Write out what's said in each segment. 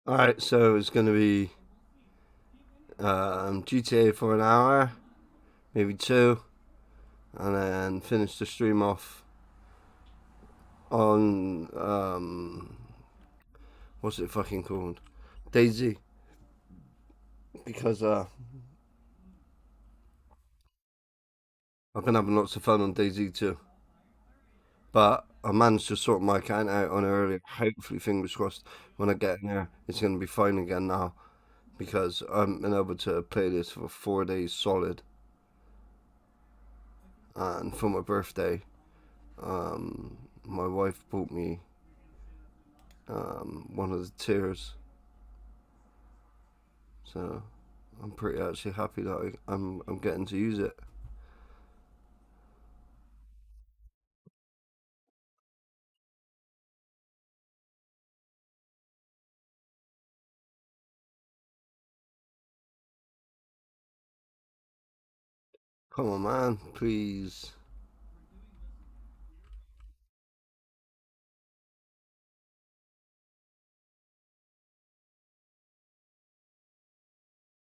Alright, so it's going to be GTA for an hour, maybe two, and then finish the stream off on, what's it fucking called? Daisy. Because I've been having lots of fun on Daisy too. But I managed to sort my account out on earlier. Hopefully, fingers crossed, when I get in there, it's going to be fine again now. Because I've been able to play this for 4 days solid. And for my birthday, my wife bought me one of the tiers. So I'm pretty actually happy that I'm getting to use it. Come on, man, please.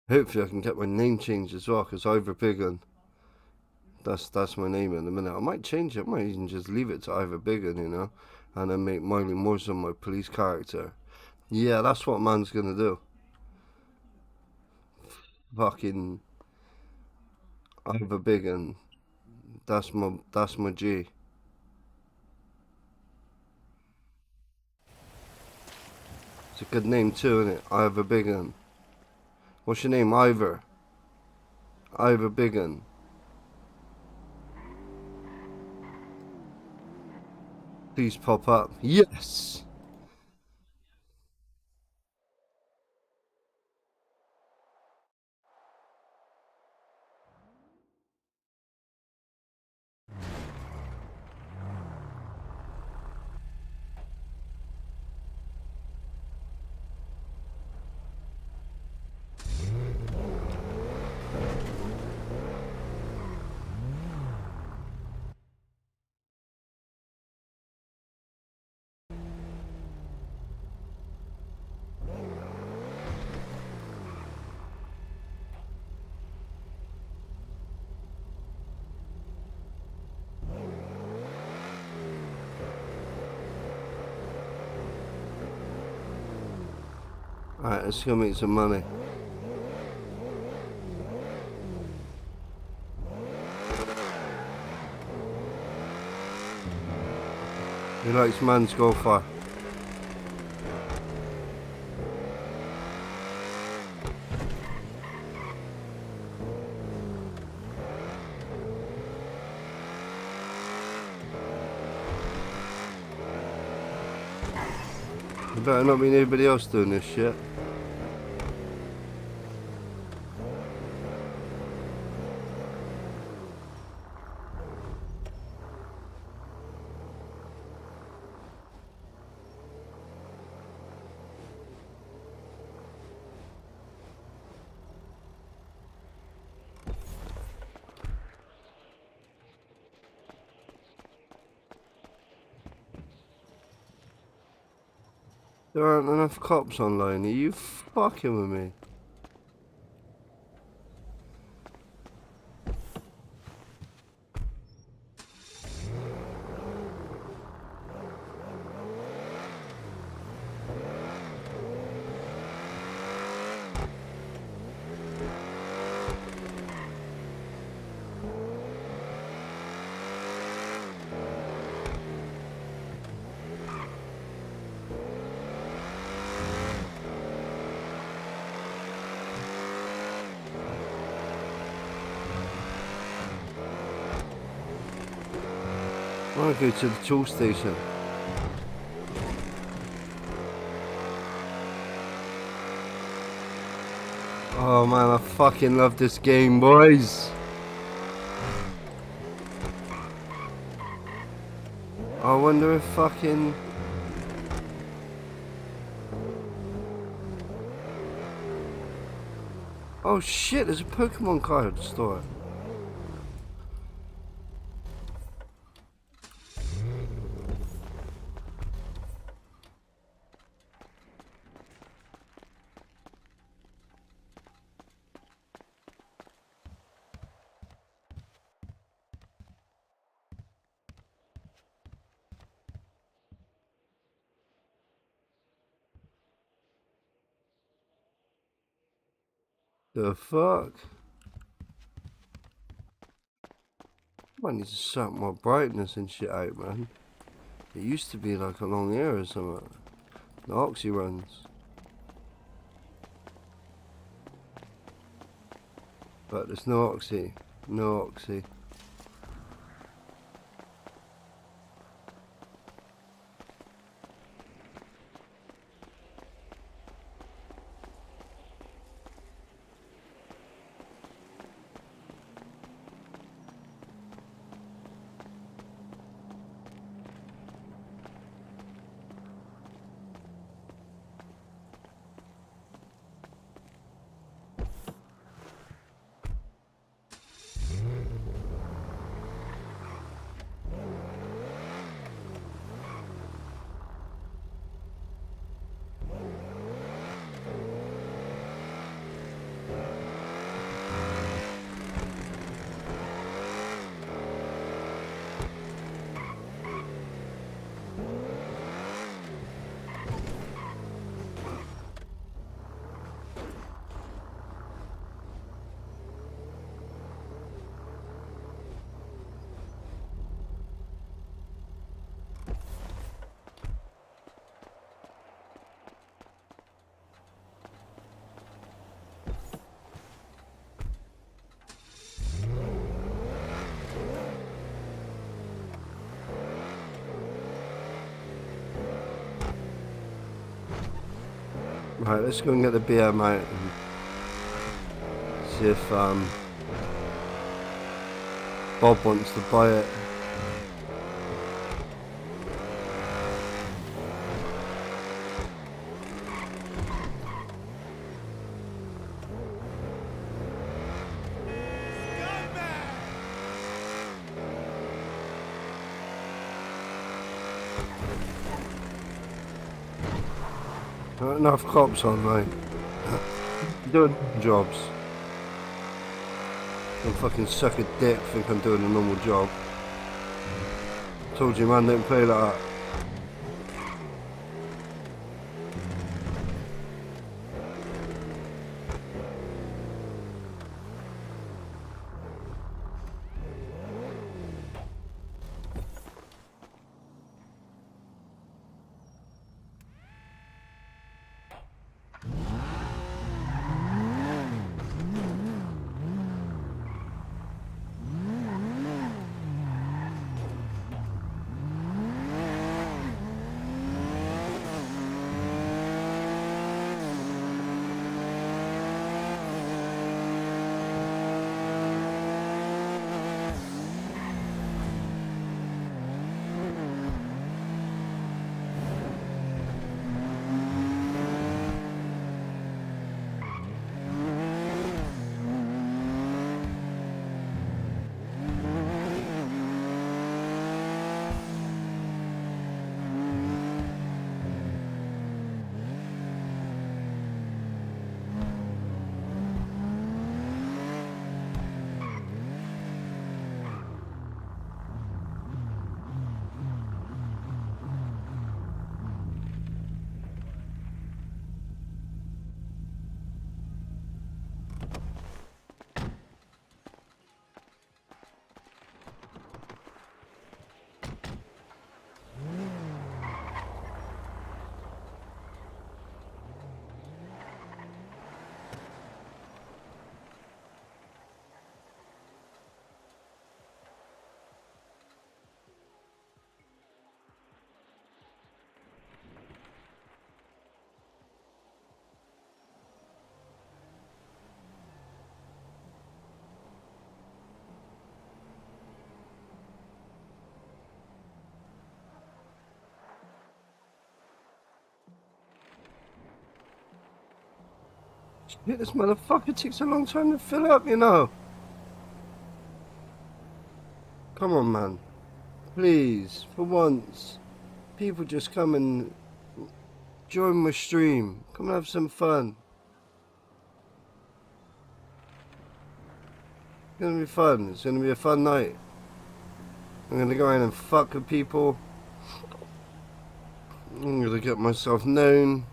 Hopefully, I can get my name changed as well, because Ivor Biggin. That's my name in a minute. I might change it. I might even just leave it to Ivor Biggin, and then make Miley Morrison my police character. Yeah, that's what man's gonna do. Fucking Ivor Biggin. That's my G. It's a good name too, isn't it? Ivor Biggin. What's your name? Ivor. Ivor Biggin. Please pop up. Yes! Alright, let's go make some money. He likes man's go far. There better not be anybody else doing this shit. There aren't enough cops online. Are you fucking with me? I want to go to the tool station. Oh man, I fucking love this game, boys. I wonder if fucking... Oh shit, there's a Pokemon card store. The fuck? I need to sort my brightness and shit out, man. It used to be like along here or something. The oxy runs. But there's no oxy. No oxy. Right, let's go and get the BM out and see if Bob wants to buy it. Not enough cops on, mate. Doing jobs. I'm fucking suck a dick, think I'm doing a normal job. Told you, man, don't play like that. Shit, this motherfucker takes a long time to fill up, you know. Come on, man. Please, for once. People just come and join my stream. Come and have some fun. It's gonna be fun. It's gonna be a fun night. I'm gonna go in and fuck with people. I'm gonna get myself known.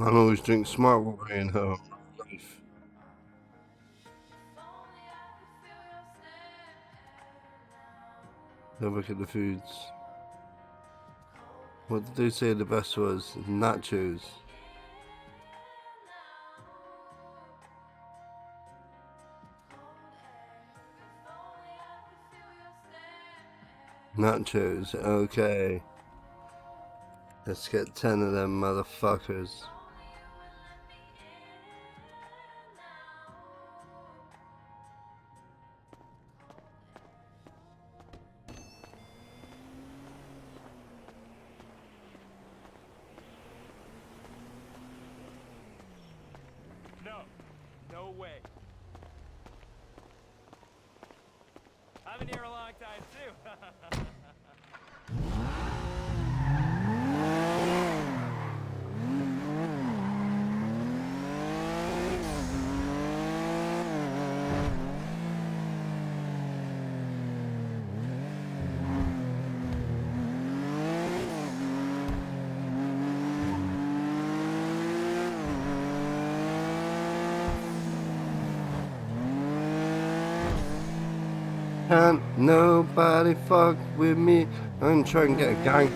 I always drink smart water in her life. Now look at the foods. What did they say the best was? Nachos. Nachos, okay. Let's get 10 of them motherfuckers. No way. I've been here a long time too. Can't nobody fuck with me. I'm trying to get a gang.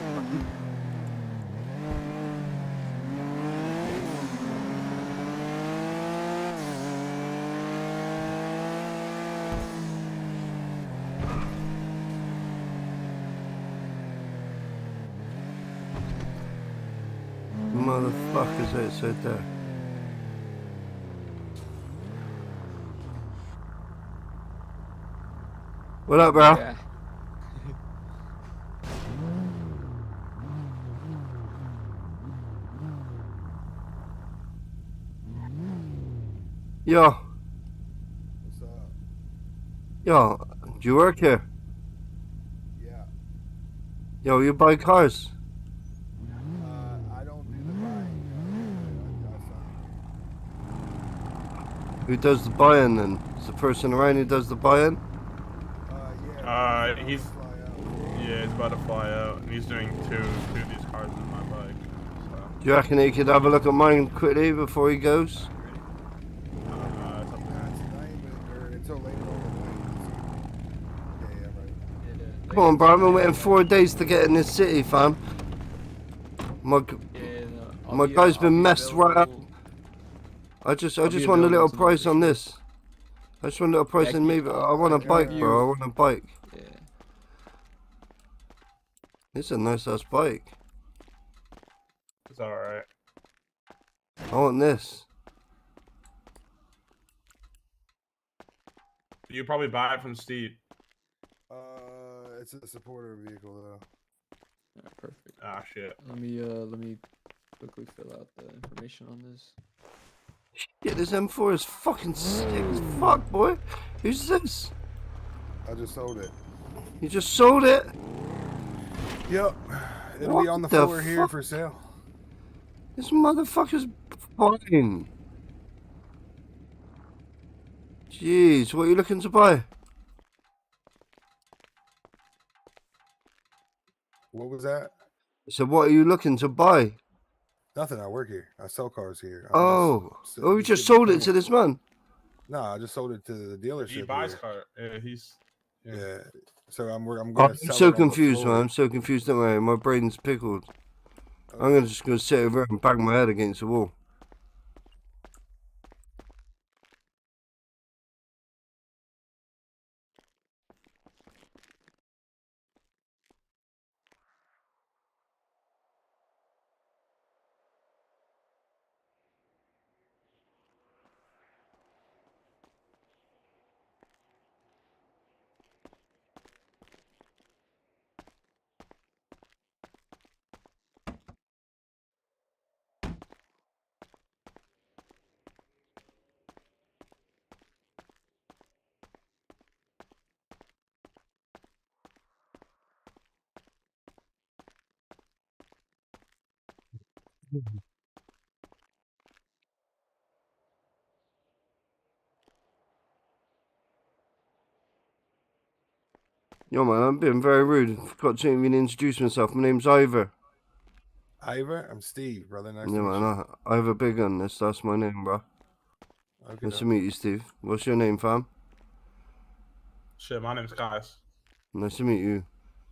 Motherfuckers outside there. What up, bro? Yeah. Yo. What's up? Yo, do you work here? Yeah. Yo, you buy cars? I don't do the buying. Who does the buying then? Is the person around who does the buying? Yeah. He's about to fly out, and he's doing two of these cars with my bike. So. Do you reckon he could have a look at mine quickly before he goes? It's up tonight, or until later on. Yeah, right. Come on, bro. I've been waiting 4 days to get in this city, fam. My guy's been messed right up. I just want a little price on this. I just want a little price on me, but I want a bike, bro. I want a bike. Yeah. It's a nice ass bike. It's alright. I want this. You probably buy it from Steve. It's a supporter vehicle though. Alright, perfect. Ah, shit. Let me quickly fill out the information on this. Shit, this M4 is fucking sick as fuck, boy. Who's this? I just sold it. You just sold it? Yep. It'll What be on the the floor here fuck? for sale. This motherfucker's fine. Jeez, what are you looking to buy? What was that? So what are you looking to buy? Nothing. I work here. I sell cars here. Oh, we just sold it to this man. No, I just sold it to the dealership. He buys here. car. Yeah. Yeah. So I'm Oh, gonna I'm sell so it on the confused, floor. man. I'm so confused. Don't worry, my brain's pickled. I'm just gonna sit over and bang my head against the wall. Yo, man, I'm being very rude. I forgot to even introduce myself. My name's Ivor. Ivor, I'm Steve, brother. Nice Yeah, to meet man. I have a big on this. That's my name, bro. you. Okay, Nice to meet you, Steve. What's your name, fam? Shit, my name's Kais. Nice to meet you.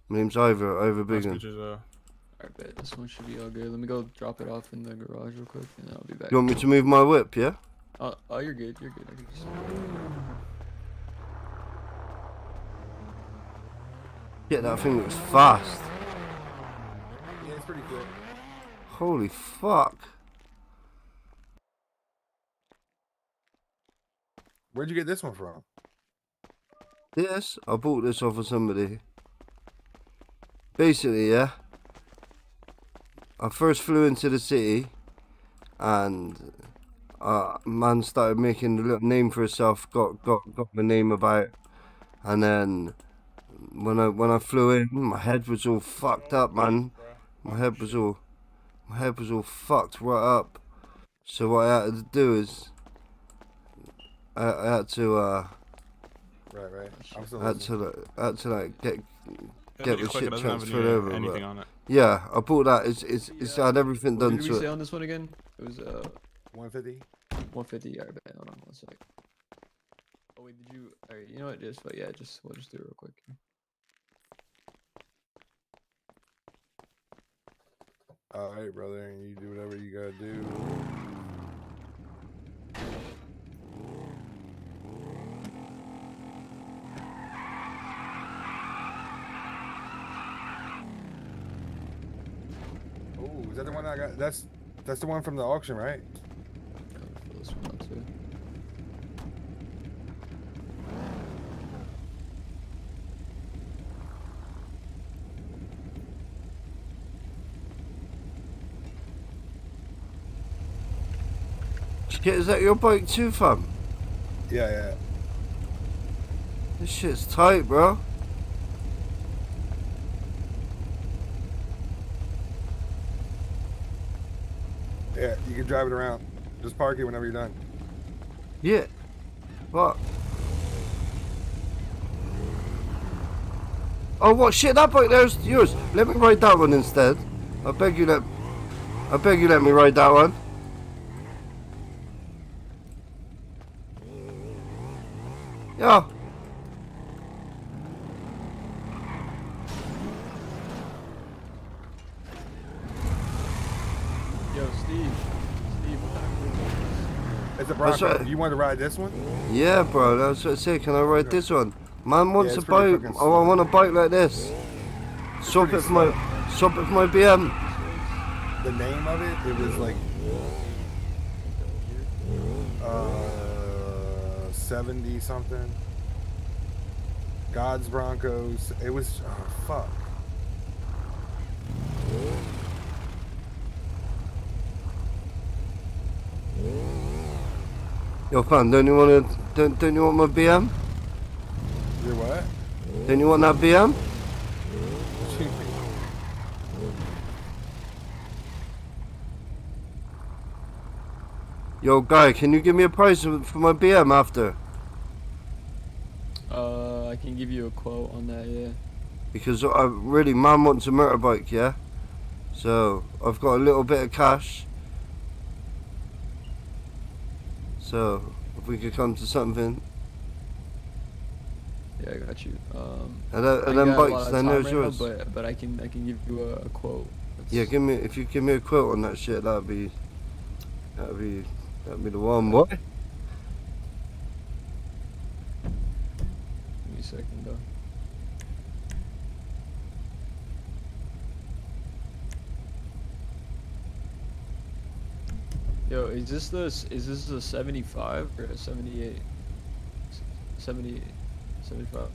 My name's Ivor. Ivor Nice to Biggin. meet you, Alright, bet. This one should be all good. Let me go drop it off in the garage real quick, and then I'll be back. You want me to move my whip, yeah? Oh, you're good. You're good. I can just... Yeah, that thing looks fast. Yeah, it's pretty quick. Holy fuck. Where'd you get this one from? This? I bought this off of somebody. Basically, yeah. I first flew into the city and man started making a little name for himself, got my name about, and then when I flew in, my head was all fucked up, man. My head was all fucked right up. So what I had to do is I had to Right. I'm still I had listening. to like get Get the shit it doesn't have transferred over. anything But on it. yeah, I bought that. It's had everything What done did we to say it. on this one again? It was 150. 150. Alright, bet. Hold on 1 sec. Oh wait, did you? Alright, you know what? We'll just do it real quick. All right, brother. And you do whatever you gotta do. Oh, is that the one I got? That's the one from the auction, right? Yeah, I'll fill this one out too. Shit, is that your bike too, fam? Yeah. This shit's tight, bro. Yeah, you can drive it around. Just park it whenever you're done. Yeah. What? Oh, what shit? That bike there's yours. Let me ride that one instead. I beg you let me ride that one. Yeah. Yo, Steve, what kind of group is this? It's a That's Bronco. right. You want to ride this one? Yeah, bro. That's what I say. Can I ride this one? Man wants a it's pretty bike. fucking Oh, I slick. want a bike like this. Swap it pretty for my BM. The name of it was like 70 something. God's Broncos. It was fuck. Yo, fam, don't you want my BM? You're what? Don't you want that BM? Yo, guy, can you give me a price for my BM after? I can give you a quote on that, yeah. Because I really, man wants a motorbike, yeah? So, I've got a little bit of cash. So, if we could come to something. Yeah, I got you. And I them got a lot bikes, of then time there's right now, yours. but I can give you a quote. Yeah, if you give me a quote on that shit, that'd be the one, boy. Give me a second though. Yo, is this a 75 or a 78? 78, 75.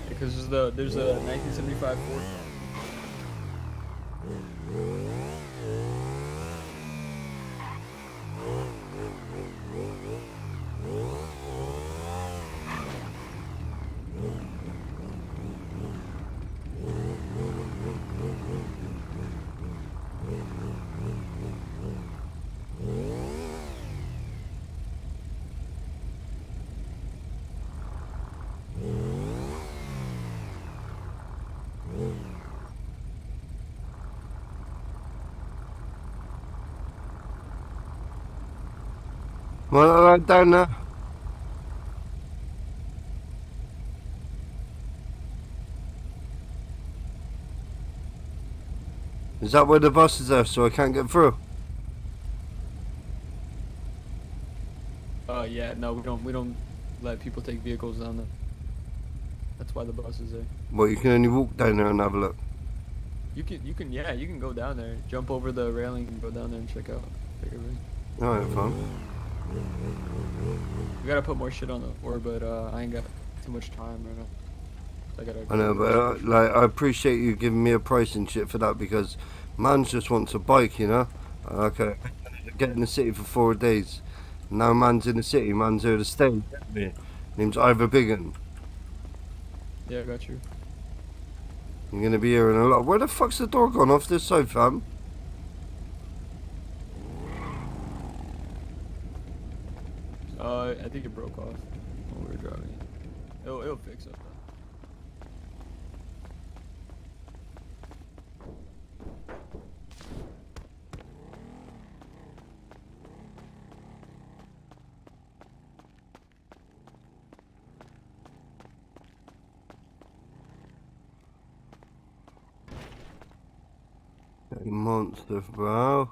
Because there's a 1975 Ford. Well, right down there. Is that where the buses are, so I can't get through? Yeah, no, we don't let people take vehicles down there. That's why the bus is there. Well, you can only walk down there and have a look. Yeah, you can go down there, jump over the railing and go down there and check everything. Alright, fine. We gotta put more shit on the floor, but I ain't got too much time right now. I gotta. I know, but like, I appreciate you giving me a price and shit for that because man just wants a bike, you know? Okay, get in the city for 4 days. Now man's in the city, man's here to stay. Name's Ivor Biggin. Yeah, I got you. You're gonna be hearing a lot. Where the fuck's the door gone off this side, fam? I think it broke off when we were driving. It'll fix up though. You monster, bro.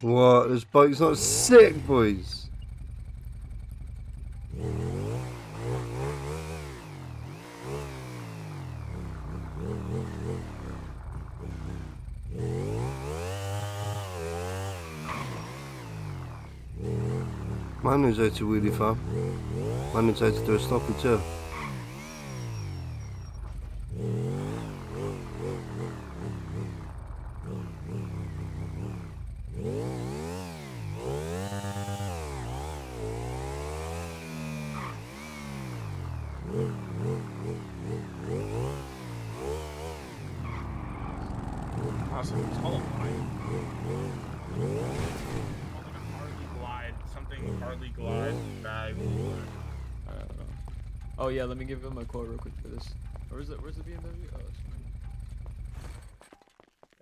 What? This bike's not sick, boys. Man knows how to wheelie, fam. Man knows how to do a stoppie too. Awesome. It's all fine. Hardly glide. Something hardly glide bag. I don't know. Oh yeah, let me give him a quote real quick for this. Where's the BMW? Oh,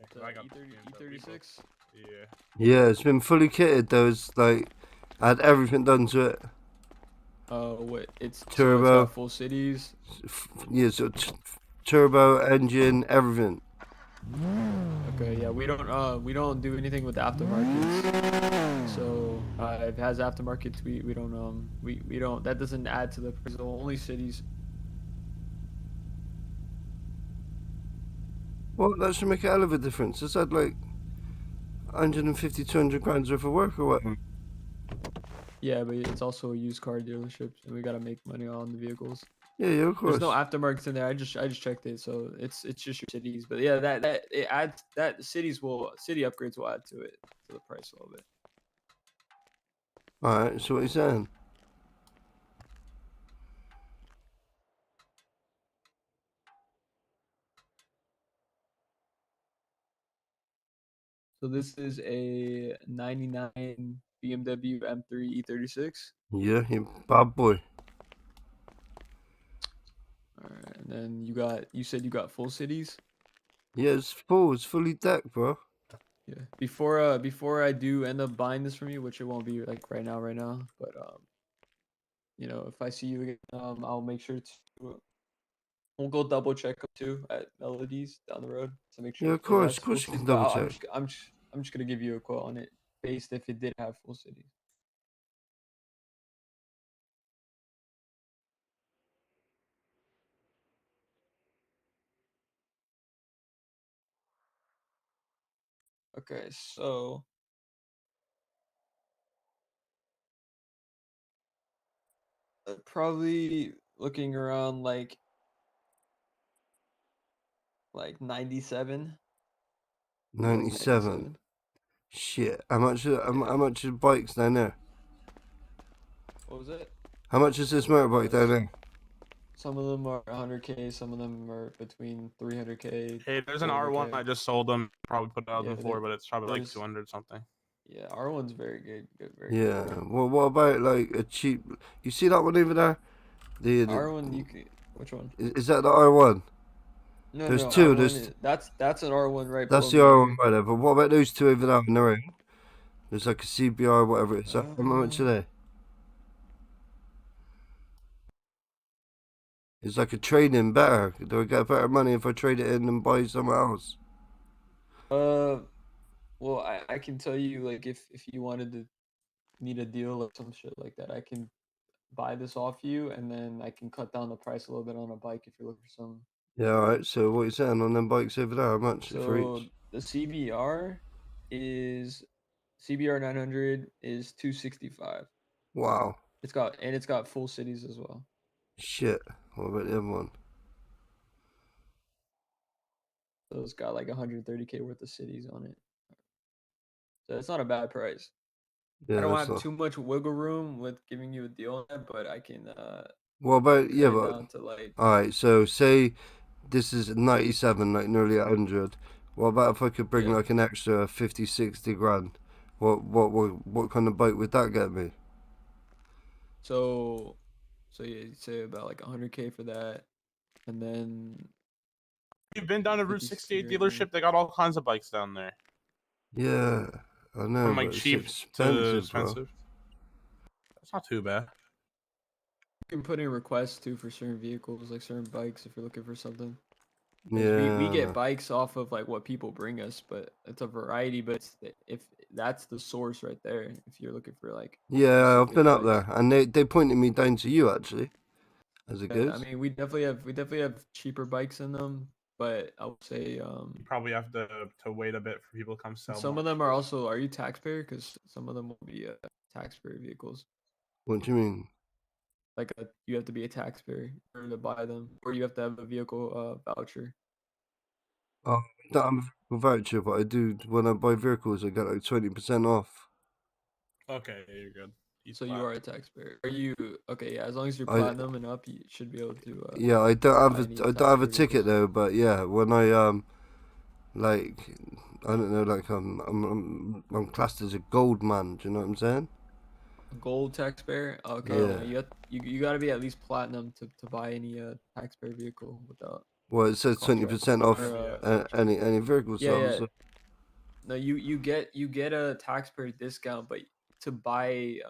it's I got E36. Yeah. Yeah, it's been fully kitted though. It's like, I had everything done to it. What? It's Turbo. So it's got full cities. Yeah, so turbo, engine, everything. Okay, yeah, we don't do anything with aftermarkets. So if it has aftermarkets, we don't that doesn't add to the price. Only cities. Well, that should make a hell of a difference. It's had like 150, 200 grand's worth of work or whatever. Yeah, but it's also a used car dealership, and we gotta make money on the vehicles. Yeah, of course. There's no aftermarkets in there. I just checked it, so it's just your cities. But yeah, that it adds that city upgrades will add to the price a little bit. Alright, so what are you saying? So this is a '99 BMW M3 E36. Yeah, you bad boy. All right, and then you said you got full cities. Yeah, it's full. It's fully decked, bro. Yeah. Before I do end up buying this from you, which it won't be like right now, but if I see you again, I'll make sure to We'll go double check them too at Melodies down the road to make sure Yeah, if it has of full course you cities. can But double check. I'm just gonna give you a quote on it based if it did have full cities. Okay, so probably looking around like 97. Maybe like 97. 97. Shit. Yeah. How much is bikes down there? What was it? How much is this motorbike down S- there? Some of them are 100K, some of them are between 300K, Hey, there's an R1 400K. I just sold them. Probably put it out Yeah, before, but it's probably like there's 200 something. yeah, R1's very good, very good Yeah. bike. Well, what about like a cheap? You see that one over there? R1 you can which one? Is that the R1? No, There's no, two. R1 that's an R1 right That's below the me right R1 here. right there. But what about those two over there on the road? There's like a CBR, whatever it is. How much are Uh, they? It's like a trade-in better. Do I get better money if I trade it in and buy somewhere else? uh, well, I can tell you like if you wanted to need a deal or some shit like that, I can buy this off you and then I can cut down the price a little bit on a bike if you're looking for some. Yeah, alright. So what you saying on them bikes over there? How much for So each? the is CBR 900 is 265. Wow. It's got full cities as well. Shit. What about the other one? So it's got like 130K worth of cities on it. So it's not a bad price. I Yeah, don't that's have not. too much wiggle room with giving you a deal on that, but I can What about cut yeah, it but down to like alright. So say this is 97, like nearly 100. What about if I could bring yeah. like an extra 50, 60 grand? What kind of bike would that get me? So yeah, you'd say about like 100K for that, and then You've been down to Route 50, 60 68 grand more. dealership. They got all kinds of bikes down there, Yeah, I know, from like but it's cheap to expensive, bro. expensive. That's not too bad. You can put in requests too for certain vehicles, like certain bikes, if you're looking for something. Because we get Yeah, bikes off of like what people bring us, but it's a variety. But if that's the source right there, if you're looking for like yeah, I've specific been up bikes. there, and they pointed me down to you actually, as it I goes. mean, we definitely have cheaper bikes in them, but I would say You probably have to wait a bit for people to come sell some more of them are shit. also. Are you taxpayer? Because some of them will be taxpayer vehicles. What do you mean? Like you have to be a taxpayer in order to buy them, or you have to have a vehicle voucher. Oh, I don't have a voucher, but I do when I buy vehicles. I get like 20% off. Okay, yeah, you're good. He's So you are a platinum. taxpayer. Are you okay? Yeah, as long as you're I platinum and up, you should be able to yeah, buy any I don't have a taxpayer ticket vehicles. though. But yeah, when I like I don't know, like I'm classed as a gold man. Do you know what I'm saying? Gold taxpayer. Okay, Yeah. no, you got to be at least platinum to buy any taxpayer vehicle without Well, it says cost 20% or off Yeah. voucher. any vehicle. Yeah, So, yeah. so No, you get a taxpayer discount, but to buy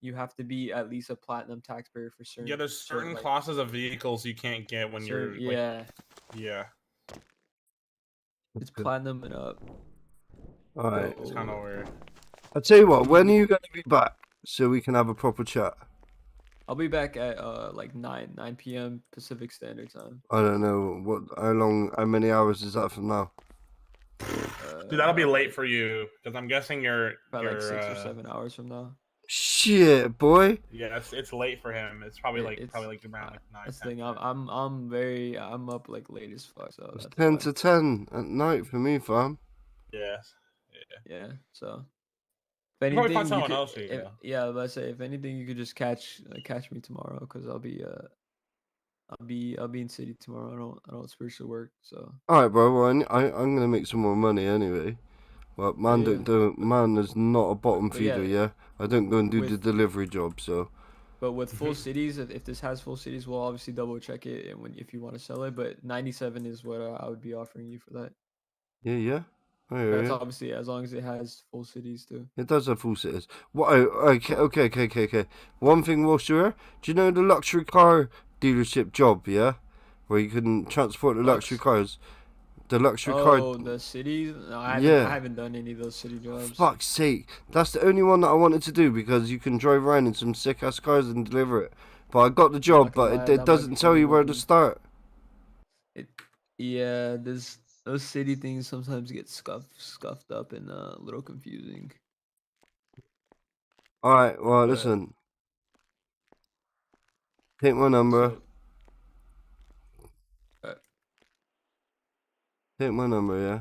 you have to be at least a platinum taxpayer for Yeah, there's certain certain like classes of vehicles you can't get when certain you're like, yeah, yeah, it's platinum and up. all right. it's kind of So weird. I'll tell you let what. When are me you going to be back so we can have a proper chat? I'll be back at like 9 p.m. Pacific Standard Time. I don't know how many hours is that from now? Dude, that'll be late Like for you because I'm guessing probably like 6 or 7 hours from now. Shit, boy. yeah, it's late for him. It's It's probably like around like 9, that's the 10 thing. for him. I'm up like late as fuck, so It's that's 10 why. to 10 at night for me, fam. Yes. Yeah. Yeah. So if You probably find anything, you someone could. else here, If, though. yeah, let's say if anything, you could just catch me tomorrow because I'll be in city tomorrow. I don't spiritual work, so All right, bro. Well, I'm gonna make some more money anyway. Well, yeah, man, yeah. But man is not a bottom but feeder. yeah, Yeah, I don't go and do the with delivery job. So but with full cities, if this has full cities, we'll obviously double check it and when if you want to sell it. But 97 is what I would be offering you for that. yeah, yeah. I hear That's you. obviously as long as it has full cities too. It does have full sitters. What? Okay. One thing whilst you're here, do you know the luxury car dealership job? Yeah, where you can transport the luxury Bucks? cars. The luxury car. Oh, the cities? No, I Yeah. haven't done any of those city jobs. Fuck's sake. That's the only one that I wanted to do because you can drive around in some sick ass cars and deliver it. But I got the I'm job, not gonna but lie, it that might doesn't be tell you where to overwhelming. start. It, yeah, those city things sometimes get scuffed up and a little confusing. Alright, well, But listen. Take my number. so, uh, Take my number, yeah?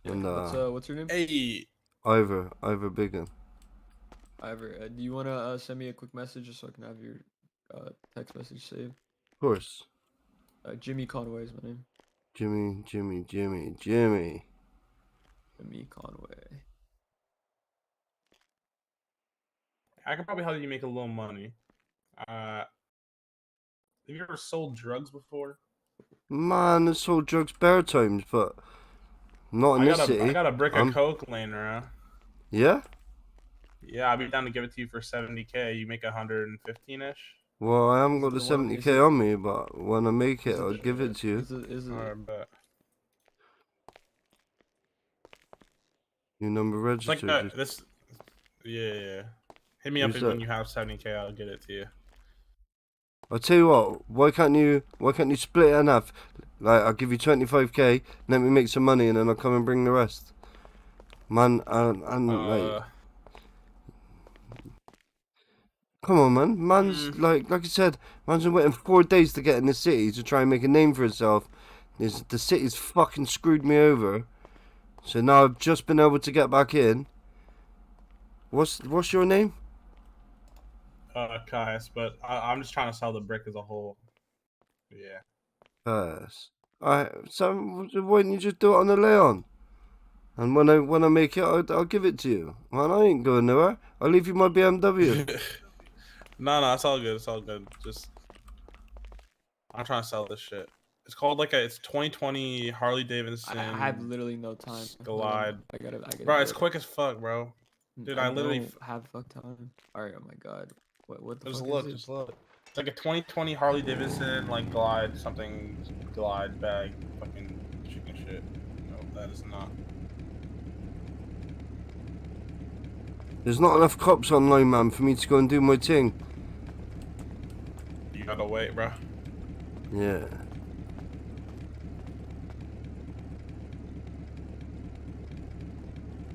yeah, And, what's your name? Hey, Ivor Biggin. Ivor. Do you wanna send me a quick message just so I can have your text message saved? Of course. Jimmy Conway is my name. Jimmy. Jimmy Conway. I could probably help you make a little money. Have you ever sold drugs before? Man, I sold drugs bare times, but not in this I city. got a brick of coke laying around. Yeah? Yeah, I'd be down to give it to you for 70K. You make 115-ish. Well, I haven't Is got it the the one? 70k on me, but when I make it, Is it I'll the- give it to you. Is it? Alright, bet. Your number It's like registered. this. Yeah. Hit me Who's up when that? you have 70K. I'll get it to you. I'll tell you what, why can't you split it in half? Like, I'll give you 25k, let me make some money, and then I'll come and bring the rest. Man, like, come on, man. Man's, like I said, man's been waiting 4 days to get in the city to try and make a name for himself. The city's fucking screwed me over. So now I've just been able to get back in. What's your name? Kais, but I'm just trying to sell the brick as a whole. Yeah. Pass. Alright, so why don't you just do it on the Leon? And when I make it, I'll give it to you. Man, I ain't going nowhere. I'll leave you my BMW. No, it's all good. It's all good. Just I'm trying to sell this shit. It's called it's 2020 Harley Davidson. I have literally no time. Glide. I gotta Bro, do it's it. quick as fuck, bro. Dude, I literally don't have fuck time. Alright, oh my god. What the just fuck look, is just it? look. It's like a 2020 Harley Davidson glide something glide bag fucking chicken shit. No, that is not. There's not enough cops online, man, for me to go and do my thing. You gotta wait, bro. Yeah.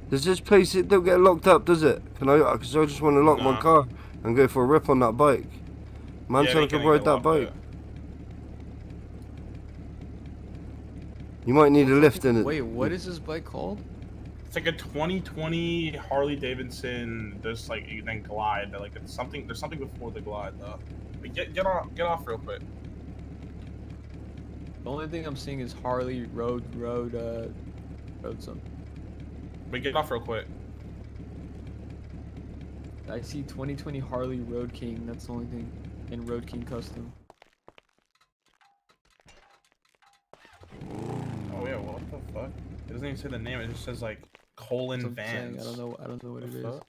Does this place, it don't get locked up, does it? Because I just want to lock my Nah. car and go for a rip on that bike. Man Yeah, said I they could can't ride get that locked bike. up. You might need a lift in it. Wait, what is this bike called? It's like a 2020 Harley Davidson. There's then glide. It's something. There's something before the glide though. But get off real quick. The only thing I'm seeing is Harley road something. But get off real quick. I see 2020 Harley Road King. That's the only thing. In Road King Custom. Oh yeah, what the fuck? It doesn't even say the name. It just says colon That's what I'm saying. Vans. I don't know what it is. Fuck?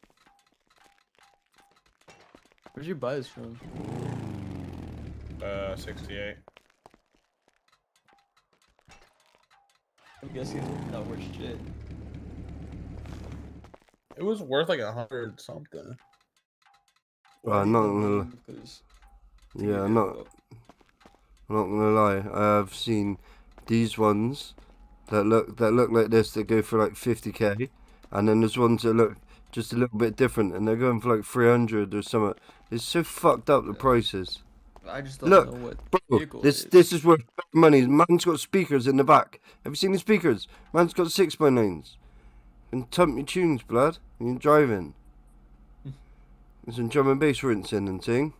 Where'd you buy this from? 68. I'm guessing it's not worth shit. It was worth 100 something. Well, I'm not gonna. Yeah, I'm not gonna lie. I have seen these ones that look like this that go for 50k, and then there's ones that look just a little bit different, and they're going for 300 or something. It's so fucked up the prices. I just don't Look, know what bro, vehicle this it is. is worth money. Man's got speakers in the back. Have you seen the speakers? Man's got 6x9s. And tump your tunes, blood. When you're driving. There's some drum and bass rinsing and thing.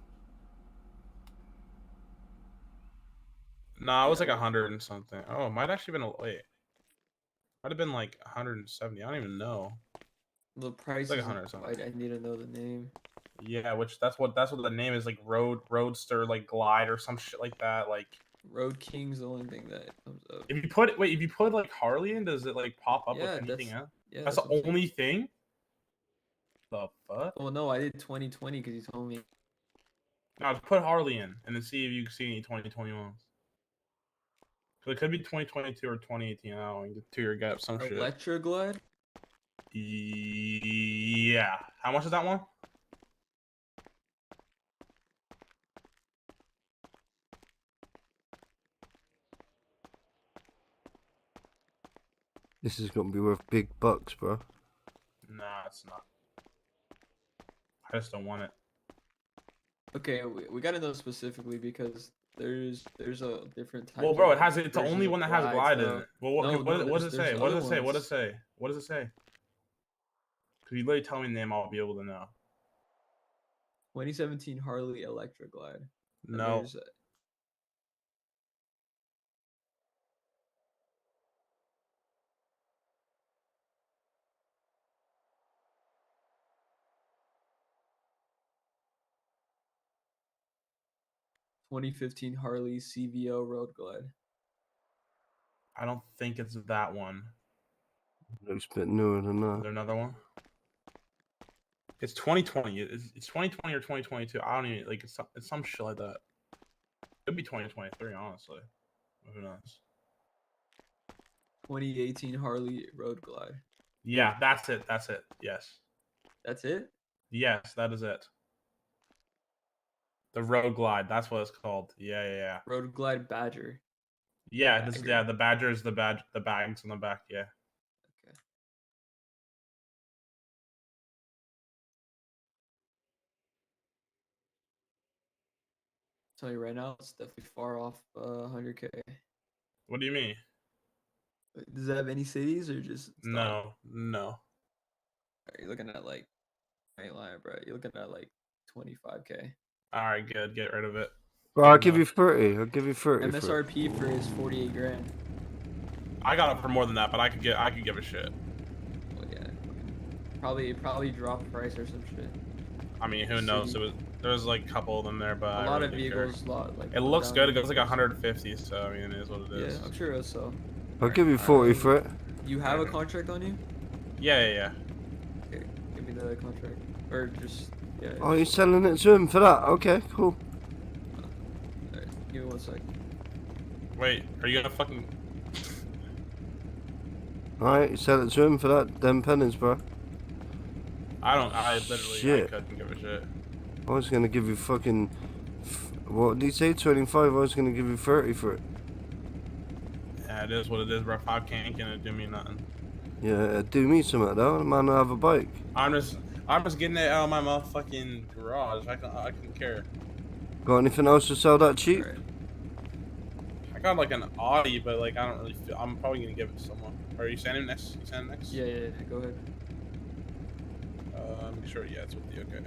Nah, it was 100 and something. Oh, it might actually been wait. Might have been 170. I don't even know. The price It's is 100 something. I need to know the name. Yeah, that's what the name is, Roadster Glide or some shit like that. Road King's the only thing that comes up. If you put Harley in, does it pop up with anything else? Yeah, That's what the I'm saying. only thing? The fuck? Oh no, I did 2020 because you told me. Now put Harley in and then see if you can see any 2021s. So it could be 2022 or 2018. I don't know. 2-year gap, some shit. Electra Glide? Yeah. How much is that one? This is gonna be worth big bucks, bro. Nah, it's not. I just don't want it. Okay, we gotta know specifically because there's a different type. Well, bro, it's the only one that has glide in so... it. Well, No, what does it say? What does it say? What does it ones. say? What does it say? Because you literally tell me the name, I'll be able to know. 2017 Harley Electra Glide. And No. there's 2015 Harley CVO Road Glide. I don't think it's that one. Looks a bit newer than Is that. there another one? It's 2020. It's 2020 or 2022. I don't even like. It's some shit like that. Could be 2023, honestly. Who knows? 2018 Harley Road Glide. Yeah, that's it. That's it. Yes. That's it? Yes, that is it. The Road Glide. That's what it's called. Yeah. Road Glide Badger. Yeah, Bagger. the Badger is the bags on the back. Yeah. Okay. Tell you right now, it's definitely far off 100K. What do you mean? Does it have any cities or just No. You're looking at like, I ain't lying, bro. You're looking at like 25K. All right, good. Get rid of it. Bro, I'll give you 30. I'll give you 30 for it. MSRP for is 48 grand. I got it for more than that, but I could give a shit. Well, yeah. Probably drop price or some shit. I mean, who knows? There was like a couple of them there, but A lot of vehicles, like it looks good. It goes like 150, so I mean, it is what it is. Yeah, I'm sure so. I'll give you 40 for it. You have a contract on you? Yeah. Okay, give me the contract. Or just, yeah. Oh, you're selling it to him for that? Okay, cool. Alright, give me 1 sec. Wait, are you gonna fucking? Alright, you sell it to him for that, them pennies, bro. I literally Shit. couldn't give a shit. I was gonna give you fucking. What did he say? 25? I was gonna give you 30 for it. Yeah, it is what it is, bro. 5K ain't gonna do me nothing. Yeah, do me something though. The man will have a bike. I'm just getting it out of my motherfucking garage. I can care. Got anything else to sell that cheap? Alright. I got like an Audi, but like I don't really feel. I'm probably gonna give it to someone. Are you standing next? You standing next? Yeah, go ahead. I'm sure. Yeah, it's with you. Okay.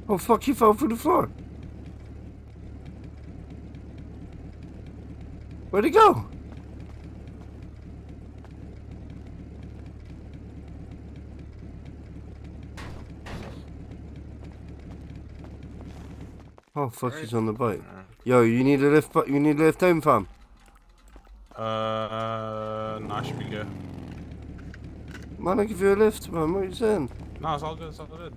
Oh fuck, you fell through the floor. Where'd he go? Oh fuck, he's on the bike. Yo, you need a lift, you need a lift home, fam? No, I should be good. Man, I'll give you a lift, man. What are you saying? No, it's all good. It's all good.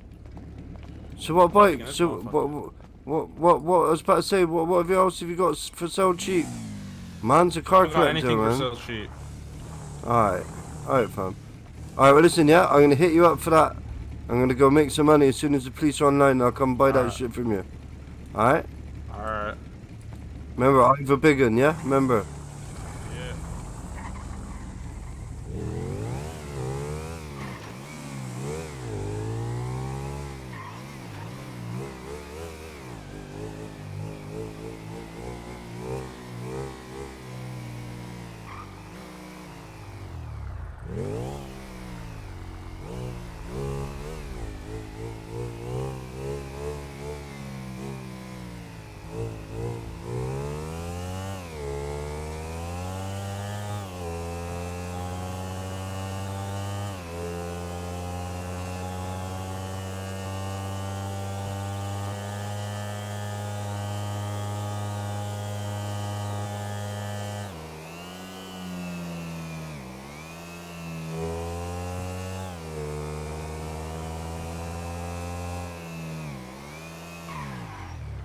So what bike? This So what I was about to say, what else have you got for sale cheap? Man's a car I got collector, anything for man. sale cheap. Alright, fam. Alright, well listen, yeah, I'm gonna hit you up for that. I'm gonna go make some money as soon as the police are online. I'll come buy that Alright. shit from you. Alright? Alright. Remember, I'm a big one, yeah? Remember. Yeah.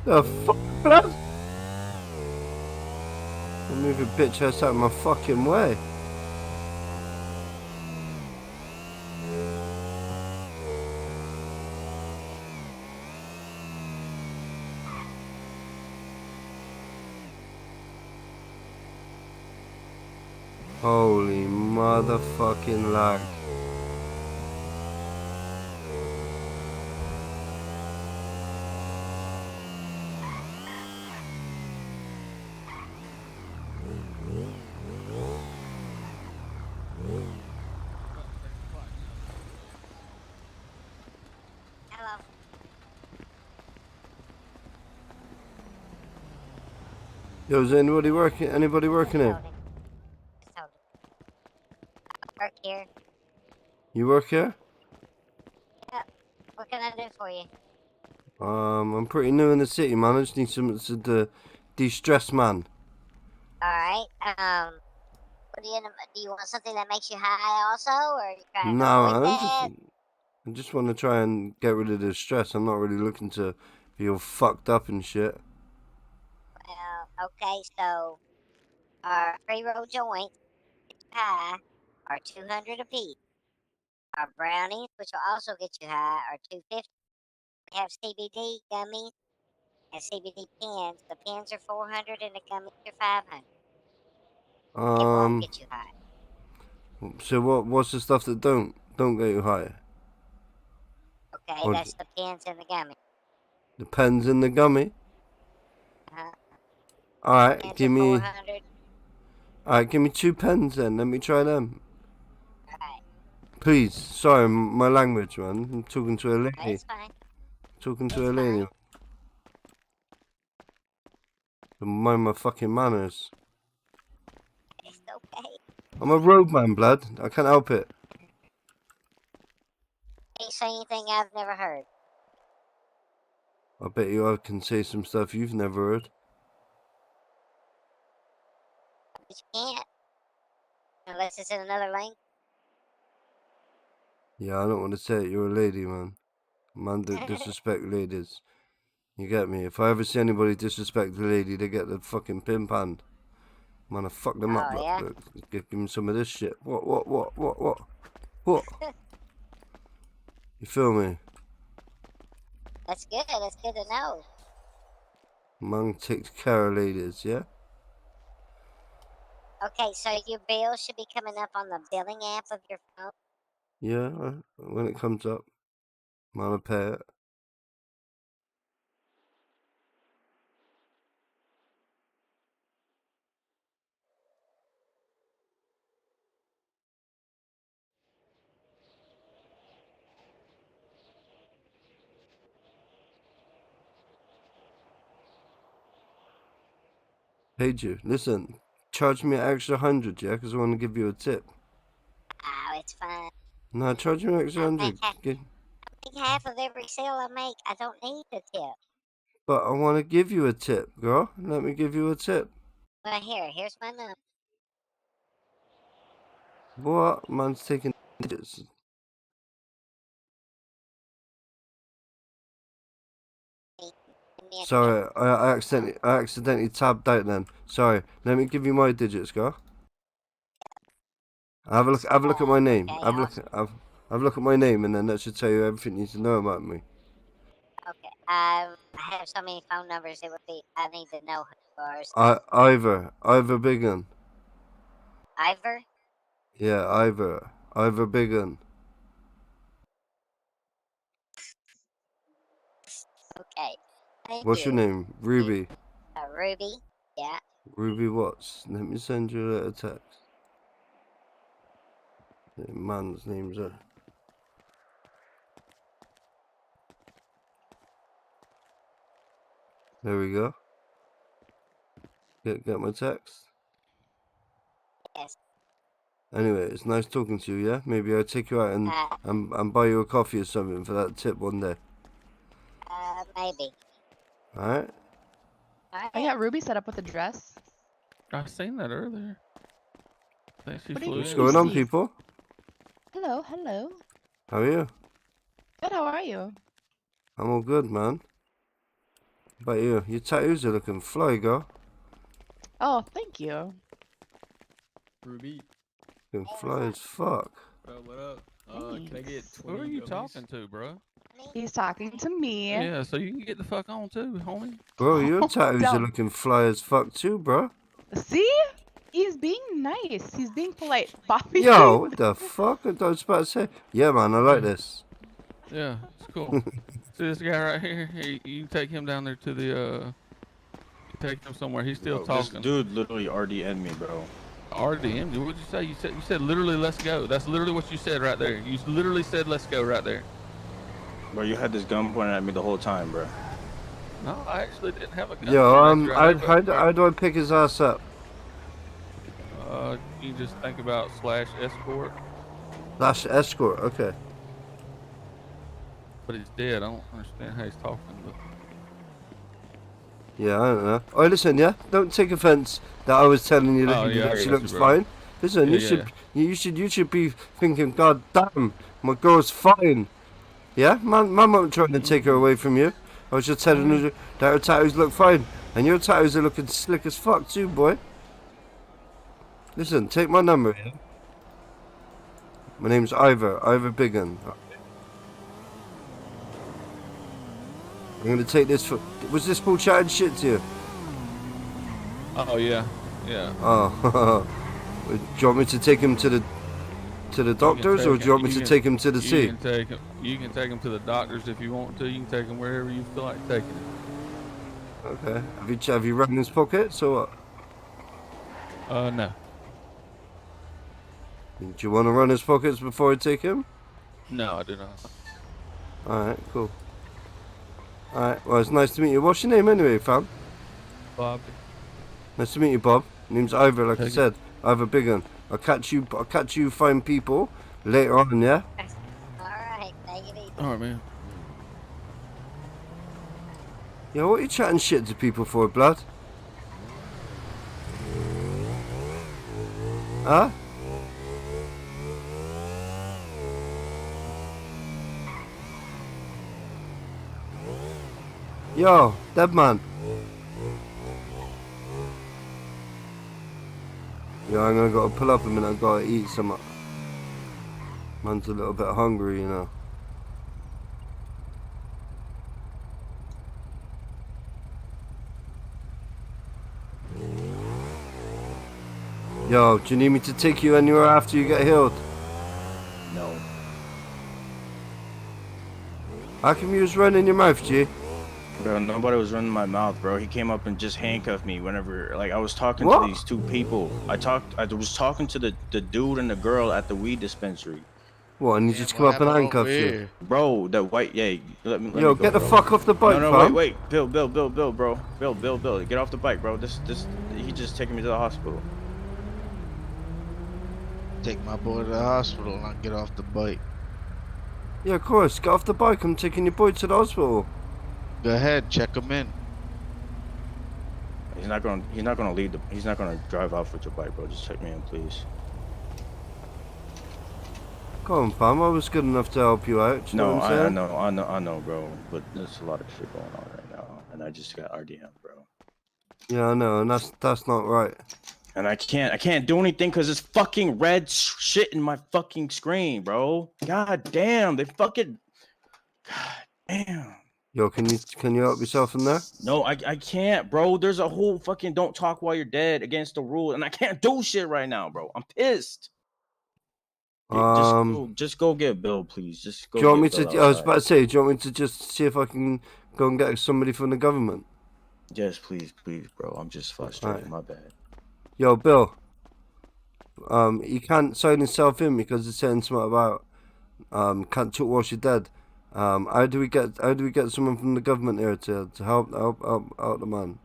The fuck, blood? Move your bitch ass out of my fucking way. Holy motherfucking lag. Hello. Yo, is anybody working? Anybody working Just here? hold it. Just hold it. I work here. You work here? Yep. What can I do for you? I'm pretty new in the city, man. I just need something to de-stress, man. Alright. What do you want something that makes you high also, or are you trying to No, avoid man. that? I just want to try and get rid of the stress. I'm not really looking to be all fucked up and shit. Well, okay, so our pre-roll joints, high, are 200 apiece. Our brownies, which will also get you high, are 250. We have CBD gummies and CBD pens. The pens are 400 and the gummies are 500. It won't get you high. So what's the stuff that don't get you high? Okay, Or that's the pens and the gummy. the pens in the gummy? Uh-huh. Alright, Pens are give me 400. alright, give me 2 pens then. Let me try them. Alright, Please. Sorry, my language, man. I'm talking to a lady. it's fine. Talking to It's a lady. fine. Mind my fucking manners. It's okay. I'm a roadman, blood. I can't help it. Ain't say anything I've never heard. I bet you I can say some stuff you've never heard. But you can't. Unless it's in another language. Yeah, I don't want to say it. You're a lady, man. Man that disrespect ladies. You get me? If I ever see anybody disrespect a lady, they get the fucking pimp hand. Man, I fuck them up. Oh, Look, yeah? look. Give them some of this shit. What? You feel me? That's good. That's good to know. Man takes care of ladies, yeah? Okay, so your bill should be coming up on the billing app of your phone. Yeah, when it comes up, man, I pay it. Paid you. Listen, charge me an extra 100, yeah? Because I want to give you a tip. Oh, it's fine. No, charge me an extra I 100. think half of every sale I make, I don't need the tip. But I want to give you a tip, girl. Let me give you a tip. Well, here's my number. What? Man's taking digits. Give me a tip. Sorry, I accidentally tabbed out then. Sorry. Let me give you my digits, girl. Have a look at my name. Okay, Have a look at my name, and then that should tell you everything you need to know about me. okay. I have so many phone numbers. It would be. I need to know who you are. So. Ivor Biggin. Ivor. Yeah, Ivor Biggin. Okay. Thank What's your you. name? Ruby. Ruby. Yeah. Ruby Watts. Let me send you a little text. The man's name's There we go. Get my text. Yes. Anyway, it's nice talking to you, yeah? Maybe I'll take you out and buy you a coffee or something for that tip one day. Maybe. Alright? Alright. Oh yeah, Ruby set up with a dress. I was saying that earlier. Thanks, she What do you flew What's mean in. going on, receipt? people? Hello, hello. How are you? Good, how are you? I'm all good, man. But you, your tattoos are looking fly, girl. Oh, thank you. Ruby. Looking fly as fuck. What up? Can I get Thanks. 20 Who are you gummies? talking to, bro? He's talking to me. Yeah, so you can get the fuck on too, homie. Bro, your tattoos are Don't. looking fly as fuck too, bro. See? He's being nice. He's being polite. Bobby. Yo, what the fuck? I was about to say. Yeah, man, I like this. Yeah, it's cool. See this guy right here? You take him down there to the you take him somewhere. He's still Bro, this talking. dude literally RDM'd me, bro. RDM. What'd you say? You said literally let's go. That's literally what you said right there. You literally said let's go right there. Bro, you had this gun pointed at me the whole time, bro. No, I actually didn't have a gun. Yo, That's right how there, do I pick his ass up? you just think about /escort, That's escort, okay. but he's dead. I don't understand how he's talking. But Yeah, I don't know. Oh, listen, yeah? Don't take offense that I was telling you that Oh, yeah, I she got looks you, bro. fine. Listen, Yeah, you should be thinking, God damn, my girl's fine. Yeah? Man wasn't trying to take her away from you. I was just telling her that her tattoos look fine. And your tattoos are looking slick as fuck too, boy. Listen, take my number, yeah? My name's Ivor Biggin. I'm gonna take this for... Was this Paul chatting shit to you? Oh yeah, yeah. Oh, do you want me to take him to the doctors, or do you want me to take him to the sea? You can take him to the doctors if you want to. You can take him wherever you feel like taking him. Okay. Have you run his pockets or what? No. Do you want to run his pockets before I take him? No, I do not. All right, cool. All right. Well, it's nice to meet you. What's your name anyway, fam? Bobby. Nice to meet you, Bob. Name's Ivor, like I Take it. said. Ivor Biggin. I'll catch you fine people later on, yeah? Alright, take it easy. All right, man. Yo, what are you chatting shit to people for, blood? Huh? Yo, dead man. Yo, I'm gonna gotta pull up a minute. I gotta eat some. Man's a little bit hungry, you know. Yo, do you need me to take you anywhere after you get healed? No. How come you was running your mouth, G? Bro, nobody was running my mouth, bro. He came up and just handcuffed me whenever, like, I was talking What? to these two people. I was talking to the dude and the girl at the weed dispensary. What, and he just come up and handcuffed you? Bro, the white, yeah, let me Yo, go, get the bro. fuck off the bike, No, fam. wait, Bill, bro. Bill, get off the bike, bro. He just taking me to the hospital. Take my boy to the hospital and I'll get off the bike. Yeah, of course. Get off the bike. I'm taking your boy to the hospital. Go ahead, check him in. He's not gonna drive off with your bike, bro. Just check me in, please. Come on, fam. I was good enough to help you out. Do you know No, what I'm saying? I know, bro. But there's a lot of shit going on right now, and I just got RDM, bro. Yeah, I know, and that's not right. And I can't do anything because it's fucking red shit in my fucking screen, bro. God damn, they fucking. God damn. Yo, can you help yourself in there? No, I can't, bro. There's a whole fucking don't talk while you're dead against the rule, and I can't do shit right now, bro. I'm pissed. Just go get Bill, please. Just go. Do you want me get to? Bill I was outside. about to say, do you want me to just see if I can go and get somebody from the government? Yes, please, bro. I'm just frustrated. My bad. Yo, Bill. He can't sign himself in because it's saying something about can't talk while you're dead. How do we get someone from the government here to help out the man?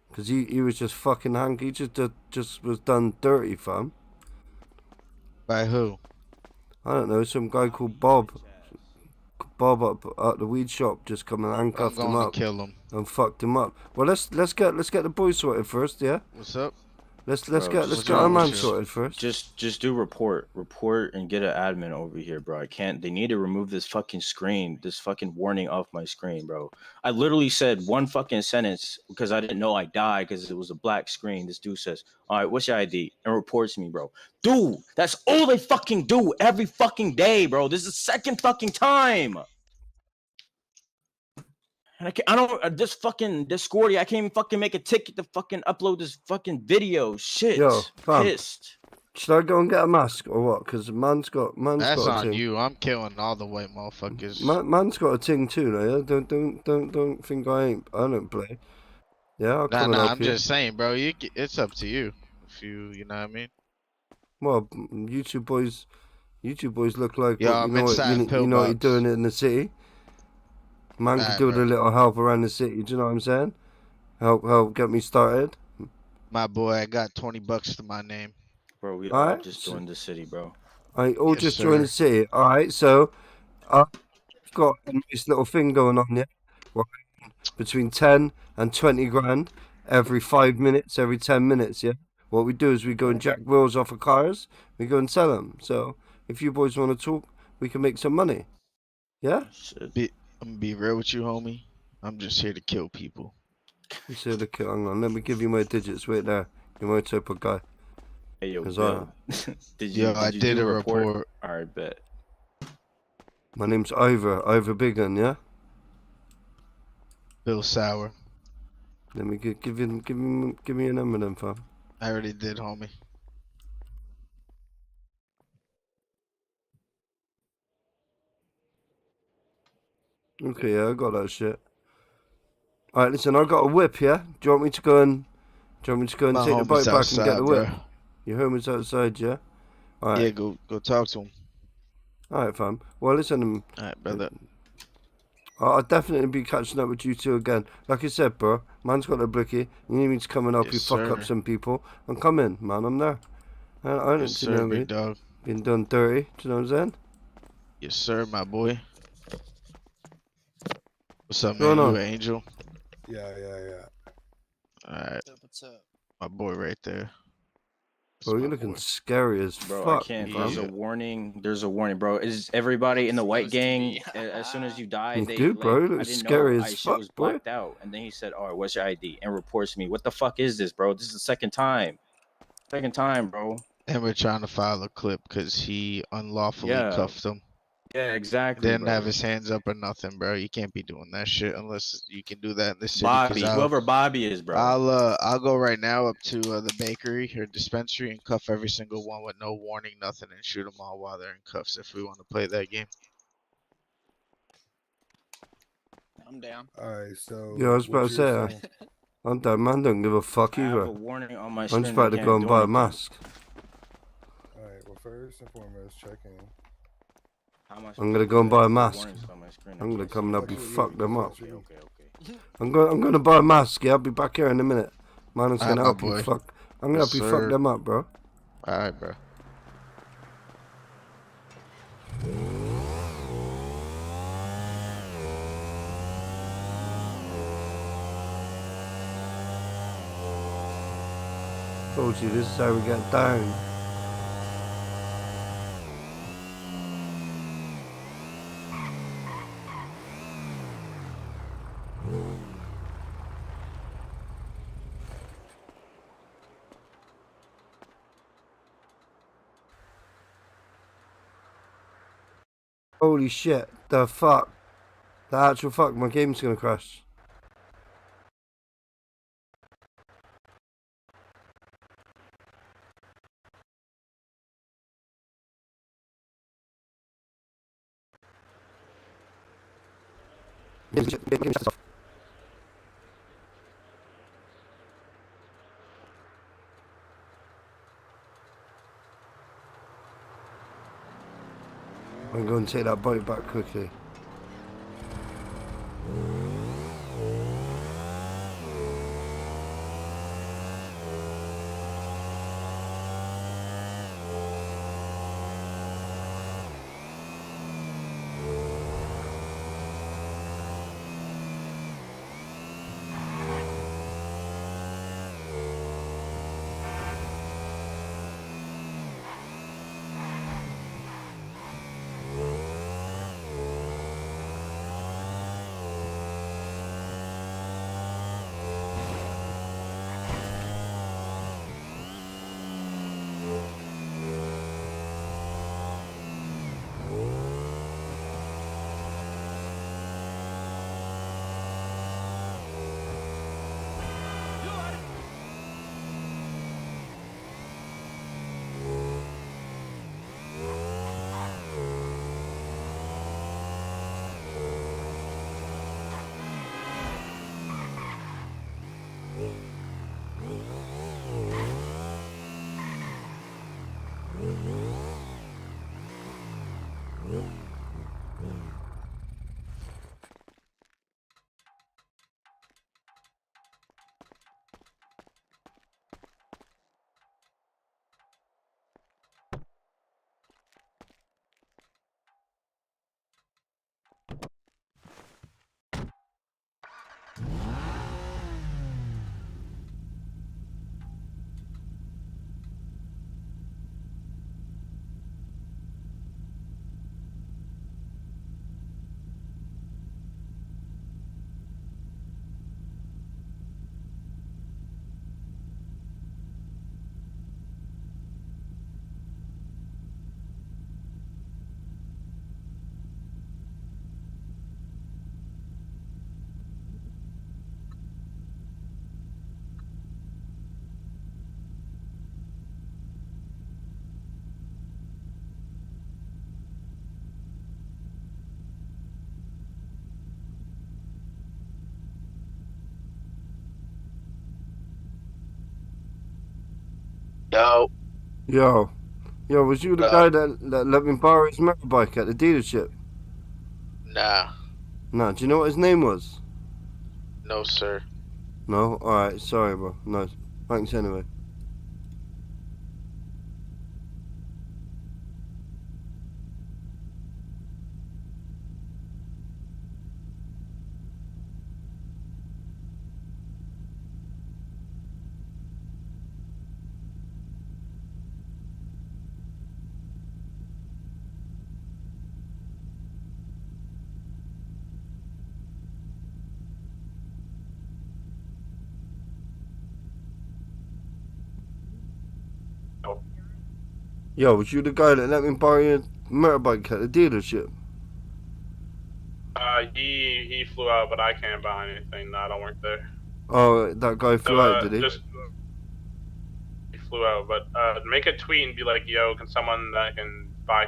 Because he was just fucking hanky. He just was done dirty, fam. By who? I don't know. Some guy called Bob. Bob up at the weed shop just come and handcuffed him up Kill him. and fucked him up. Well, let's get the boys sorted first, yeah. What's up? Let's Bro, get just our do- man just- sorted first. Just do report, and get an admin over here, bro. I can't. They need to remove this fucking screen, this fucking warning off my screen, bro. I literally said one fucking sentence because I didn't know I died because it was a black screen. This dude says, "All right, what's your ID?" and reports me, bro. Dude, that's all they fucking do every fucking day, bro. This is the second fucking time. And I don't this fucking Discordia. I can't even fucking make a ticket to fucking upload this fucking video. Shit, Yo, fam. pissed. Should I go and get a mask or what? Because man's got That's a on ting. you. I'm killing all the white motherfuckers. Man's got a ting too, no? Yeah? Don't think I don't play. Yeah, I'll come and help I'm you. just saying, bro. It's up to you. If you know what I mean. Well, YouTube boys look like Yo, what, I'm inside you know what you're pillbox. doing in the city. Man could Alright, do with bro. a little help around the city. Do you know what I'm saying? Help get me started. My boy, I got $20 to my name. Bro, we All all right. just joined the city, bro. I all Yes, just joined the sir. city. All right, so I've got this little thing going on here. Right? Between 10 and 20 grand every 5 minutes, every 10 minutes. Yeah. What we do is we go and jack wheels off of cars. We go and sell them. So if you boys want to talk, we can make some money. Yeah. Shit. I'm gonna be real with you, homie. I'm just here to kill people. You say the kid. Hang on, let me give you my digits. Wait there. You're my type of guy. Hey, yo, 'Cause Bill. did you, Yo, I you did do a report. All right, bet. My name's Ivor Biggin. Yeah. Bill Sour. Let me give me a number then, fam. I already did, homie. Okay, yeah, I got that shit. All right, listen, I got a whip. Yeah. Do you want me to go and take the homie's bike back and get outside, the whip? bro. Your homie's outside, yeah. All right. Yeah, go talk to him. All right, fam. Well, listen. All right, brother. I'll definitely be catching up with you two again. Like I said, bro, man's got a blicky. You need me to come and help Yes, you fuck up sir. some people. I'm coming, man. I'm there. I don't Yes, see sir, nobody big dog. being done dirty. Do you know what I'm saying? Yes, sir, my boy. What's up, Going man? You on? an angel? Yeah. All right. What's up? My boy right there. Bro, That's you're my looking boy. scary as Bro, fuck. I can't. Bro. There's a warning. There's a warning, bro. Is everybody in the white Supposed to gang? be. As soon as you die, You they do, like. bro. You I look didn't scary know. as I shit fuck, was boy. blacked out, and then he said, "All right, what's your ID?" and reports me. What the fuck is this, bro? This is the second time. Second time, bro. And we're trying to file a clip because he unlawfully Yeah. cuffed him. Yeah, exactly. Didn't bro. have his hands up or nothing, bro. You can't be doing that shit unless you can do that in this city. Bobby, whoever Bobby is, bro. I'll go right now up to the bakery or dispensary and cuff every single one with no warning, nothing, and shoot them all while they're in cuffs if we want to play that game. I'm down. All right, so. Yeah, I was about what to you're say, saying- I'm done, man. Don't give a fuck I have either. a warning on my I'm screen. just about to I go can't and do buy a anything. mask. All right. Well, first and foremost, checking. How am I I'm supposed gonna to go do and that? buy a There's no mask. warnings on my screen. I I'm gonna can't come see and it. help you What you fuck eat? them up. Okay, okay, okay. I'm gonna buy a mask. Yeah, I'll be back here in a minute. Man, I'm Alright, gonna my help you boy. fuck. I'm gonna help Yes, you fuck sir. them up, bro. Alright, bro. Told you this is how we get down. Holy shit, the fuck. The actual fuck, my game's gonna crash. I'm going to take that bike back quickly. Yo, Yo. Yo, was you the guy that let me borrow his motorbike at the dealership? nah, No, do you know what his name was? no sir. No? Alright, sorry, bro. No. Thanks anyway. Yo, was you the guy that let me borrow your motorbike at the dealership? He flew out, but I can't buy anything. No, I don't work there. Oh, that guy So, flew out, did he? just he flew out, but make a tweet and be like, "Yo, can someone that can buy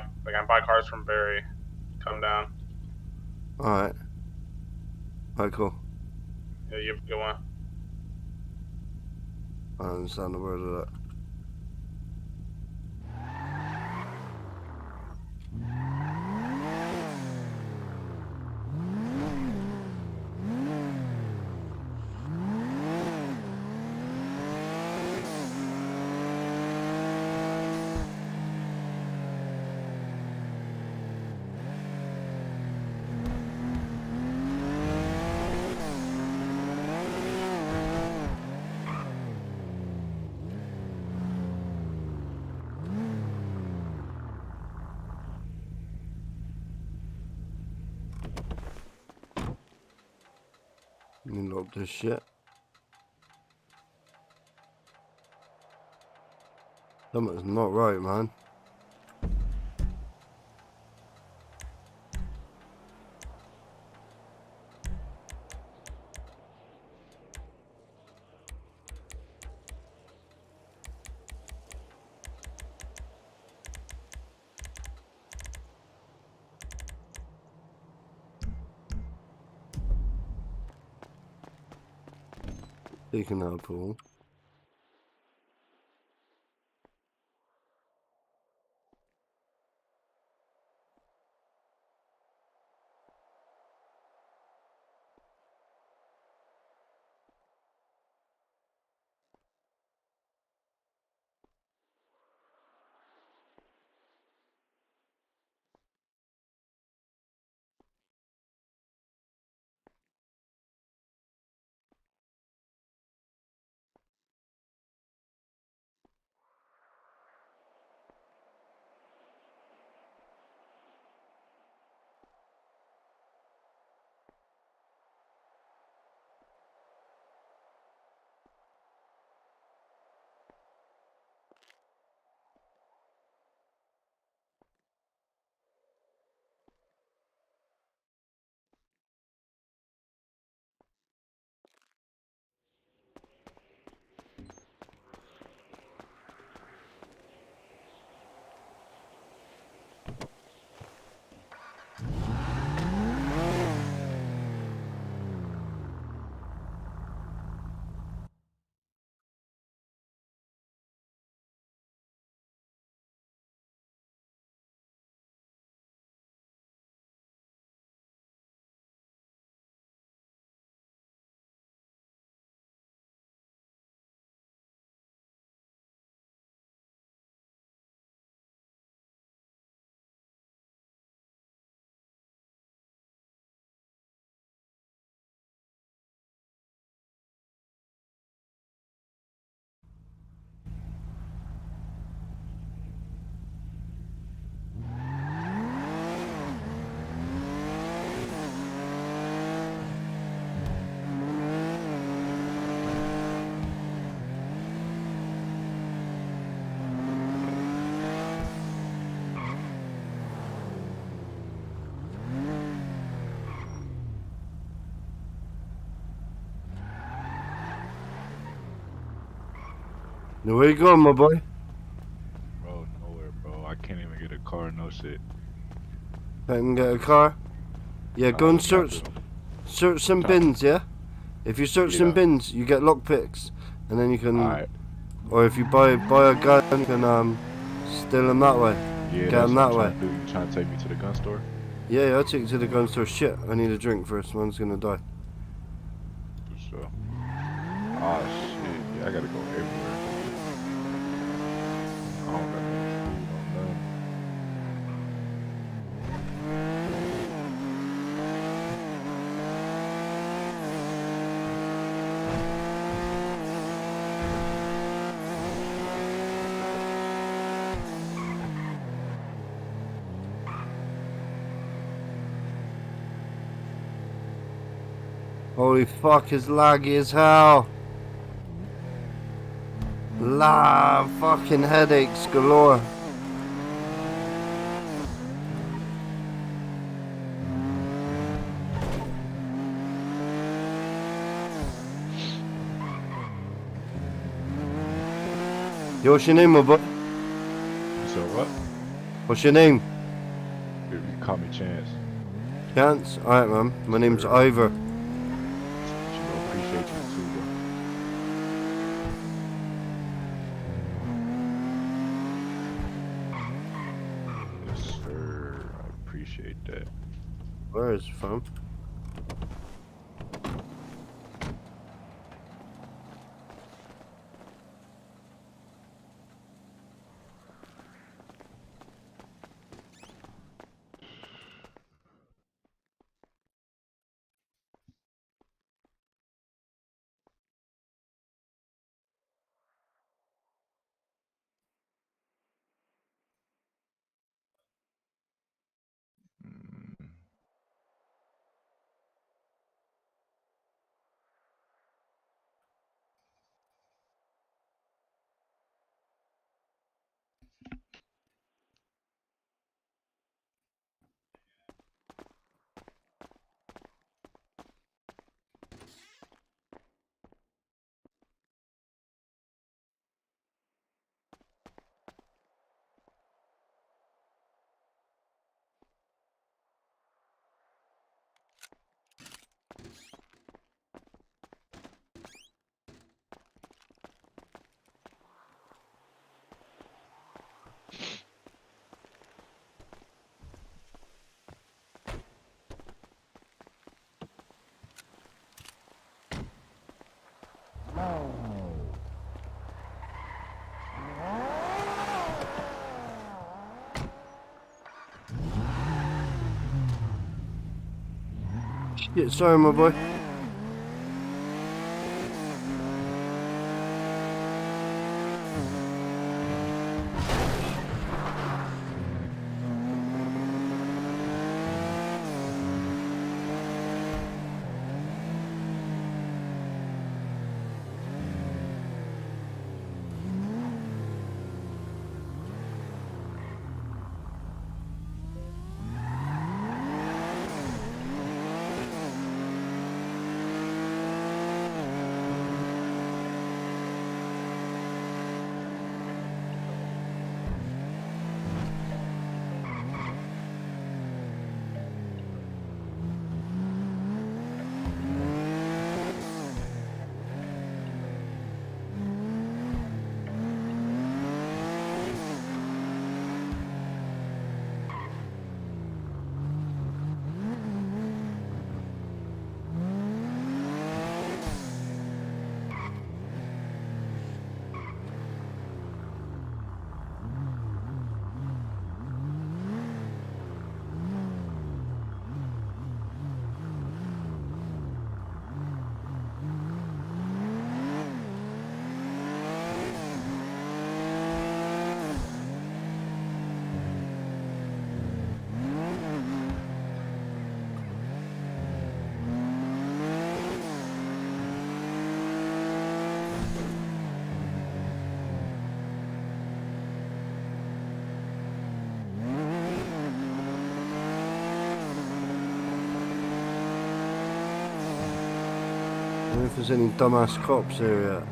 cars from Barry come down?" Alright. Alright, cool. Yeah, you have a good one. I don't understand the word of that. Let me load this shit. Something's not right, man. Taking out pool. Now, where you going, my boy? Bro, nowhere, bro. I can't even get a car, no shit. I can get a car? Yeah, go and search some bins, yeah? If you search some Yeah. bins, you get lockpicks. And then you can Alright. Or if you buy a gun, you can steal them that way. Yeah, Get that's them what I'm that trying way. to do. You trying to take me to the gun store? Yeah, I'll take you to the gun store. Shit, I need a drink first. Man's gonna die. For sure. Ah, shit. Yeah, I gotta go everywhere. I don't got no food on nothing. Holy fuck, it's laggy as hell. Fucking headaches galore. Yo, what's your name, my boy? So what? What's your name? You call me Chance. Chance? Alright, man. My name's Sure. Ivor. You know, appreciate you too, bro. Yes, sir. I appreciate that. Where is it from? Mm. Yeah, sorry, my boy. I don't know if there's any dumbass cops here yet.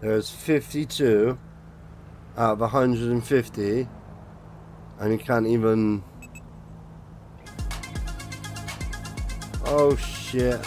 There's 52 out of 150, and you can't even. Oh shit.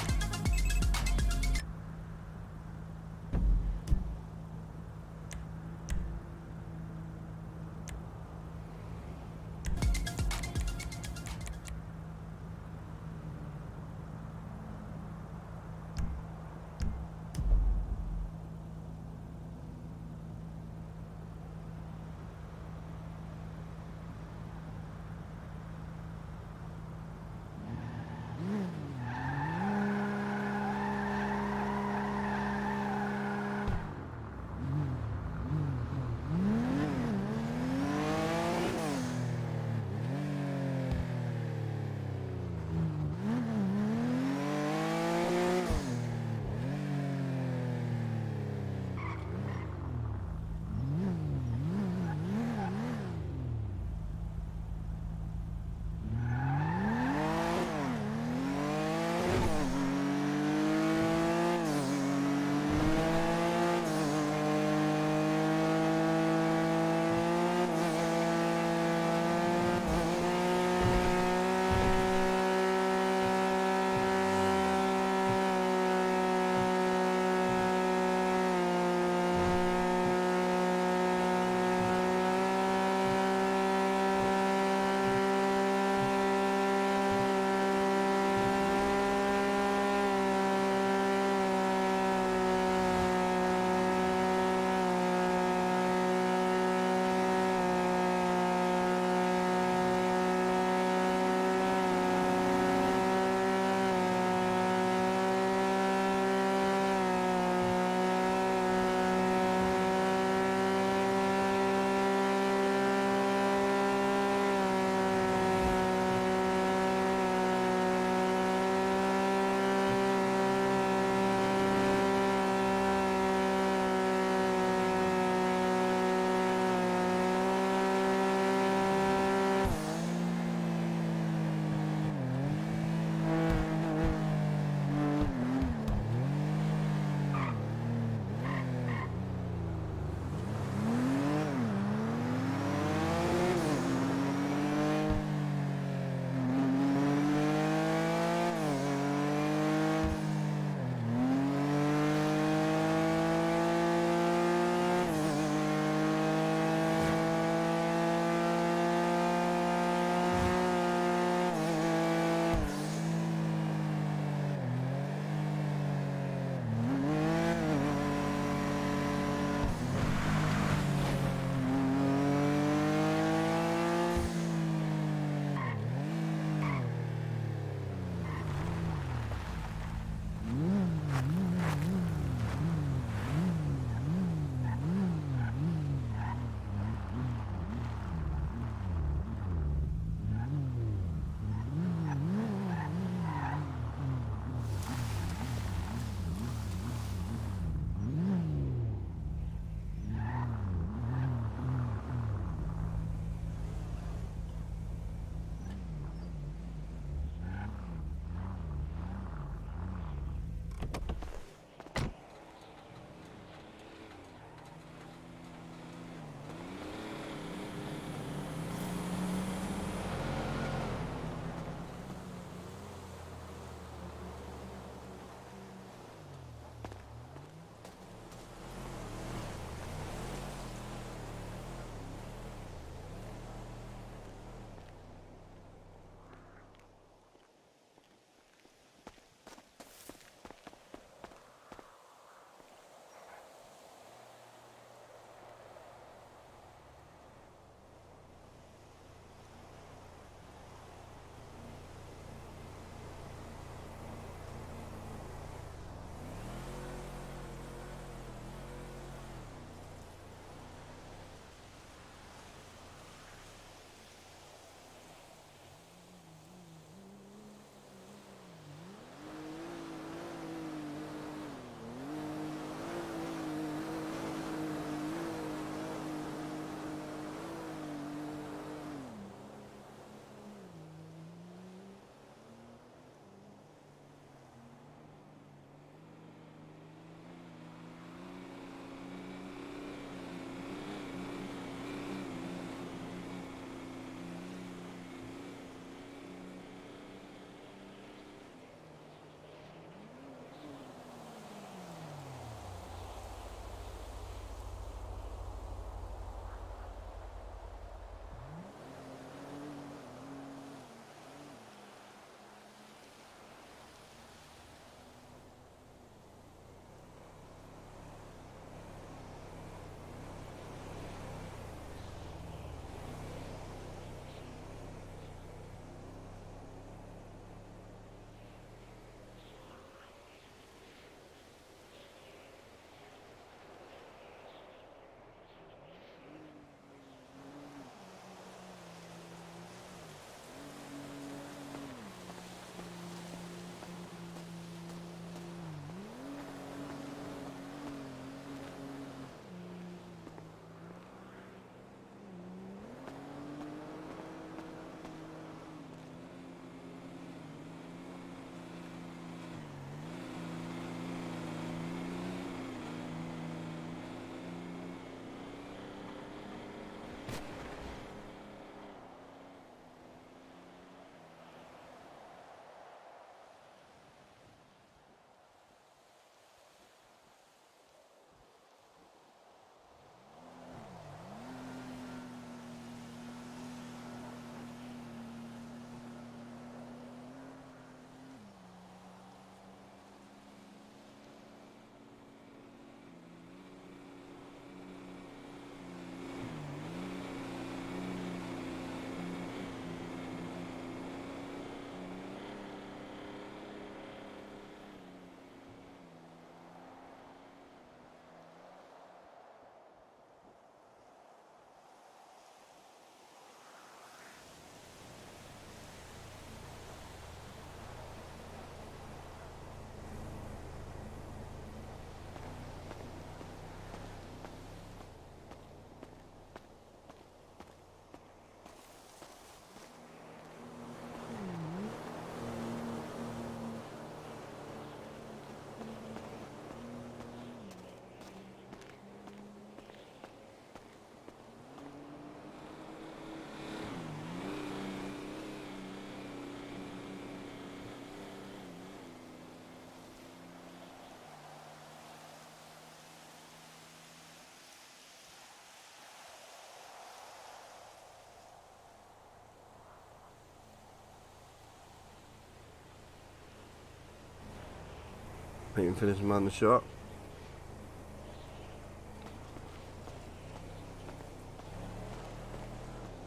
Make him finish him on the shot.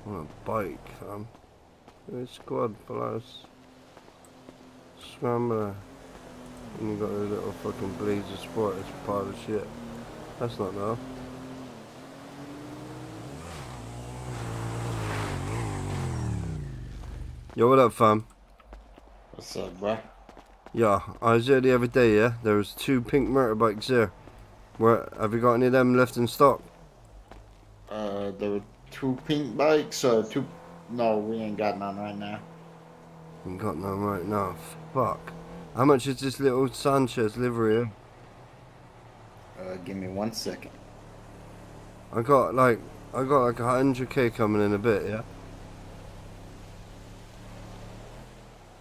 On a bike, fam. Good squad, fellas. Scrambler. And you got a little fucking Blazer Sport as part of shit. That's not enough. Yo, what up, fam? What's up, bro? Yeah, I was there the other day, yeah? There was 2 pink motorbikes there. Where, have you got any of them left in stock? There were 2 pink bikes, no, we ain't got none right now. You got none right now. Fuck. How much is this little Sanchez livery? Give me 1 second. I got like 100k coming in a bit, yeah?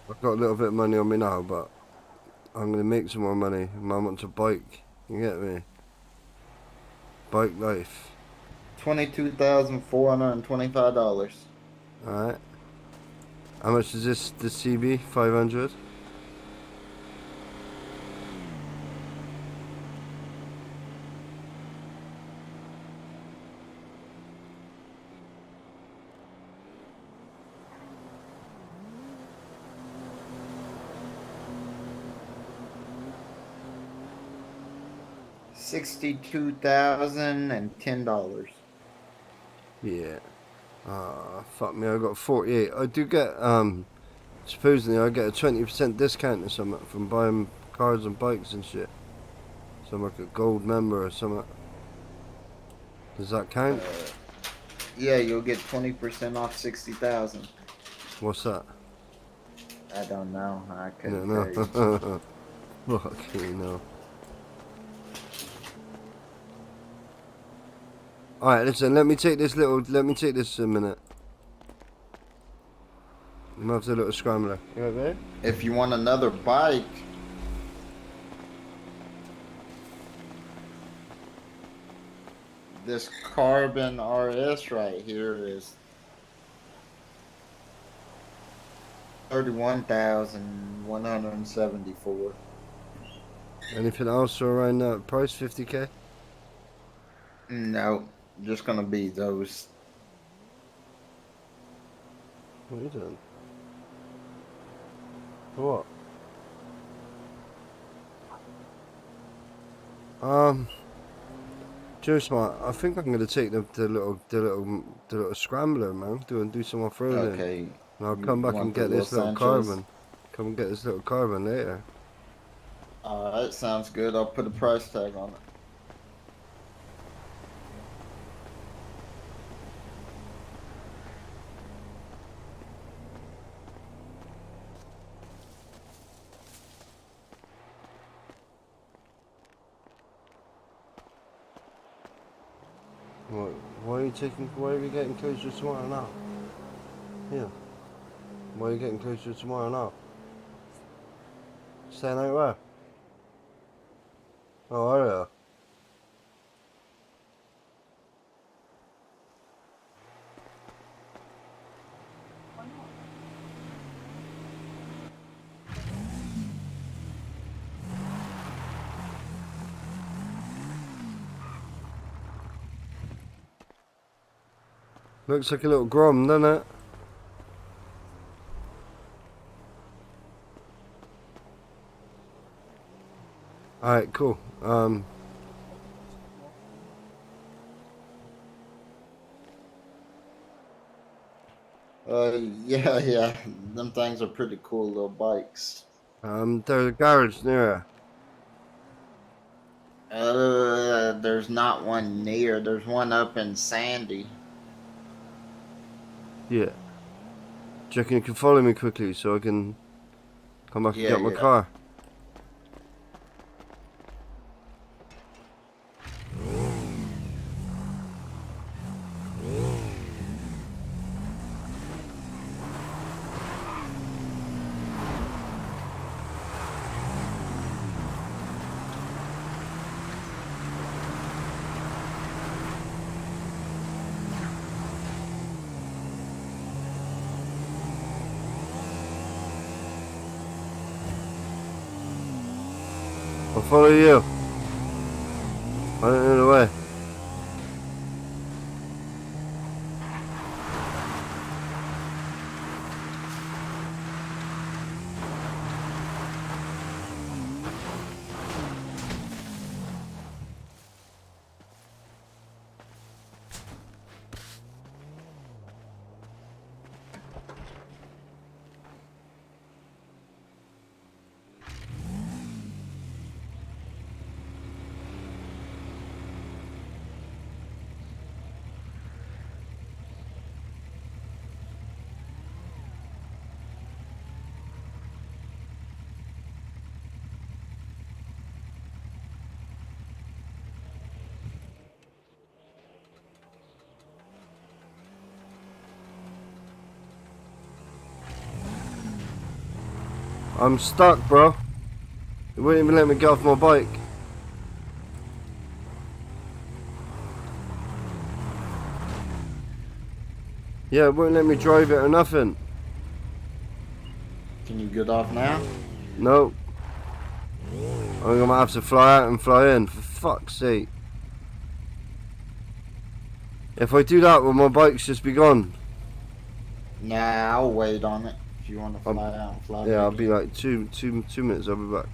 I've got a little bit of money on me now, but I'm gonna make some more money. I want to bike. You get me? Bike life. $22,425. Alright. How much is this CB? 500? $62,010. Yeah. Fuck me, I got 48. I do get, supposedly I get a 20% discount or something from buying cars and bikes and shit. So I'm like a gold member or something. Does that count? Yeah, you'll get 20% off 60,000. What's that? I don't know. I couldn't No. tell you. Fuck you know. Alright, listen, let me take this a minute. I'm after a little scrambler. You right there? If you want another bike, this Carbon RS right here is $31,174. Anything else around that price? 50k? No, just gonna be those. What are you doing? What? Joe Smart, I think I'm gonna take the little scrambler, man. Do some off-roading. Okay. And I'll come back and get this little carbon. Come and get this little carbon later. Alright, sounds good. I'll put a price tag on it. What? Why are we getting closer tomorrow now? Yeah. Why are you getting closer tomorrow now? Staying out where? Oh, are you? Looks like a little Grom, doesn't it? Alright, cool. Yeah. Them things are pretty cool little bikes. There's a garage near. There's not one near. There's one up in Sandy. Yeah. Do you reckon you can follow me quickly so I can come back and get my car? I'll follow you. I don't know the way. I'm stuck, bro. It wouldn't even let me get off my bike. Yeah, it wouldn't let me drive it or nothing. Can you get off now? No. I'm gonna have to fly out and fly in, for fuck's sake. If I do that, will my bikes just be gone? Nah, I'll wait on it. If you want to fly out and fly Yeah, back I'll be in. like two minutes, I'll be back.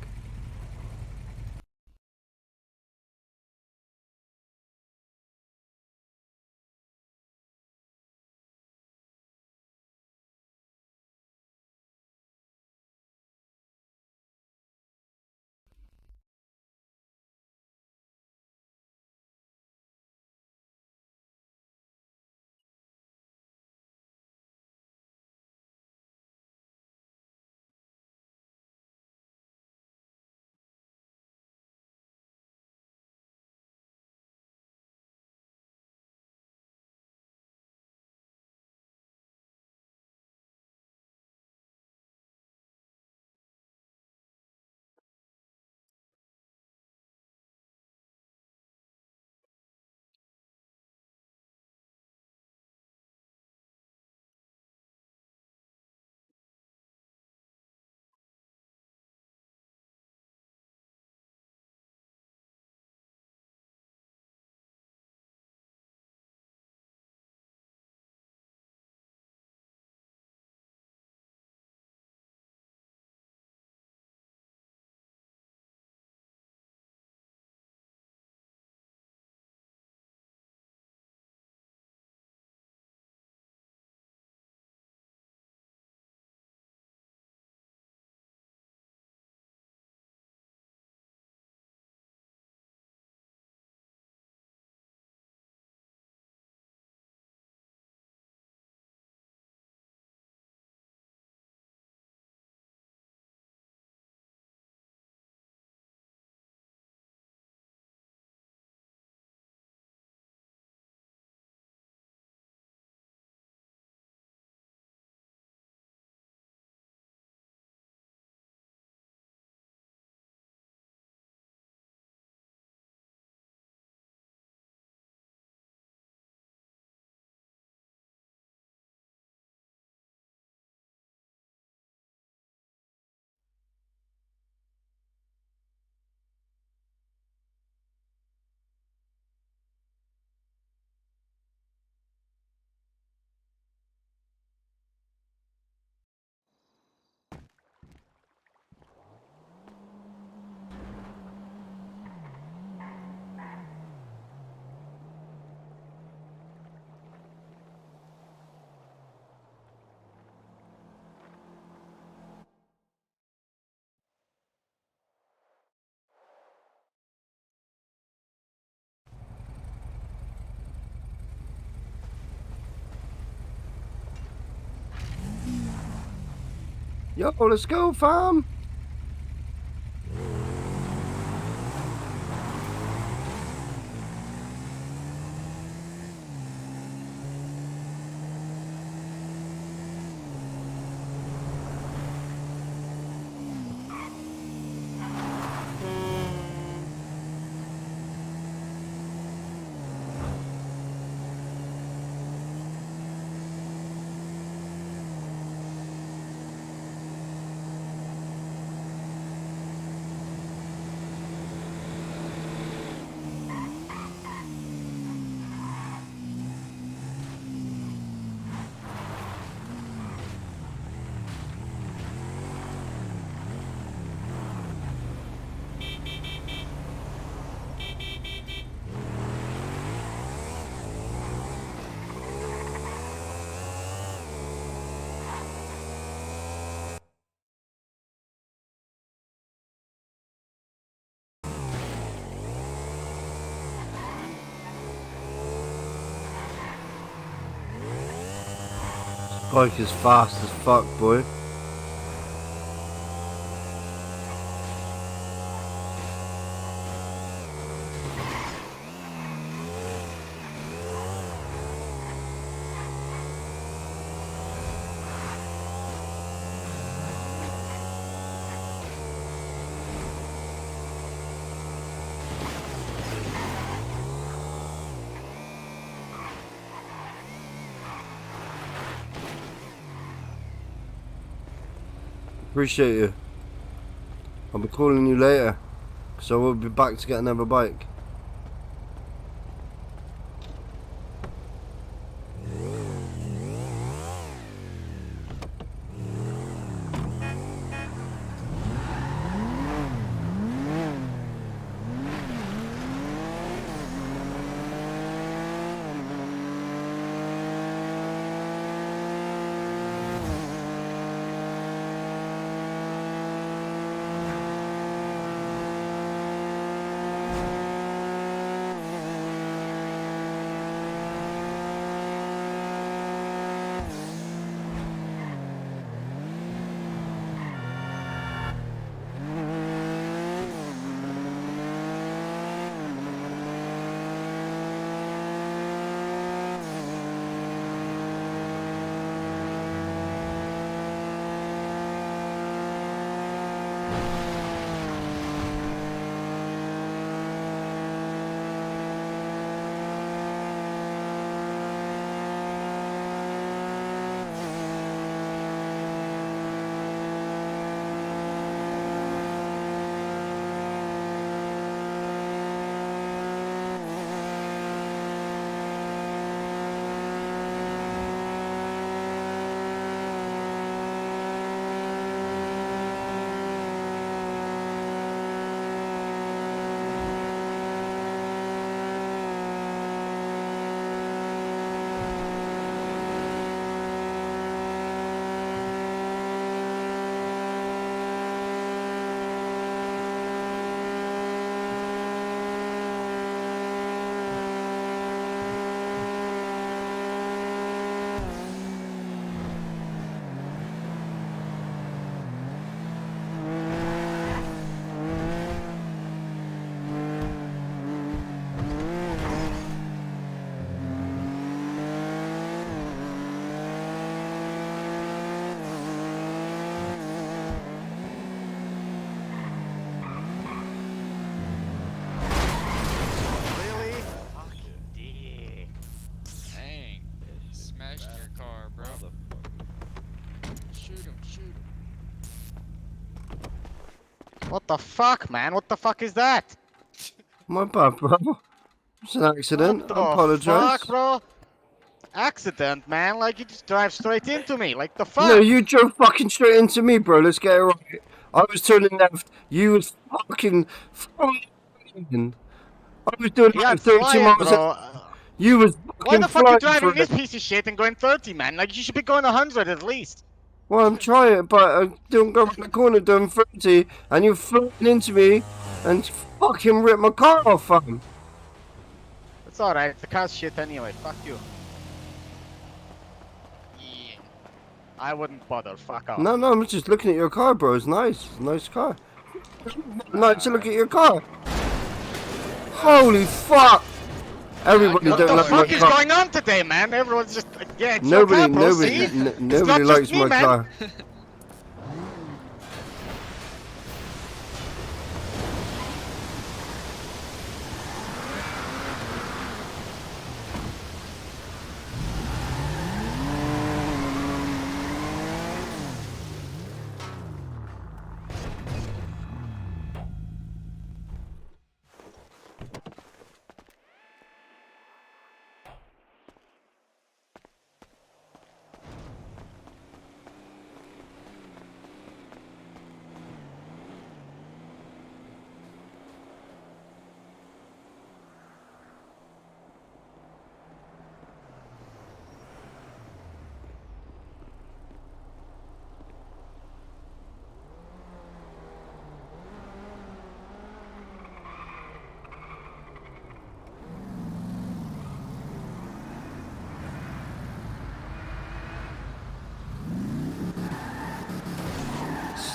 Yo, let's go, fam. Bike is fast as fuck, boy. Appreciate you. I'll be calling you later, so we'll be back to get another bike. What the fuck, man? What the fuck is that? My bad, bro. It's an accident. What I the apologise. fuck, bro? Accident, man. Like, you just drive straight into me. Like, the fuck? No, you drove fucking straight into me, bro. Let's get it right. I was turning left. You was fucking flying. I was doing Yeah, like 32 flying, miles. bro. You was Why fucking the fuck you flying driving for this it. piece of shit and going 30, man? Like, you should be going 100 at least. Well, I'm trying, but I don't go around the corner doing 30, and you're flying into me and fucking ripped my car off, fam. It's alright. The car's shit anyway. Fuck you. Yeah. I wouldn't bother. Fuck off. No, I'm just looking at your car, bro. It's nice. It's a nice car. Nice to look at your car. Holy fuck! Everybody What don't the like my fuck is car. going on today, man? Everyone's just like, yeah, it's Nobody, your car, bro. nobody, See? It's nobody not likes just me, my man. car.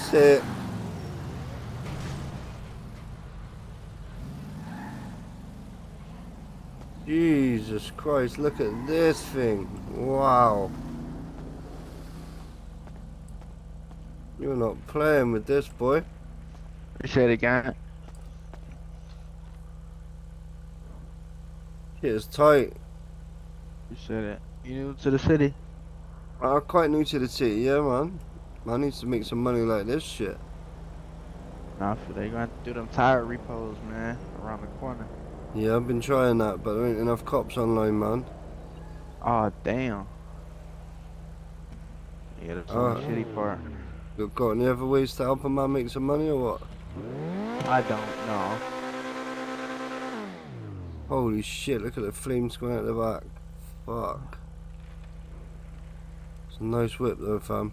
Sick. Jesus Christ, look at this thing. Wow. You're not playing with this, boy. Appreciate it, gang. Shit is tight. Appreciate it. You new to the city? I'm quite new to the city, yeah, man. I need to make some money like this shit. Nah, they gonna have to do them tire repos, man, around the corner. Yeah, I've been trying that, but there ain't enough cops online, man. Oh, damn. Yeah, that's the only shitty part. You got any other ways to help a man make some money or what? I don't know. Holy shit, look at the flames going out the back. Fuck. It's a nice whip though, fam.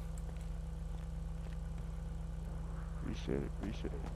Appreciate it, appreciate it.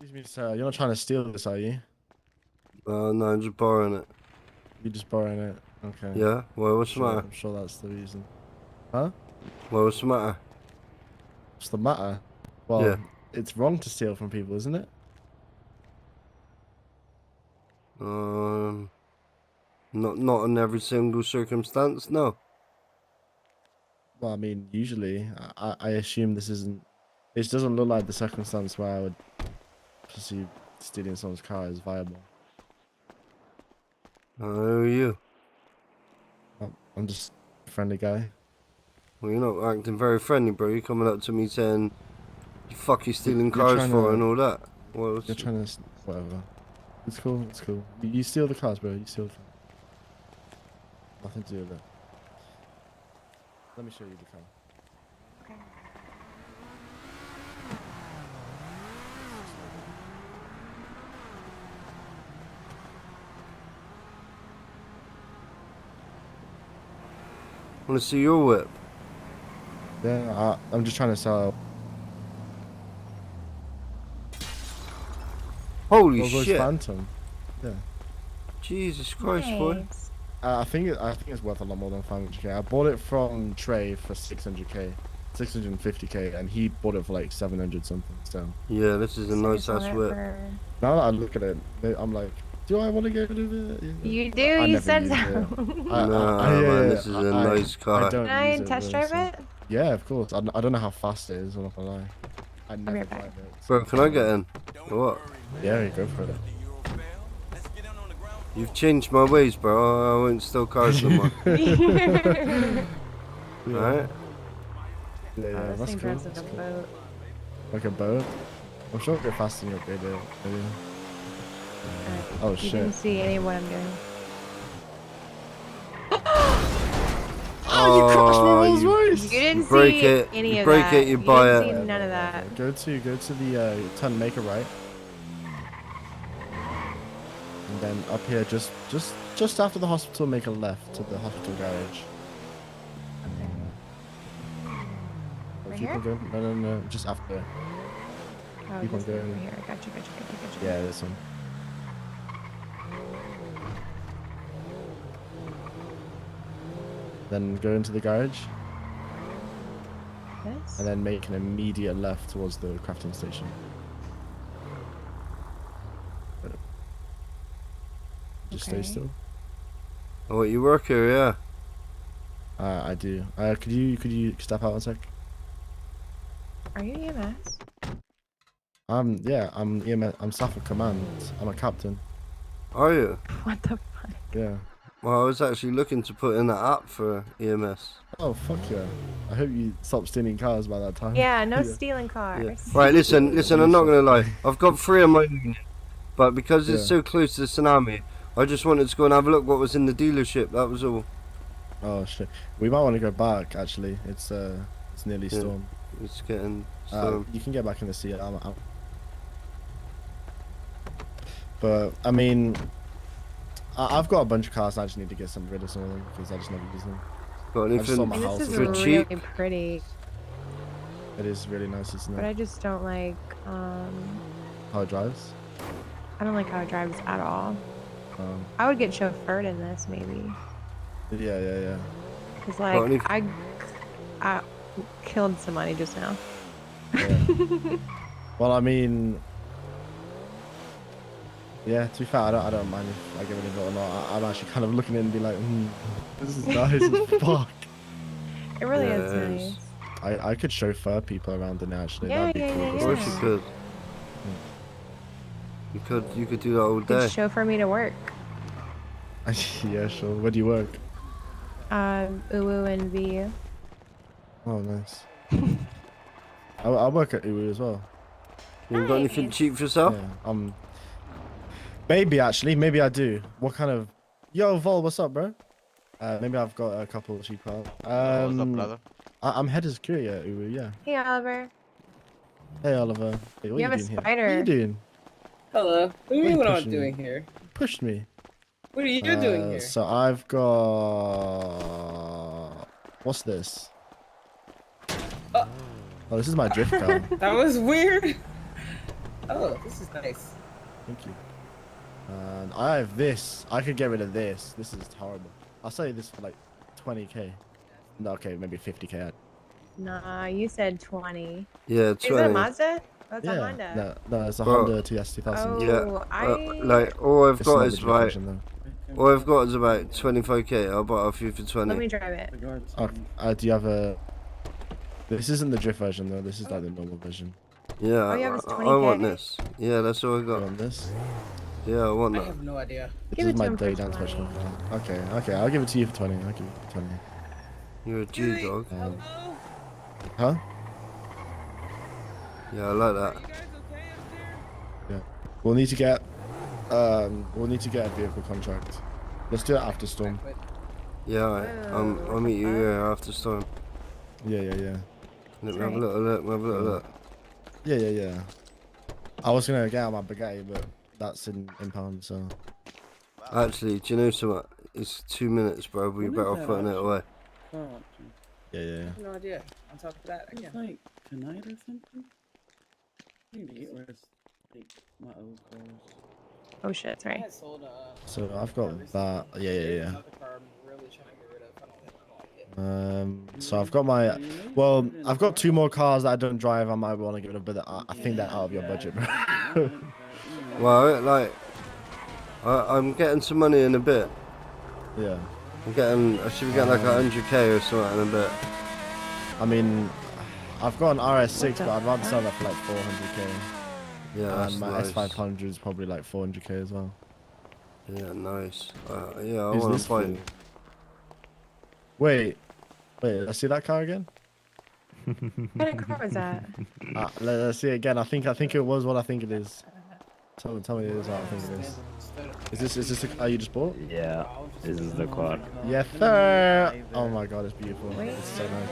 Excuse me, sir. You're not trying to steal this, are you? No, I'm just borrowing it. You're just borrowing it. Okay. Yeah? Well, what's the matter? I'm sure that's the reason. Huh? Well, what's the matter? What's the matter? Well, Yeah. it's wrong to steal from people, isn't it? Not in every single circumstance, no. Well, I mean, usually, I assume this isn't. It doesn't look like the circumstance where I would perceive stealing someone's car as viable. Who are you? I'm just a friendly guy. Well, you're not acting very friendly, bro. You're coming up to me saying, "You fuck you stealing You're cars trying for" to- and all that. Well, You're trying to. Whatever. It's cool, it's cool. You steal the cars, bro. You steal the cars. Nothing to do with it. Let me show you the car. want to see your whip. Yeah, I'm just trying to sell. Holy Rolls-Royce shit! Phantom. Yeah. Jesus Christ, boy. I think it's worth a lot more than 500k. I bought it from Trey for 600k, 650k, and he bought it for like 700 something. So. Yeah, this is a nice ass whip. Now that I look at it, I'm like, do I want to get rid of it? Yeah. You do. I You never said use so. it. Man, this is a nice car. I don't Can I use it, test really, drive so- it? Yeah, of course. I don't know how fast it is. I'm not gonna lie. I never right back. drive it. Bro, can I get in? Or what? Yeah, you go for it. You've changed my ways, bro. I won't steal cars no more. Yeah. Alright? Yeah, Oh, this that's thing cool. drives like a boat. Like a boat? I'm sure it'll go faster than your bid, maybe. Oh You shit. didn't see any of what I'm doing. Oh, you crashed my buy, Rolls you, Royce. You didn't break see it, any you of break that. it, you You buy didn't it. see none of that. Go to the turn, make a right, and then up here, just after the hospital, make a left to the hospital garage. Right Keep here? on going. No, just after. Oh, Keep on this one over going. here. Gotcha. Yeah, this one. Then go into the garage, This? and then make an immediate left towards the crafting station. Just stay Okay. still. Oh, you work here, yeah. I do. Could you step out a sec? Are you EMS? Yeah, I'm EMS. I'm staff of command. I'm a captain. Are you? What the fuck? Yeah. Well, I was actually looking to put in an app for EMS. Oh fuck yeah! I hope you stop stealing cars by that time. Yeah, no stealing cars. Yeah. Right, listen. I'm not gonna lie. I've got 3 of my unit, but because it's Yeah. so close to the tsunami, I just wanted to go and have a look what was in the dealership. That was all. Oh shit. We might want to go back. Actually, it's nearly Yeah. storm. It's getting storm. You can get back in the seat. But I mean, I've got a bunch of cars. I just need to get rid of some of them because I just never use them. Got I just sold my anything house. This is for really cheap? pretty, It is really nice, isn't but I it? just don't like. How it drives. I don't like how it drives at all. I would get chauffeured in this maybe, Yeah. cause Got like any- I killed somebody just now. Yeah. Well, I mean, yeah. To be fair, I don't mind if I get rid of it or not. I'm actually kind of looking at it and be like, this is nice as fuck. It really Yeah, is it is. nice. I could chauffeur people around in it actually. Yeah, That'd be yeah, cool. yeah, Of course you yeah. could. You could do that all You could day. chauffeur me to work. Yeah, sure. Where do you work? Uwu and V. Oh, nice. I work at Uwu as well. You got anything cheap for yourself? Yeah. Maybe actually, maybe I do. What kind of? Yo, Vol, what's up, bro? Maybe I've got a couple of cheap cars. What's up, brother? I'm head of security at Uwu. Yeah. Hey Oliver. Hey, Oliver. Hey, what You are have a doing here? What are spider. you doing? Hello. What do you Why mean you what I'm pushing me? doing here? Pushed me. What are you doing here? So I've got. What's this? Oh, this is my drift car. That was weird. Oh, this is nice. Thank you. And I have this. I could get rid of this. This is horrible. I'll sell you this for like 20k. No, okay, maybe 50k. Nah, you said 20. Yeah, Is it a 20. Mazda? Oh, it's a Yeah. Honda. No, it's a Well, Honda TS 2000. Oh, Yeah. Like all I've It's got not is the drift about. version, though. All I've got is about 25k. I'll buy it off you for 20. Let me drive it. Do you have a? This isn't the drift version though. This is like the normal version. Yeah, Oh, yeah, it's I want 20K? this. Yeah, that's all I You got. want this? Yeah, I want I that. have no idea. This Give is it to my him for day dance 20. special. Okay, I'll give it to you for 20. I'll give you 20. You're a G dog. Huh? Yeah, I like that. Yeah. We'll need to get a vehicle contract. Let's do it after storm. Yeah, alright. I'll meet you here after storm. Yeah. Let me have a Right. little look. Have a little look. Yeah. I was gonna get out my Bugatti, but that's in pounds, so. Actually, do you know something? It's 2 minutes, bro. We What better is off that putting it actually? away. Yeah. I have no idea. On top of that, again. Like tonight or something? Maybe, or it's like my old cars. Oh shit, I sorry. had sold So I've got that. Yeah. another car I'm really trying to get rid of. I don't like it. So I've got my. Well, I've got 2 more cars that I don't drive. I might want to get rid of, but I think they're out of your budget, bro. Well, like, I'm getting some money in a bit. Yeah. I should be getting like 100k or something in a bit. I mean, I've got an RS6, but I'd rather sell that for like 400k. Yeah, that's And my nice. S500 is probably like 400k as well. Yeah, nice. Yeah, I Who's want this to fight. for? Wait, let's see that car again. What kind of car was that? Let's see it again. I think it was what I think it is. Tell me it is what I think it is. Is this the car you just bought? Yeah, this is the quad. Yes, sir. Oh my god, it's beautiful. It's so nice.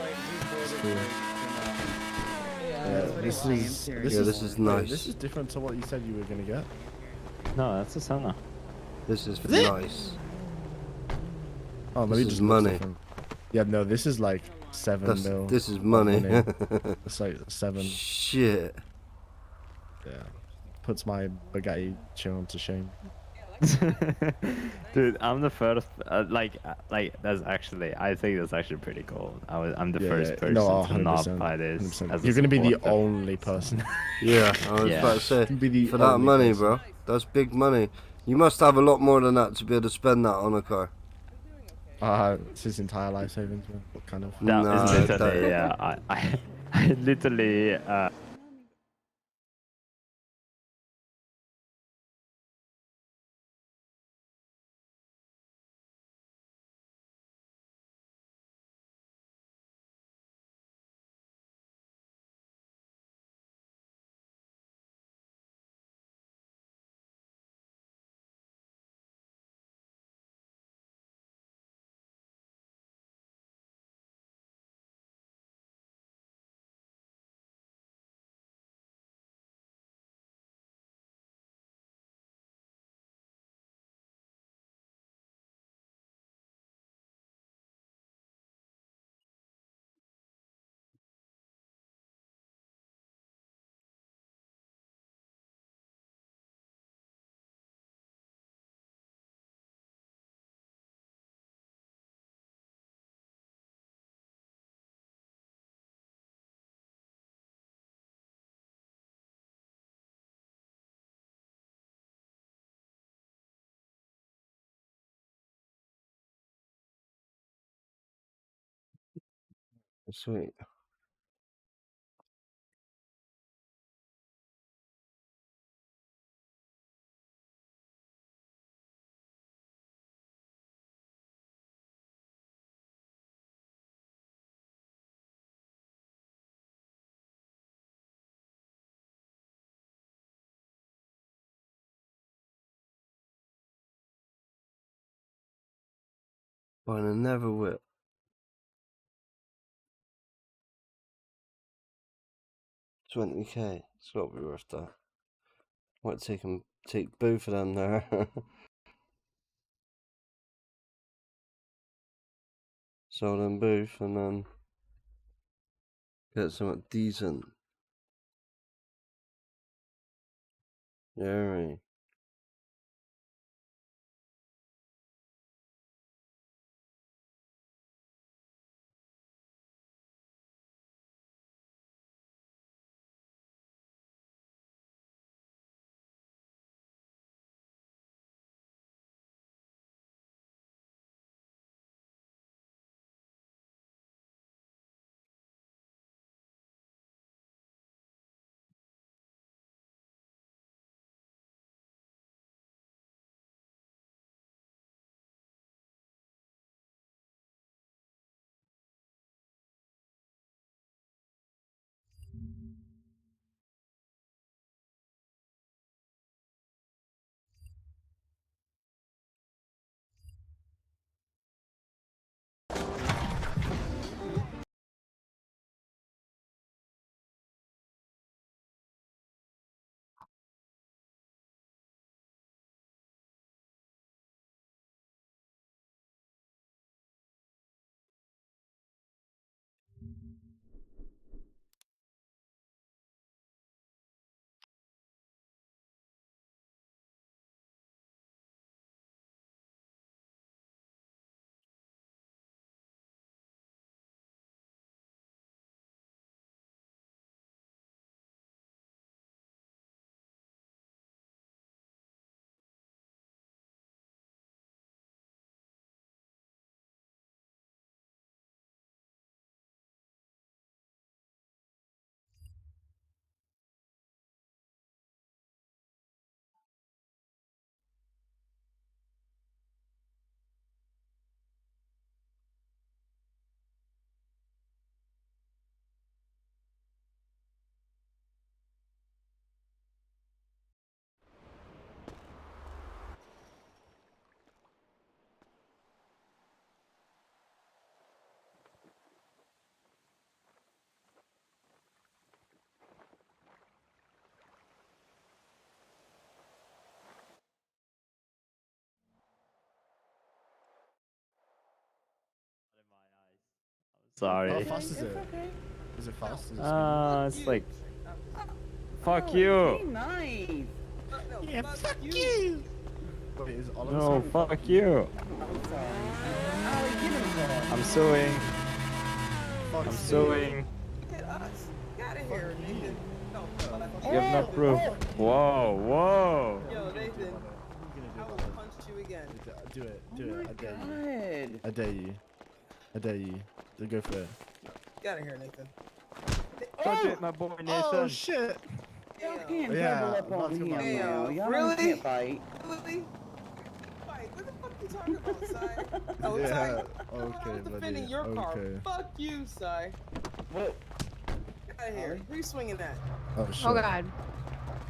It's cool. Yeah, this is This This is different to what you said you were gonna get. No, that's a Senna. This is Is it? nice. Oh, maybe This it is just looks money. different. Yeah, no, this is like 7 mil. This is of money. It's like 7. Shit. Yeah, puts my Bugatti Chiron to shame. Dude, I'm the first. That's actually. I think that's actually pretty cool. I'm the first person no, to not 100%, buy this. 100%. As You're a gonna be the supporter. only person. Yeah, I was about to say, for that money, bro, that's big money. You must have a lot more than that to be able to spend that on a car. It's his entire life savings, man. What kind of? That Nah, is literally. Yeah, I literally. Sweet. But I never will. 20k. It's got to be worth that. Might take both of them there. Sell them both and then get something decent. Yeah, right. Sorry. How fast is it? Is it fast? Is it It's like. Fuck Oh, you. Be nice. Yeah, fuck you. Wait, is Oliver No, saying fuck you. I'm sorry. Ollie, get him car. I'm suing. fuck I'm you? suing. Hit us. Get out of here, Nathan. No, You have no proof. Whoa, whoa. Yo, Nathan. Who are you I gonna will do about punch you again. it? Do it. Do Oh it. my I dare you. God. I dare you. I dare you. Go for it. Get out of here, Nathan. Touch it, my boy Nathan. Oh shit. Y'all Damn. can't Yeah, double up I'm on about to him go back. now. Damn, Y'all really? can't fight. Really? Fight? What the fuck you talking about, Sai? Oh, Yeah, Sai. okay, I was defending buddy, your car. okay. Fuck you, Sai. What? Get out of here. Who you swinging at? Oh shit. Oh god.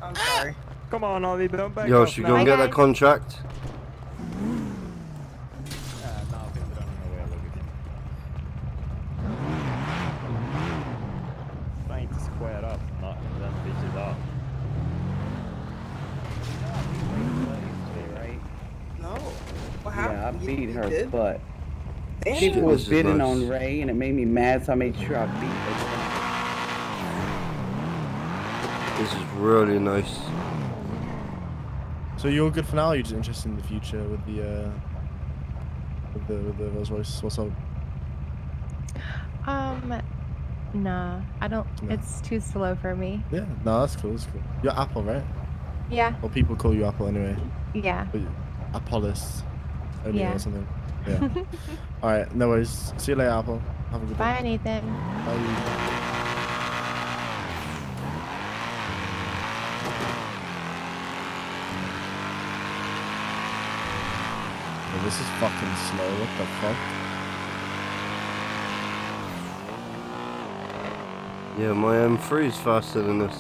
I'm sorry. Come on, Ollie, don't back Yo, off should we now. go and Bye, get that guys. contract? No, things are on the way. Look at trying to square up, not then bitches off. Right? No. What Yeah, I happened? beat You her did? butt. Damn. People was This is bidding nice. on Ray, and it made me mad, so I made sure I beat her. This is really nice. So you're good for now? Or you're just interested in the future with the Rolls Royce? What's up? Nah, I don't. No. It's too slow for me. Yeah, no, that's cool. That's cool. You're Apple, right? Yeah. Or people call you Apple anyway. Yeah. But Apollos only Yeah. or something. Yeah. All right, no worries. See you later, Apple. Have a good Bye, day. Nathan. Bye. Well, this is fucking slow. What the fuck? Yeah, my M3 is faster than this.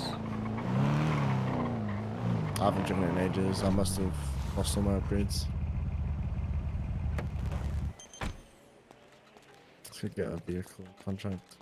I haven't driven it in ages. I must have lost all my upgrades. Should get a vehicle contract.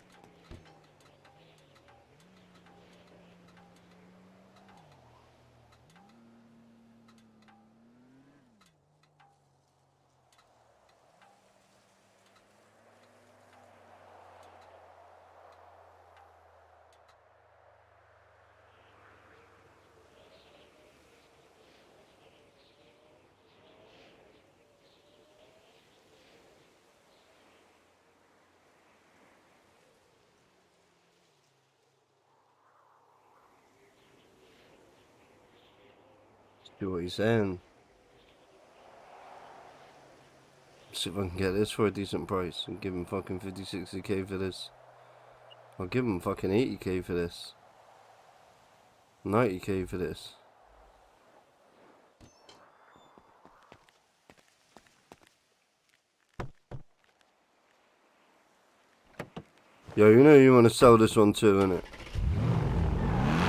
See what he's saying. See if I can get this for a decent price and give him fucking 50, 60k for this. I'll give him fucking 80k for this. 90k for this. Yo, you know you want to sell this one too, innit?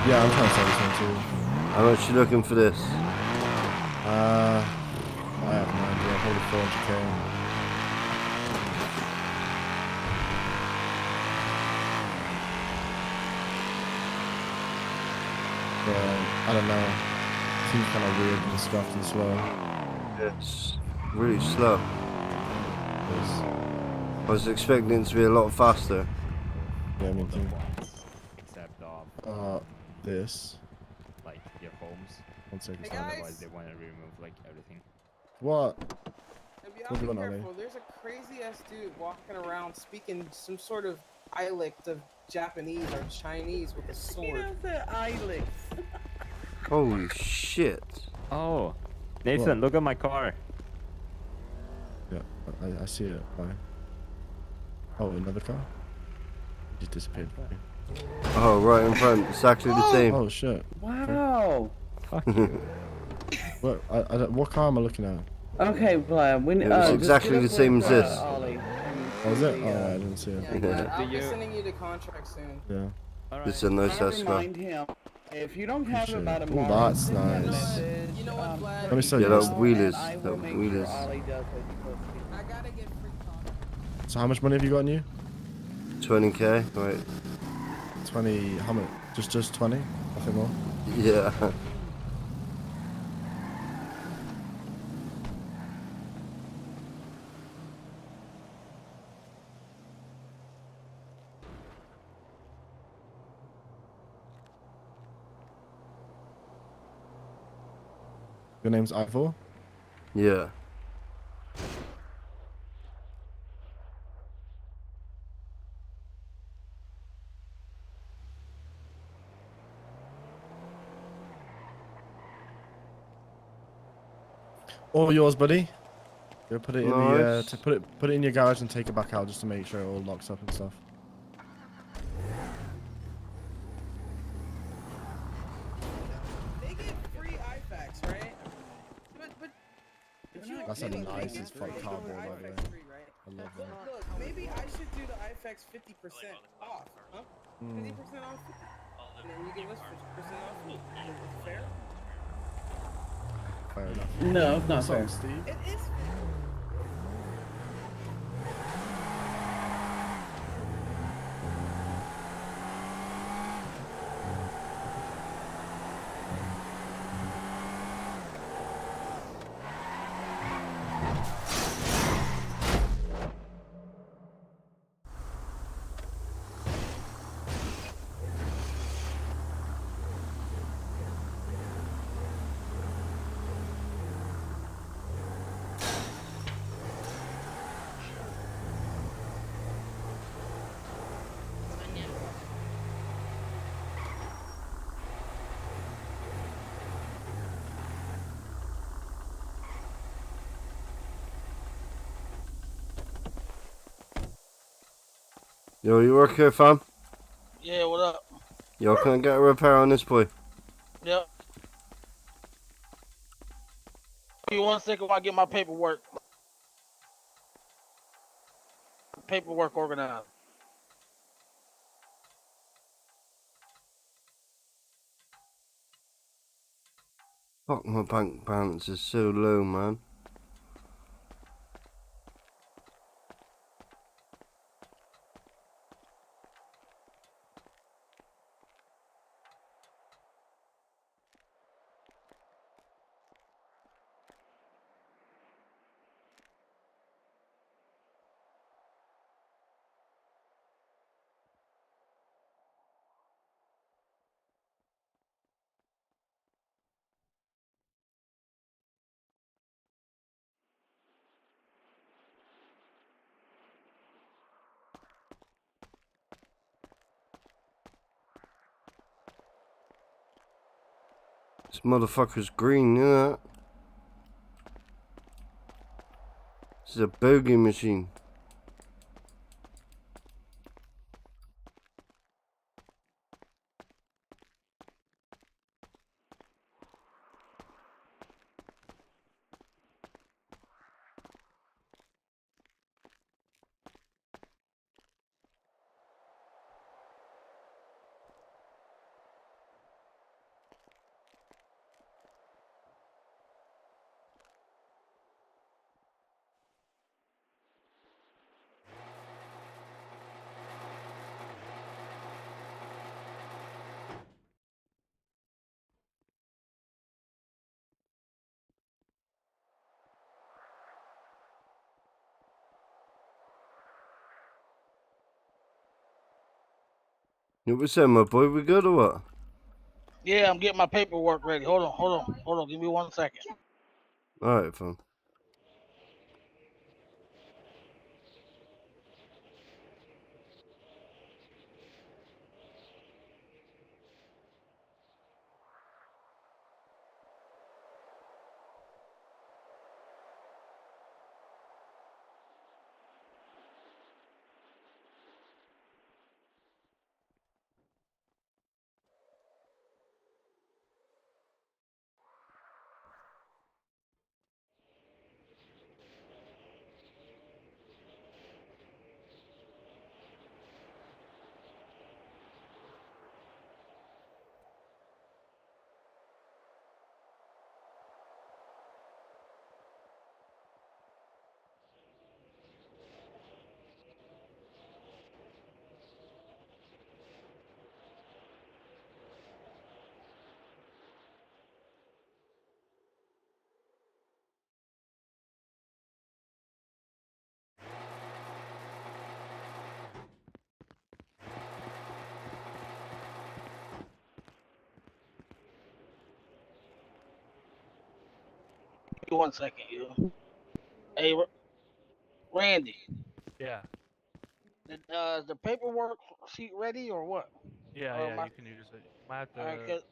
Yeah, I'm trying to sell this one too. How much you looking for this? I have no idea. Probably 400k. But I don't know. Seems kind of weird and scuffed and slow. It's really slow. Yes. I was expecting it to be a lot faster. Yeah, me too. Except This. like your homes. 1 second. Hey, guys. Otherwise, they want to remove like everything. What? Y'all What be do you want, Ollie? careful. There's a crazy ass dude walking around speaking some sort of dialect of Japanese or Chinese with a He sword. does the eyelids. Holy shit. Oh, Nathan, What? look at my car. Yeah, I see it. Why? Oh, another car? It just disappeared. Oh, right in front. Exactly the same. Oh shit. Wow. Fuck you. What? What car am I looking at? Okay, Vlad. When, It was just exactly get the up same with, as this. Ollie. Oh, is it? The, Oh, I didn't see it. Yeah, Yeah. I'll Do be you- sending you the contract soon. Yeah. This is a nice I'll ass car. remind him. If you don't have Appreciate about a it. Oh, month, that's send me a nice. message, You know what, Vlad? Let me show Yeah, you that this. wheelers. and I That will make sure wheelers. Ollie does what he's supposed to do. I gotta get free contract. So how much money have you got on you? 20k, right? 20. How much? Just 20? Nothing more. Yeah. Your name's Ivor? Yeah. All yours, buddy. Go put it in the Nice. to put it in your garage and take it back out just to make sure it all locks up and stuff. They get free IFACs, right? But That's a nice as fuck cardboard, by the way. free, right? I love that. Look, maybe I should do the IFACs 50% off, huh? 50% off, and then you give us 50% off. It's fair. Fair enough. No, it's not What's up, fair. Steve? It is. Yo, you work here, fam? Yeah, what up? Yo, can I get a repair on this boy? Yep. Give me 1 second while I get my paperwork organized. Fuck, my bank balance is so low, man. This motherfucker's green, you know that? This is a bogey machine. You were saying, my boy, we good or what? Yeah, I'm getting my paperwork ready. Hold on. Give me 1 second. Alright, fam. me 1 second, you. Hey, Randy. Yeah. The paperwork sheet ready or what? Yeah, Or yeah, am I? you can use it. You might have All right, to,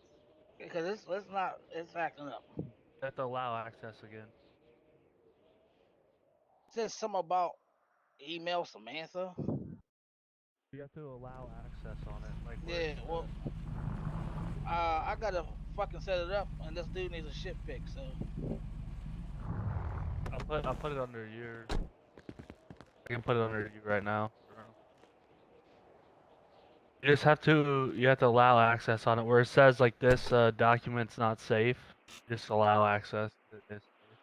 because it's acting up. allow access again. It says something about email Samantha. You have to allow access on it, like where Yeah, it well, says. I gotta fucking set it up, and this dude needs a shit fix. So I'll put it under your. I can put it under you right now. You have to allow access on it where it says like this document's not safe. Just allow access. It is safe.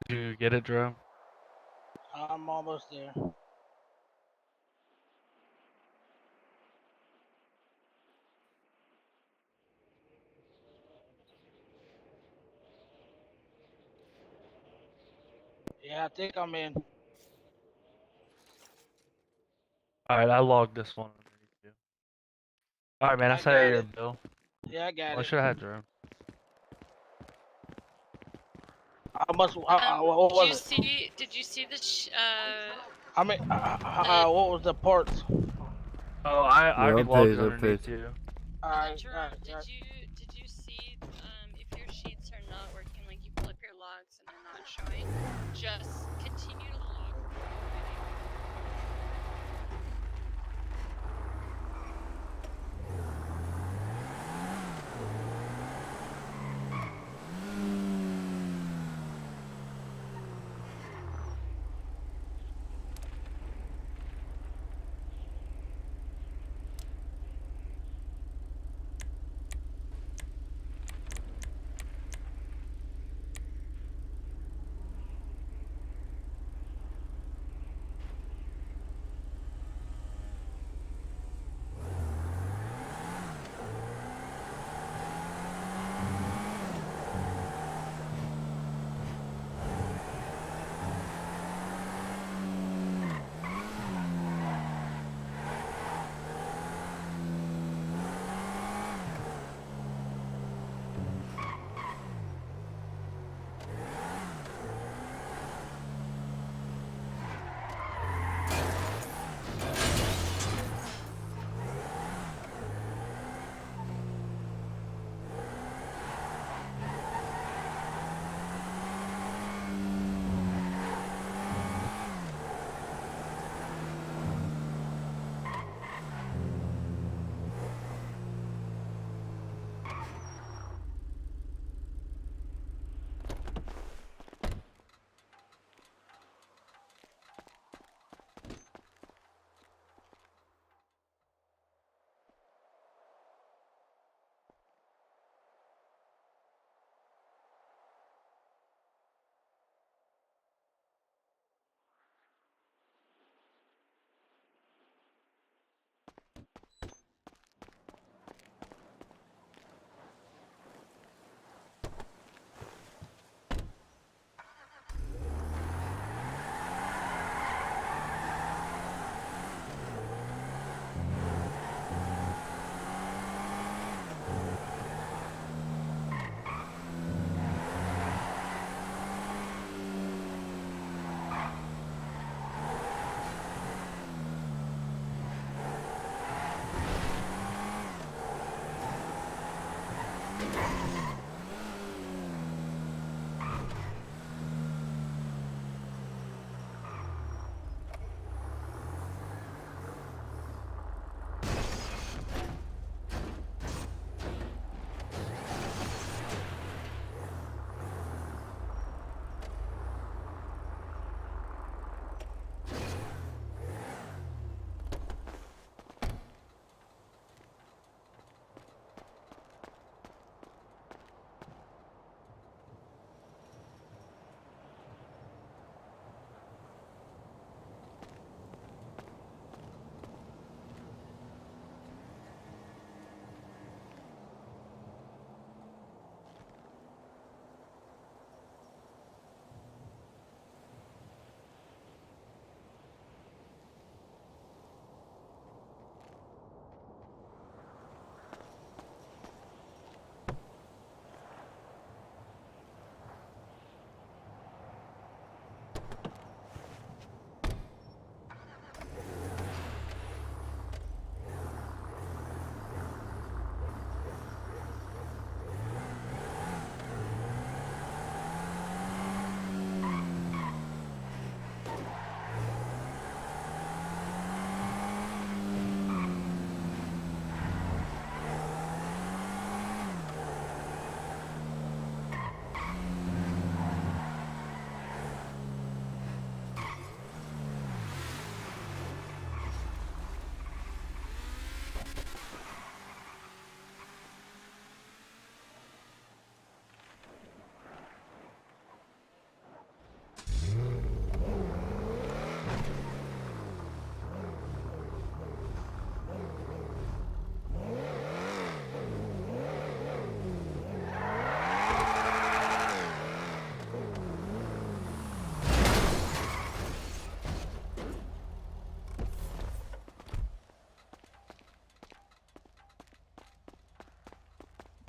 Did you get it, Jerome? I'm almost there. Yeah, I think I'm in. All right, I logged this one underneath you. All right, man. I I saw got your it. bill. Yeah, I got Well, I it. should have had Jerome. How much? What Did you was it? see? Did you see the? I mean, what was the parts? Oh, I Yeah, I already logged paid. it I paid. underneath you. Jerome, did you see if your sheets are not working, like you pull up your logs and they're not showing, just continue to log.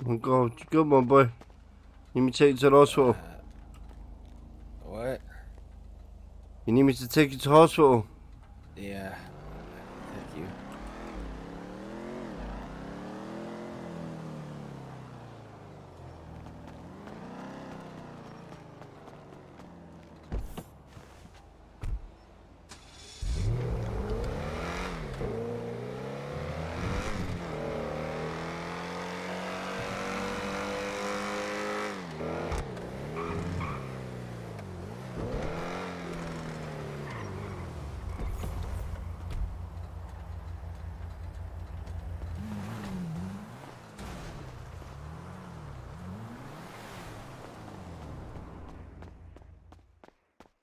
Oh God, you good, my boy? You need me to take you to the hospital? What? You need me to take you to hospital? Yeah. Thank you.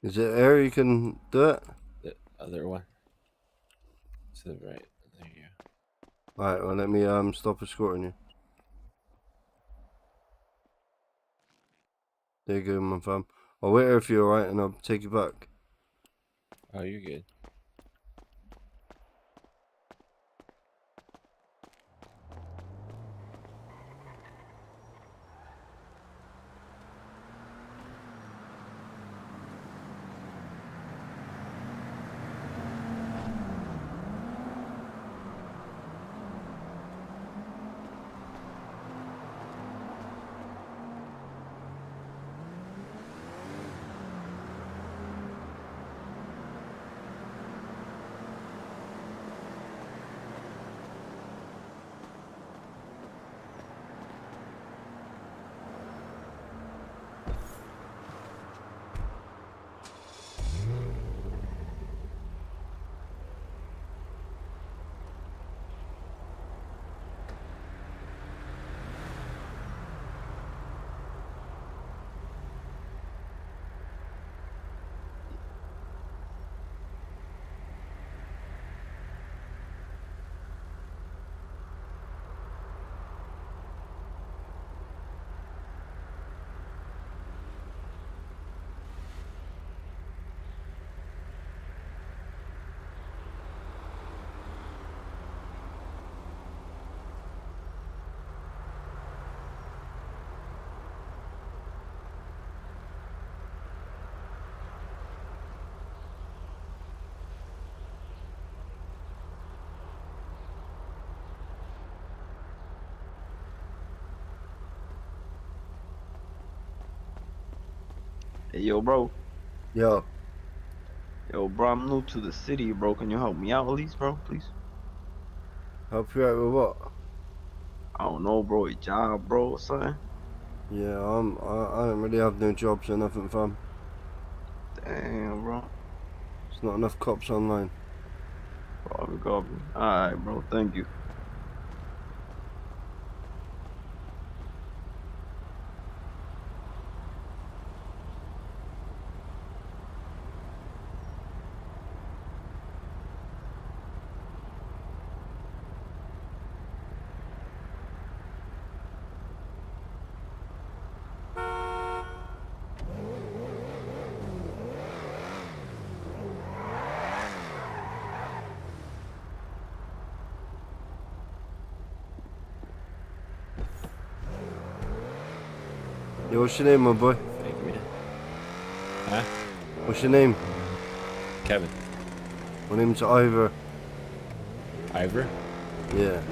Is it here you can do it? The other one. To the right. There you go. Alright, well let me stop escorting you. There you go, my fam. I'll wait here if you're alright and I'll take you back. Oh, you're good. Hey, yo, bro. Yo. Yo, bro, I'm new to the city, bro. Can you help me out at least, bro? Please. Help you out with what? I don't know, bro. A job, bro, or something. Yeah, I don't really have no jobs or nothing, fam. Damn, bro. There's not enough cops online. Copy. Alright, bro. Thank you. Yo, what's your name, my boy? Thank you, man. Huh? What's your name? Kevin. My name's Ivor. Ivor? Yeah.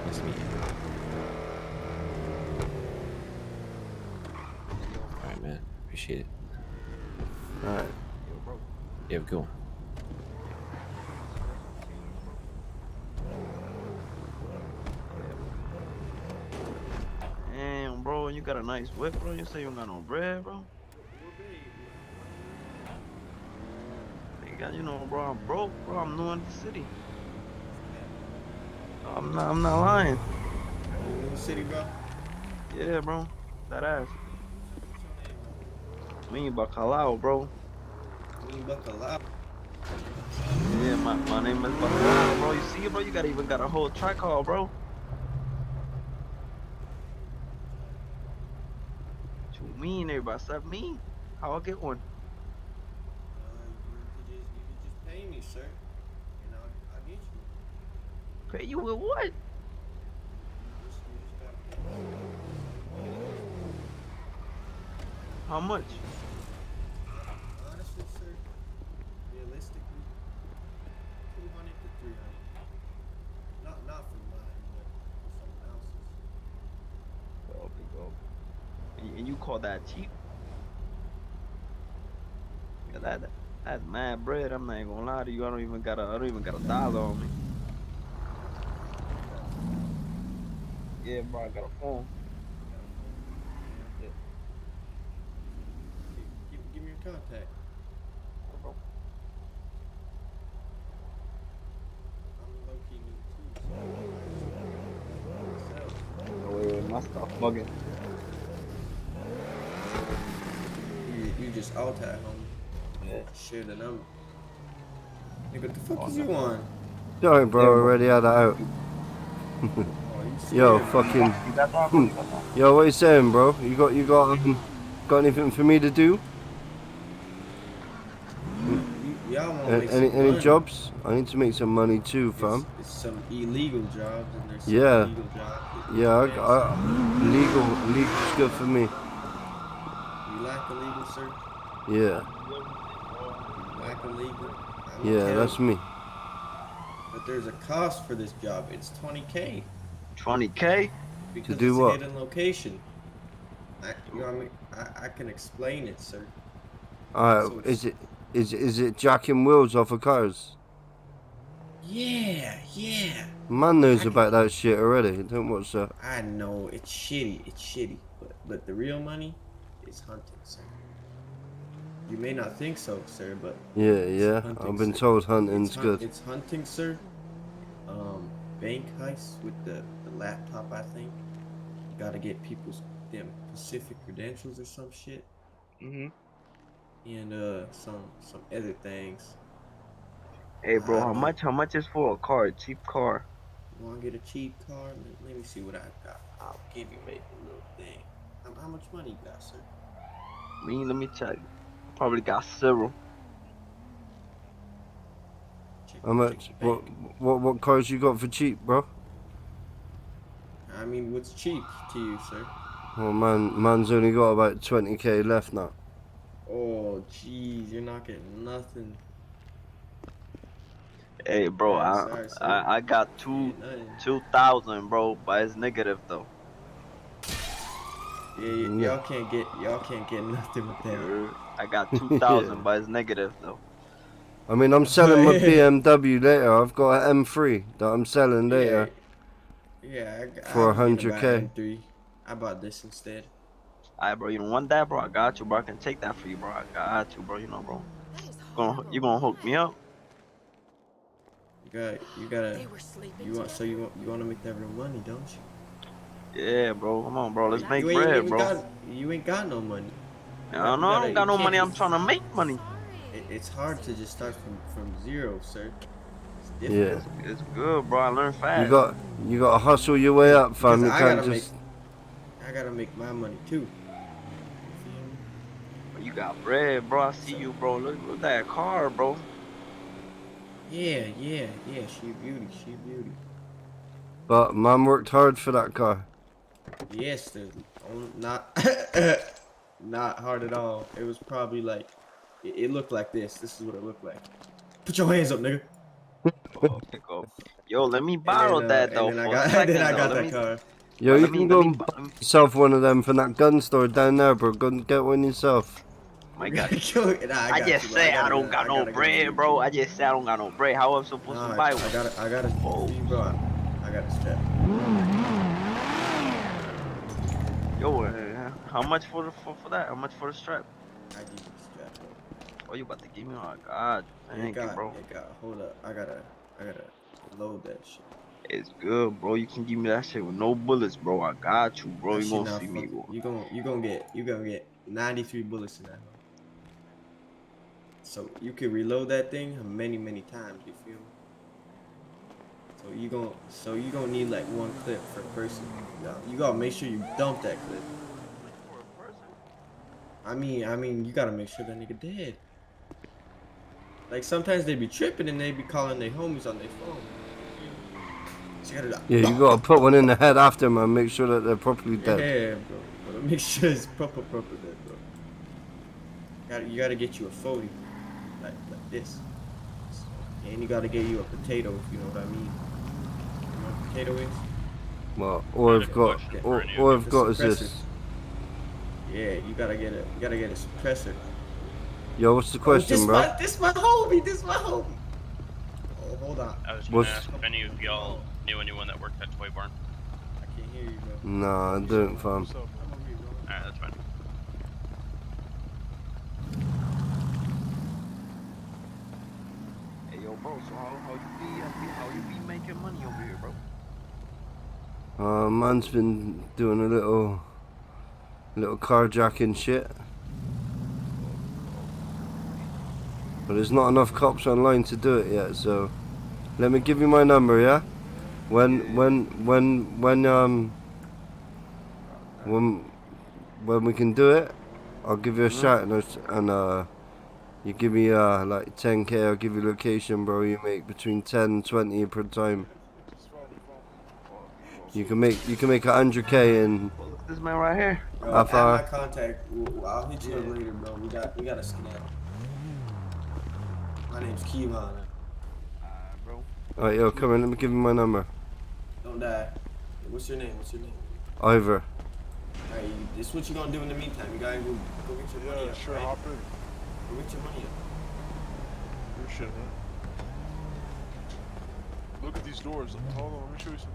Nice to meet you. Alright, man. Appreciate it. Alright. You have a good one. Damn, bro. You got a nice whip, bro. You say you don't got no bread, bro. You know, bro, I'm broke, bro. I'm new in the city. I'm not lying. New city, bro? Yeah, bro. That ass. Me, Bacalao, bro. Me, Bacalao. Yeah, my name is Bacalao, bro. You see it, bro? You even got a whole track call, bro. What you mean, everybody? Stuff me? How I get one? You could just pay me, sir. And I'll get you. Pay you with what? You just gotta pay me. How much? Honestly, sir, realistically, 200 to 300. Not for mine, but for someone else's. Okay, go. And you call that cheap? Yeah, that's mad bread. I'm not even gonna lie to you. I don't even got a dollar on me. Yeah, bro, I got a phone. Yeah. Give me your contact. I'm low key new too, so Oh, wait, my stuff bugging. you just out at home. Yeah. Share the number. Nigga, what the fuck is you on? Sorry, bro. Yeah, bro. Already had that out. Yo, fucking. Yo, what you saying, bro? You got anything for me to do? Y'all want to make some Any money. jobs? I need to make some money too, fam. It's some illegal jobs and there's some Yeah. legal jobs. Yeah, legal's good for me. You like illegal, sir? Yeah. You like illegal? Yeah, that's me. But there's a cost for this job. It's 20K. 20K? Because do it's what? a hidden location. You know what I mean? I can explain it, sir. Alright, is it jacking wheels off of cars? Yeah. Man knows about that shit already. Don't watch that. I know it's shitty. But the real money is hunting, sir. You may not think so, sir, but Yeah. hunting, I've been sir. told hunting's good. It's hunting, sir. Bank heists with the laptop, I think. You gotta get people's damn Pacific credentials or some shit. Mhm. And some other things. Hey, bro, I how don't know. much is for a car? A cheap car? You wanna get a cheap car? Let me see what I got. I'll give you maybe a little thing. How much money you got, sir? Me, let me check. Probably got zero. How much? What cars you got for cheap, bro? I mean, what's cheap to you, sir? Oh man's only got about 20k left now. Oh, jeez, you're not getting nothing. Hey, bro, Yeah, sorry, sir. I got You get nothing. 2,000, bro, but it's negative though. Yeah, y'all can't get nothing with that. I got 2,000, but it's negative though. I mean, I'm selling my BMW later. I've got an M3 that I'm selling later Yeah, for I was thinking about 100k. M3. I bought this instead. Alright, bro, you don't want that, bro? I got you, bro. I can take that for you, bro. I got you, bro. You know, bro. You gonna hook me up? You want to make that real money, don't you? Yeah, bro. Come on, bro. Let's make You bread, bro. You ain't got no money. I don't know. I don't got no money. I'm trying to make money. It's hard to just start from zero, sir. It's Yeah. difficult. It's good, bro. I learned fast. You got to hustle your way up, fam. You Because can't just. I gotta make my money too. You got bread, bro. I see you, bro. Look at that car, bro. Yeah. She a beauty. But man worked hard for that car. Yes, not not hard at all. It was probably like it looked like this. This is what it looked like. Put your hands up, nigga. Okay, go. Yo, let me borrow that though for a second. Then I got though. that car. Yo, you can go and buy yourself one of them from that gun store down there, bro. Go and get one yourself. My God. Nah, I just say I don't got no bread, bro. I just say I don't got no bread. How am I supposed to buy one? I got it. Bro, I got a strap. Yo, how much for that? How much for the strap? I give you the strap, bro. Oh, you about to give me? Oh God, thank you, bro. Hold up. I gotta load that shit. It's good, bro. You can give me that shit with no bullets, bro. I got you, bro. That You shit gonna not see me, fucking- bro. You gonna get 93 bullets in that. So you can reload that thing many times. You feel me? So you gonna need like one clip per person. You gotta make sure you dump that clip. I mean, you gotta make sure that nigga dead. Like sometimes they be tripping and they be calling their homies on their phone. So you gotta, Yeah, you gotta put one in the head after, man. Make sure that they're properly dead. yeah, bro. But make sure it's proper dead, bro. You gotta get you a 40, like this. And you gotta get you a potato, if you know what I mean. You know what a potato is? Well, all I've got, all I've got is this. Yeah, you gotta get a suppressor. Yo, what's the question, bro? This my homie. This my homie. Oh, hold on. I was gonna ask if any of y'all knew anyone that worked at Toy Barn. I can't hear you, bro. Nah, I don't, fam. Alright, that's fine. Hey, yo, bro. So how you be making money over here, bro? Man's been doing a little carjacking shit. But there's not enough cops online to do it yet, so let me give you my number, yeah? When we can do it, I'll give you a shout and you give me like 10k, I'll give you location, bro. You make between 10 and 20 per time. You can make 100k in This man right here. Bro, half add hour. my contact. I'll hit you up later, bro. We got a skedaddle. My name's Kevon. Bro. Alright, yo, come on, let me give you my number. Don't die. What's your name? Ivor. Alright, this is what you gonna do in the meantime. You gotta go get your money up. Sure, right? hop in. Go get your money up. Good shit, man. Look at these doors. Hold on, let me show you something.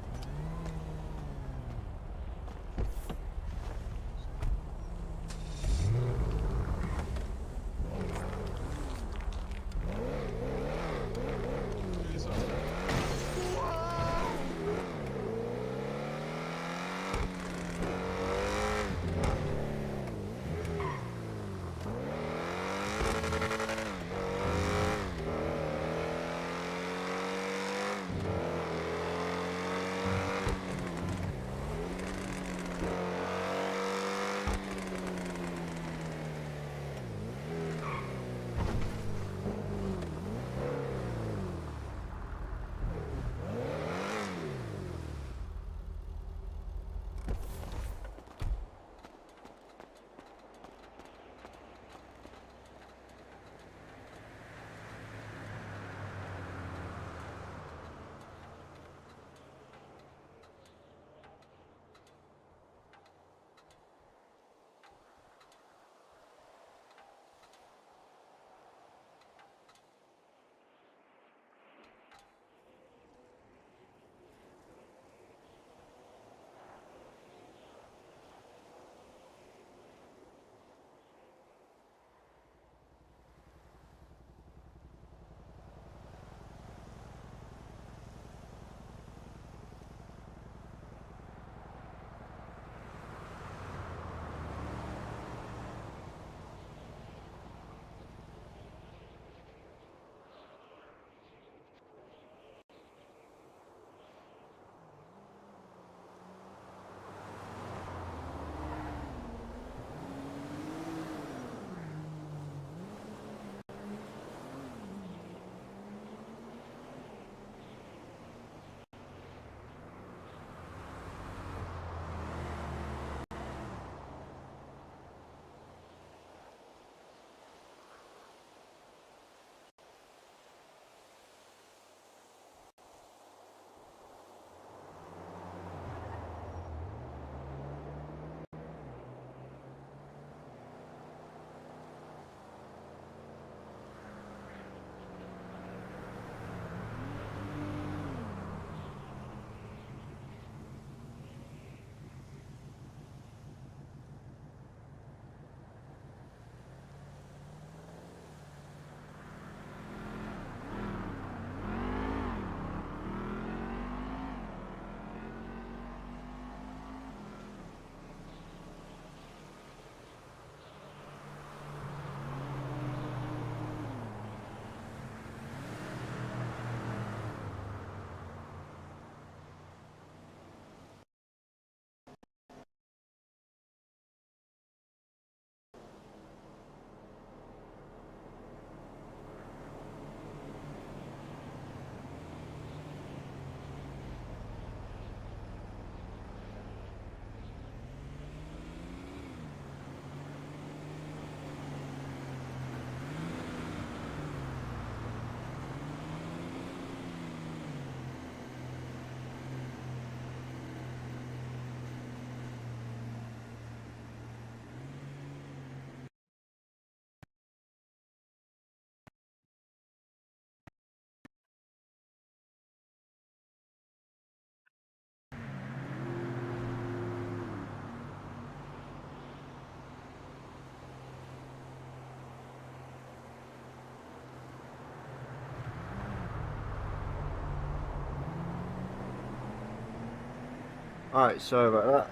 Alright, sorry about that.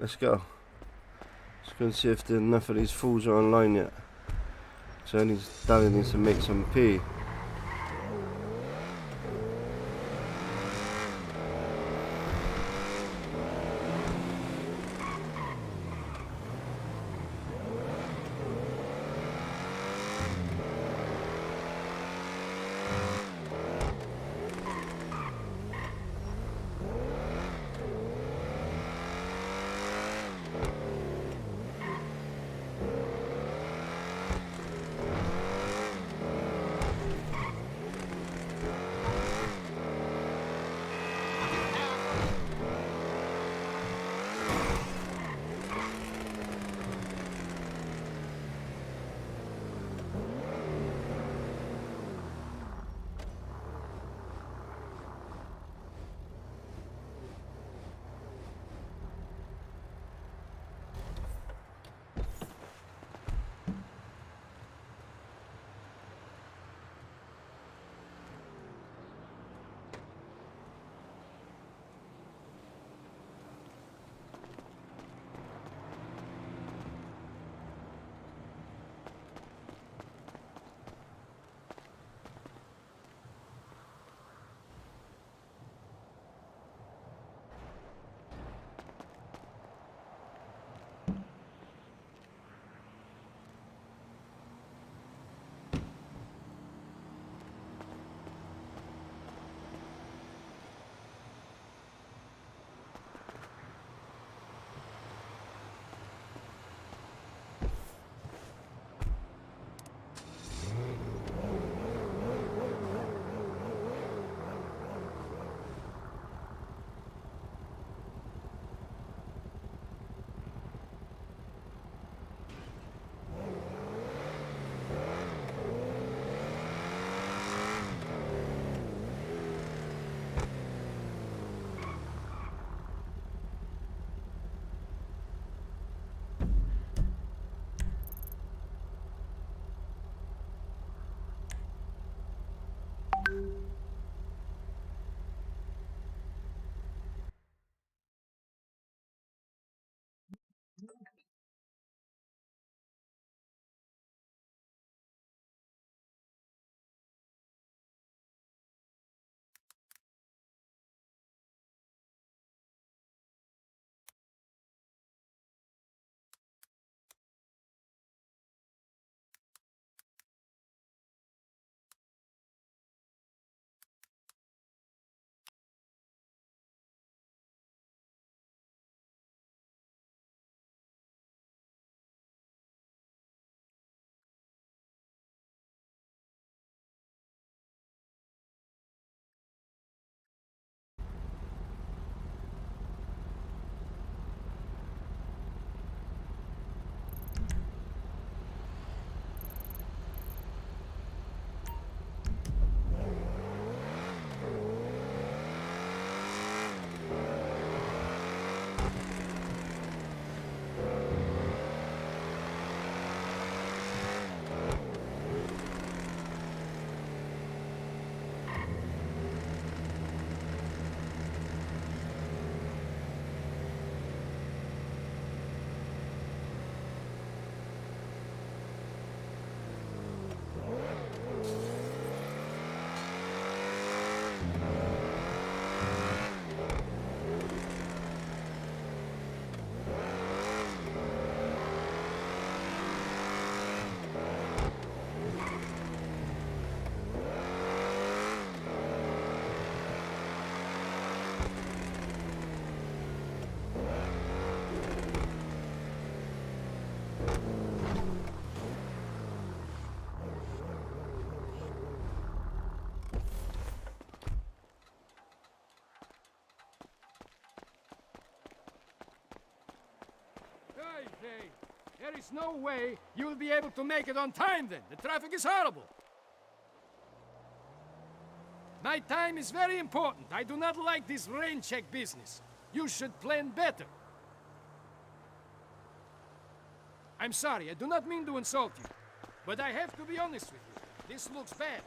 Let's go. Let's go and see if enough of these fools are online yet. So Danny needs to make some pee. Hey, there is no way you will be able to make it on time then. The traffic is horrible. My time is very important. I do not like this rain check business. You should plan better. I'm sorry, I do not mean to insult you, but I have to be honest with you. This looks bad.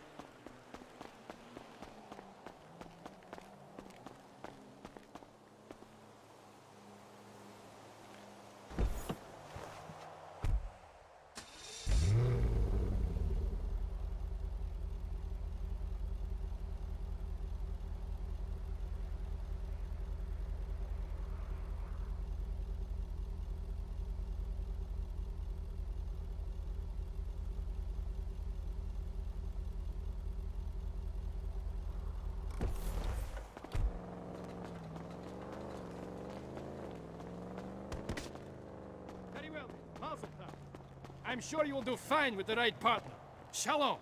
I'm sure you will do fine with the right partner. Shalom.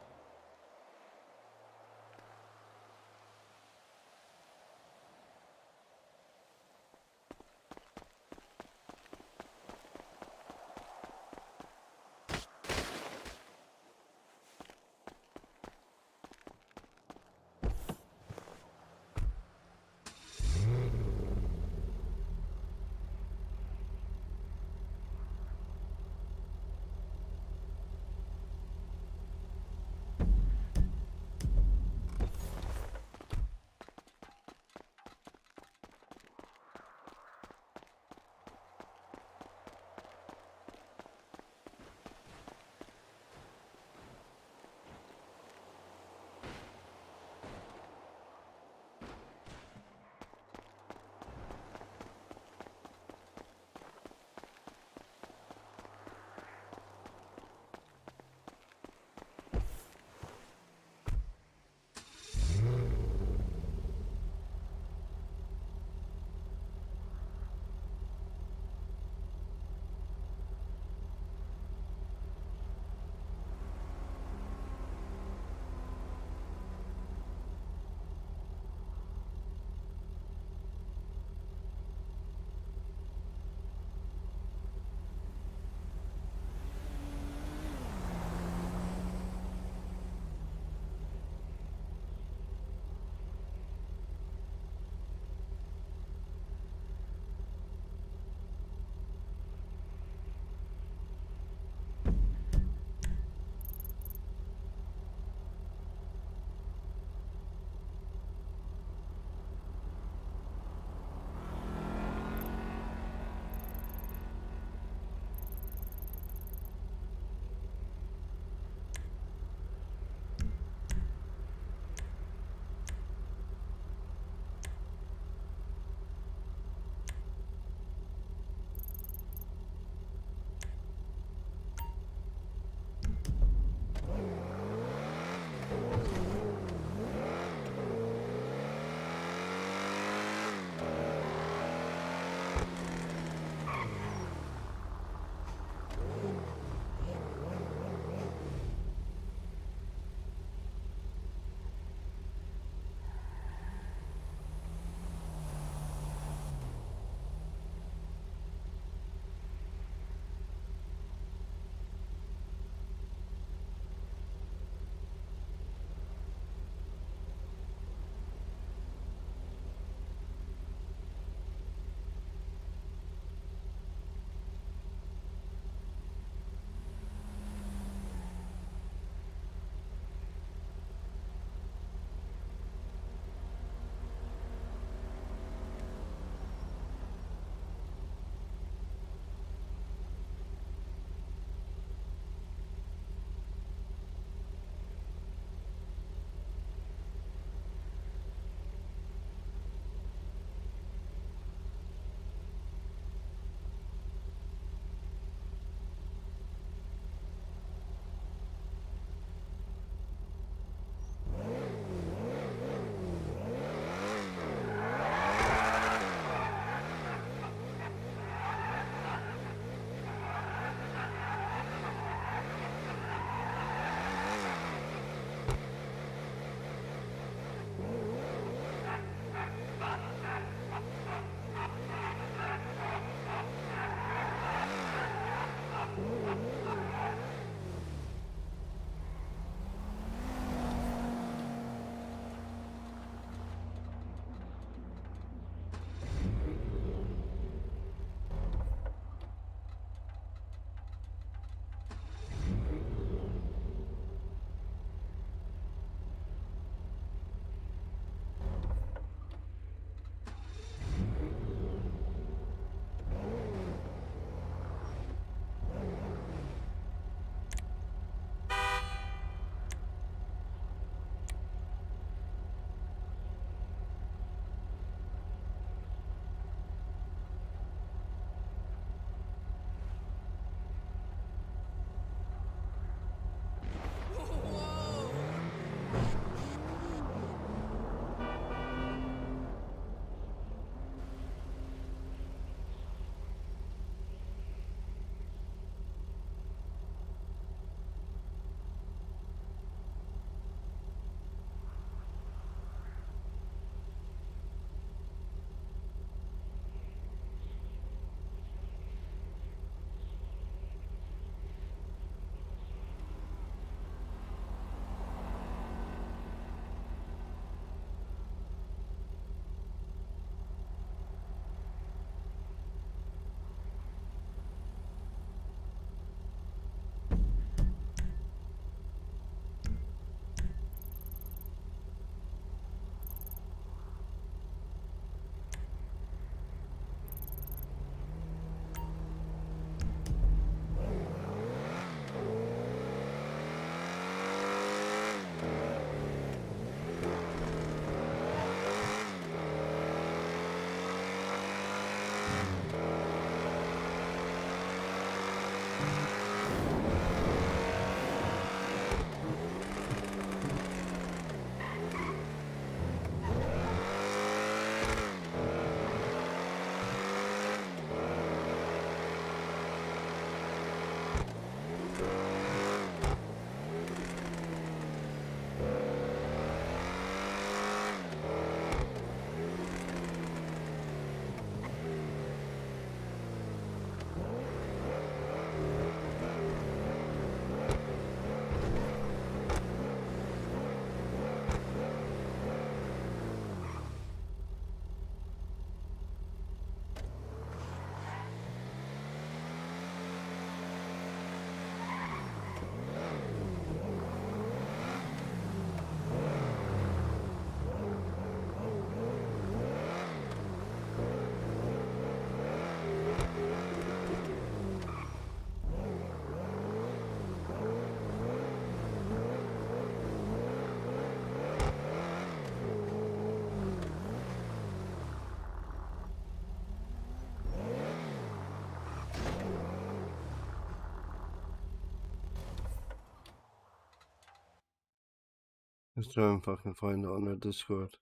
Let's try and fucking find it on their Discord.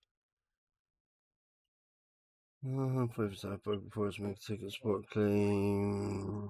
5-star before it's make ticket sport claim.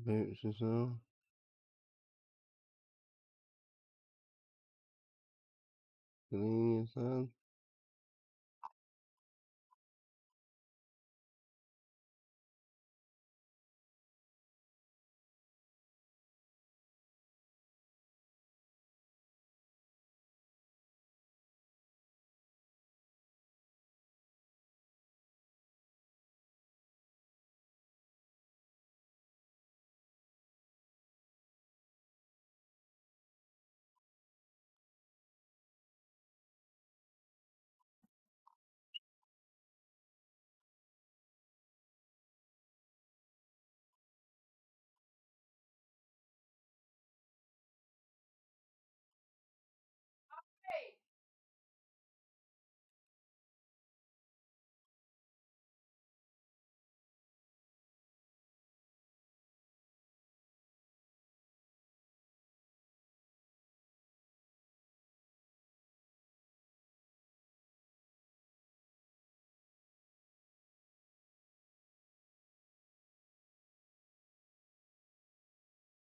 Boots as well. Clean yourself.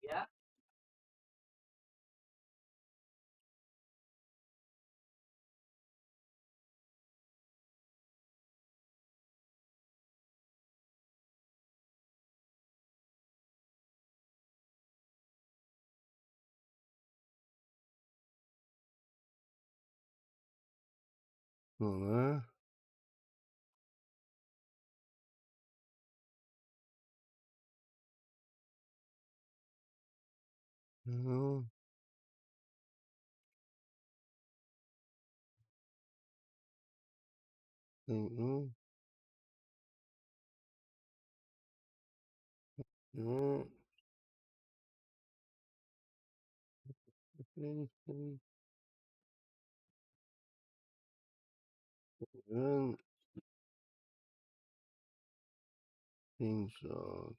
Yeah. Not there. No. No. No. Then things are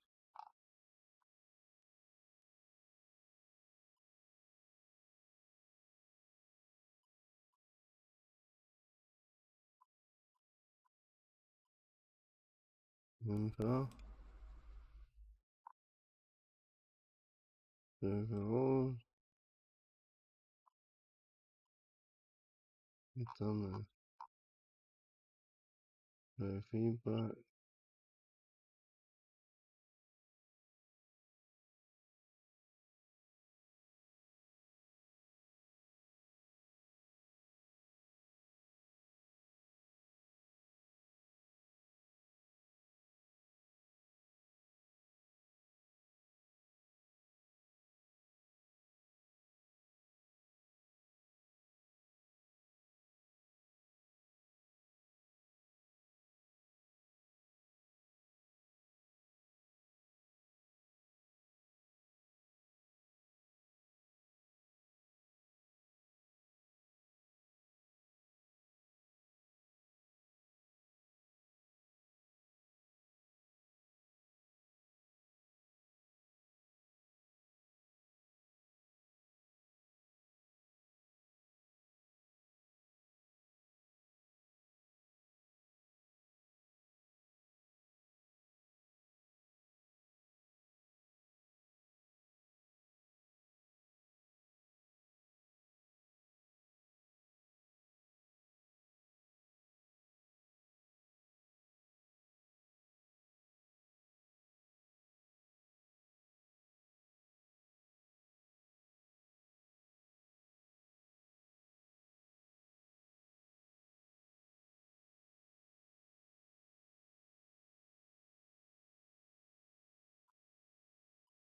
info. Server it's on the feedback.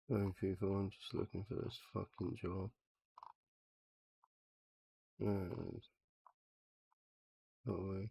Going people, I'm just looking for this fucking job. And go away.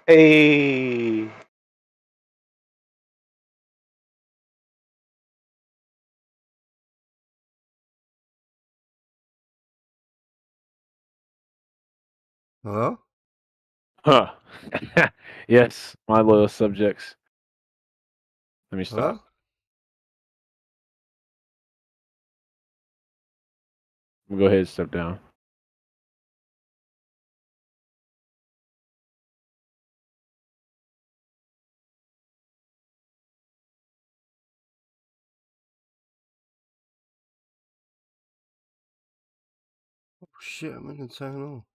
Hey. Hello? Huh. Yes, my loyal subjects. Let me stop. Hello? I'm gonna go ahead and step down. Oh shit, I'm in the town hall.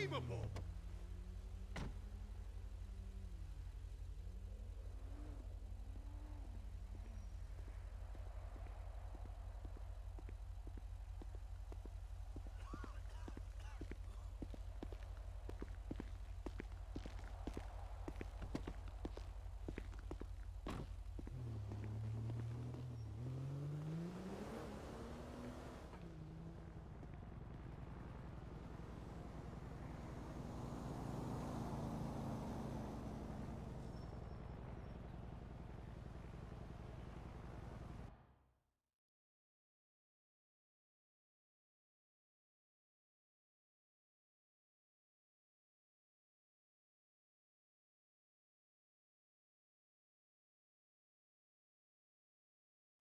Unbelievable!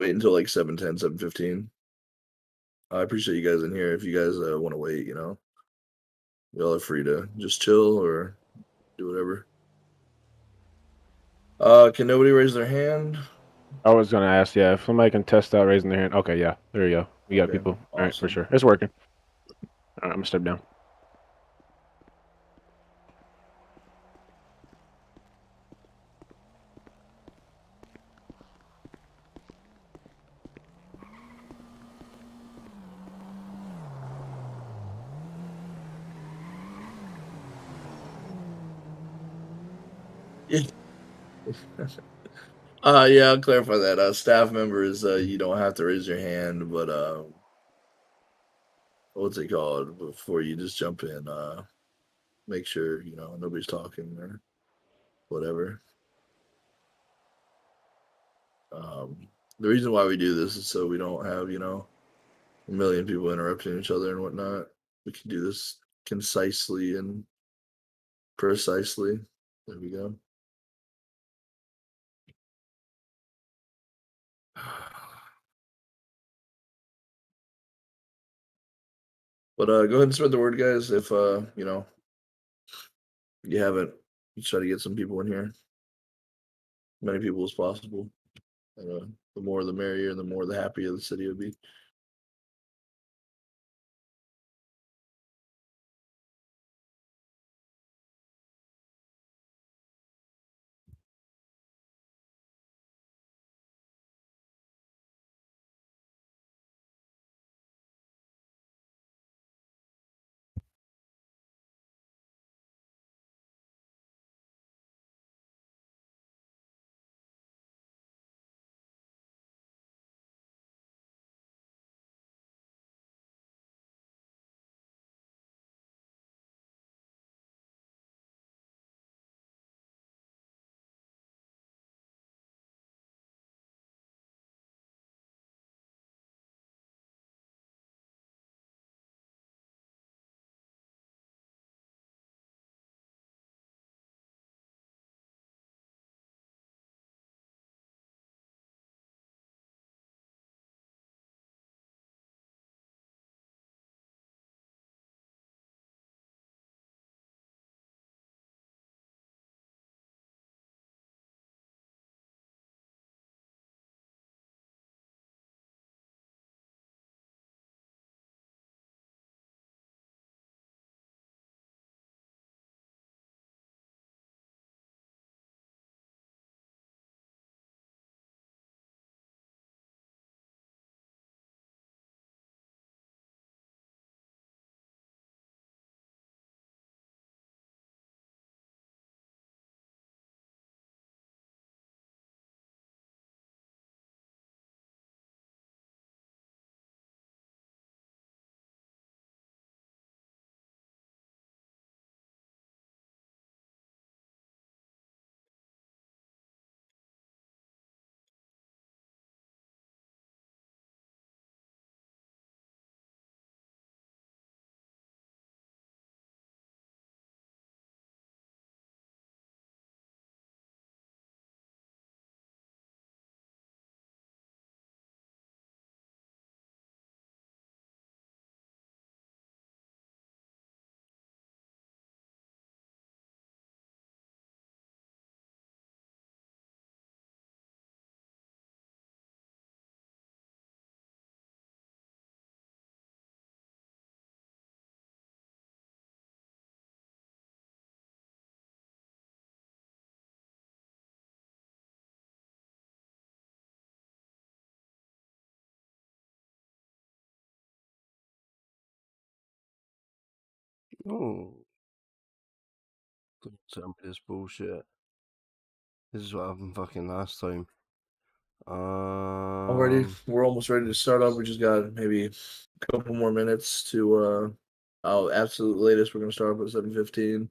Wait until like 7:10, 7:15. I appreciate you guys in here. If you guys want to wait, y'all are free to just chill or do whatever. Can nobody raise their hand? I was gonna ask, yeah, if somebody can test out raising their hand. Okay, yeah, there you go. We got Okay, people. All right, for awesome. sure. It's working. All right, I'm gonna step down. Yeah. Yeah, I'll clarify that. Staff members, you don't have to raise your hand, but what's it called? Before you just jump in, make sure nobody's talking or whatever. The reason why we do this is so we don't have a million people interrupting each other and whatnot. We can do this concisely and precisely. There we go. But go ahead and spread the word, guys. If you haven't, you try to get some people in here, many people as possible. The more the merrier, the more the happier the city would be. Oh. Don't tell me this bullshit. This is what happened fucking last time. Already, we're almost ready to start up. We just got maybe a couple more minutes to. Absolute latest. We're gonna start up at 7:15.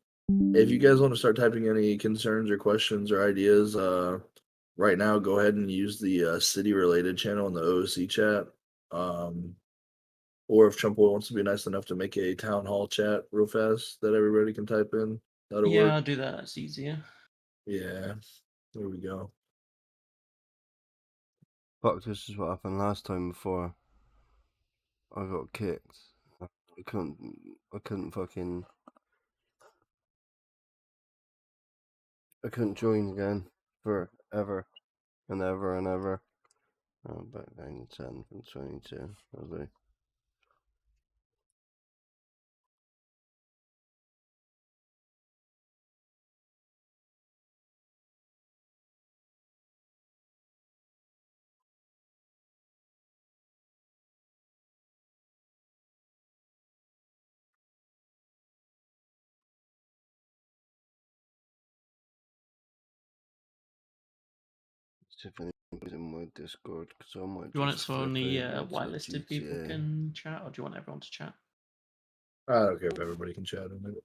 If you guys want to start typing any concerns or questions or ideas, right now, go ahead and use the city related channel in the OOC chat. Or if Trump wants to be nice enough to make a town hall chat real fast that everybody can type in, that'll Yeah, work. I'll do that. It's easier. Yeah, there we go. Fuck, this is what happened last time before I got kicked. I couldn't fucking, I couldn't join again forever and ever and ever. Oh, back down to 10 from 22. Lovely. See if anybody's in my Discord, because I might Do you want it just so flip only over to whitelisted people GTA. can chat, or do you want everyone to chat? I don't care if everybody can chat in it.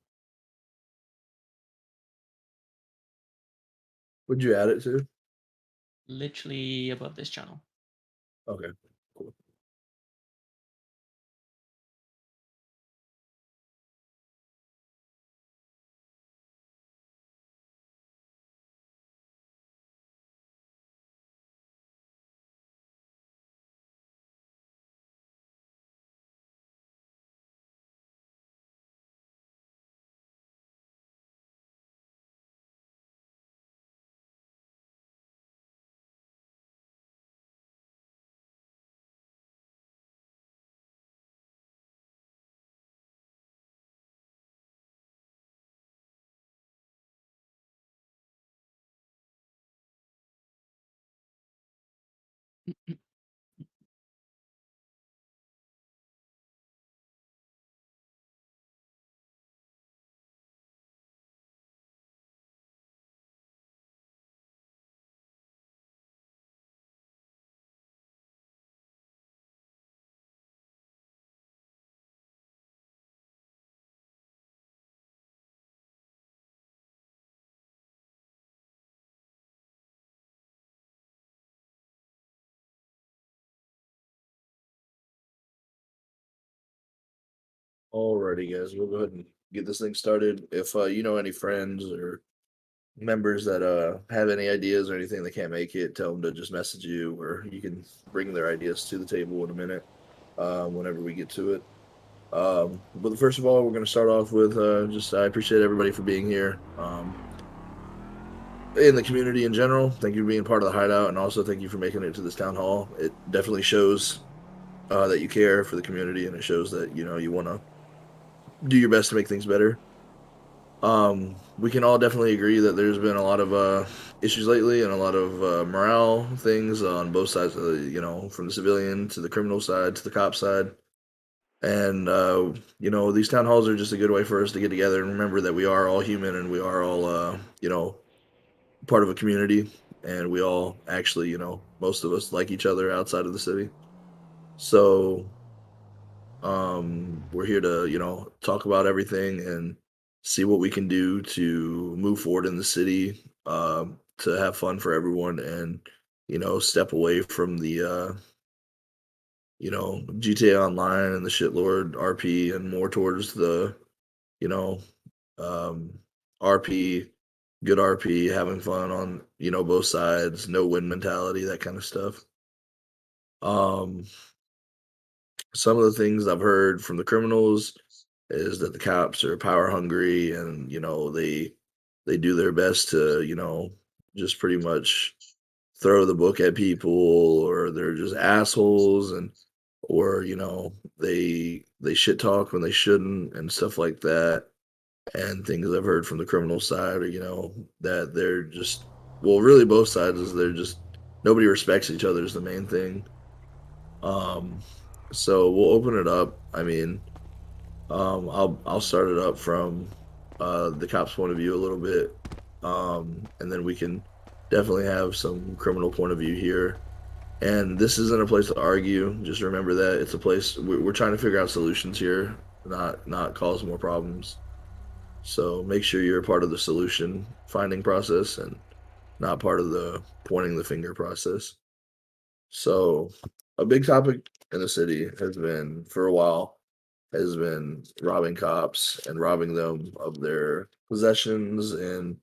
Would you add it to? Literally above this channel. Okay, cool. Alrighty, guys, we'll go ahead and get this thing started. If you know any friends or members that have any ideas or anything they can't make it, tell them to just message you, or you can bring their ideas to the table in a minute whenever we get to it. But first of all, we're going to start off with just I appreciate everybody for being here. In the community in general, thank you for being part of the hideout, and also thank you for making it to this town hall. It definitely shows that you care for the community, and it shows that you want to do your best to make things better. We can all definitely agree that there's been a lot of issues lately and a lot of morale things on both sides of from the civilian to the criminal side to the cop side. And these town halls are just a good way for us to get together and remember that we are all human and we are all part of a community, and we all actually most of us like each other outside of the city. So we're here to talk about everything and see what we can do to move forward in the city, to have fun for everyone, and step away from the GTA Online and the shitlord RP, and more towards the um, RP, good RP, having fun on both sides, no win mentality, that kind of stuff. Um, some of the things I've heard from the criminals is that the cops are power hungry, and they do their best to just pretty much throw the book at people, or they're just assholes, and or they shit talk when they shouldn't and stuff like that. And things I've heard from the criminal side are that they're just, well, really both sides, is they're just, nobody respects each other is the main thing. So we'll open it up. I mean, I'll start it up from the cops' point of view a little bit, and then we can definitely have some criminal point of view here. And this isn't a place to argue. Just remember that it's a place we're trying to figure out solutions here, not cause more problems. So make sure you're part of the solution finding process and not part of the pointing the finger process. So a big topic in the city has been for a while has been robbing cops and robbing them of their possessions and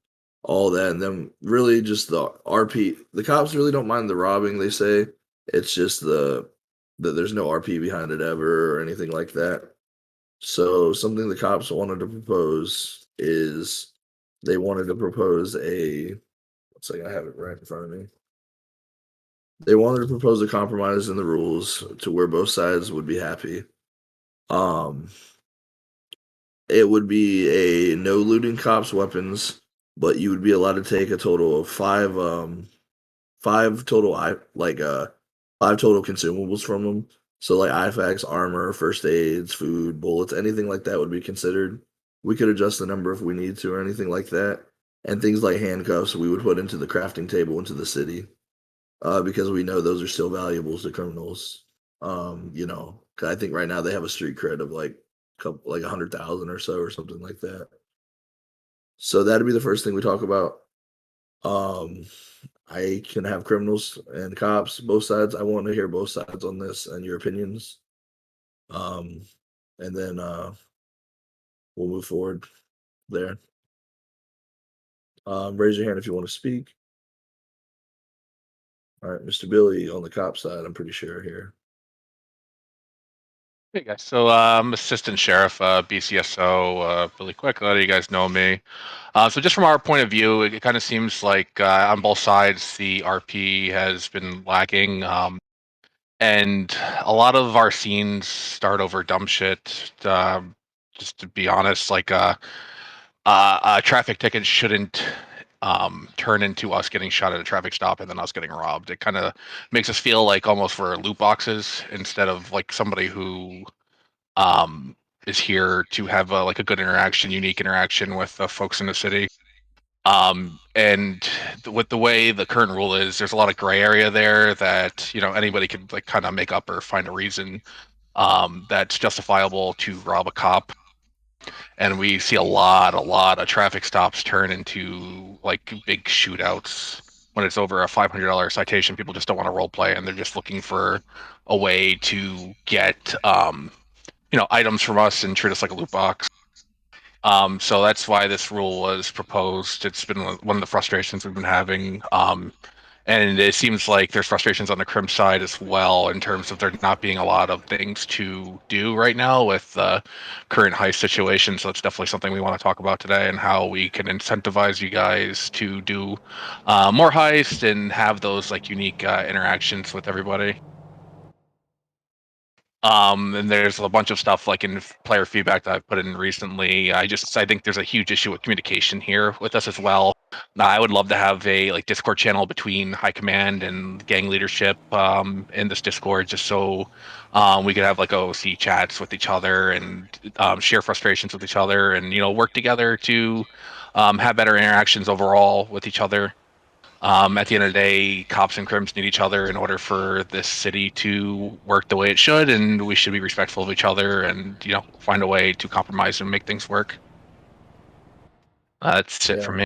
all that. And then really just the RP. The cops really don't mind the robbing. They say it's just that there's no RP behind it ever or anything like that. So something the cops wanted to propose is they wanted to propose a. Let's say I have it right in front of me. They wanted to propose a compromise in the rules to where both sides would be happy. Um, it would be a no looting cops weapons, but you would be allowed to take a total of five total five total consumables from them. So like IFACs, armor, first aids, food, bullets, anything like that would be considered. We could adjust the number if we need to or anything like that. And things like handcuffs we would put into the crafting table into the city. Because we know those are still valuables to criminals. 'Cause I think right now they have a street cred of like 100,000 or so or something like that. So that'd be the first thing we talk about. Um, I can have criminals and cops, both sides. I want to hear both sides on this and your opinions. Um, and then we'll move forward there. Raise your hand if you want to speak. All right, Mr. Billy on the cop side, I'm pretty sure here. Hey guys, so I'm Assistant Sheriff, BCSO, Billy Quick. A lot of you guys know me. So just from our point of view, it kind of seems like on both sides the RP has been lacking, and a lot of our scenes start over dumb shit. Just to be honest, like a traffic ticket shouldn't turn into us getting shot at a traffic stop and then us getting robbed. It kind of makes us feel like almost we're loot boxes instead of like somebody who um, is here to have like a good interaction, unique interaction with the folks in the city. And with the way the current rule is, there's a lot of gray area there that anybody could like kind of make up or find a reason that's justifiable to rob a cop. And we see a lot of traffic stops turn into like big shootouts when it's over a $500 citation. People just don't want to role play, and they're just looking for a way to get items from us and treat us like a loot box. So that's why this rule was proposed. It's been one of the frustrations we've been having. And it seems like there's frustrations on the crim side as well in terms of there not being a lot of things to do right now with the current heist situation. So it's definitely something we want to talk about today and how we can incentivize you guys to do more heist and have those like unique interactions with everybody. And there's a bunch of stuff like in player feedback that I've put in recently. I think there's a huge issue with communication here with us as well. I would love to have a like Discord channel between high command and gang leadership in this Discord, just so we could have like OC chats with each other and share frustrations with each other, and work together to have better interactions overall with each other. At the end of the day, cops and crims need each other in order for this city to work the way it should, and we should be respectful of each other and find a way to compromise and make things work. That's it for me.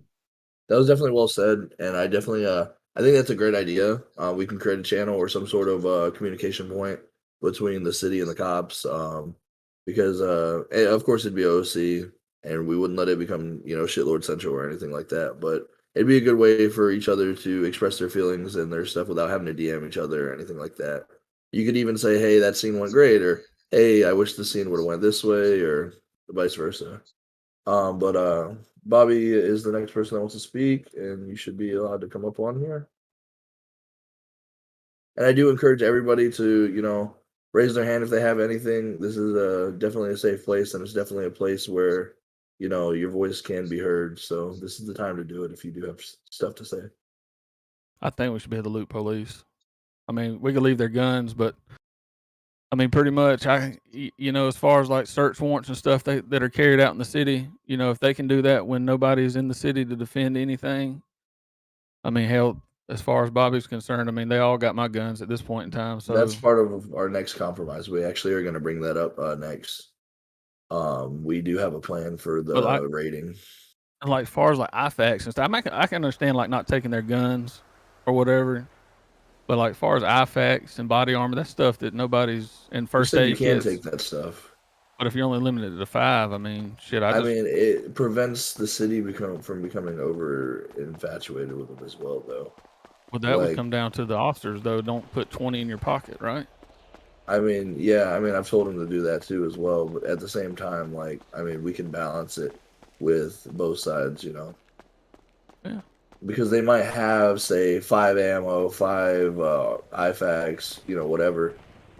That was definitely well said, and I definitely I think that's a great idea. We can create a channel or some sort of communication point between the city and the cops, because of course it'd be OC, and we wouldn't let it become shitlord central or anything like that. But it'd be a good way for each other to express their feelings and their stuff without having to DM each other or anything like that. You could even say, "Hey, that scene went great," or "Hey, I wish the scene would have went this way," or vice versa. But Bobby is the next person that wants to speak, and you should be allowed to come up on here. And I do encourage everybody to, raise their hand if they have anything. This is definitely a safe place, and it's definitely a place where, your voice can be heard. So this is the time to do it if you do have stuff to say. I think we should be the loot police. I mean, we could leave their guns, but I mean, pretty much. You know, as far as like search warrants and stuff that are carried out in the city, you know, if they can do that when nobody's in the city to defend anything, I mean, hell, as far as Bobby's concerned, I mean, they all got my guns at this point in time. So That's part of our next compromise. We actually are going to bring that up next. We do have a plan for the rating. And like, as far as like IFACs and stuff, I can understand like not taking their guns or whatever. But like, as far as IFACs and body armor, that's stuff that nobody's in first aid You can kits. take that stuff. But if you're only limited to 5, I mean, shit. I mean, it prevents the city from becoming over infatuated with them as well, though. Well, that would come down to the officers, though. Don't put 20 in your pocket, right? I mean, yeah. I mean, I've told them to do that too as well. But at the same time, like, I mean, we can balance it with both sides, you know. Yeah. Because they might have, say, 5 ammo, 5 IFACs, you know, whatever.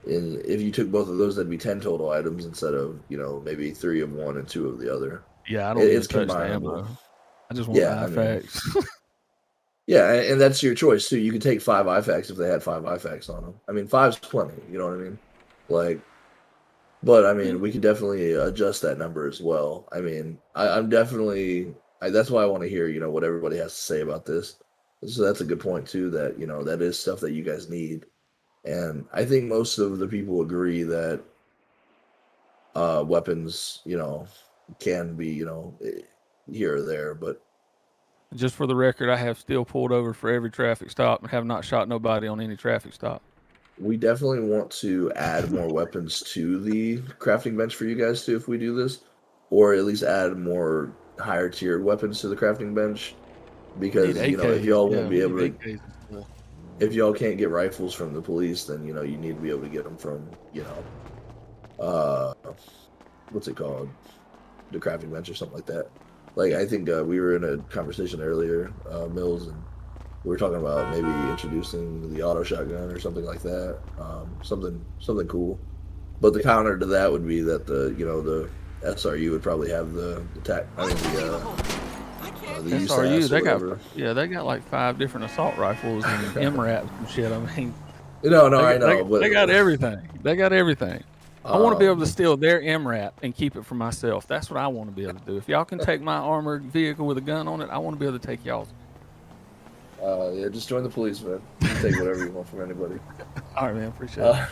And if you took both of those, that'd be 10 total items instead of, you know, maybe 3 of one and 2 of the other. Yeah, I don't It's touch the combinable. ammo. I just want I mean, IFACs. yeah, and that's your choice too. You could take 5 IFACs if they had 5 IFACs on them. I mean, 5's plenty. You know what I mean? Like, but I mean, we could definitely adjust that number as well. I mean, I'm definitely. That's why I want to hear, you know, what everybody has to say about this. So that's a good point too. That, you know, that is stuff that you guys need, and I think most of the people agree that weapons, you know, can be, you know, here or there, but. Just for the record, I have still pulled over for every traffic stop and have not shot nobody on any traffic stop. We definitely want to add more weapons to the crafting bench for you guys too if we do this, or at least add more higher tiered weapons to the crafting bench, because you know, if y'all won't be able to, if y'all can't get rifles from the police, then you know you need to be able to get them from, you know, what's it called, the crafting bench or something like that. Like, I think we were in a conversation earlier, Mills, and we were talking about maybe introducing the auto shotgun or something like that, something cool. But the counter to that would be that the SRU would probably have the SRU, they got like 5 different assault rifles and MRAPs and shit. I mean, no, I know, but they got everything. They got everything. I want to be able to steal their MRAP and keep it for myself. That's what I want to be able to do. If y'all can take my armored vehicle with a gun on it, I want to be able to take y'all's. Yeah, just join the police, man. You can take whatever you want from anybody. All right, man. Appreciate it.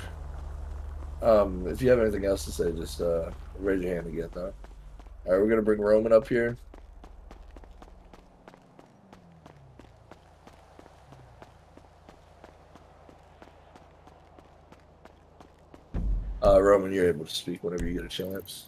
If you have anything else to say, just raise your hand again, though. All right, we're gonna bring Roman up here. Roman, you're able to speak whenever you get a chance.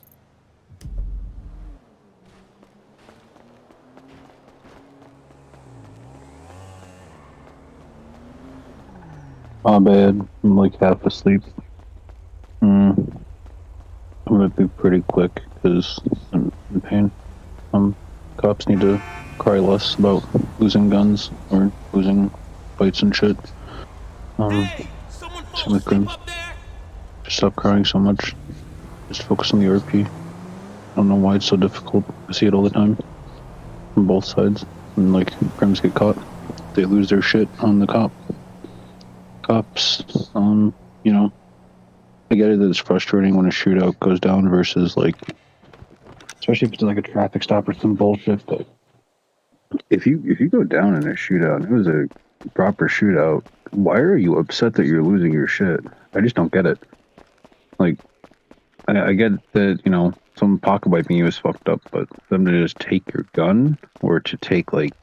My bad. I'm like half asleep. I'm gonna be pretty quick because I'm in pain. Cops need to cry less about losing guns or losing fights and shit. Same with crims. Just stop crying so much. Just focus on the RP. I don't know why it's so difficult. I see it all the time from both sides. When like crims get caught, they lose their shit on the cops. You know, I get it that it's frustrating when a shootout goes down versus like, especially if it's like a traffic stop or some bullshit. But if you go down in a shootout and it was a proper shootout, why are you upset that you're losing your shit? I just don't get it. Like, I get that, you know, some pocket wiping you is fucked up, but for them to just take your gun or to take like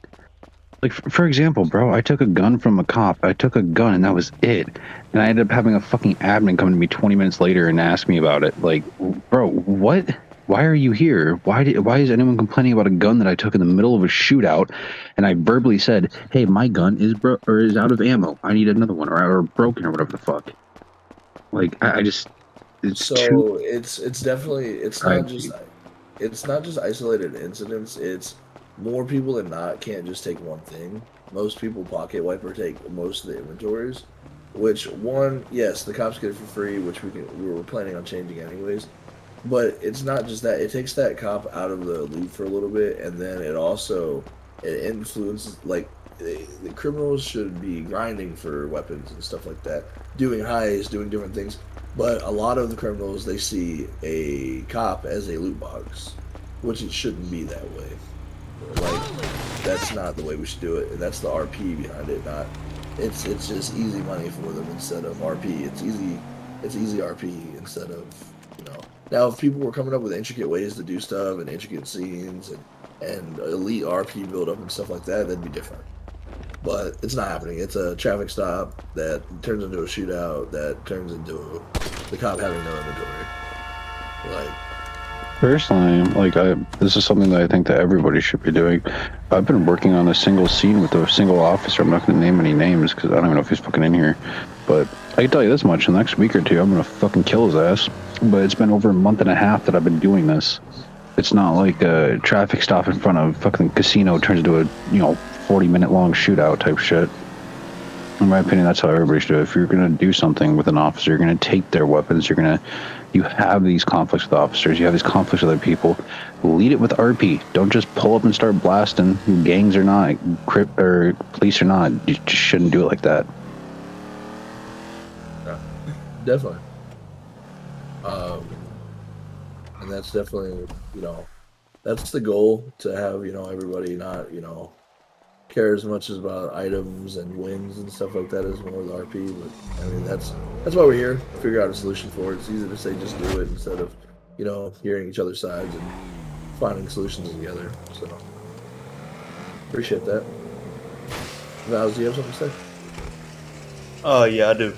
for example, bro, I took a gun from a cop. I took a gun and that was it. And I ended up having a fucking admin come to me 20 minutes later and ask me about it. Like, bro, what? Why are you here? Why is anyone complaining about a gun that I took in the middle of a shootout? And I verbally said, hey, my gun is out of ammo. I need another one or broken or whatever the fuck. Like, I just it's definitely it's not just isolated incidents. It's more people than not can't just take one thing. Most people pocket wipe or take most of the inventories, which yes, the cops get it for free, which we were planning on changing anyways. But it's not just that. It takes that cop out of the loop for a little bit, and then it influences, like, the criminals should be grinding for weapons and stuff like that, doing heists, doing different things. But a lot of the criminals, they see a cop as a loot box, which it shouldn't be that way. Like, that's not the way we should do it, and that's the RP behind it. Not, it's just easy money for them instead of RP. It's easy RP instead of, you know. Now, if people were coming up with intricate ways to do stuff and intricate scenes and elite RP build up and stuff like that, that'd be different. But it's not happening. It's a traffic stop that turns into a shootout that turns into the cop having no inventory. Like, Personally, like this is something that I think that everybody should be doing. I've been working on a single scene with a single officer. I'm not going to name any names because I don't even know if he's fucking in here. But I can tell you this much: in the next week or two, I'm going to fucking kill his ass. But it's been over a month and a half that I've been doing this. It's not like a traffic stop in front of fucking casino turns into a 40-minute long shootout type shit. In my opinion, that's how everybody should do it. If you're going to do something with an officer, you're going to take their weapons. You have these conflicts with officers. You have these conflicts with other people. Lead it with RP. Don't just pull up and start blasting. Gangs or not, or police or not, you just shouldn't do it like that. yeah, definitely. And that's definitely, that's the goal, to have, everybody not, care as much as about items and wins and stuff like that as more with RP. But I mean, that's why we're here. Figure out a solution for it. It's easy to say just do it instead of hearing each other's sides and finding solutions together. So appreciate that. Vals, do you have something to say? Yeah, I do.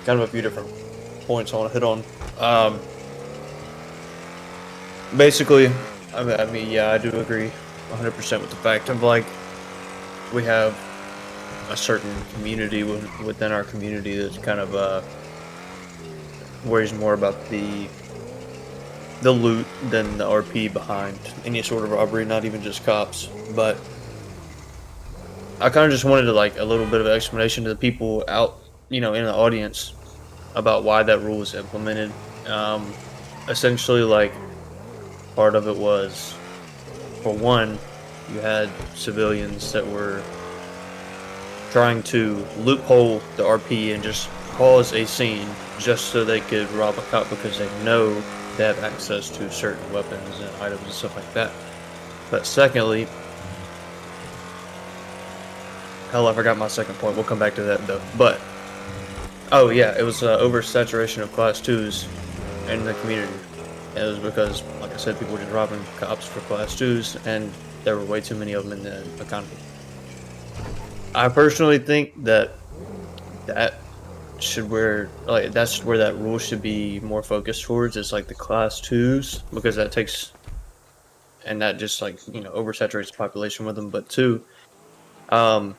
Kind of a few different points I want to hit on. Basically, I mean, yeah, I do agree 100% with the fact of, like, we have a certain community within our community that's kind of worries more about the loot than the RP behind any sort of robbery, not even just cops. But I kind of just wanted to, like, a little bit of an explanation to the people out, in the audience about why that rule was implemented. Essentially, like, part of it was, for one, you had civilians that were trying to loophole the RP and just cause a scene just so they could rob a cop because they know they have access to certain weapons and items and stuff like that. But secondly, hell, I forgot my second point. We'll come back to that though. But, oh yeah, it was oversaturation of Class 2s in the community. It was because, like I said, people were just robbing cops for Class 2s, and there were way too many of them in the economy. I personally think that that's where that rule should be more focused towards. It's like the Class 2s, because that takes, and that just, like, oversaturates the population with them. But two, and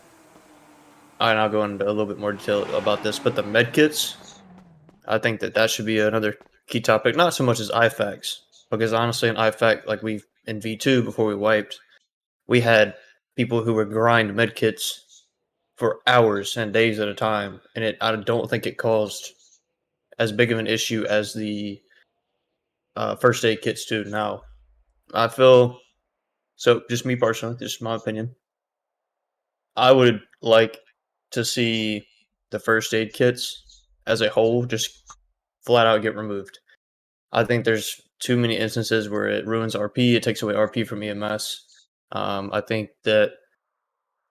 I'll go into a little bit more detail about this, but the medkits, I think that should be another key topic, not so much as IFACs, because honestly in IFAC, like in V2 before we wiped, we had people who would grind medkits for hours and days at a time, and I don't think it caused as big of an issue as the first aid kits do now. I feel, so just me personally, just my opinion, I would like to see the first aid kits as a whole just flat out get removed. I think there's too many instances where it ruins RP, it takes away RP from EMS. I think that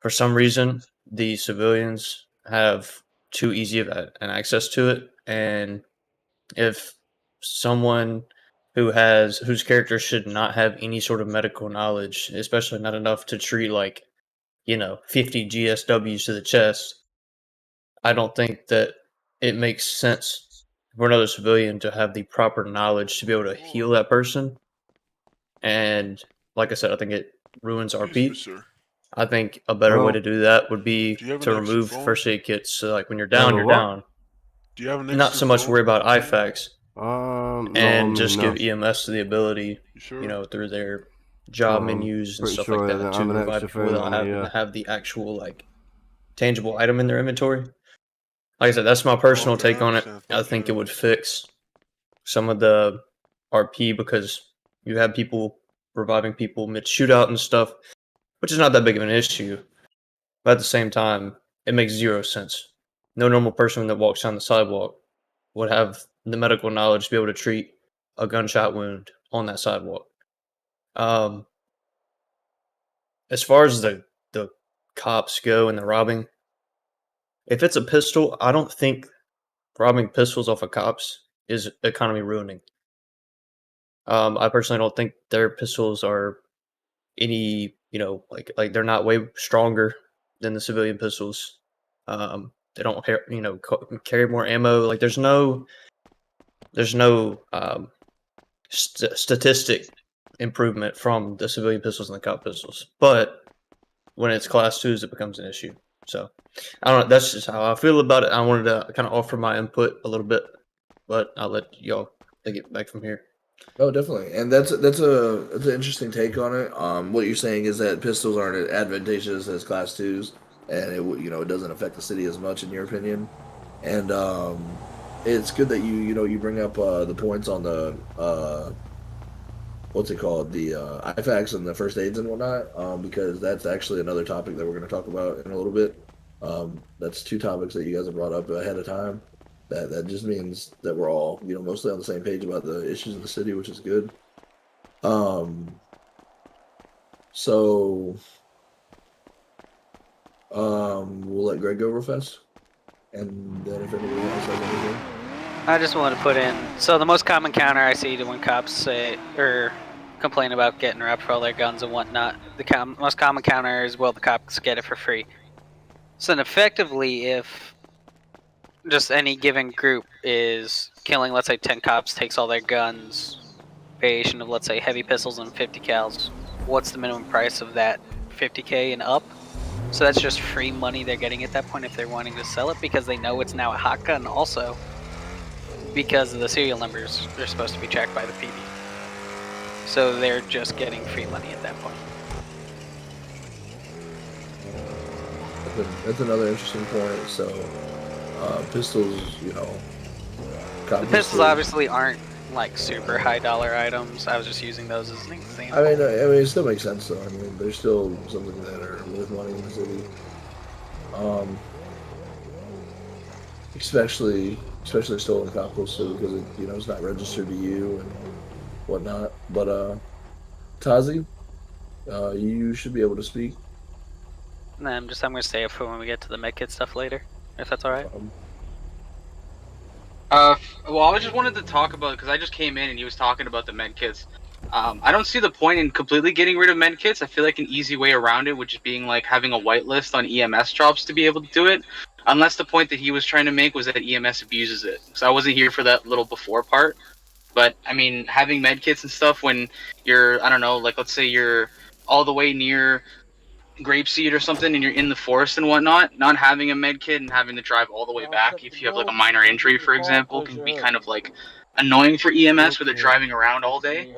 for some reason, the civilians have too easy of an access to it, and if someone whose character should not have any sort of medical knowledge, especially not enough to treat, like, 50 GSWs to the chest, I don't think that it makes sense for another civilian to have the proper knowledge to be able to heal that person. And like I said, I think it ruins RP. I think a better way to do that would be to remove first aid kits. So, like, when you're down, you're down. Do you have an Not so much worry about IFACs. And no, just no. give EMS the ability, through their job menus and pretty stuff sure like I that, don't to have an revive extra people phone without on me, having yeah. to have the actual, like, tangible item in their inventory. Like I said, that's my personal take on it. I think it would fix some of the RP, because you have people reviving people mid shootout and stuff, which is not that big of an issue. But at the same time, it makes zero sense. no normal person that walks down the sidewalk would have the medical knowledge to be able to treat a gunshot wound on that sidewalk. As far as the cops go and the robbing, if it's a pistol, I don't think robbing pistols off of cops is economy ruining. I personally don't think their pistols are any, like they're not way stronger than the civilian pistols. They don't, carry more ammo. Like there's no statistic improvement from the civilian pistols and the cop pistols. But when it's class 2s, it becomes an issue. So I don't know. That's just how I feel about it. I wanted to kind of offer my input a little bit, but I'll let y'all take it back from here. Oh, definitely, and that's an interesting take on it. What you're saying is that pistols aren't as advantageous as class 2s, and it doesn't affect the city as much, in your opinion. And it's good that you bring up the points on the what's it called, the IFACs and the first aids and whatnot, because that's actually another topic that we're going to talk about in a little bit. That's 2 topics that you guys have brought up ahead of time. That just means that we're all, mostly on the same page about the issues in the city, which is good. So we'll let Greg go real fast, and then if anybody else has anything. I just want to put in, so the most common counter I see to when cops say or complain about getting robbed for all their guns and whatnot, the most common counter is, well, the cops get it for free. So then effectively, if just any given group is killing, let's say 10 cops, takes all their guns, variation of, let's say, heavy pistols and 50 cals, what's the minimum price of that? 50K and up? So that's just free money they're getting at that point if they're wanting to sell it, because they know it's now a hot gun also. Because of the serial numbers, they're supposed to be tracked by the PD. So they're just getting free money at that point. That's another interesting point. So, pistols, The pistols obviously aren't like super high dollar items. I was just using those as an example. I mean, it still makes sense though. I mean, there's still something that are worth money in the city. Especially stolen cop pistols, because it's not registered to you and whatnot. But Tazi, you should be able to speak. Nah, I'm gonna stay up for when we get to the medkit stuff later, if that's all right. Well, I just wanted to talk about, because I just came in and he was talking about the medkits. I don't see the point in completely getting rid of medkits. I feel like an easy way around it would just being like having a whitelist on EMS jobs to be able to do it. Unless the point that he was trying to make was that EMS abuses it. So I wasn't here for that little before part. But I mean, having medkits and stuff when you're, I don't know, like let's say you're all the way near Grapeseed or something and you're in the forest and whatnot, not having a med kit and having to drive all the way back if you have like a minor injury, for example, can be kind of like annoying for EMS where they're driving around all day.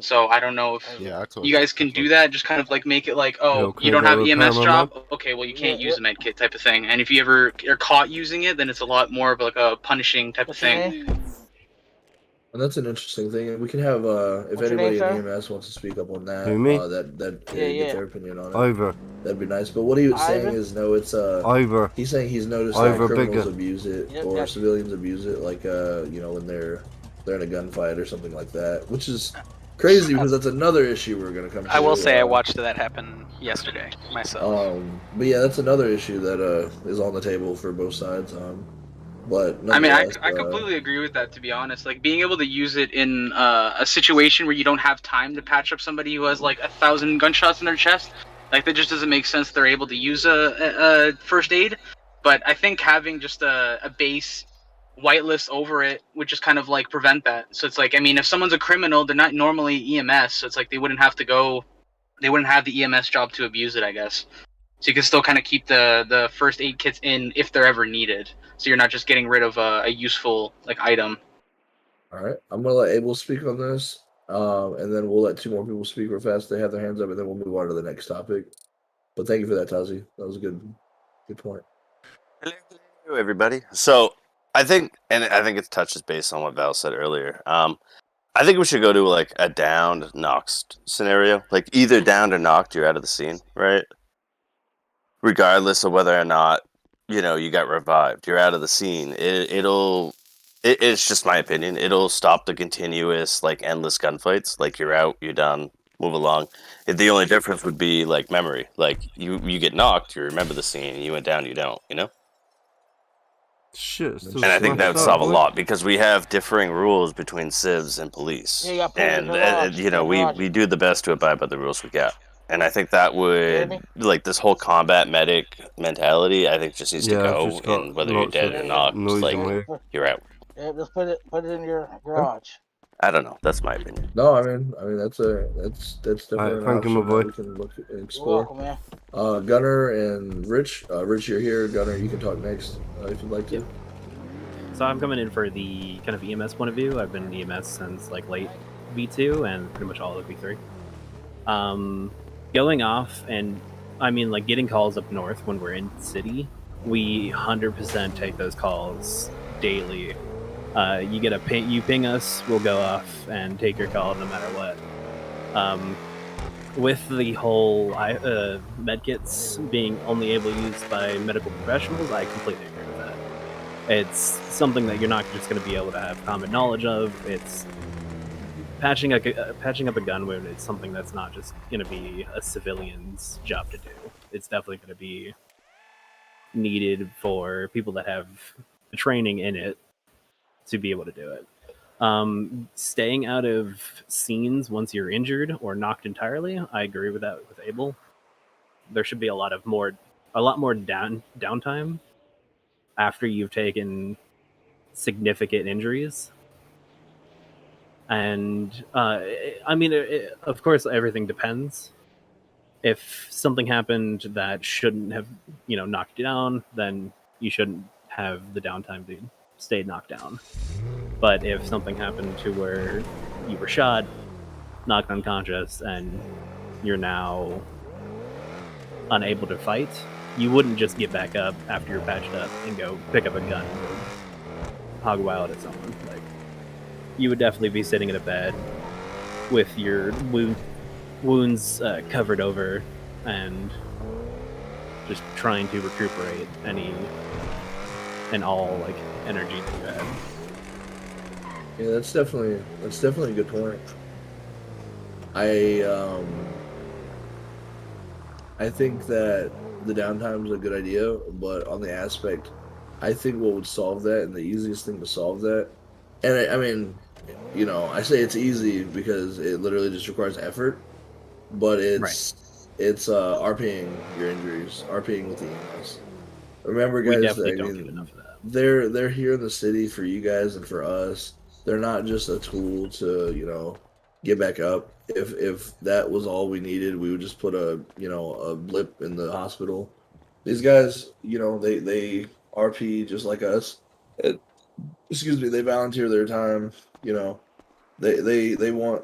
So I don't know if you guys can do that, just kind of like make it like, oh, you don't have EMS job, okay, well you can't use a med kit type of thing. And if you ever are caught using it, then it's a lot more of like a punishing type of thing. And that's an interesting thing. And we can have if What's your anybody name, in EMS wants to speak up on that, Who, me? Get Yeah. their opinion on it. Over. That'd be nice. But what he was saying Ivan? is, no, it's Over. He's saying he's noticed Over that criminals bigger. abuse it, Yep, or yep. civilians abuse it, like when they're in a gunfight or something like that, which is crazy because that's another issue we're gonna come to. I will say I watched that happen yesterday myself. But yeah, that's another issue that is on the table for both sides. But I mean, I nonetheless, completely agree with that, to be honest. Like, being able to use it in a situation where you don't have time to patch up somebody who has, like, 1,000 gunshots in their chest, like, that just doesn't make sense they're able to use a first aid. But I think having just a base whitelist over it would just kind of, like, prevent that. So it's like, I mean, if someone's a criminal, they're not normally EMS, so it's like they wouldn't have the EMS job to abuse it, I guess. So you can still kind of keep the first aid kits in if they're ever needed. So you're not just getting rid of a useful like item. all right, I'm gonna let Abel speak on this, and then we'll let 2 more people speak real fast. They have their hands up, and then we'll move on to the next topic. But thank you for that, Tazi. That was a good point. Hello, everybody. So I think it touches base on what Val said earlier. I think we should go to like a downed, knocked scenario. Like either downed or knocked, you're out of the scene, right? Regardless of whether or not you know, you got revived, you're out of the scene, it's just my opinion, it'll stop the continuous, like, endless gunfights. Like, you're out, you're done, move along. The only difference would be, like, memory. Like, you get knocked, you remember the scene, you went down, you don't, you know? Shit, still And I think that smashed would up, solve a boy. lot, because we have differing rules between civs and police. Yeah, you gotta put it in And, the garage. you know, we do the best to abide by the rules we got. And I think that hear would, me? like, this whole combat medic mentality, I think just needs to Yeah, I've go, just and got whether you're lots dead of or Yeah, not, noise like, in my ear. you're out. Yeah, just put it in your garage. I don't know, that's my opinion. No, I mean that's definitely Alright, an thank you, option my boy. that we can look and You're explore. welcome, man. Gunner and Rich. Rich, you're here. Gunner, you can talk next if you'd like to. So I'm coming in for the kind of EMS point of view. I've been in EMS since like late V2 and pretty much all of V3. Going off and I mean like getting calls up north when we're in city, we 100% take those calls daily. You get a ping, you ping us, we'll go off and take your call no matter what. With the whole medkits being only able to use by medical professionals, I completely agree with that. It's something that you're not just going to be able to have common knowledge of. It's patching up a gun wound. It's something that's not just going to be a civilian's job to do. It's definitely going to be needed for people that have the training in it to be able to do it. Staying out of scenes once you're injured or knocked entirely, I agree with that with Abel. There should be a lot more downtime after you've taken significant injuries. And I mean, of course, everything depends. If something happened that shouldn't have, knocked you down, then you shouldn't have the downtime to stay knocked down. But if something happened to where you were shot, knocked unconscious, and you're now unable to fight, you wouldn't just get back up after you're patched up and go pick up a gun and go hog wild at someone. Like, you would definitely be sitting in a bed with your wounds covered over and just trying to recuperate any and all like energy that you have. Yeah, that's definitely a good point. I think that the downtime is a good idea, but on the aspect, I think what would solve that and the easiest thing to solve that, and I mean, I say it's easy because it literally just requires effort, but it's RPing your injuries, RPing with the EMS. Remember, guys, we definitely don't get enough of that. They're here in the city for you guys and for us. They're not just a tool to, get back up. If that was all we needed, we would just put a blip in the hospital. These guys, they RP just like us. Excuse me, they volunteer their time. They want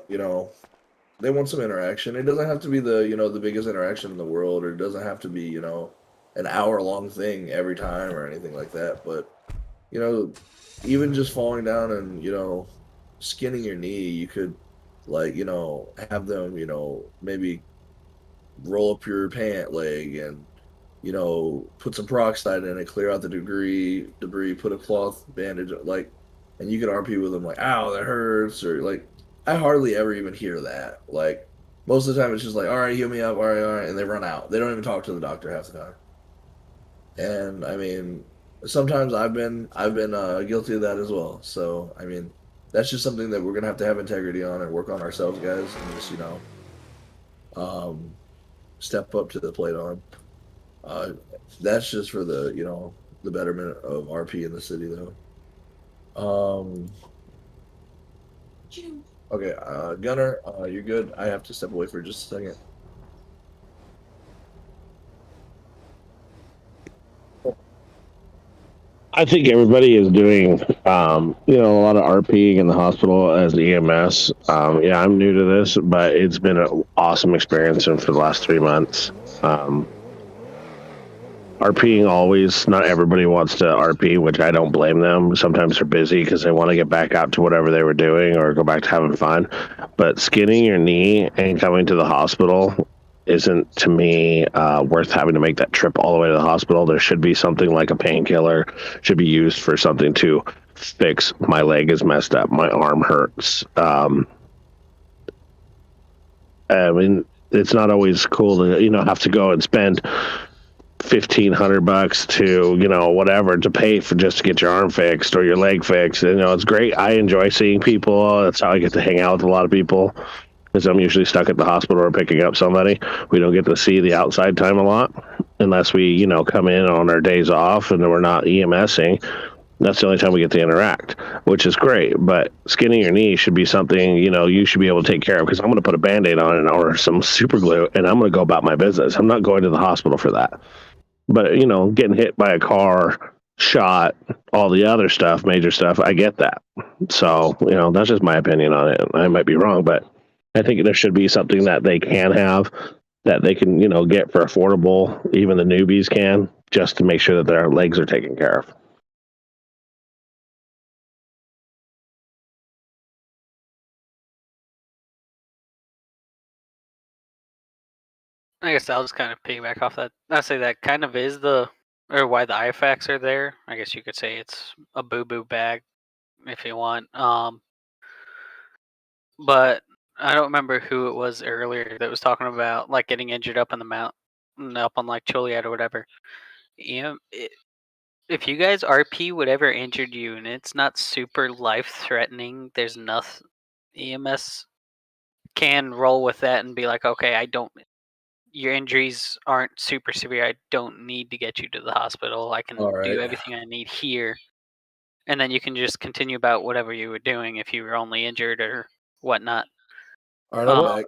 they want some interaction. It doesn't have to be the biggest interaction in the world, or it doesn't have to be an hour-long thing every time or anything like that. But even just falling down and skinning your knee, you could have them maybe roll up your pant leg and put some peroxide in it, clear out the debris, put a cloth bandage and you could RP with them like, ow, that hurts, or I hardly ever even hear that. Like, most of the time it's just like, all right, heal me up, all right, and they run out. They don't even talk to the doctor half the time. And I mean, sometimes I've been guilty of that as well. So I mean, that's just something that we're gonna have to have integrity on and work on ourselves, guys, and just step up to the plate on. That's just for the the betterment of RP in the city, though. Okay, Gunner, you're good. I have to step away for just a second. I think everybody is doing, a lot of RPing in the hospital as EMS. Yeah, I'm new to this, but it's been an awesome experience for the last 3 months. RPing always, not everybody wants to RP, which I don't blame them. Sometimes they're busy because they want to get back out to whatever they were doing or go back to having fun. But skinning your knee and coming to the hospital isn't to me worth having to make that trip all the way to the hospital. There should be something like a painkiller should be used for something to fix my leg is messed up, my arm hurts. I mean, it's not always cool to have to go and spend $1,500 to whatever to pay for just to get your arm fixed or your leg fixed. It's great. I enjoy seeing people. That's how I get to hang out with a lot of people, because I'm usually stuck at the hospital or picking up somebody. We don't get to see the outside time a lot unless we come in on our days off and we're not EMSing. That's the only time we get to interact, which is great. But skinning your knee should be something you should be able to take care of, because I'm going to put a Band-Aid on it or some super glue and I'm going to go about my business. I'm not going to the hospital for that. But getting hit by a car, shot, all the other stuff, major stuff, I get that. So that's just my opinion on it. I might be wrong, but I think there should be something that they can have, that they can get for affordable, even the newbies can, just to make sure that their legs are taken care of. I guess I'll just kind of piggyback off that. I say that kind of is or why the IFACs are there. I guess you could say it's a boo boo bag if you want. But I don't remember who it was earlier that was talking about like getting injured up in the mountain, up on like Choliad or whatever. If you guys RP whatever injured you and it's not super life threatening, there's nothing. EMS can roll with that and be like, okay, your injuries aren't super severe. I don't need to get you to the hospital. I can All right. do everything I need here. And then you can just continue about whatever you were doing if you were only injured or whatnot. All right, I'm back.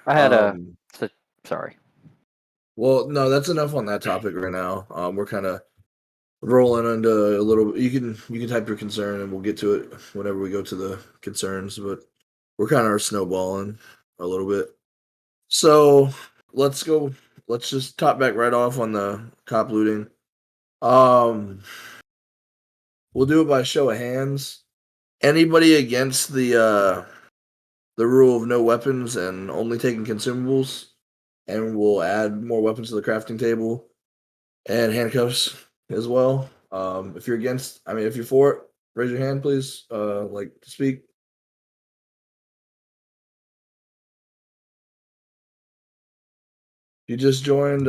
I had sorry. Well, no, that's enough on that topic right now. We're kind of rolling into a little. You can type your concern, and we'll get to it whenever we go to the concerns. But we're kind of snowballing a little bit. So let's go. Let's just top back right off on the cop looting. We'll do it by show of hands. Anybody against the rule of no weapons and only taking consumables, and we'll add more weapons to the crafting table and handcuffs as well. If you're against, if you're for it, raise your hand, please. Like to speak. If you just joined,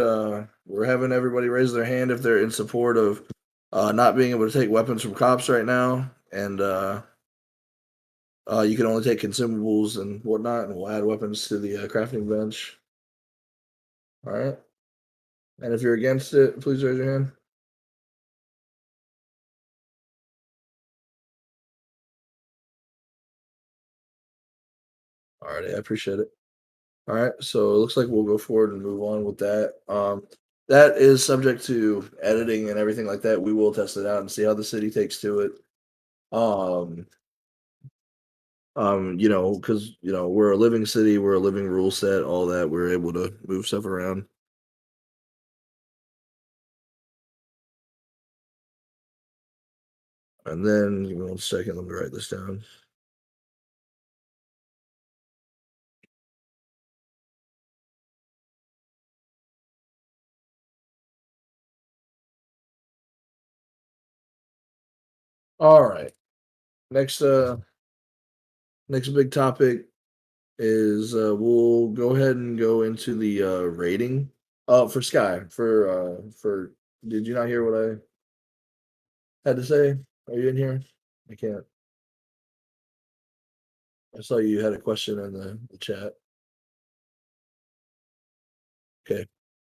we're having everybody raise their hand if they're in support of not being able to take weapons from cops right now, and you can only take consumables and whatnot, and we'll add weapons to the crafting bench. All right. And if you're against it, please raise your hand. All right, I appreciate it. All right, so it looks like we'll go forward and move on with that. That is subject to editing and everything like that. We will test it out and see how the city takes to it. Because we're a living city, we're a living rule set, all that. We're able to move stuff around. And then, give me 1 second, let me write this down. All right. Next big topic is we'll go ahead and go into the rating. For Sky, for did you not hear what I had to say? Are you in here? I can't. I saw you had a question in the chat. Okay.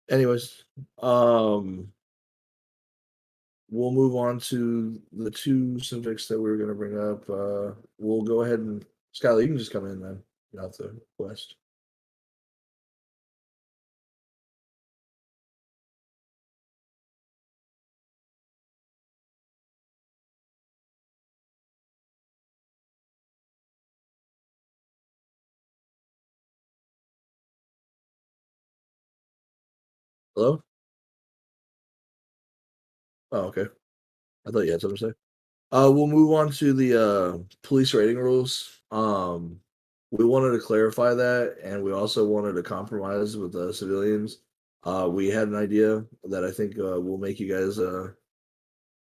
Anyways, we'll move on to the two subjects that we were going to bring up. We'll go ahead and Skylar, you can just come in then. Get off the quest. Hello? Oh, okay. I thought you had something to say. We'll move on to the police rating rules. we wanted to clarify that, and we also wanted to compromise with the civilians. We had an idea that I think will make you guys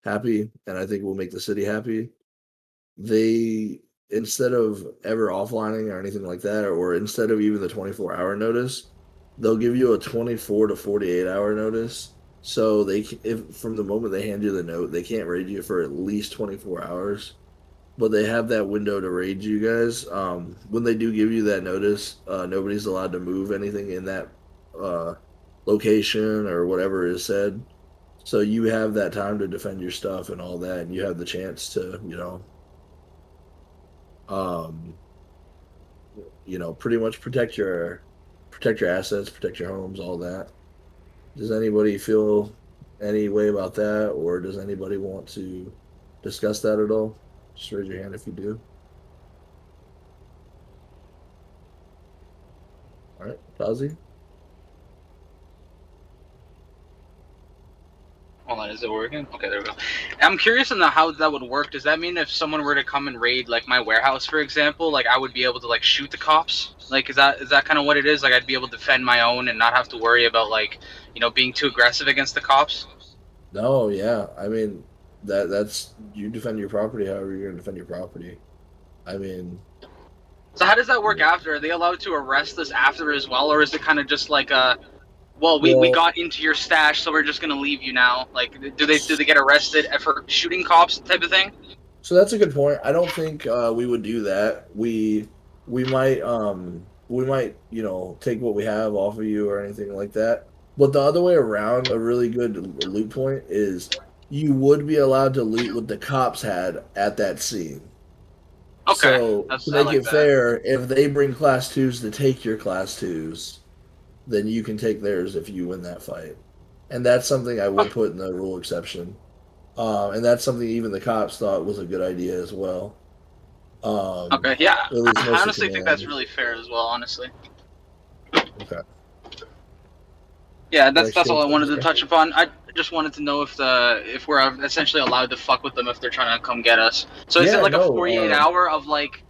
happy, and I think will make the city happy. They, instead of ever offlining or anything like that, or instead of even the 24-hour notice, they'll give you a 24 to 48-hour notice. So if from the moment they hand you the note, they can't raid you for at least 24 hours, but they have that window to raid you guys. When they do give you that notice, nobody's allowed to move anything in that location or whatever is said. So you have that time to defend your stuff and all that, and you have the chance to, um, pretty much protect your assets, protect your homes, all that. Does anybody feel any way about that, or does anybody want to discuss that at all? Just raise your hand if you do. All right, Tazi? Hold on, is it working? Okay, there we go. I'm curious on how that would work. Does that mean if someone were to come and raid like my warehouse, for example, like I would be able to like shoot the cops? Like is that kind of what it is? Like I'd be able to defend my own and not have to worry about like, being too aggressive against the cops? No, yeah. I mean, that's you defend your property however you're gonna defend your property. I mean, So how does that work after? Are they allowed to arrest us after as well, or is it kind of just like we Well- got into your stash, so we're just gonna leave you now? Like, do they get arrested for shooting cops type of thing? so that's a good point. I don't think we would do that. We might take what we have off of you or anything like that. But the other way around, a really good loot point is you would be allowed to loot what the cops had at that scene. Okay, So to I make like it that. fair, if they bring class 2s to take your class 2s, then you can take theirs if you win that fight. And that's something I would put in the rule exception. And that's something even the cops thought was a good idea as well. Okay, yeah. At least I most of honestly think that's command. really fair as well. Honestly. Okay. Yeah, that's Next all I case, wanted to sir. touch upon. I just wanted to know if we're essentially allowed to fuck with them if they're trying to come get us. So is Yeah, it like no, a 48 hour of like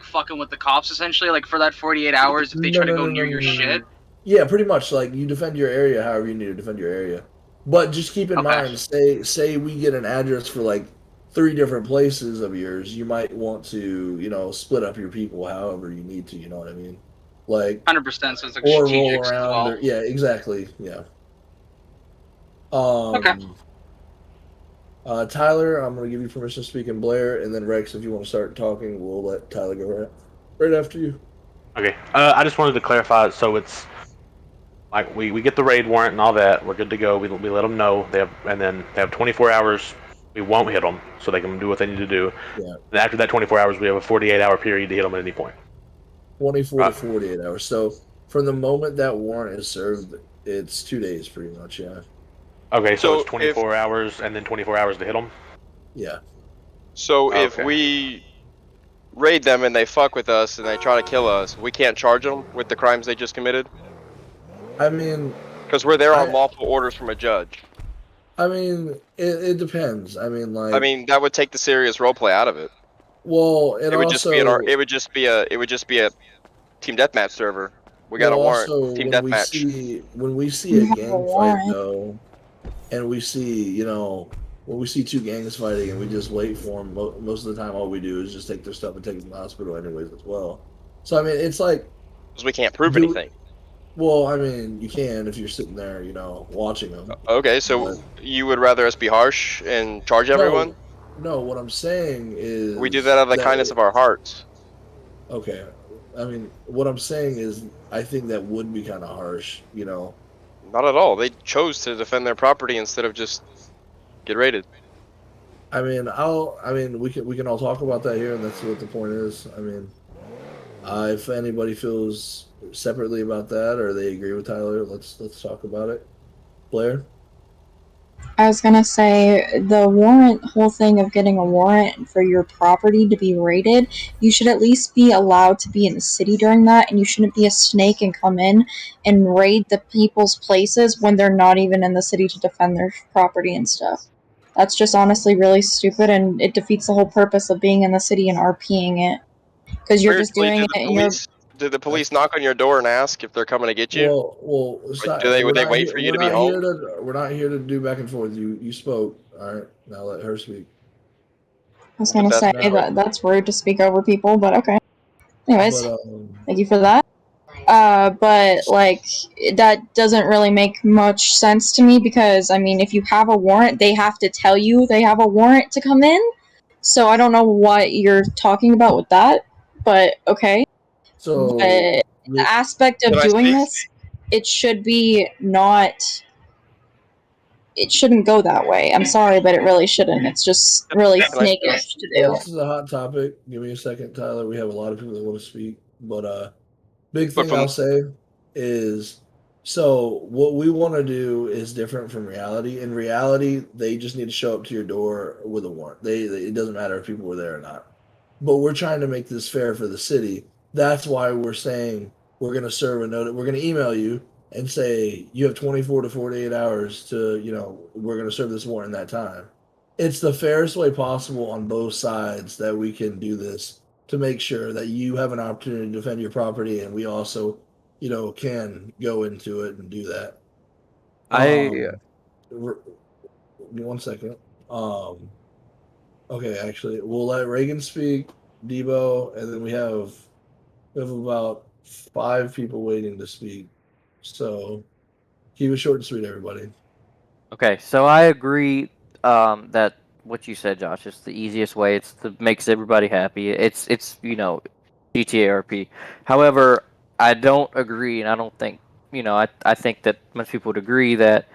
fucking with the cops essentially? Like for that 48 hours, if they try to go near your shit. Yeah, pretty much. Like you defend your area however you need to defend your area. But just keep in mind, say we get an address for like 3 different places of yours, you might want to, split up your people however you need to. You know what I mean? Like 100%. So it's like or roll strategic as around, well. or yeah, exactly, yeah. Okay. Tyler, I'm gonna give you permission to speak, and Blair, and then Rex, if you want to start talking, we'll let Tyler go right after you. Okay. I just wanted to clarify. So it's like we get the raid warrant and all that. We're good to go. We let them know and then they have 24 hours. We won't hit them, so they can do what they need to do. Yeah. And after that 24 hours, we have a 48-hour period to hit them at any point. 24 to 48 hours. So from the moment that warrant is served, it's 2 days, pretty much. Yeah. Okay, so it's 24 hours and then 24 hours to hit them. Yeah. So if we raid them and they fuck with us and they try to kill us, we can't charge them with the crimes they just committed? I mean, because we're there on lawful orders from a judge. I mean, it depends. I mean, like, I mean, that would take the serious roleplay out of it. well, It would just be it would just be a team deathmatch server. We got a warrant. Also, Team when we deathmatch. see a gang fight though, and we see when we see 2 gangs fighting and we just wait for them, most of the time all we do is just take their stuff and take them to the hospital anyways as well. So I mean, it's like because we can't prove anything. Well, I mean, you can if you're sitting there, watching them. Okay, so you would rather us be harsh and charge everyone? No, what I'm saying is We do that out of the kindness of our hearts. Okay, I mean, what I'm saying is, I think that would be kind of harsh, Not at all. They chose to defend their property instead of just get raided. I mean, we can all talk about that here, and that's what the point is. I mean, if anybody feels separately about that, or they agree with Tyler, let's talk about it. Blair? I was gonna say, the whole thing of getting a warrant for your property to be raided, you should at least be allowed to be in the city during that, and you shouldn't be a snake and come in and raid the people's places when they're not even in the city to defend their property and stuff. That's just honestly really stupid, and it defeats the whole purpose of being in the city and RPing it. because you're just Spiritually, doing it and you're. did the police knock on your door and ask if they're coming to get you? Well, it's Or not, would they wait for you to be home? we're not here to do back and forth. You spoke. All right, now let her speak. I was gonna say that's rude to speak over people, but okay. Anyways, thank you for that. But like that doesn't really make much sense to me because I mean, if you have a warrant, they have to tell you they have a warrant to come in. So I don't know what you're talking about with that, but okay. So but the aspect of doing this, it should be not. It shouldn't go that way. I'm sorry, but it really shouldn't. It's just really snakish to do. This is a hot topic. Give me a second, Tyler. We have a lot of people that want to speak, but big thing I'll say is so what we want to do is different from reality. In reality, they just need to show up to your door with a warrant. It doesn't matter if people were there or not. But we're trying to make this fair for the city. That's why we're saying we're going to serve a notice. We're going to email you and say you have 24 to 48 hours to, we're going to serve this warrant in that time. It's the fairest way possible on both sides that we can do this to make sure that you have an opportunity to defend your property and we also, can go into it and do that. One second. Okay, actually, we'll let Reagan speak, Debo, and then we have about 5 people waiting to speak. So keep it short and sweet, everybody. Okay, so I agree that what you said, Josh, is the easiest way. Makes everybody happy. It's GTA RP. However, I don't agree, and I don't think I think that most people would agree that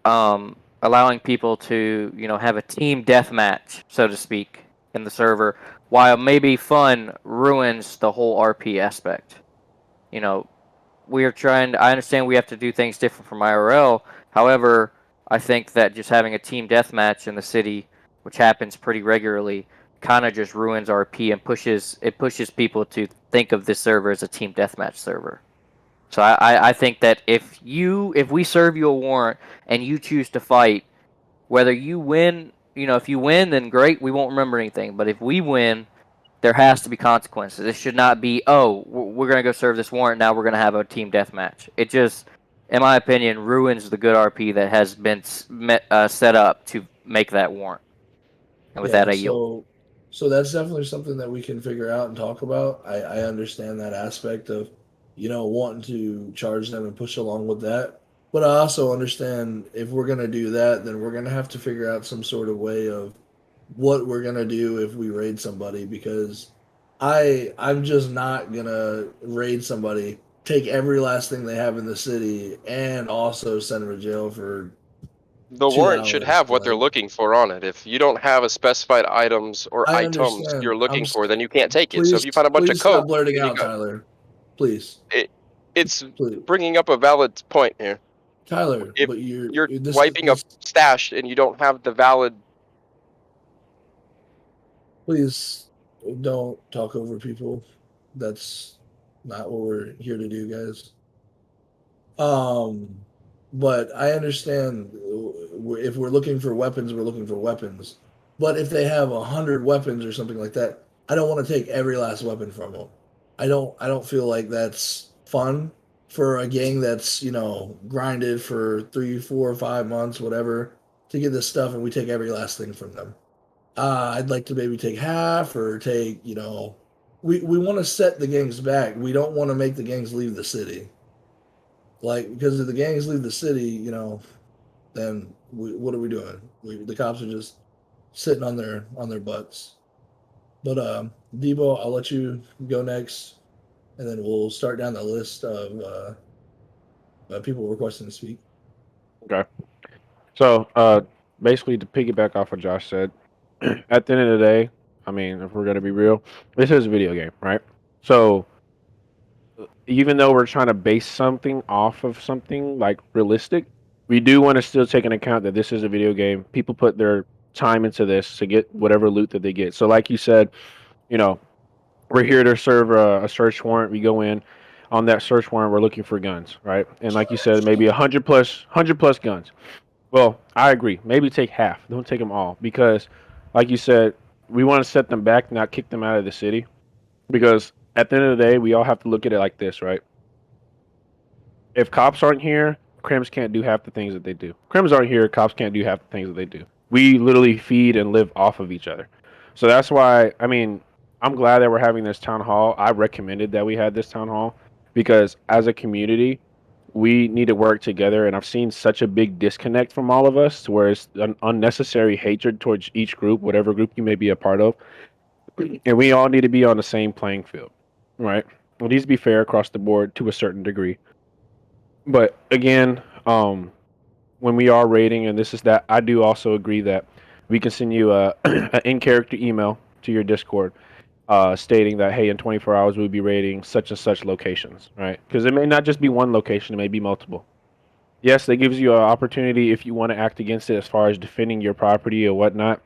allowing people to have a team deathmatch, so to speak, in the server, while maybe fun, ruins the whole RP aspect. We are trying. I understand we have to do things different from IRL. However, I think that just having a team deathmatch in the city, which happens pretty regularly, kind of just ruins RP and pushes people to think of this server as a team deathmatch server. So I think that if we serve you a warrant and you choose to fight, whether you win, if you win, then great, we won't remember anything. But if we win, there has to be consequences. It should not be, oh, we're going to go serve this warrant, now we're going to have a team deathmatch. It just, in my opinion, ruins the good RP that has been set up to make that warrant. And with that, I yield. So that's definitely something that we can figure out and talk about. I understand that aspect of, wanting to charge them and push along with that. But I also understand if we're going to do that, then we're going to have to figure out some sort of way of what we're going to do if we raid somebody, because I'm just not going to raid somebody, take every last thing they have in the city, and also send them to jail for The 2 warrant should hours. have what they're looking for on it. If you don't have a specified items or I items understand. you're looking for, then you can't take it. So if Please, you find a bunch of please stop coke, blurting then you out, go. Tyler. Please. It's bringing up a valid point here. Tyler, If but you're wiping a stash and you don't have the valid. Please don't talk over people. That's not what we're here to do, guys. But I understand if we're looking for weapons, we're looking for weapons. But if they have 100 weapons or something like that, I don't want to take every last weapon from them. I don't feel like that's fun for a gang that's grinded for 3, 4, 5 months, whatever, to get this stuff, and we take every last thing from them. I'd like to maybe take half or take, we want to set the gangs back. We don't want to make the gangs leave the city. Like, because if the gangs leave the city, then what are we doing? The cops are just sitting on their butts. But Debo, I'll let you go next, and then we'll start down the list of people requesting to speak. Okay. So, basically, to piggyback off what Josh said, at the end of the day, I mean, if we're gonna be real, this is a video game, right? So, even though we're trying to base something off of something like realistic, we do want to still take into account that this is a video game. People put their time into this to get whatever loot that they get. So, like you said, we're here to serve a search warrant. We go in on that search warrant. We're looking for guns, right? And like you said, maybe 100 plus guns. Well, I agree. Maybe take half. Don't take them all because, like you said, we want to set them back, not kick them out of the city. Because at the end of the day, we all have to look at it like this, right? If cops aren't here, crims can't do half the things that they do. Crims aren't here, cops can't do half the things that they do. We literally feed and live off of each other. So that's why, I mean, I'm glad that we're having this town hall. I recommended that we had this town hall because as a community, we need to work together. And I've seen such a big disconnect from all of us to where it's an unnecessary hatred towards each group, whatever group you may be a part of. And we all need to be on the same playing field, right? It needs to be fair across the board to a certain degree. But again, when we are rating, and this is that, I do also agree that we can send you an in-character email to your Discord stating that, hey, in 24 hours we'll be rating such and such locations, right? Because it may not just be one location, it may be multiple. Yes, that gives you an opportunity if you want to act against it as far as defending your property or whatnot.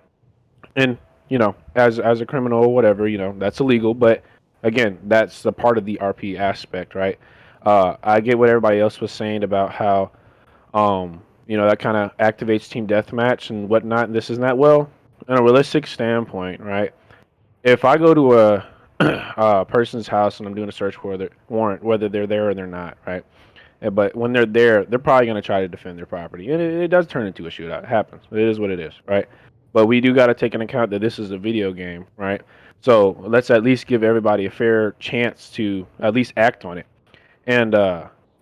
And, you know, as a criminal or whatever, you know, that's illegal. But again, that's a part of the RP aspect, right? I get what everybody else was saying about how, you know, that kind of activates team deathmatch and whatnot. And this is not, well, in a realistic standpoint, right? If I go to a person's house and I'm doing a search warrant, whether they're there or they're not, right? But when they're there, they're probably going to try to defend their property. And it does turn into a shootout. It happens. It is what it is, right? But we do got to take into account that this is a video game, right? So let's at least give everybody a fair chance to at least act on it. And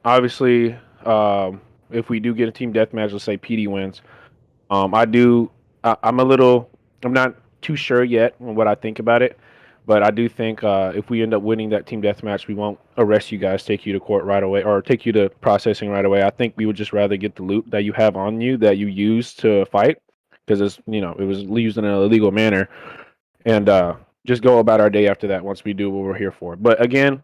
obviously, if we do get a team deathmatch, let's say PD wins, I'm not too sure yet on what I think about it. But I do think if we end up winning that team deathmatch, we won't arrest you guys, take you to court right away, or take you to processing right away. I think we would just rather get the loot that you have on you that you use to fight, because it's, you know, it was used in an illegal manner, and just go about our day after that once we do what we're here for. But again,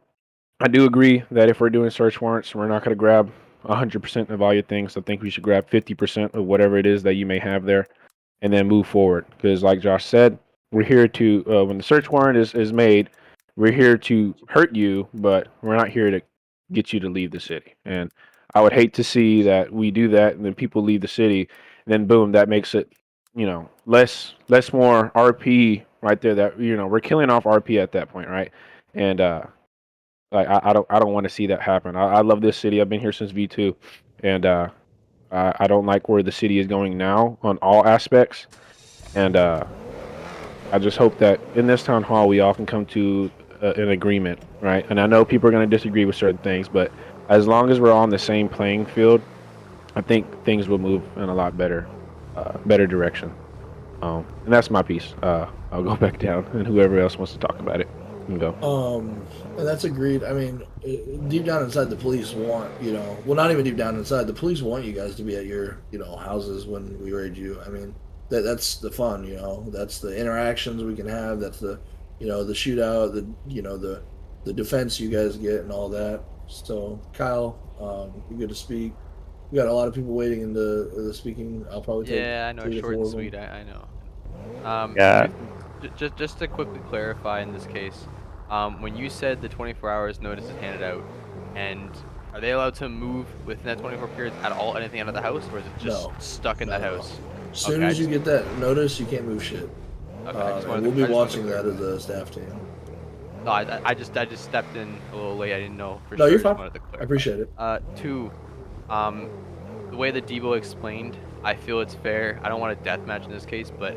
I do agree that if we're doing search warrants, we're not going to grab 100% of all your things. I think we should grab 50% of whatever it is that you may have there, and then move forward. Because like Josh said, we're here to, when the search warrant is made, we're here to hurt you, but we're not here to get you to leave the city. And I would hate to see that we do that and then people leave the city, and then boom, that makes it, you know, less more RP right there. That, you know, we're killing off RP at that point, right? And like I don't want to see that happen. I love this city. I've been here since V2, and I don't like where the city is going now on all aspects. And I just hope that in this town hall we all can come to an agreement, right? And I know people are going to disagree with certain things, but as long as we're on the same playing field, I think things will move in a lot better direction. And that's my piece. I'll go back down, and whoever else wants to talk about it can go. And that's agreed. I mean, deep down inside, the police want, you know, well, not even deep down inside, the police want you guys to be at your, you know, houses when we raid you. I mean, that's the fun, you know, that's the interactions we can have. That's the, you know, the shootout, the, you know, the defense you guys get and all that. So, Kyle, you're good to speak. We got a lot of people waiting in the speaking. I'll probably take I know, 3 to short 4 and of them. sweet. I know. Yeah. Just to quickly clarify in this case, when you said the 24 hours notice is handed out, and are they allowed to move within that 24 period at all, anything out of the house, or is it just stuck in that house? As soon as you get that notice, you can't move shit. Okay, And we'll be watching that as a staff team. No, I just stepped in a little late. I didn't know for No, sure. you're Just fine. wanted to clarify. I appreciate it. Two, the way that Debo explained, I feel it's fair. I don't want a death match in this case, but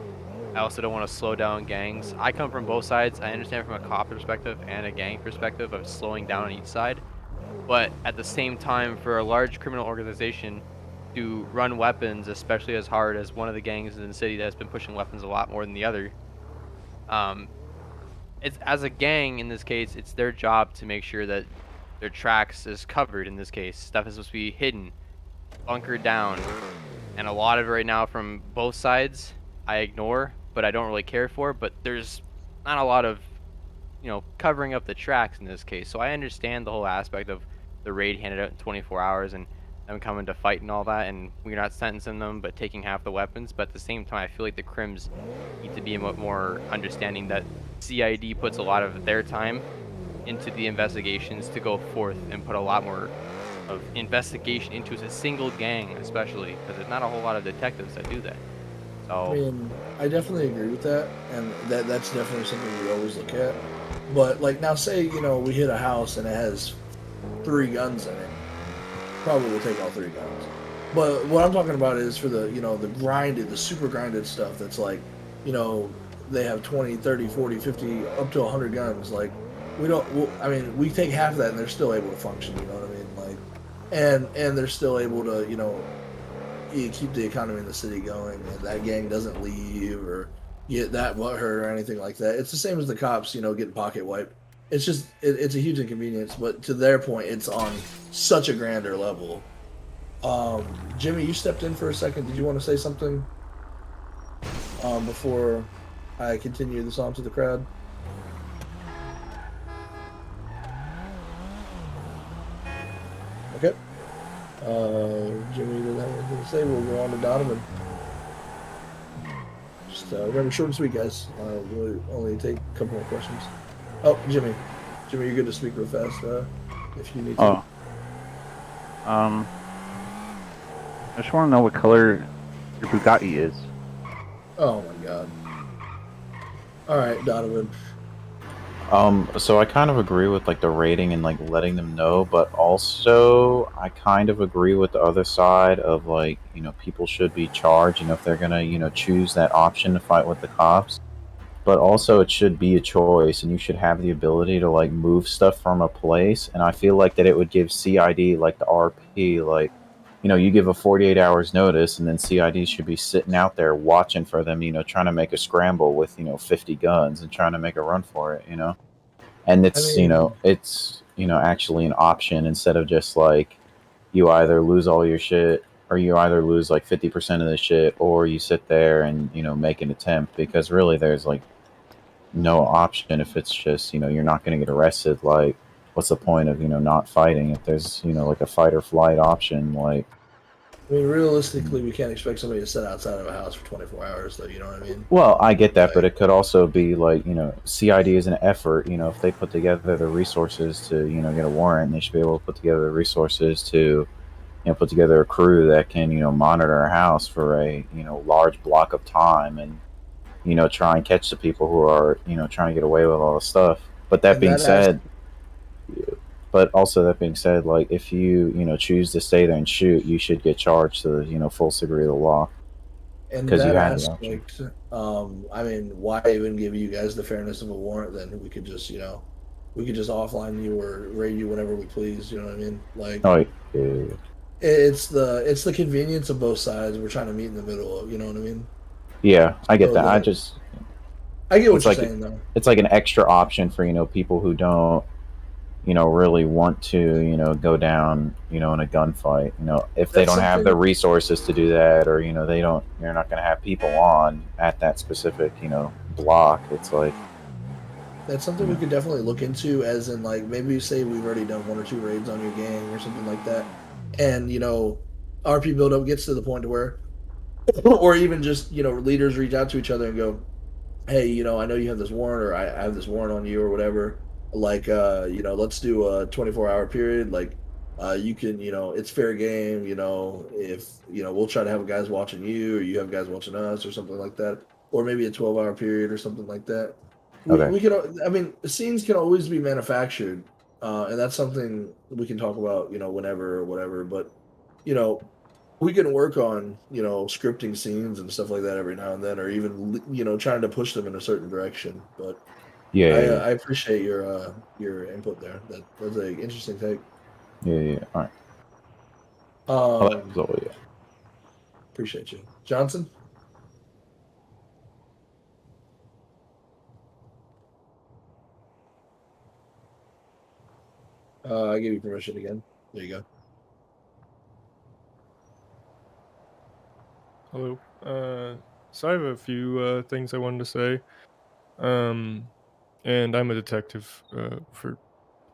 I also don't want to slow down gangs. I come from both sides. I understand from a cop perspective and a gang perspective of slowing down on each side. But at the same time, for a large criminal organization to run weapons, especially as hard as one of the gangs in the city that has been pushing weapons a lot more than the other, it's, as a gang in this case, it's their job to make sure that their tracks is covered. In this case, stuff is supposed to be hidden, bunkered down, and a lot of it right now from both sides I ignore, but I don't really care for. But there's not a lot of, you know, covering up the tracks in this case. So I understand the whole aspect of the raid handed out in 24 hours and them coming to fight and all that, and we're not sentencing them but taking half the weapons. But at the same time, I feel like the crims need to be more understanding that CID puts a lot of their time into the investigations to go forth and put a lot more of investigation into a single gang, especially because there's not a whole lot of detectives that do that. So I mean, I definitely agree with that, and that's definitely something we always look at. But like now, say we hit a house and it has 3 guns in it. Probably will take all 3 guns. But what I'm talking about is for the the grinded, the super grinded stuff. That's like they have 20, 30, 40, 50, up to 100 guns. Like we don't. I mean, we take half of that and they're still able to function. You know what I mean? Like, and they're still able to you keep the economy in the city going, and that gang doesn't leave or get that butthurt or anything like that. It's the same as the cops, getting pocket wiped. It's just it's a huge inconvenience, but to their point, it's on such a grander level. Jimmy, you stepped in for a second. Did you want to say something before I continue this on to the crowd? Okay. Jimmy didn't have anything to say. We'll go on to Donovan. Just remember, short and sweet, guys. We'll only take a couple more questions. Oh, Jimmy, you're good to speak real fast if you need to. I just want to know what color your Bugatti is. Oh my god. All right, Donovan. So I kind of agree with like the rating and like letting them know, but also I kind of agree with the other side of like, people should be charged, if they're gonna, choose that option to fight with the cops. But also it should be a choice and you should have the ability to like move stuff from a place. And I feel like that it would give CID like the RP, like, you give a 48 hours notice and then CID should be sitting out there watching for them, trying to make a scramble with, 50 guns and trying to make a run for it, And it's, it's, actually an option instead of just like you either lose all your shit or you either lose like 50% of the shit or you sit there and, make an attempt because really there's like no option if it's just, you're not going to get arrested. Like, what's the point of, not fighting if there's, like a fight or flight option? Like, I mean, realistically, we can't expect somebody to sit outside of a house for 24 hours, though. You know what I mean? well, I get that, but it could also be like, CID is an effort. If they put together the resources to, get a warrant, they should be able to put together the resources to, put together a crew that can, monitor a house for a, large block of time and, try and catch the people who are, trying to get away with all the stuff. But that And being that has- said, but also that being said, like if you, choose to stay there and shoot, you should get charged to the, full degree of the law. And Because you that had the option. aspect, I mean, why even give you guys the fairness of a warrant? Then we could just, we could just offline you or raid you whenever we please. You know what I mean? Like, Oh, yeah. it's the convenience of both sides. We're trying to meet in the middle. You know what I mean? Yeah, I get So that. I that- just, I get what it's you're like, saying, though. It's like an extra option for, people who don't, really want to, go down, in a gunfight. If they That's don't have the something- resources to do that, or you're not going to have people on at that specific, block. It's like, That's something we could definitely look into, as in like maybe say we've already done 1 or 2 raids on your gang or something like that, and RP buildup gets to the point to where, or even just leaders reach out to each other and go, hey, I know you have this warrant, or I have this warrant on you, or whatever. Like, let's do a 24-hour period. Like, you can, it's fair game. If we'll try to have guys watching you, or you have guys watching us, or something like that, or maybe a 12-hour period or something like that. Okay. We can. I mean, scenes can always be manufactured, and that's something we can talk about, whenever or whatever. But, we can work on, scripting scenes and stuff like that every now and then, or even, trying to push them in a certain direction. But Yeah. I appreciate your input there. That's an interesting take. Yeah. All right. Yeah. Appreciate you, Johnson. I give you permission again. There you go. Hello. So I have a few things I wanted to say. And I'm a detective for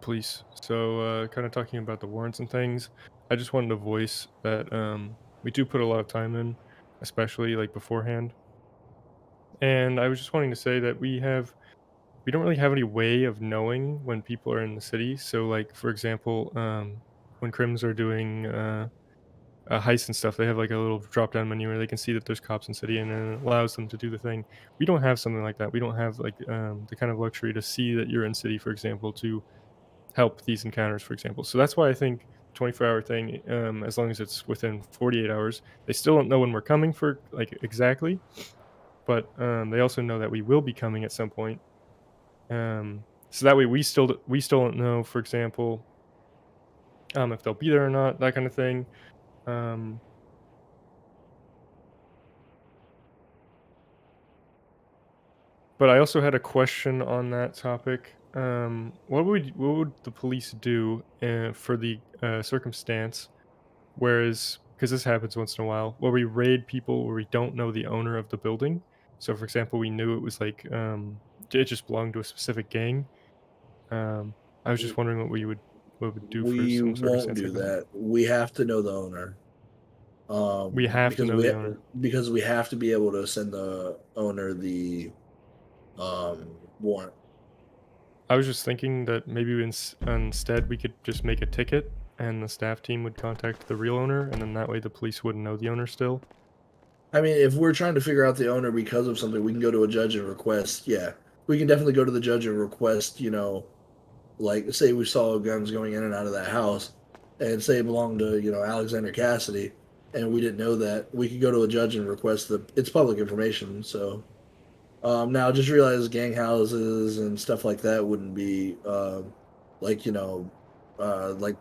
police. So kind of talking about the warrants and things, I just wanted to voice that we do put a lot of time in, especially like beforehand. And I was just wanting to say that we don't really have any way of knowing when people are in the city. So like for example, when crims are doing heists and stuff, they have like a little drop down menu where they can see that there's cops in city, and then it allows them to do the thing. We don't have something like that. We don't have like the kind of luxury to see that you're in city, for example, to help these encounters, for example. So that's why I think 24-hour thing, as long as it's within 48 hours, they still don't know when we're coming for like exactly, but they also know that we will be coming at some point. So that way we still don't know, for example, if they'll be there or not, that kind of thing. But I also had a question on that topic. What would the police do for the circumstance, whereas because this happens once in a while, where we raid people where we don't know the owner of the building? So, for example, we knew it was like it just belonged to a specific gang. I was just wondering what we would do for We some won't circumstance do like that. that. We have to know the owner. We have to because know the owner. because we have to be able to send the owner the warrant. I was just thinking that maybe instead we could just make a ticket, and the staff team would contact the real owner, and then that way the police wouldn't know the owner still. I mean, if we're trying to figure out the owner because of something, we can go to a judge and request. Yeah, we can definitely go to the judge and request. Like say we saw guns going in and out of that house, and say it belonged to Alexander Cassidy, and we didn't know that. We could go to a judge and request it's public information. So now just realize gang houses and stuff like that wouldn't be like like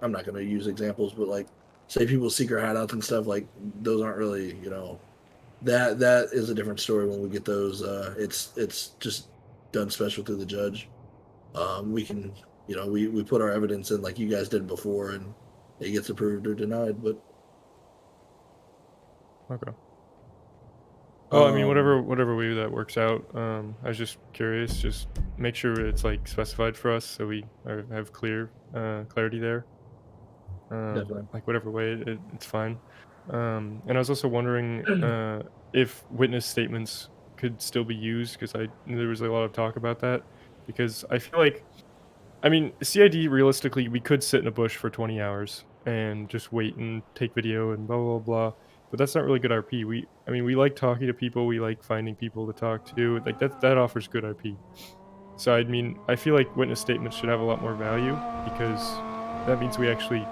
I'm not going to use examples, but like say people's secret hideouts and stuff like those aren't really that is a different story when we get those. It's just done special through the judge. We can we put our evidence in like you guys did before, and it gets approved or denied. But Okay. Well, I mean, whatever way that works out. I was just curious. Just make sure it's like specified for us, so we have clarity there. Definitely. Like whatever way it's fine. And I was also wondering if witness statements could still be used, because there was a lot of talk about that. Because I feel like, I mean, CID realistically, we could sit in a bush for 20 hours and just wait and take video and blah blah blah. But that's not really good RP. I mean, we like talking to people. We like finding people to talk to. Like that offers good RP. So I mean, I feel like witness statements should have a lot more value, because that means we actually,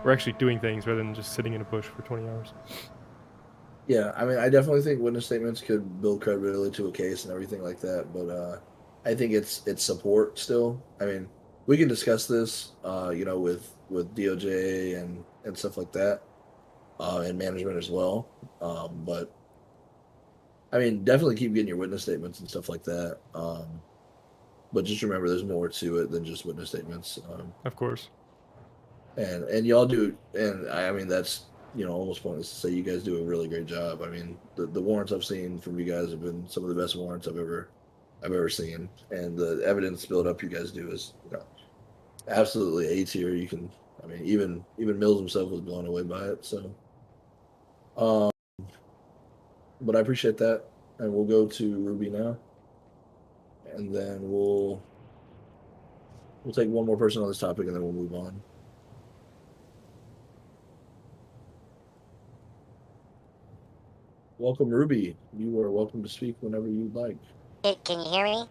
we're actually doing things rather than just sitting in a bush for 20 hours. yeah, I mean, I definitely think witness statements could build credibility to a case and everything like that. But I think it's support still. I mean, we can discuss this, with DOJ and stuff like that, and management as well. But I mean, definitely keep getting your witness statements and stuff like that. But just remember, there's more to it than just witness statements. Of course. And y'all do, and I mean that's almost pointless to say you guys do a really great job. I mean the warrants I've seen from you guys have been some of the best warrants I've ever seen, and the evidence build up you guys do is absolutely A tier. You can, I mean, even Mills himself was blown away by it. So, but I appreciate that, and we'll go to Ruby now, and then we'll take one more person on this topic, and then we'll move on. Welcome, Ruby. You are welcome to speak whenever you'd like. Can you hear me?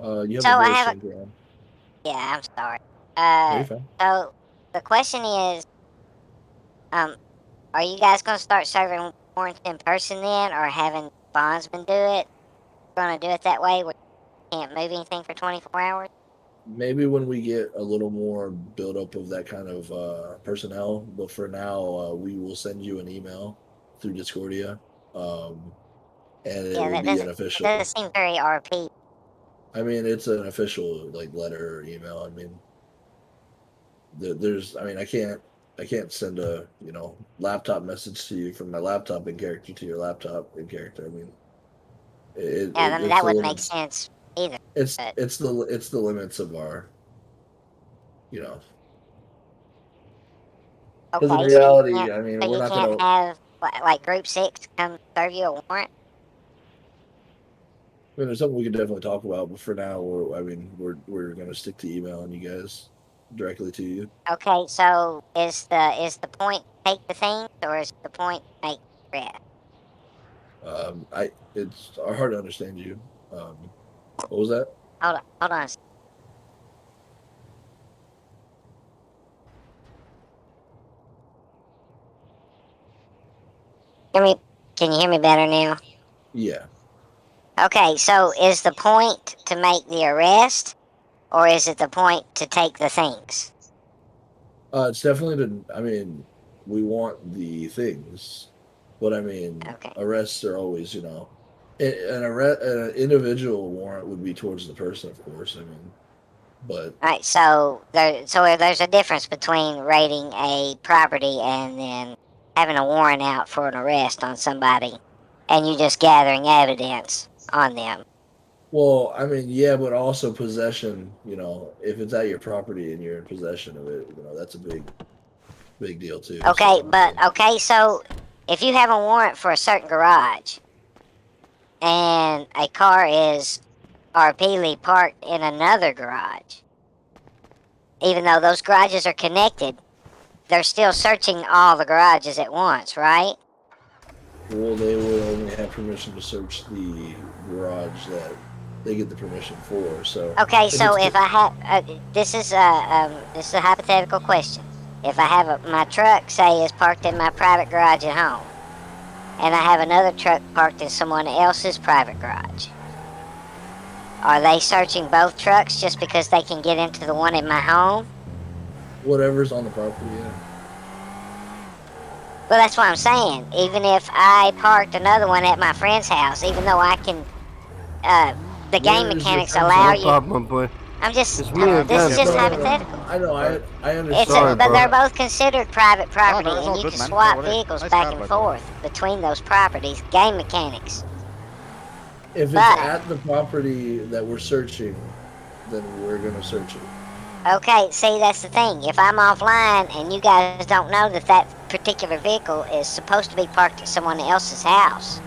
You have So a I voice have changer on. Yeah, I'm sorry. You're fine. So the question is, are you guys gonna start serving warrants in person then, or having bondsmen do it? Gonna do it that way where you can't move anything for 24 hours? Maybe when we get a little more buildup of that kind of personnel, but for now, we will send you an email through Discordia, and it will be an official. That doesn't seem very RP. I mean, it's an official like letter or email. I mean, I mean, I can't send a laptop message to you from my laptop in character to your laptop in character. I mean, I mean, that wouldn't make sense either. It's the limits of our, because in Okay, reality, I mean, so we're you not can't gonna. have like Group 6 come serve you a warrant? I mean, there's something we can definitely talk about, but for now, we're going to stick to emailing you guys. directly to you. Okay, so is the point take the things, or is the point make red? It's hard to understand you. What was that? Hold on. Can you hear me better now? Yeah. Okay, so is the point to make the arrest, or is it the point to take the things? It's definitely the. I mean, we want the things, but I mean, arrests are always, an individual warrant would be towards the person, of course. I mean, but Right, so there's a difference between raiding a property and then having a warrant out for an arrest on somebody, and you just gathering evidence on them. well, I mean, yeah, but also possession. If it's at your property and you're in possession of it, that's a big deal too. Okay, so if you have a warrant for a certain garage, and a car is RP'ly parked in another garage, even though those garages are connected, they're still searching all the garages at once, right? Well, they would only have permission to search the garage that they get the permission for. So Okay, so if I have this is a hypothetical question. If I have my truck, say, is parked in my private garage at home, and I have another truck parked in someone else's private garage, are they searching both trucks just because they can get into the one in my home? whatever's on the property, yeah. Well, that's what I'm saying. Even if I parked another one at my friend's house, even though I can, the game mechanics allow you. No problem, boy. I'm just. It's me This is again, just bro. hypothetical. I know. I understand. It's Sorry, but bro. they're both considered private property, no, it's all and you good, can man. swap No worries. vehicles Nice back car, and by the way. forth between those properties. Game mechanics. If it's But- at the property that we're searching, then we're gonna search it. Okay, see, that's the thing. If I'm offline and you guys don't know that that particular vehicle is supposed to be parked at someone else's house,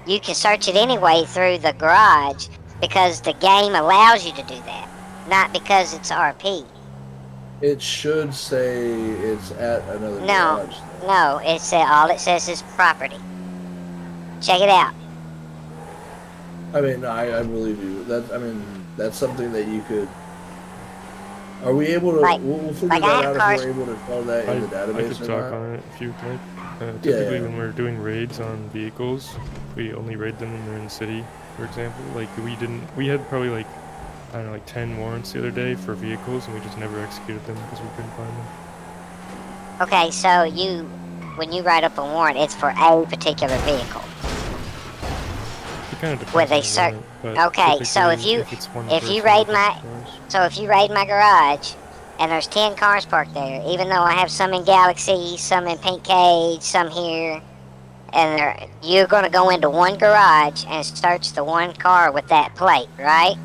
you can search it anyway through the garage because the game allows you to do that, not because it's RP. It should say it's at another No, garage. no, all it says is property. Check it out. I mean, I believe you. That's something that you could. Are we able to? We'll figure like I that have out cars- if we're able to tell that in the I database could or talk not. on it if you'd like. Yeah, Typically, yeah. when we're doing raids on vehicles, we only raid them when they're in the city. For example, like we had probably like 10 warrants the other day for vehicles, and we just never executed them because we couldn't find them. Okay, so when you write up a warrant, it's for a particular vehicle. It kind of depends. Where they on the search. warrant, but Okay, so if typically, you it's one if you person raid with my garage, and there's 10 cars parked there, even though I have some in Galaxy, some in Pink Cage, some here, and you're going to go into one garage and search the one car with that plate, right?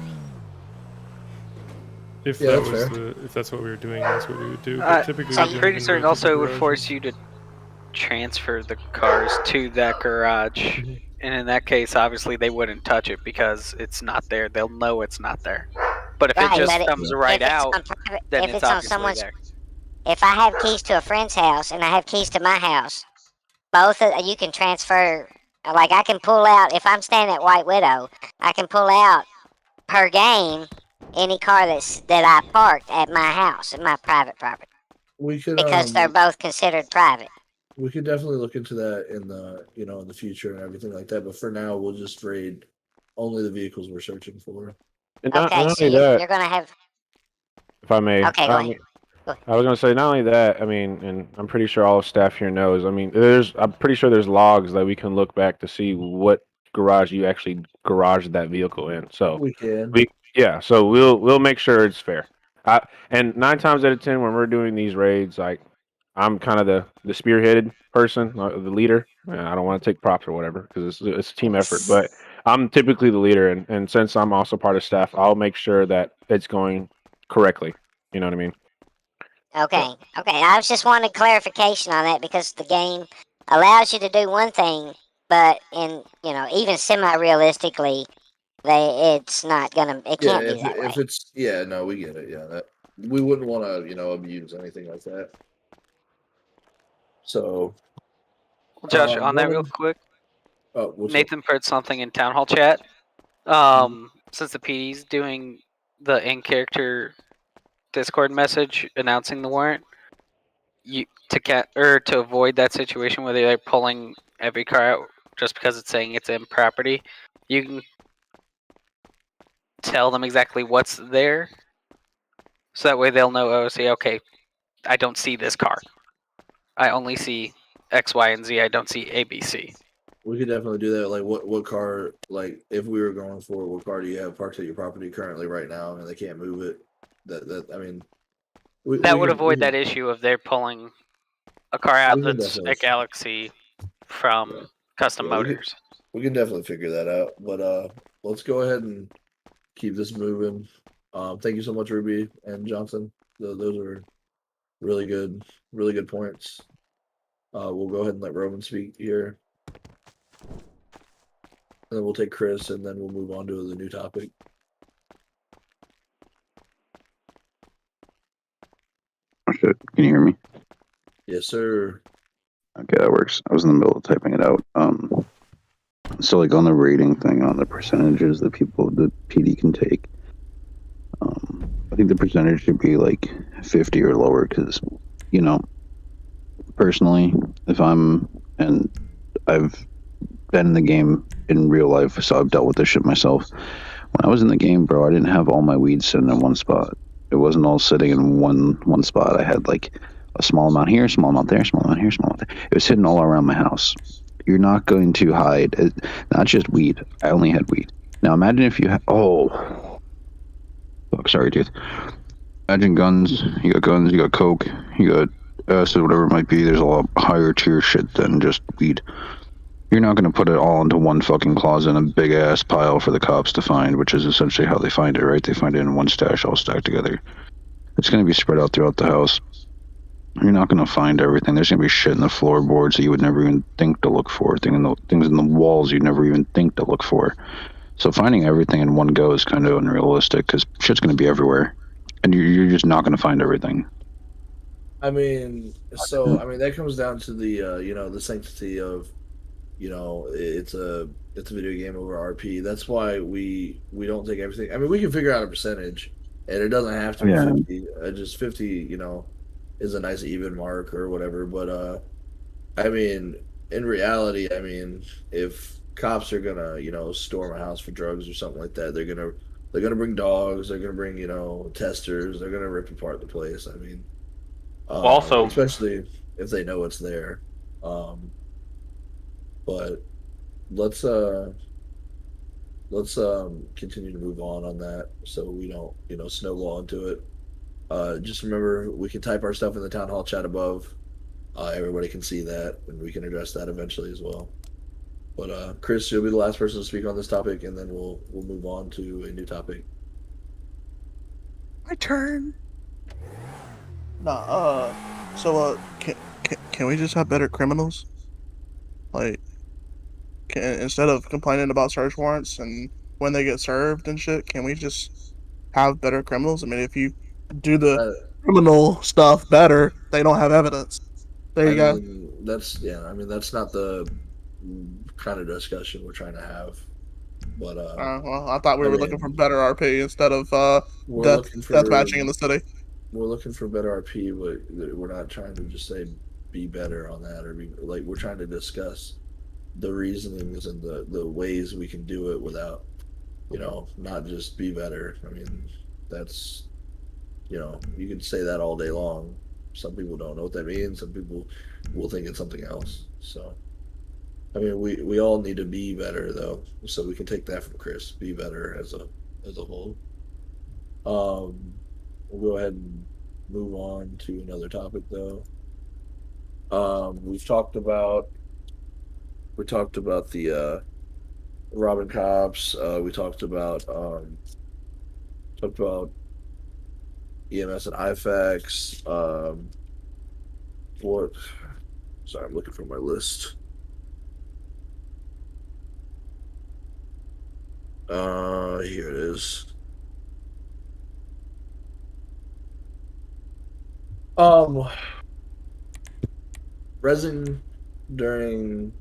If Yeah, that that's was fair. if that's what we were doing, that's what we would do. But typically, I'm we don't pretty even certain raid also it people's would garages. force you to transfer the cars to that garage. And in that case, obviously, they wouldn't touch it because it's not there. They'll know it's not there. But if Right, it just but comes right if it's out, on private, then if it's it's on obviously someone's, there. if I have keys to a friend's house and I have keys to my house, you can transfer. Like I can pull out if I'm staying at White Widow, I can pull out per game any car that I parked at my house, at my private property, We could because they're both considered private. we could definitely look into that in the future and everything like that. But for now, we'll just raid only the vehicles we're searching for. And not Okay, so only that, you're gonna have. if I may, Okay, go ahead. I was gonna say not only that. I mean, and I'm pretty sure all of staff here knows. I mean, I'm pretty sure there's logs that we can look back to see what garage you actually garaged that vehicle in. So We can. yeah. So we'll make sure it's fair. And 9 times out of 10, when we're doing these raids, like I'm kind of the spearheaded person, the leader. I don't want to take props or whatever because it's a team effort, but I'm typically the leader, and since I'm also part of staff, I'll make sure that it's going correctly. You know what I mean? Okay. I was just wanting clarification on that because the game allows you to do one thing, but even semi-realistically, it can't be that way. If it's no, we get it. Yeah, that we wouldn't want to, abuse anything like that. So, Josh, on that real Roman, quick, what's up? Nathan put something in town hall chat. Since the PD's doing the in-character Discord message announcing the warrant, to avoid that situation where they're pulling every car out just because it's saying it's in property, you can tell them exactly what's there, so that way they'll know. Oh, see, okay, I don't see this car. I only see X, Y, and Z. I don't see A, B, C. We could definitely do that. Like, what car? Like, if we were going for what car do you have parked at your property currently right now, and they can't move it? I mean, That would avoid that issue of they're pulling a car out we can that's definitely a Galaxy from Custom Motors. we can definitely figure that out. But let's go ahead and keep this moving. Thank you so much, Ruby and Johnson. Those are really good points. We'll go ahead and let Roman speak here. And then we'll take Chris, and then we'll move on to the new topic. Oh shit! Can you hear me? Yes, sir. Okay, that works. I was in the middle of typing it out. So like on the rating thing, on the percentages that the PD can take, I think the percentage should be like 50 or lower because, personally, and I've been in the game in real life, so I've dealt with this shit myself. When I was in the game, bro, I didn't have all my weed sitting in one spot. It wasn't all sitting in one spot. I had like a small amount here, small amount there, small amount here, small amount there. It was hidden all around my house. You're not going to hide not just weed. I only had weed. Now imagine if you had fuck, sorry, dude. Imagine guns. You got coke, you got acid, whatever it might be. There's a lot higher tier shit than just weed. You're not going to put it all into one fucking closet in a big ass pile for the cops to find, which is essentially how they find it, right? They find it in one stash all stacked together. It's going to be spread out throughout the house. You're not going to find everything. There's going to be shit in the floorboards that you would never even think to look for. Things in the walls you'd never even think to look for. So finding everything in one go is kind of unrealistic because shit's going to be everywhere. And you're just not going to find everything. I mean, that comes down to the sanctity of, it's a video game over RP. That's why we don't take everything. I mean, we can figure out a percentage, and it doesn't have to be 50. Just 50, is a nice even mark or whatever. But I mean, in reality, I mean, if cops are gonna storm a house for drugs or something like that, they're gonna bring dogs. They're gonna bring testers. They're gonna rip apart the place. I mean, also, especially if they know it's there. But let's continue to move on that so we don't snowball into it. Just remember, we can type our stuff in the town hall chat above. Everybody can see that, and we can address that eventually as well. But Chris, you'll be the last person to speak on this topic, and then we'll move on to a new topic. My turn. Nah. Can we just have better criminals? Like, instead of complaining about search warrants and when they get served and shit, can we just have better criminals? I mean, if you do the criminal stuff better, they don't have evidence. There you go. I mean, that's not the kind of discussion we're trying to have. But well, I thought we were looking for better RP instead of death matching in the city. We're looking for better RP, but we're not trying to just say be better on that, or we're trying to discuss the reasonings and the ways we can do it without, not just be better. I mean, that's, you can say that all day long. Some people don't know what that means. Some people will think it's something else. So, I mean, we all need to be better though. So we can take that from Chris. Be better as a whole. We'll go ahead and move on to another topic though. We talked about the robbing cops. We talked about EMS and IFAX. Sorry, I'm looking for my list. Here it is. Resin during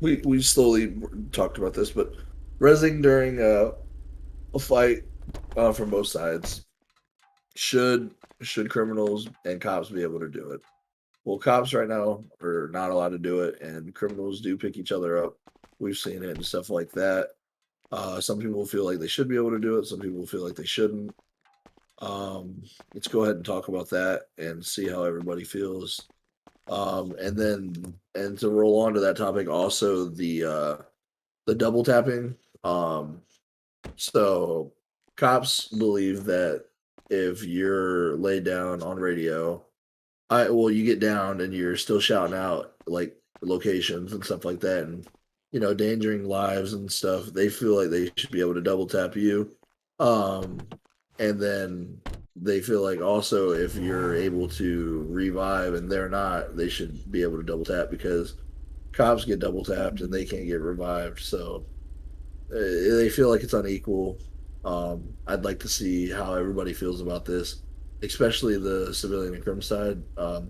we slowly talked about this, but resin during a fight from both sides should criminals and cops be able to do it. Well, cops right now are not allowed to do it, and criminals do pick each other up. We've seen it and stuff like that. Some people feel like they should be able to do it. Some people feel like they shouldn't. Let's go ahead and talk about that and see how everybody feels. And to roll on to that topic, also the double tapping. So cops believe that if you're laid down on radio, you get down and you're still shouting out like locations and stuff like that, and endangering lives and stuff. They feel like they should be able to double tap you, and then they feel like also if you're able to revive and they're not, they should be able to double tap because cops get double tapped and they can't get revived. So they feel like it's unequal. I'd like to see how everybody feels about this, especially the civilian and crim side. A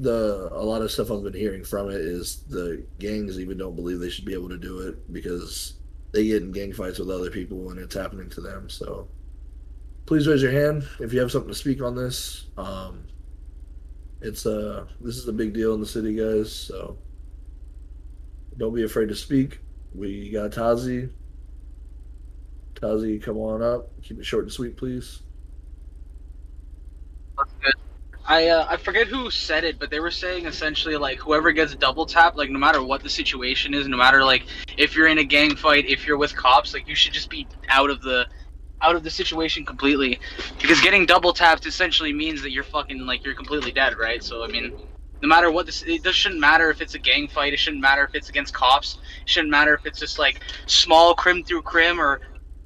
lot of stuff I've been hearing from it is the gangs even don't believe they should be able to do it because they get in gang fights with other people when it's happening to them. So please raise your hand if you have something to speak on this. This is a big deal in the city, guys. So don't be afraid to speak. We got Tazi. Tazi, come on up. Keep it short and sweet, please. That's good. I forget who said it, but they were saying essentially like whoever gets double tapped, like no matter what the situation is, no matter like if you're in a gang fight, if you're with cops, like you should just be out of the situation completely, because getting double tapped essentially means that you're fucking like you're completely dead, right? So I mean, no matter what it shouldn't matter if it's a gang fight, it shouldn't matter if it's against cops, it shouldn't matter if it's just like small crim through crim or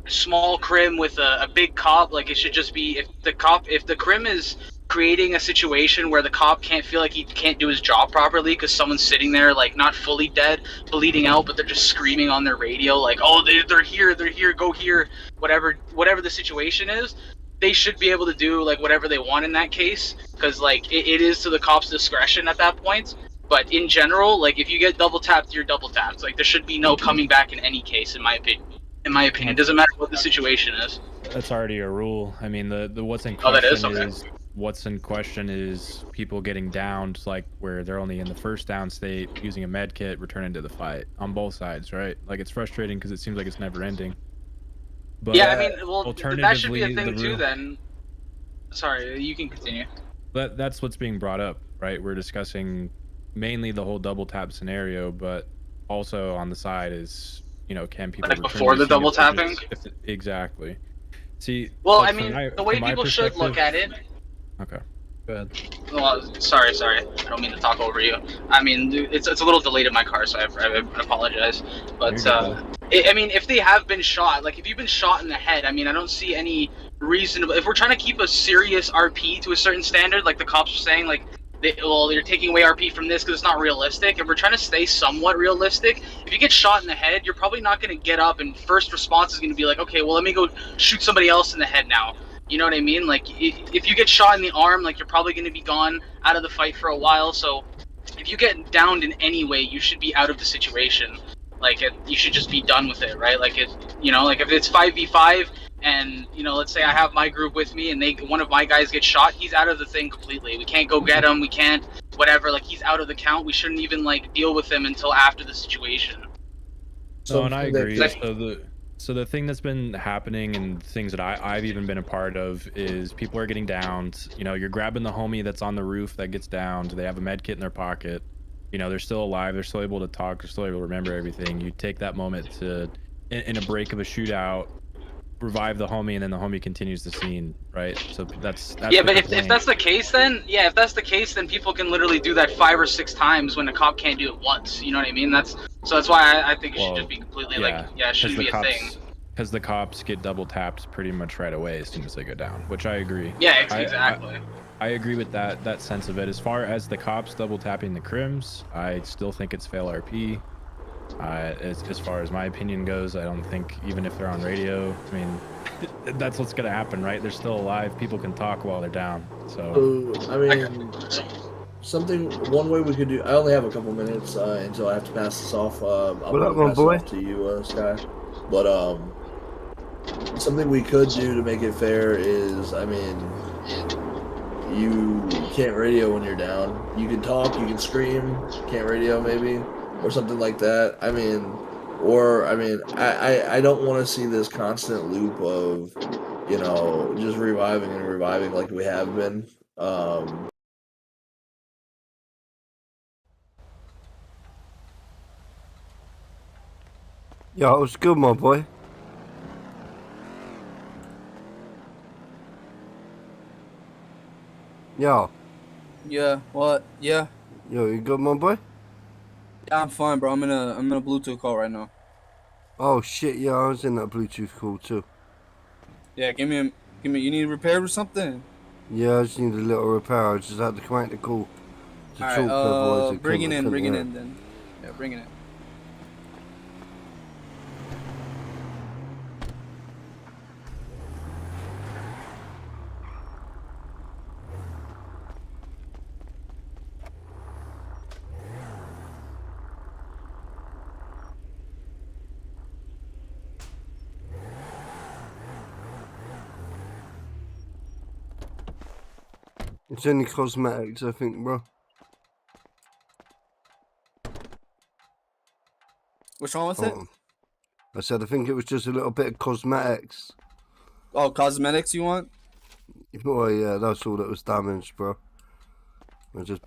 small crim with a big cop. Like it should just be if the crim is creating a situation where the cop can't feel like he can't do his job properly because someone's sitting there like not fully dead, bleeding out, but they're just screaming on their radio like, oh, they're here, go here, whatever the situation is, they should be able to do like whatever they want in that case, because like it is to the cop's discretion at that point. But in general, like if you get double tapped, you're double tapped. Like there should be no coming back in any case, in my opinion. It doesn't matter what the situation is. That's already a rule. I mean, the what's in Oh, that is? question Okay. is what's in question is people getting downed, like where they're only in the first down state, using a med kit, returning to the fight on both sides, right? Like it's frustrating because it seems like it's never ending. But Yeah, I mean, well, that should be a alternatively, thing the too. rule- Then, sorry, you can continue. That's what's being brought up, right? We're discussing mainly the whole double tap scenario, but also on the side is, can people Like return before to the the scene double if they're tapping? exactly. See, Well, like, I mean, from the way my people should look perspective- at it. Okay. Go ahead. Well, sorry, I don't mean to talk over you. I mean, it's a little delayed in my car, so I apologize. But I mean, if they have been shot, like if you've been shot in the head, I mean, I don't see any reason. If we're trying to keep a serious RP to a certain standard, like the cops are saying, like, you're taking away RP from this because it's not realistic. If we're trying to stay somewhat realistic, if you get shot in the head, you're probably not going to get up, and first response is going to be like, okay, well, let me go shoot somebody else in the head now. You know what I mean? Like, if you get shot in the arm, like, you're probably going to be gone out of the fight for a while. So, if you get downed in any way, you should be out of the situation. Like, you should just be done with it, right? Like, like if it's 5v5, and let's say I have my group with me, and one of my guys gets shot, he's out of the thing completely. We can't go get him. We can't whatever. Like, he's out of the count. We shouldn't even like deal with him until after the situation. No, and I agree. So the thing that's been happening and things that I've even been a part of is people are getting downed. You're grabbing the homie that's on the roof that gets downed. They have a med kit in their pocket. They're still alive. They're still able to talk. They're still able to remember everything. You take that moment to, in a break of a shootout, revive the homie, and then the homie continues the scene, right? So that's yeah. But if that's the case, then people can literally do that 5 or 6 times when a cop can't do it once. You know what I mean? That's why I think it should just be completely it shouldn't be a thing. Because the cops get double tapped pretty much right away as soon as they go down, which I agree. Yeah, exactly. I agree with that sense of it. As far as the cops double tapping the crims, I still think it's fail RP. As far as my opinion goes, I don't think, even if they're on radio, I mean, that's what's gonna happen, right? They're still alive. People can talk while they're down. So I mean, one way we could do. I only have a couple minutes until I have to pass this off. I'm What up, going to my pass boy? it off to you, Sky. But something we could do to make it fair is, I mean, you can't radio when you're down. You can talk, you can scream, can't radio maybe, or something like that. I mean, I don't want to see this constant loop of, you know, just reviving and reviving like we have been. Yo, it was good, my boy. Yo. Yeah, what? Yeah. Yo, you good, my boy? Yeah, I'm fine, bro. I'm in a Bluetooth call right now. Oh shit, yeah, I was in that Bluetooth call too. Yeah, give me you need repaired or something? Yeah, I just need a little repair. I just had to come out the call to talk, otherwise it bring it in couldn't hear. then. Yeah, bring it in. It's only cosmetics, I think, bro. What's wrong with it? I said I think it was just a little bit of cosmetics. Oh, cosmetics you want? Oh yeah, that's all that was damaged, bro. I just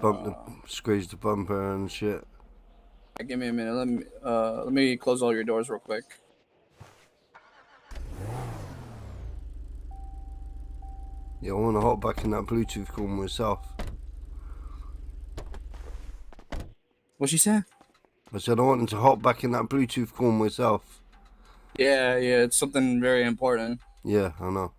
squeezed the bumper and shit. Give me a minute. Let me close all your doors real quick. Yeah, I want to hop back in that Bluetooth call myself. What'd you say? I said I wanted to hop back in that Bluetooth call myself. Yeah, it's something very important. Yeah, I know.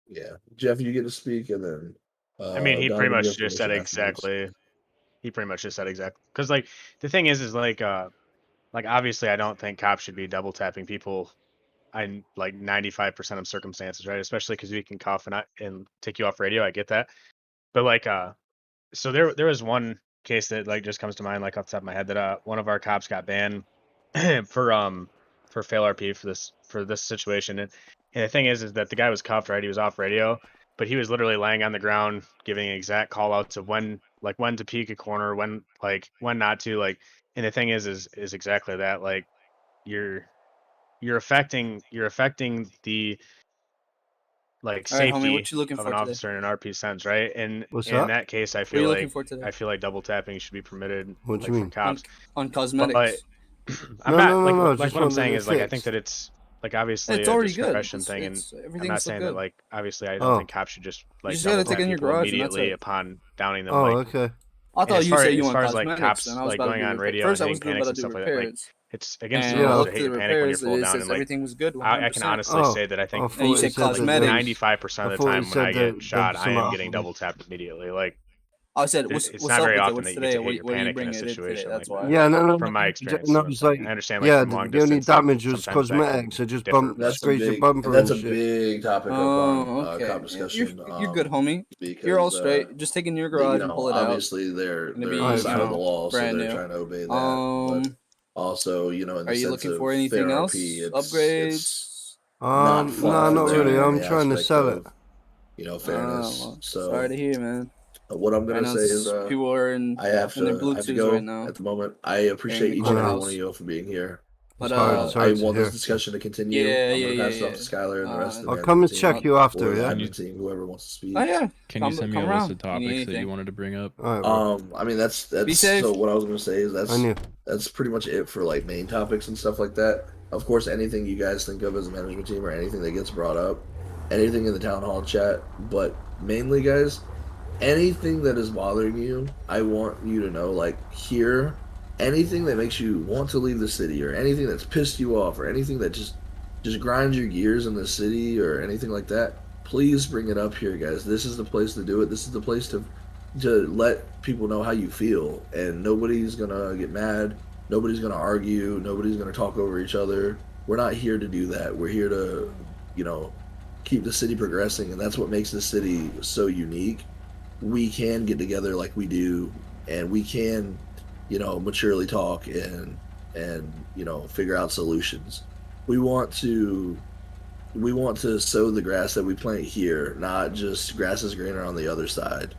Yeah, Jeff, you get to speak, and then. I mean, he pretty Donovan, you much have to just answer said afterwards. exactly. He pretty much just said exactly. Because like the thing is like obviously I don't think cops should be double tapping people. I like 95% of circumstances, right? Especially because we can cuff and take you off radio. I get that, but like so there was one case that like just comes to mind like off the top of my head that one of our cops got banned for fail RP for this situation. And the thing is that the guy was cuffed, right? He was off radio, but he was literally laying on the ground giving exact call outs of when to peek a corner, when not to, like. And the thing is exactly that. Like you're affecting the like All right, homie, safety what you looking of for an today? officer in an RP sense, right? And What's in that? that case, I What are you feel looking like for today? double tapping should be permitted. What do like you from mean? cops On cosmetics. But I'm No, not no, like no, like just what I'm wanted saying it is like I think fixed. that it's like obviously It's a already good. discretion thing, and I'm Everything's not so saying good. that like obviously I don't Oh. think cops should just You like just double gotta take tap it in your people garage and that's immediately it. upon downing them. Oh, like, okay. I and thought you said you as want far as like cosmetics, cops and I was like about to going do on repairs. radio First, and I hitting was about panics to and do stuff like that, like repairs. it's against the And I rules to looked hit at your the panic when you're repairs. full It down. says And like everything was good, I can 100%. honestly say that I think And you said cosmetics. 95% of the time when I get shot, I am getting double tapped immediately. Like I said, it's what's not up very with it? often What's that you get today? to hit your What are you panic in a bringing it in today? situation like That's why. that. Yeah, no, From my no, experience, no, what I'm it's saying. like, I understand like yeah, from long the only distance, like damage was sometimes that can cosmetics. I just differ. squeezed your bumper That's and a shit. big topic up on Okay. cop discussion. You're good, homie. Because You're all straight. Just take it in your garage and pull it out. obviously they're And it'd be, a side of the you know, law, so brand they're new. trying to obey that. But also, you know, in Are the you sense looking of for anything fair else? RP, it's Upgrades? not fun No, not for them really. in I'm the trying to aspect sell of, it. you know, fairness. Well, So sorry to hear, man. what I'm I gonna know say is, people are in I have their to Bluetooths go right now. at the moment. I They're in appreciate the each and every clubhouse. one of you for being here. But It's I hard to want this hear. discussion to continue. Yeah, I'm yeah, gonna pass yeah, it off to Skylar and the rest of the I'll come and management check team you after, or the yeah? admin team, whoever wants to speak. Oh yeah. Can you send me a list of topics that you wanted to bring up? All right, bro. I mean that's Be safe. so what I was gonna say is I knew. that's pretty much it for like main topics and stuff like that. Of course, anything you guys think of as a management team or anything that gets brought up, anything in the town hall chat, but mainly, guys, anything that is bothering you, I want you to know, like, here, anything that makes you want to leave the city, or anything that's pissed you off, or anything that just grinds your gears in the city, or anything like that, please bring it up here, guys. This is the place to do it. This is the place to let people know how you feel, and nobody's gonna get mad. Nobody's gonna argue. Nobody's gonna talk over each other. We're not here to do that. We're here to, you know, keep the city progressing, and that's what makes the city so unique. We can get together like we do, and we can, you know, maturely talk and you know, figure out solutions. We want to sow the grass that we plant here, not just grass is greener on the other side.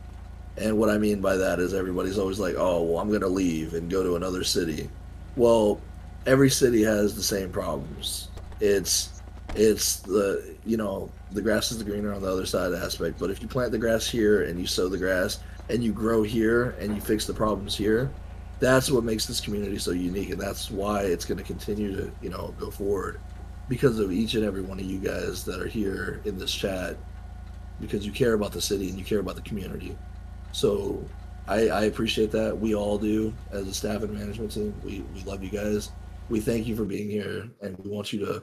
And what I mean by that is everybody's always like, oh, well, I'm going to leave and go to another city. Well, every city has the same problems. It's the, you know, the grass is the greener on the other side aspect. But if you plant the grass here and you sow the grass and you grow here and you fix the problems here, that's what makes this community so unique. And that's why it's going to continue to, you know, go forward, because of each and every one of you guys that are here in this chat, because you care about the city and you care about the community. So I appreciate that. We all do as a staff and management team. We love you guys. We thank you for being here, and we want you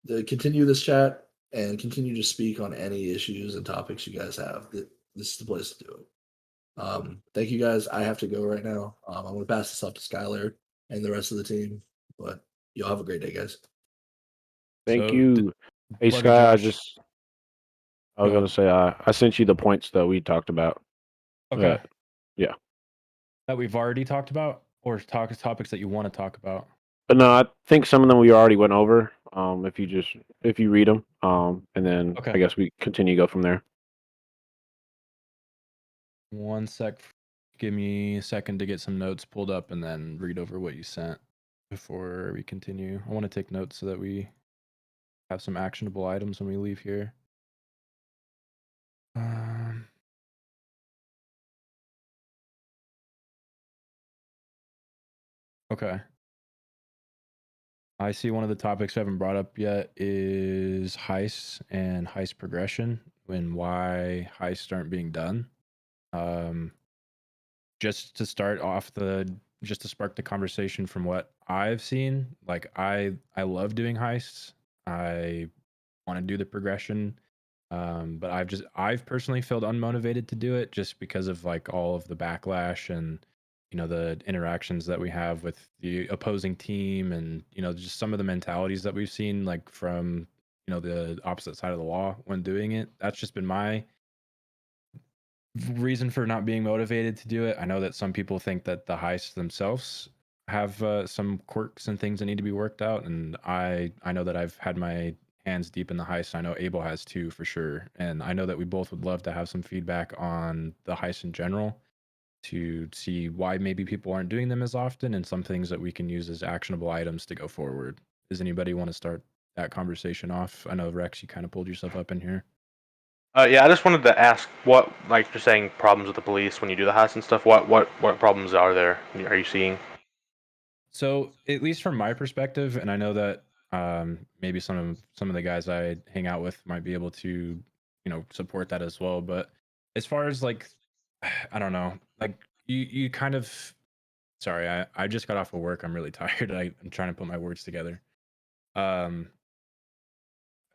to continue this chat and continue to speak on any issues and topics you guys have. This is the place to do it. Thank you guys. I have to go right now. I'm going to pass this off to Skylar and the rest of the team. But y'all have a great day, guys. Thank So, you. Hey Plug it, Sky, I Josh. just I was Go gonna ahead. say I sent you the points that we talked about. Okay. Yeah. That we've already talked about, or topics that you want to talk about. But no, I think some of them we already went over. If you read them, and then Okay. I guess we continue to go from there. One sec. Give me a second to get some notes pulled up and then read over what you sent before we continue. I want to take notes so that we have some actionable items when we leave here. Okay. I see one of the topics we haven't brought up yet is heists and heist progression and why heists aren't being done. Just to start off just to spark the conversation from what I've seen, like I love doing heists. I want to do the progression. But I've personally felt unmotivated to do it just because of like all of the backlash and the interactions that we have with the opposing team and just some of the mentalities that we've seen like from the opposite side of the law when doing it. That's just been my reason for not being motivated to do it. I know that some people think that the heists themselves have some quirks and things that need to be worked out, and I know that I've had my hands deep in the heist. I know Abel has too, for sure, and I know that we both would love to have some feedback on the heist in general to see why maybe people aren't doing them as often and some things that we can use as actionable items to go forward. Does anybody want to start that conversation off? I know Rex, you kind of pulled yourself up in here. Yeah, I just wanted to ask what, like you're saying, problems with the police when you do the heist and stuff. What problems are there? Are you seeing? So, at least from my perspective, and I know that maybe some of the guys I hang out with might be able to, support that as well. But as far as like, I don't know, like you kind of, sorry, I just got off of work. I'm really tired. I'm trying to put my words together.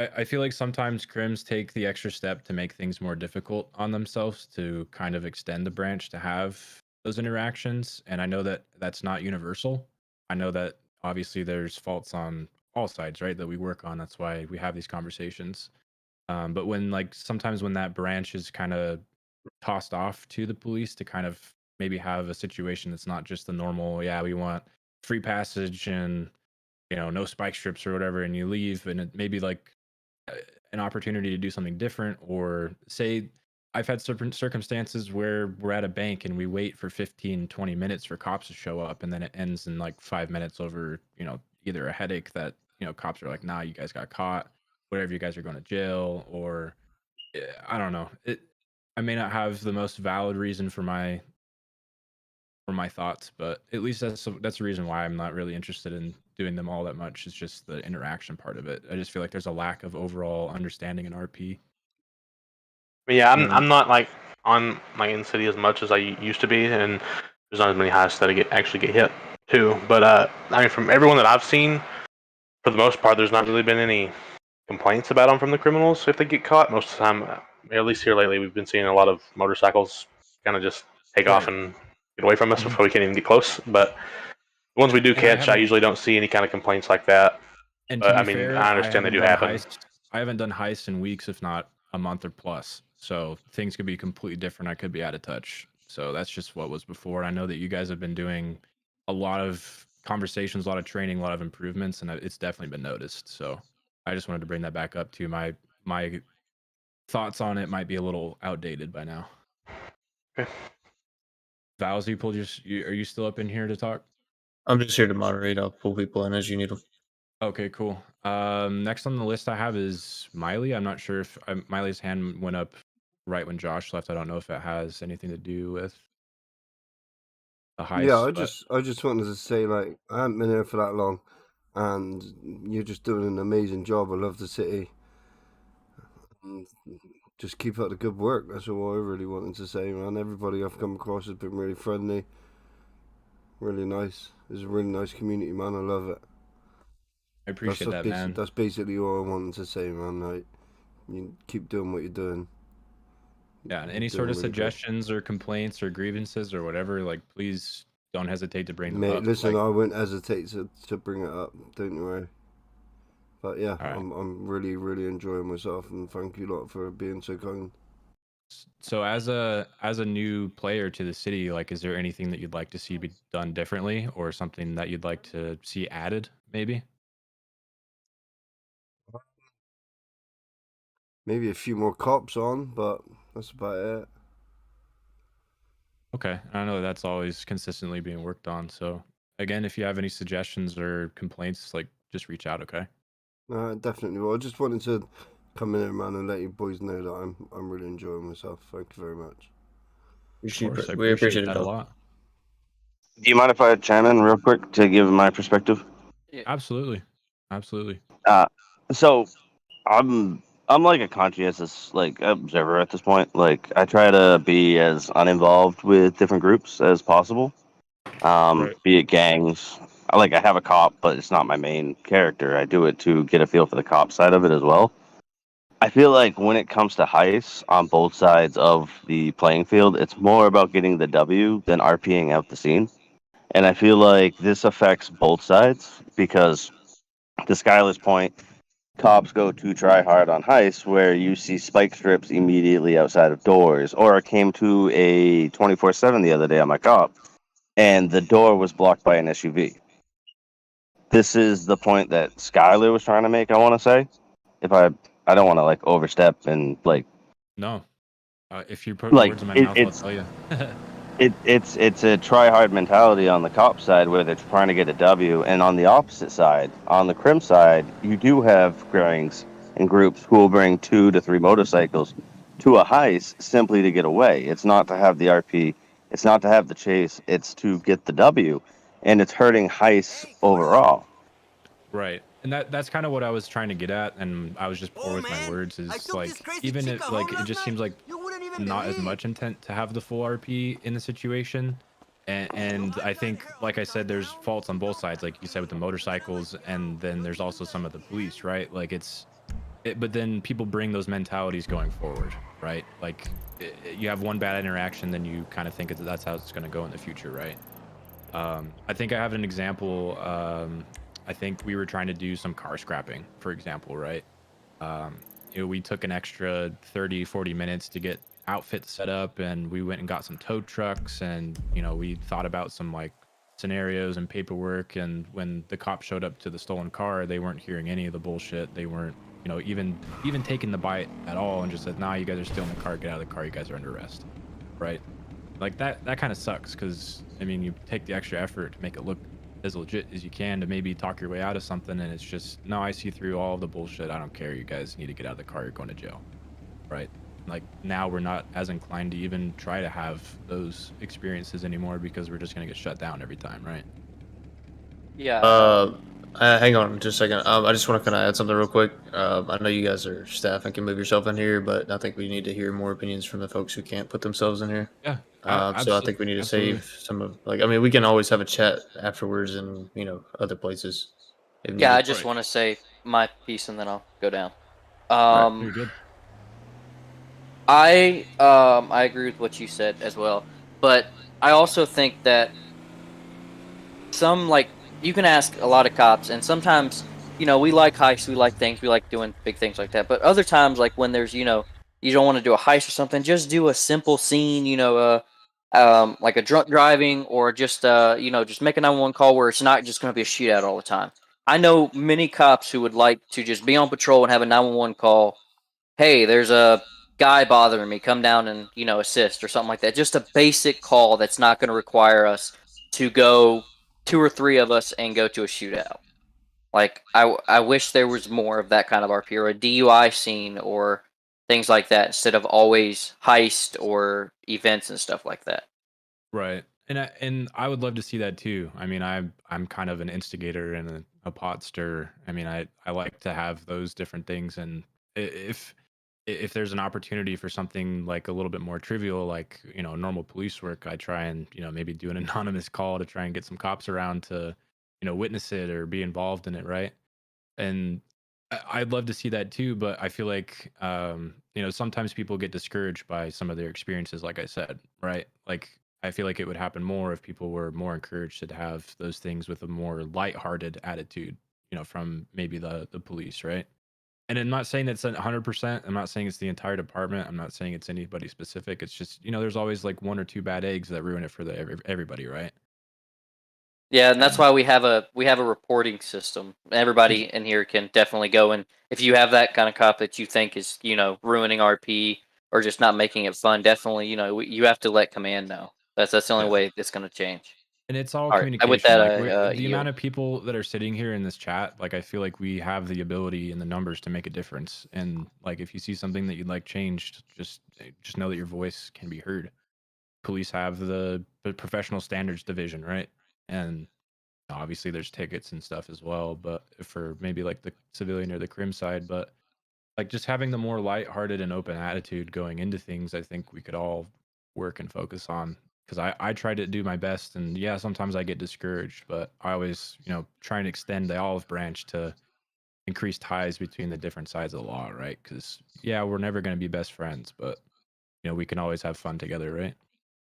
I feel like sometimes crims take the extra step to make things more difficult on themselves to kind of extend the branch to have those interactions. And I know that that's not universal. I know that obviously there's faults on all sides, right? That we work on. That's why we have these conversations. But when sometimes when that branch is kind of tossed off to the police to kind of maybe have a situation that's not just the normal, yeah, we want free passage and no spike strips or whatever, and you leave, and it maybe like an opportunity to do something different, or say I've had certain circumstances where we're at a bank and we wait for 15-20 minutes for cops to show up, and then it ends in like 5 minutes over either a headache that cops are like, nah, you guys got caught, whatever, you guys are going to jail, or I don't know, I may not have the most valid reason for my thoughts, but at least that's the reason why I'm not really interested in doing them all that much. It's just the interaction part of it. I just feel like there's a lack of overall understanding in RP. But yeah, And- I'm not like on my in city as much as I used to be, and there's not as many heists that actually get hit too. But I mean, from everyone that I've seen, for the most part, there's not really been any complaints about them from the criminals if they get caught. Most of the time, at least here lately, we've been seeing a lot of motorcycles kind of just take off and get away from us before we can't even get close. But the ones we do catch, I usually don't see any kind of complaints like that. And But to I be mean, fair, I understand they do happen. I haven't done heists in weeks, if not a month or plus. So things could be completely different. I could be out of touch. So that's just what was before. I know that you guys have been doing a lot of conversations, a lot of training, a lot of improvements, and it's definitely been noticed. So I just wanted to bring that back up to my thoughts on it might be a little outdated by now. Okay. Vals, are you still up in here to talk? I'm just here to moderate. I'll pull people in as you need them. Okay, cool. Next on the list I have is Miley. I'm not sure if Miley's hand went up right when Josh left. I don't know if it has anything to do with the heist. Yeah, I just wanted to say, like, I haven't been here for that long, and you're just doing an amazing job. I love the city. And just keep up the good work. That's all I really wanted to say, man. Everybody I've come across has been really friendly, really nice. It's a really nice community, man. I love it. I appreciate that, man. That's basically all I wanted to say, man. Like, you keep doing what you're doing. Yeah, and any sort of suggestions or complaints or grievances or whatever, like, please don't hesitate to bring them Mate, up. listen, Like, I won't hesitate to bring it up. Don't you worry. But yeah, I'm really, really enjoying myself, and thank you lot for being so kind. so as a new player to the city, like, is there anything that you'd like to see be done differently, or something that you'd like to see added, maybe? Maybe a few more cops on, but that's about it. Okay, I know that's always consistently being worked on. So again, if you have any suggestions or complaints, like, just reach out. Okay. Definitely. Well, I just wanted to come in here, man, and let you boys know that I'm really enjoying myself. Thank you very much. We appreciate that it a lot. Do you mind if I chime in real quick to give my perspective? Absolutely, absolutely. So I'm like a conscientious like observer at this point. Like I try to be as uninvolved with different groups as possible. Be it gangs. I have a cop, but it's not my main character. I do it to get a feel for the cop side of it as well. I feel like when it comes to heists on both sides of the playing field, it's more about getting the W than RPing out the scene. And I feel like this affects both sides because, to Skylar's point, cops go to try hard on heists where you see spike strips immediately outside of doors. Or I came to a 24/7 the other day on my cop, and the door was blocked by an SUV. This is the point that Skylar was trying to make, I want to say. If I don't want to overstep and No, if you put Like, words in my it- mouth, I'll it's- tell you. It's a try hard mentality on the cop side where they're trying to get a W, and on the opposite side, on the crim side, you do have gangs and groups who will bring 2 to 3 motorcycles to a heist simply to get away. It's not to have the RP, it's not to have the chase, it's to get the W, and it's hurting heists overall. Right, and that's kind of what I was trying to get at, and I was just poor with my words. Is like, even if it just seems like not as much intent to have the full RP in the situation, and I think, like I said, there's faults on both sides, like you said with the motorcycles, and then there's also some of the police, right? Like but then people bring those mentalities going forward, right? Like you have one bad interaction, then you kind of think that's how it's going to go in the future, right? I think I have an example. I think we were trying to do some car scrapping, for example, right? We took an extra 30-40 minutes to get outfits set up, and we went and got some tow trucks, and we thought about some scenarios and paperwork. And when the cop showed up to the stolen car, they weren't hearing any of the bullshit. They weren't even taking the bite at all, and just said, nah, you guys are stealing the car, get out of the car, you guys are under arrest, right? Like that kind of sucks, because I mean, you take the extra effort to make it look as legit as you can to maybe talk your way out of something, and it's just, no, I see through all of the bullshit, I don't care, you guys need to get out of the car, you're going to jail, right? Like, now we're not as inclined to even try to have those experiences anymore, because we're just going to get shut down every time, right? Yeah. Hang on just a second. I just want to kind of add something real quick. I know you guys are staff and can move yourself in here, but I think we need to hear more opinions from the folks who can't put themselves in here. Yeah. So I think we need to absolutely. save some of, like, I mean, we can always have a chat afterwards and, you know, other places. If Yeah, I needed. just want to say my piece and then I'll go down. You're good. I agree with what you said as well, but I also think that some, like, you can ask a lot of cops, and sometimes, you know, we like heists, we like things, we like doing big things like that. But other times, like when there's, you know, you don't want to do a heist or something, just do a simple scene, you know, like a drunk driving, or just you know, just make a 911 call where it's not just going to be a shootout all the time. I know many cops who would like to just be on patrol and have a 911 call. Hey, there's a guy bothering me. Come down and, you know, assist or something like that. Just a basic call that's not going to require us to go 2 or 3 of us and go to a shootout. Like, I wish there was more of that kind of RP or a DUI scene or things like that instead of always heist or events and stuff like that. Right. And I would love to see that too. I mean, I'm kind of an instigator and a pot stirrer. I mean, I like to have those different things, and if there's an opportunity for something like a little bit more trivial, like, you know, normal police work, I try and, you know, maybe do an anonymous call to try and get some cops around to, you know, witness it or be involved in it, right? And I'd love to see that too, but I feel like, you know, sometimes people get discouraged by some of their experiences, like I said, right? Like, I feel like it would happen more if people were more encouraged to have those things with a more lighthearted attitude, you know, from maybe the police, right? And I'm not saying it's 100%. I'm not saying it's the entire department. I'm not saying it's anybody specific. It's just, you know, there's always like 1 or 2 bad eggs that ruin it for everybody, right? Yeah, and that's why we have a reporting system. Everybody in here can definitely go, and if you have that kind of cop that you think is, you know, ruining RP or just not making it fun, definitely, you know, you have to let command know. That's the only way it's going to change. And it's all All right, with communication. that, Like I the yield. amount of people that are sitting here in this chat, like I feel like we have the ability and the numbers to make a difference. And like if you see something that you'd like changed, just know that your voice can be heard. Police have the professional standards division, right? And obviously there's tickets and stuff as well, but for maybe like the civilian or the crim side, but like just having the more lighthearted and open attitude going into things, I think we could all work and focus on. Because I try to do my best, and yeah, sometimes I get discouraged, but I always, you know, try and extend the olive branch to increase ties between the different sides of the law, right? Because yeah, we're never going to be best friends, but you know, we can always have fun together, right?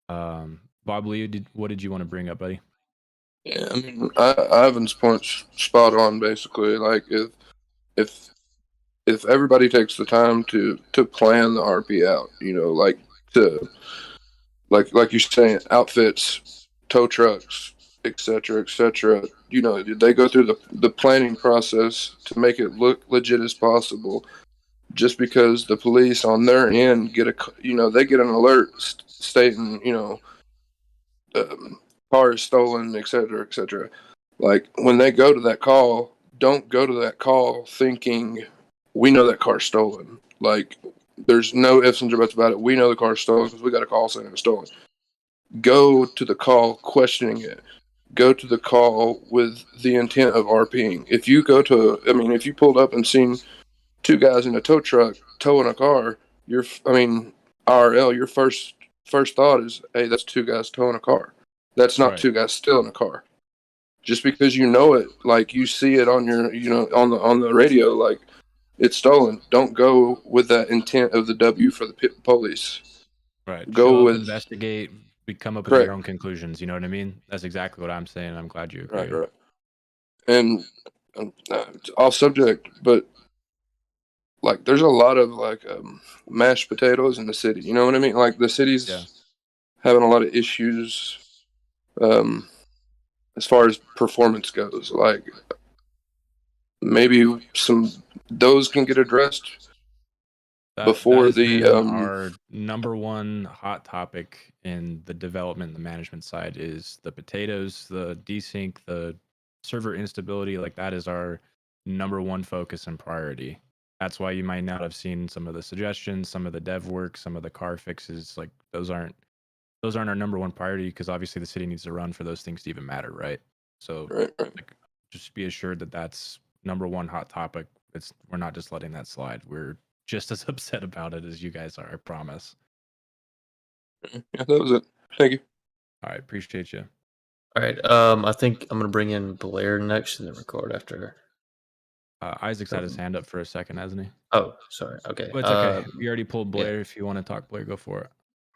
Bob Lee, what did you want to bring up, buddy? Yeah, I mean, Ivan's point's spot on. Basically, like if everybody takes the time to plan the RP out, you know, like to like you're saying, outfits, tow trucks, etc. You know, they go through the planning process to make it look legit as possible. Just because the police on their end get they get an alert stating, you know, car is stolen, etc. Like when they go to that call, don't go to that call thinking we know that car's stolen. Like there's no ifs and buts about it. We know the car's stolen because we got a call saying it's stolen. Go to the call questioning it. Go to the call with the intent of RPing. If you if you pulled up and seen 2 guys in a tow truck towing a car, IRL, your first thought is, hey, that's 2 guys towing a car. That's not 2 guys stealing a car. Just because you know it, like you see it on your, on the radio, like it's stolen. Don't go with that intent of the W for the police. Right. Go Show up, with investigate, come up with correct. your own conclusions. You know what I mean? That's exactly what I'm saying. I'm glad you agree. Right. And off subject, but like there's a lot of like mashed potatoes in the city. You know what I mean? Like the city's having a lot of issues as far as performance goes. Like maybe those can get addressed before that has the been our number one hot topic in the development and the management side is the potatoes, the desync, the server instability. Like that is our number one focus and priority. That's why you might not have seen some of the suggestions, some of the dev work, some of the car fixes. Like those aren't our number one priority because obviously the city needs to run for those things to even matter, right? So like, just be assured that that's number one hot topic. We're not just letting that slide. We're just as upset about it as you guys are. I promise. Yeah, that was it. Thank you. All right, appreciate you. All right. I think I'm gonna bring in Blair next and then record after. Isaac's had his hand up for a second, hasn't he? Oh, sorry. Okay. But it's okay. We already pulled Blair. If you want to talk, Blair, go for it.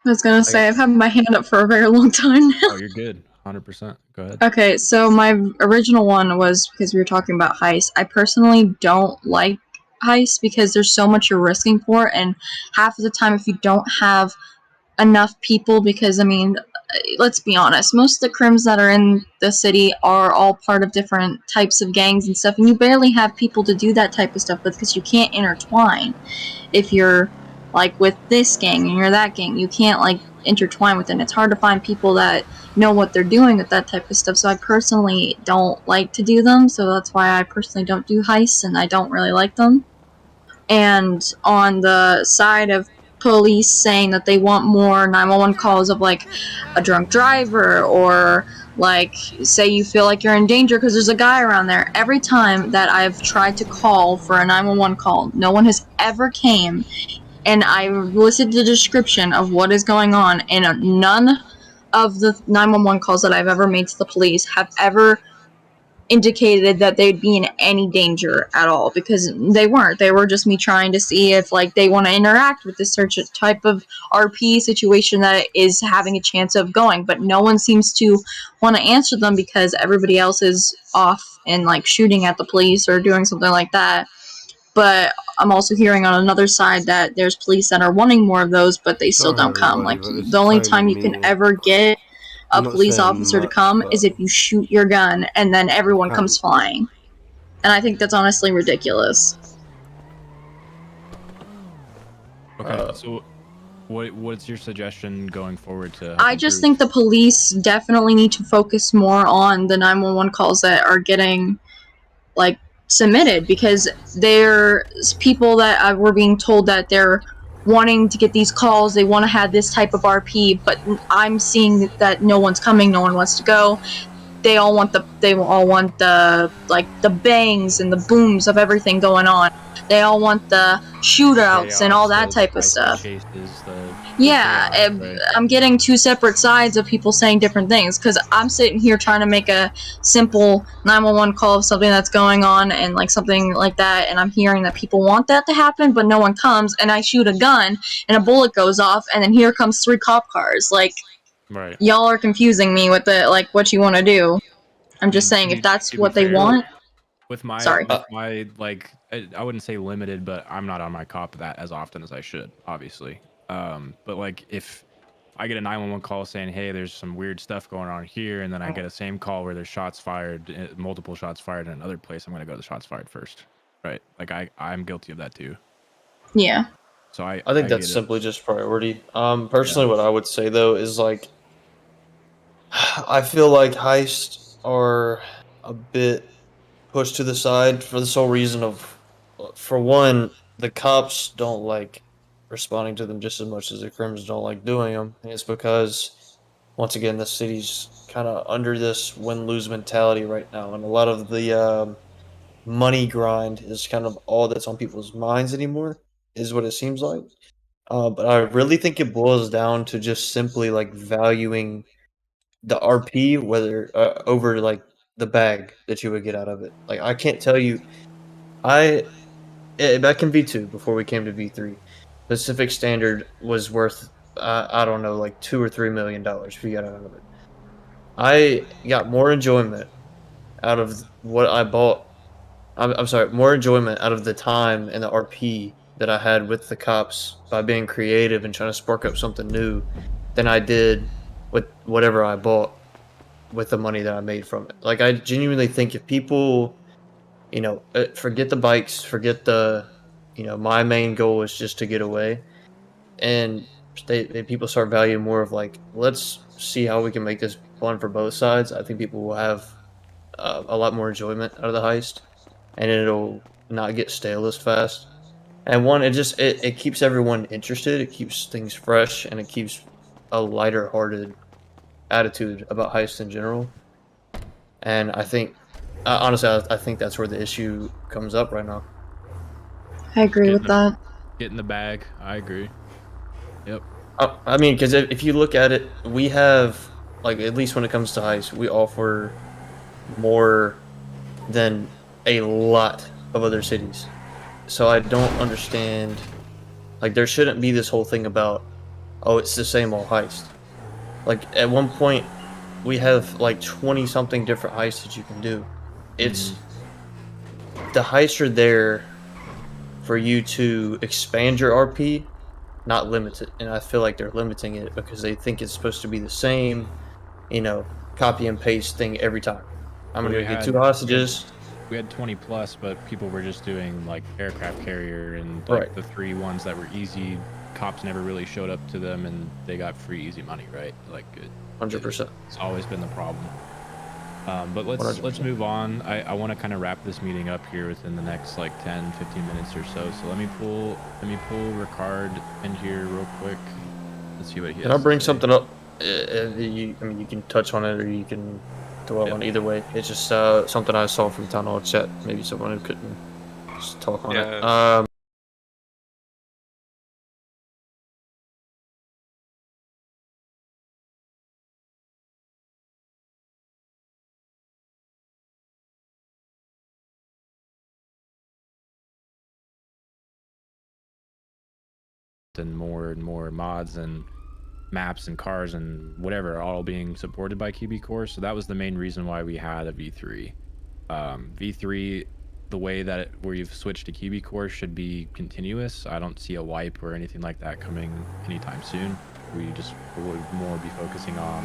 I was gonna say I've had my hand up for a very long time now. Oh, you're good. 100%. Go ahead. Okay, so my original one was because we were talking about heist. I personally don't like heist because there's so much you're risking for it, and half of the time if you don't have enough people, because I mean, let's be honest, most of the crims that are in the city are all part of different types of gangs and stuff, and you barely have people to do that type of stuff with because you can't intertwine. If you're like with this gang and you're that gang, you can't like intertwine with it. It's hard to find people that know what they're doing with that type of stuff, so I personally don't like to do them, so that's why I personally don't do heists and I don't really like them. And on the side of police saying that they want more 911 calls of like a drunk driver, or like say you feel like you're in danger because there's a guy around there, every time that I've tried to call for a 911 call, no one has ever came, and I listed the description of what is going on, and none of the 911 calls that I've ever made to the police have ever indicated that they'd be in any danger at all, because they weren't. They were just me trying to see if like they want to interact with this certain type of RP situation that is having a chance of going, but no one seems to want to answer them because everybody else is off and like shooting at the police or doing something like that. But I'm also hearing on another side that there's police that are wanting more of those, but they still Sorry, don't come. everybody, Like, but this is the only totally time you meaning. can ever get a I'm not police saying officer to much, come but is if you shoot your gun and then everyone comes flying. And I think that's honestly ridiculous. Okay, so what's your suggestion going forward to help I just improve? think the police definitely need to focus more on the 911 calls that are getting, like, submitted, because there's people that were being told that they're wanting to get these calls, they want to have this type of RP, but I'm seeing that no one's coming, no one wants to go. They all want the like the bangs and the booms of everything going on. They all want the shootouts and all that type of stuff. Yeah, I'm getting two separate sides of people saying different things, because I'm sitting here trying to make a simple 911 call of something that's going on and like something like that, and I'm hearing that people want that to happen, but no one comes, and I shoot a gun and a bullet goes off, and then here comes 3 cop cars. Like, right. Y'all are confusing me with the like what you want to do. I'm just saying, if that's To be what they fair, want. with my Sorry. like I wouldn't say limited, but I'm not on my cop that as often as I should, obviously. But like if I get a 911 call saying, hey, there's some weird stuff going on here, and then I get a same call where there's shots fired, multiple shots fired in another place, I'm gonna go to the shots fired first, right? Like I'm guilty of that too. Yeah. So I think get that's it. simply just priority. Personally, what I would say though is like, I feel like heists are a bit pushed to the side for the sole reason of, for one, the cops don't like responding to them just as much as the crims don't like doing them. And it's because, once again, the city's kind of under this win-lose mentality right now, and a lot of the money grind is kind of all that's on people's minds anymore, is what it seems like. But I really think it boils down to just simply like valuing the RP whether over like the bag that you would get out of it. Like I can't tell you, back in V2 before we came to V3, Pacific Standard was worth I don't know, like $2 or $3 million if you got out of it. I got more enjoyment out of what I bought. I'm sorry, more enjoyment out of the time and the RP that I had with the cops by being creative and trying to spark up something new than I did with whatever I bought with the money that I made from it. Like I genuinely think if people, forget the bikes, forget my main goal is just to get away, and people start valuing more of like, let's see how we can make this fun for both sides. I think people will have a lot more enjoyment out of the heist, and it'll not get stale as fast. And one, it keeps everyone interested, it keeps things fresh, and it keeps a lighter hearted attitude about heists in general. And I think honestly, I think that's where the issue comes up right now. I agree with that. Get in the bag. I agree. Yep. I mean, because if you look at it, we have, like, at least when it comes to heist, we offer more than a lot of other cities. So I don't understand. Like, there shouldn't be this whole thing about, oh, it's the same old heist. Like, at one point, we have like 20 something different heists that you can do. It's the heists are there for you to expand your RP, not limit it. And I feel like they're limiting it because they think it's supposed to be the same, copy and paste thing every time. I'm Well, gonna go get 2 hostages. We had 20 plus, but people were just doing like aircraft carrier and like Right. the 3 ones that were easy. Cops never really showed up to them, and they got free easy money, right? Like, 100%. It's always been the problem. But let's 100%. move on. I want to kind of wrap this meeting up here within the next like 10, 15 minutes or so. So let me pull Ricard in here real quick. Let's see what he has. Can I bring to say. something up? You can touch on it or you can dwell on either way. It's just something I saw from Town Hall chat. Maybe someone who couldn't just talk on it. And more mods and maps and cars and whatever all being supported by QB Core. So that was the main reason why we had a V3. V3, the way that where you've switched to QB Core should be continuous. I don't see a wipe or anything like that coming anytime soon. We would more be focusing on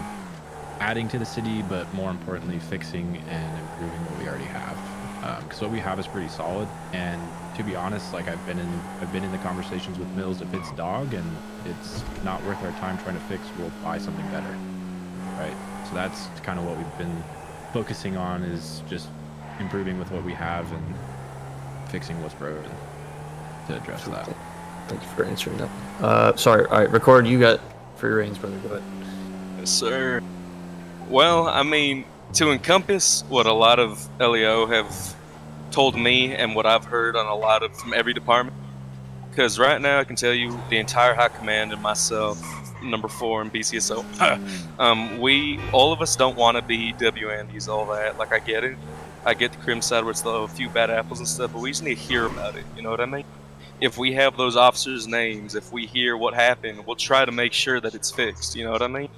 adding to the city, but more importantly, fixing and improving what we already have. Because what we have is pretty solid, and to be honest, like I've been in the conversations with Mills. If it's dog and it's not worth our time trying to fix, we'll buy something better, right? So that's kind of what we've been focusing on, is just improving with what we have and fixing what's broken to address that. Thank you for answering that. Sorry. All right, Record. You got free reigns, brother. Go ahead. Yes, sir. Well, I mean, to encompass what a lot of LEO have told me and what I've heard on a lot of from every department, because right now I can tell you the entire High Command and myself, number 4 in BCSO, we all of us don't want to be WNDs, all that. Like, I get it. I get the crim side where it's a few bad apples and stuff, but we just need to hear about it. You know what I mean? If we have those officers' names, if we hear what happened, we'll try to make sure that it's fixed. You know what I mean?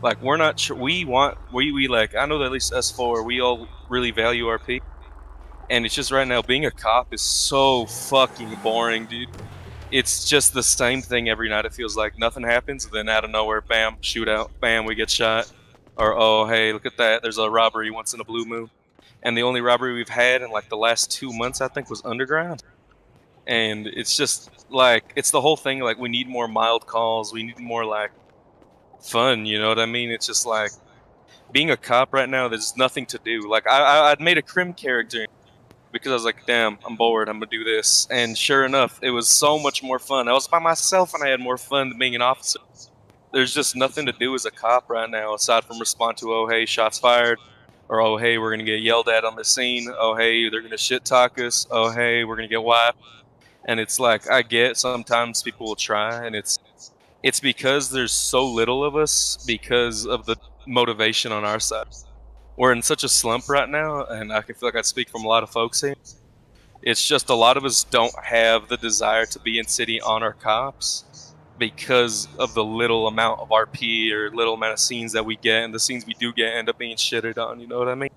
Like, we're not sure. We like, I know that at least us 4, we all really value RP. And it's just right now, being a cop is so fucking boring, dude. It's just the same thing every night. It feels like nothing happens, and then out of nowhere, bam, shootout, bam, we get shot. Or, oh, hey, look at that, there's a robbery once in a blue moon. And the only robbery we've had in like the last 2 months, I think, was underground. And it's just like, it's the whole thing, like, we need more mild calls, we need more like fun, you know what I mean? It's just like, being a cop right now, there's nothing to do. Like, I'd made a crim character because I was like, damn, I'm bored, I'm gonna do this. And sure enough, it was so much more fun. I was by myself and I had more fun than being an officer. There's just nothing to do as a cop right now aside from respond to, oh, hey, shots fired. Or, oh, hey, we're gonna get yelled at on the scene. Oh, hey, they're gonna shit talk us. Oh, hey, we're gonna get wiped. And it's like, I get sometimes people will try, and it's because there's so little of us because of the motivation on our side. We're in such a slump right now, and I can feel like I speak from a lot of folks here. It's just a lot of us don't have the desire to be in city on our cops because of the little amount of RP or little amount of scenes that we get, and the scenes we do get end up being shitted on, you know what I mean?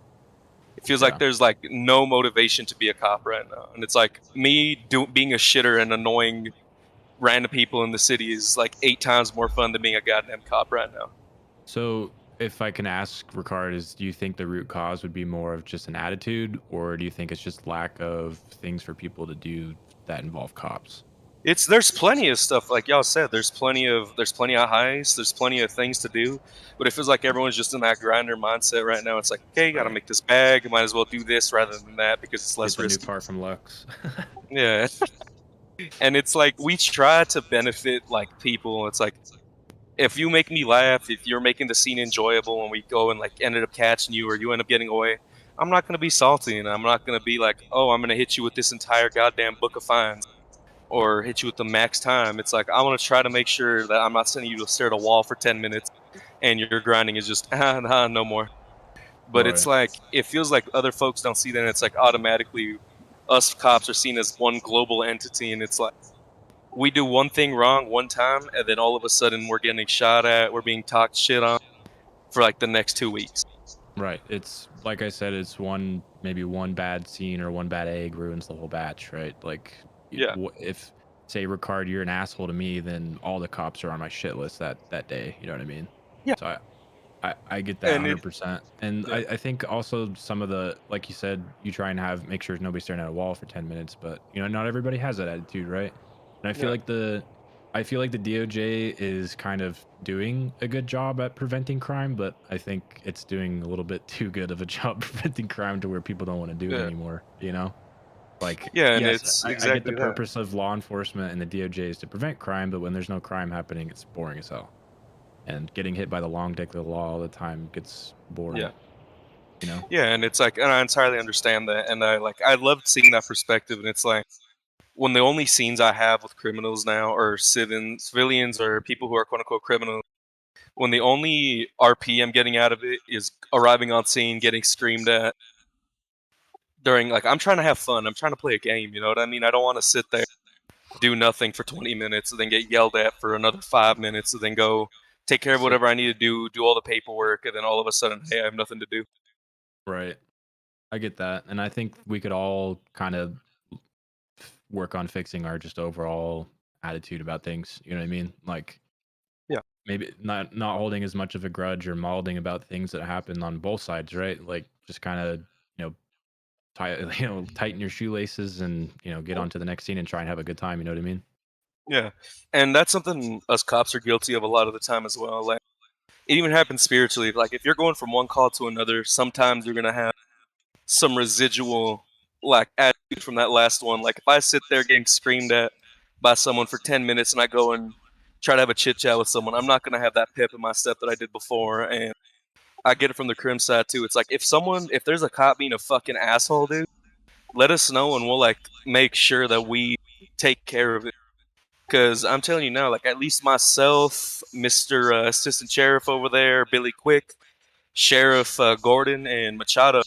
It feels like there's like no motivation to be a cop right now, and it's like me being a shitter and annoying random people in the city is like 8 times more fun than being a goddamn cop right now. So if I can ask, Ricard, do you think the root cause would be more of just an attitude, or do you think it's just lack of things for people to do that involve cops? There's plenty of stuff, like y'all said. There's plenty of heists. There's plenty of things to do, but it feels like everyone's just in that grinder mindset right now. It's like, okay, gotta make this bag. Might as well do this rather than that because it's less Get the risky. new car from Lux. Yeah, and it's like we try to benefit like people. It's like, if you make me laugh, if you're making the scene enjoyable, and we go and like ended up catching you or you end up getting away, I'm not gonna be salty, and I'm not gonna be like, oh, I'm gonna hit you with this entire goddamn book of fines, or hit you with the max time. It's like I want to try to make sure that I'm not sending you to stare at a wall for 10 minutes, and your grinding is just no more. But it's Right. like it feels like other folks don't see that. And it's like automatically, us cops are seen as one global entity, and it's like we do one thing wrong one time, and then all of a sudden we're getting shot at, we're being talked shit on for like the next 2 weeks. Right. It's like I said, it's maybe one bad scene or one bad egg ruins the whole batch, right? Like, Yeah. if say Ricard, you're an asshole to me, then all the cops are on my shit list that day. You know what I mean? Yeah. So I get that And 100%. And yeah. I think also some of the, like you said, you try and make sure nobody's staring at a wall for 10 minutes, but not everybody has that attitude, right? And I feel like the DOJ is kind of doing a good job at preventing crime, but I think it's doing a little bit too good of a job preventing crime to where people don't want to do it anymore, Like, yeah, and yes, it's I get exactly the that. purpose of law enforcement and the DOJ is to prevent crime, but when there's no crime happening, it's boring as hell. And getting hit by the long dick of the law all the time gets boring. Yeah. Yeah, and it's like, and I entirely understand that, and I love seeing that perspective, and it's like, when the only scenes I have with criminals now are civilians or people who are quote unquote criminals, when the only RP I'm getting out of it is arriving on scene, getting screamed at during, like, I'm trying to have fun, I'm trying to play a game, you know what I mean? I don't want to sit there, do nothing for 20 minutes, and then get yelled at for another 5 minutes, and then go take care of whatever I need to do all the paperwork, and then all of a sudden, hey, I have nothing to do. Right. I get that. And I think we could all kind of work on fixing our just overall attitude about things. You know what I mean? Like, yeah, maybe not holding as much of a grudge or molding about things that happen on both sides, right? Like, just kind of, tighten your shoelaces and, get on to the next scene and try and have a good time. You know what I mean? Yeah, and that's something us cops are guilty of a lot of the time as well. Like, it even happens spiritually. Like, if you're going from one call to another, sometimes you're gonna have some residual, like, attitude from that last one. Like, if I sit there getting screamed at by someone for 10 minutes and I go and try to have a chit chat with someone, I'm not gonna have that pep in my step that I did before. And I get it from the crim side too. It's like, if there's a cop being a fucking asshole, dude, let us know and we'll like make sure that we take care of it. Because I'm telling you now, like, at least myself, Mr. Assistant Sheriff over there, Billy Quick, Sheriff Gordon, and Machado,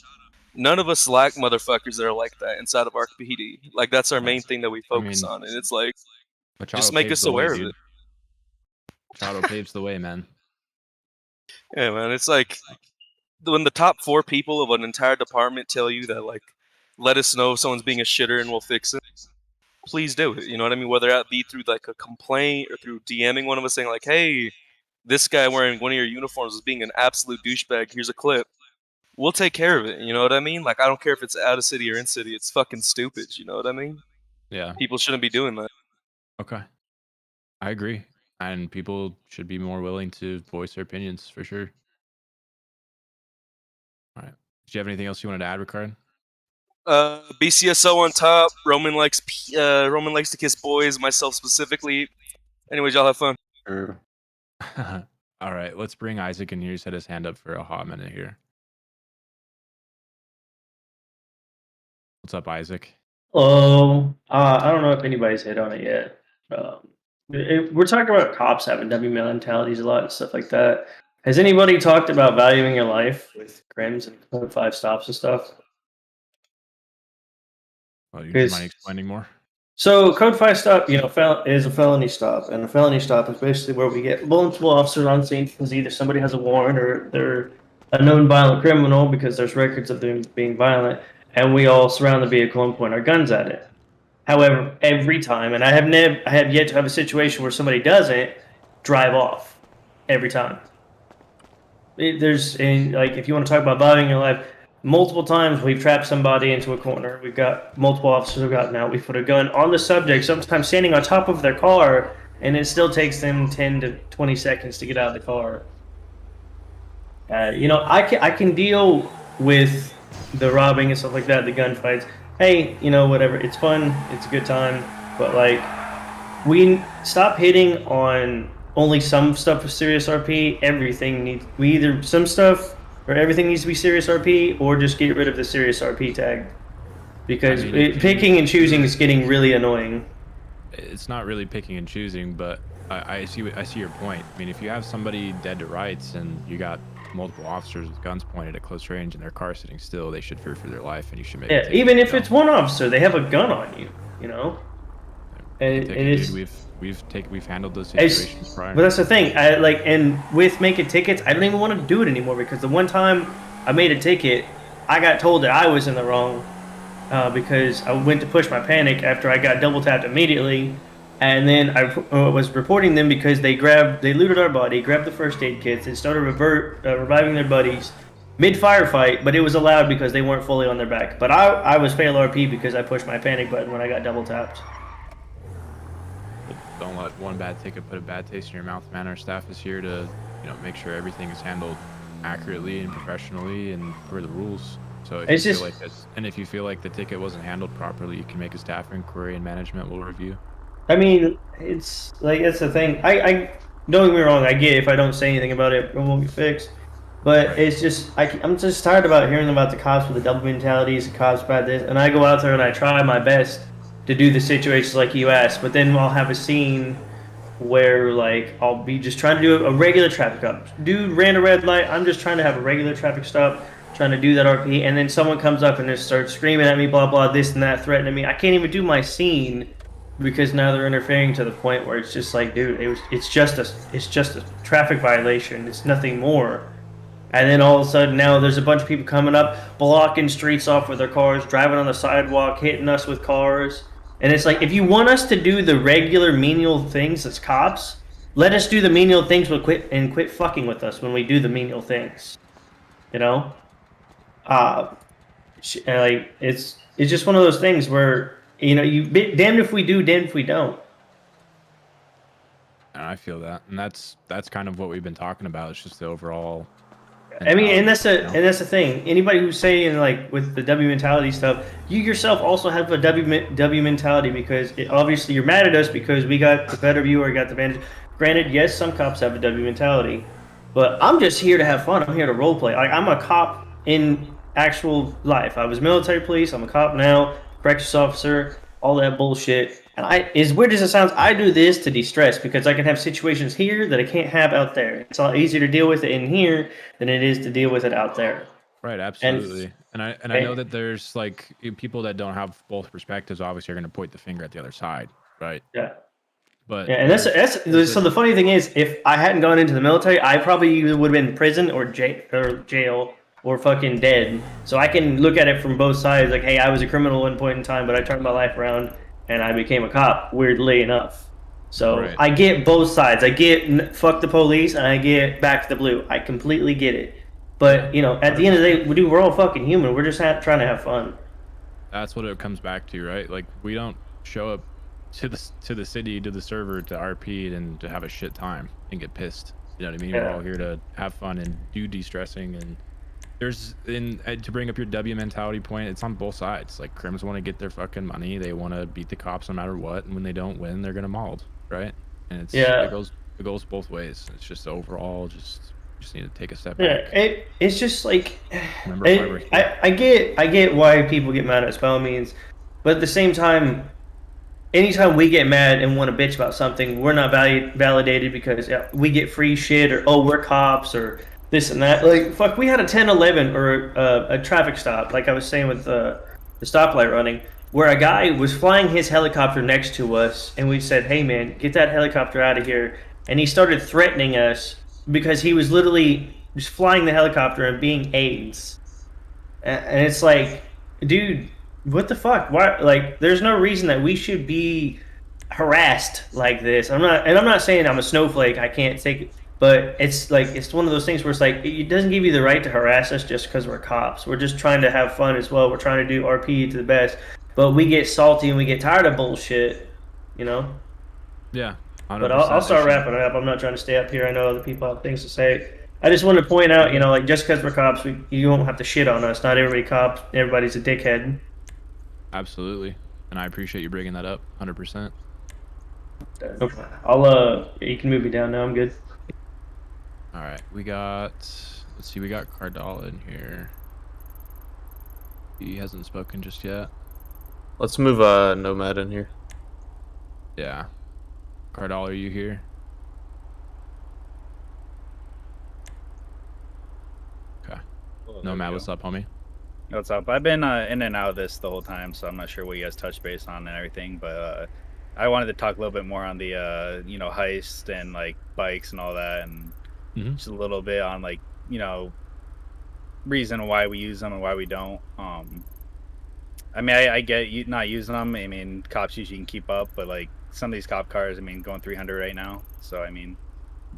none of us like motherfuckers that are like that inside of our PD. Like, that's our main thing that we focus on. And it's like, Machado just make paves us the way, aware of dude. it. Machado paves the way, man. Yeah, man. It's like, when the top 4 people of an entire department tell you that, like, let us know if someone's being a shitter and we'll fix it, please do it. You know what I mean? Whether that be through like a complaint or through DMing one of us saying like, hey, this guy wearing one of your uniforms is being an absolute douchebag. Here's a clip. We'll take care of it. You know what I mean? Like, I don't care if it's out of city or in city. It's fucking stupid. You know what I mean? Yeah. People shouldn't be doing that. Okay. I agree. And people should be more willing to voice their opinions for sure. All right. Do you have anything else you wanted to add, Ricard? BCSO on top. Roman likes to kiss boys. Myself specifically. Anyways, y'all have fun. All right. Let's bring Isaac in here. He's had his hand up for a hot minute here. What's up, Isaac? Hello. I don't know if anybody's hit on it yet. We're talking about cops having W mentalities a lot and stuff like that. Has anybody talked about valuing your life with crims and code 5 stops and stuff? Oh, you mind explaining more? So code 5 stop, is a felony stop, and a felony stop is basically where we get multiple officers on scene because either somebody has a warrant or they're a known violent criminal because there's records of them being violent, and we all surround the vehicle and point our guns at it. However, every time, and I have yet to have a situation where somebody doesn't drive off every time. If you want to talk about valuing your life, multiple times we've trapped somebody into a corner. We've got multiple officers who've gotten out. We've put a gun on the subject, sometimes standing on top of their car, and it still takes them 10 to 20 seconds to get out of the car. I can deal with the robbing and stuff like that, the gunfights. Hey, whatever. It's fun. It's a good time. But, we stop hitting on only some stuff with serious RP. Everything needs... some stuff or everything needs to be serious RP, or just get rid of the serious RP tag, because I mean, picking and choosing is getting really annoying. It's not really picking and choosing, but I see your point. I mean, if you have somebody dead to rights and you got multiple officers with guns pointed at close range and their car sitting still, they should fear for their life, and you should make Yeah, even if it's one officer, they have a gun on you. You know. And it's dude, we've handled those It's, situations prior. but that's the thing. And with making tickets, I don't even want to do it anymore, because the one time I made a ticket, I got told that I was in the wrong, because I went to push my panic after I got double tapped immediately, and then I was reporting them because they looted our body, grabbed the first aid kits, and started reviving their buddies mid firefight. But it was allowed because they weren't fully on their back. But I was fail RP because I pushed my panic button when I got double tapped. Don't let one bad ticket put a bad taste in your mouth, man. Our staff is here to, make sure everything is handled accurately and professionally and per the rules. So if you feel like the ticket wasn't handled properly, you can make a staff inquiry and management will review. I mean, it's like, that's the thing. I don't get me wrong. I get if I don't say anything about it, it won't be fixed. But it's just I'm just tired about hearing about the cops with the double mentalities, the cops about this, and I go out there and I try my best to do the situations like you asked, but then I'll have a scene where like I'll be just trying to do a regular traffic stop. Dude ran a red light. I'm just trying to have a regular traffic stop, trying to do that RP, and then someone comes up and just starts screaming at me, blah blah, this and that, threatening me. I can't even do my scene because now they're interfering to the point where it's just like, dude, it's just a traffic violation. It's nothing more. And then all of a sudden now there's a bunch of people coming up, blocking streets off with their cars, driving on the sidewalk, hitting us with cars. And it's like, if you want us to do the regular menial things as cops, let us do the menial things, but quit fucking with us when we do the menial things. You know? Like it's just one of those things where, damned if we do, damned if we don't. And I feel that, and that's kind of what we've been talking about. It's just the overall. I mean, and that's the thing. Anybody who's saying like with the W mentality stuff, you yourself also have a W mentality, because obviously you're mad at us because we got the better view or got the advantage. Granted, yes, some cops have a W mentality, but I'm just here to have fun. I'm here to role play. Like, I'm a cop in actual life. I was military police. I'm a cop now, corrections officer, all that bullshit. And as weird as it sounds, I do this to de-stress, because I can have situations here that I can't have out there. It's a lot easier to deal with it in here than it is to deal with it out there. Right, absolutely. And I know that there's like people that don't have both perspectives obviously are going to point the finger at the other side, right? Yeah. But yeah, and so the funny thing is, if I hadn't gone into the military, I probably would have been in prison or jail or fucking dead. So I can look at it from both sides. Like, hey, I was a criminal at one point in time, but I turned my life around and I became a cop, weirdly enough. So I get both sides. I get fuck the police, and I get back the blue. I completely get it. But at the end of the day, we're all fucking human. We're just trying to have fun. That's what it comes back to, right? Like, we don't show up to the city, to the server, to RP and to have a shit time and get pissed. You know what I mean? Yeah. We're all here to have fun and do de-stressing. And to bring up your W mentality point, it's on both sides. Like, crims want to get their fucking money. They want to beat the cops no matter what. And when they don't win, they're gonna mauled, right? And it goes both ways. It's just overall just need to take a step back. It's just like I get why people get mad at spell means, but at the same time, anytime we get mad and want to bitch about something, we're not validated because we get free shit, or we're cops, or this and that. Like, fuck, we had a 10-11 or a traffic stop, like I was saying with the stoplight running, where a guy was flying his helicopter next to us, and we said, hey man, get that helicopter out of here. And he started threatening us because he was literally just flying the helicopter and being AIDS. And it's like, dude, what the fuck? Why? Like, there's no reason that we should be harassed like this. I'm not saying I'm a snowflake. I can't take it, but it's like, it's one of those things where it's like, it doesn't give you the right to harass us just because we're cops. We're just trying to have fun as well. We're trying to do RP to the best, but we get salty and we get tired of bullshit, Yeah. 100%. But I'll start wrapping it up. I'm not trying to stay up here. I know other people have things to say. I just want to point out, like, just because we're cops, you don't have to shit on us. Not everybody cops. Everybody's a dickhead. Absolutely. And I appreciate you bringing that up 100%. Okay. You can move me down now. I'm good. All right. We got, Let's see, we got Cardall in here. He hasn't spoken just yet. Let's move Nomad in here. Yeah. Cardall, are you here? Okay. Nomad, what's up, homie? What's up? I've been in and out of this the whole time, so I'm not sure what you guys touched base on and everything. But I wanted to talk a little bit more on the heist and like bikes and all that, and just a little bit on like reason why we use them and why we don't. I mean, I get you not using them. I mean, cops usually can keep up, but like some of these cop cars, I mean, going 300 right now. So I mean,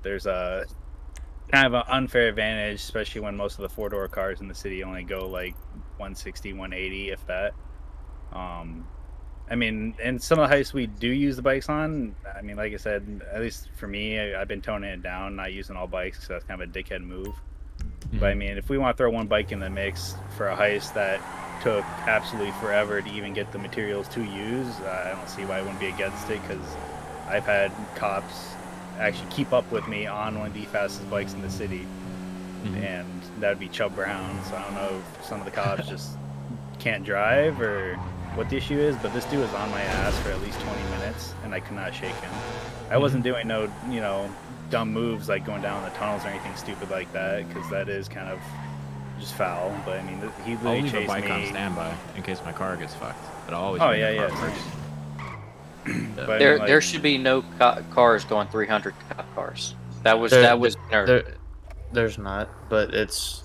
there's a kind of an unfair advantage, especially when most of the four-door cars in the city only go like 160, 180, if that. I mean, in some of the heists we do use the bikes on. I mean, like I said, at least for me, I've been toning it down, not using all bikes, because that's kind of a dickhead move. But I mean, if we want to throw one bike in the mix for a heist that took absolutely forever to even get the materials to use, I don't see why I wouldn't be against it, because I've had cops actually keep up with me on one of the fastest bikes in the city, and that'd be Chubb Brown. So I don't know if some of the cops just can't drive or what the issue is, but this dude was on my ass for at least 20 minutes, and I could not shake him. I wasn't doing no, dumb moves like going down the tunnels or anything stupid like that, because that is kind of just foul. But I mean, he I'll literally leave a chased bike me. on standby in case my car gets fucked. But I'll always Oh bring yeah, the yeah. car first. But There should be no cars going 300 cop cars. That was There's not, but it's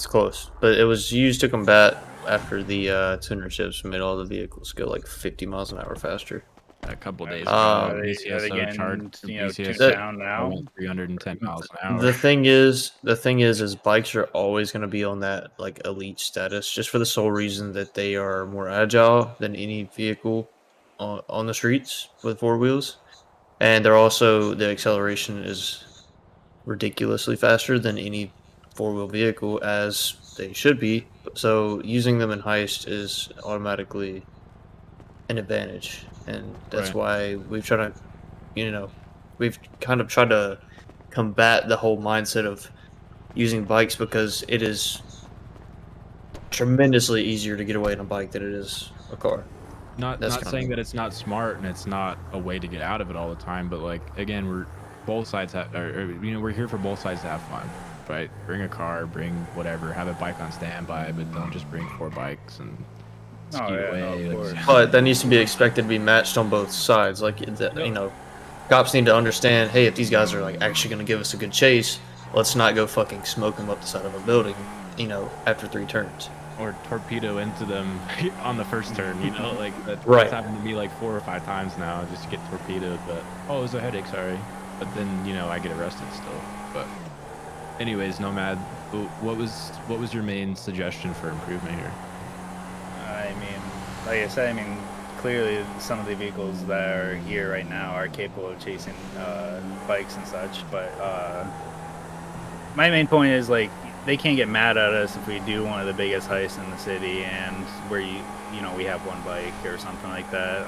close. But it was used to combat after the tuner chips made all the vehicles go like 50 miles an hour faster. A couple days ago, are they getting, tuned down now? 310 miles an hour. The thing is bikes are always going to be on that like elite status, just for the sole reason that they are more agile than any vehicle on the streets with four wheels, and they're also the acceleration is ridiculously faster than any four-wheel vehicle, as they should be. So using them in heist is automatically an advantage, and that's why we've tried to, we've kind of tried to combat the whole mindset of using bikes, because it is tremendously easier to get away on a bike than it is a car. Not saying that it's not smart and it's not a way to get out of it all the time, but like again, we're here for both sides to have fun, right? Bring a car, bring whatever, have a bike on standby, but don't just bring 4 bikes and ski away. But that needs to be expected to be matched on both sides. Like, cops need to understand, hey, if these guys are like actually going to give us a good chase, let's not go fucking smoke them up the side of a building, after 3 turns. Or torpedo into them on the first turn, like that's happened to me like 4 or 5 times now, just to get torpedoed. But it was a headache, sorry. But then I get arrested still. But anyways, Nomad, what was your main suggestion for improvement here? I mean, like I said, clearly some of the vehicles that are here right now are capable of chasing bikes and such, but my main point is like they can't get mad at us if we do one of the biggest heists in the city and where we have one bike or something like that.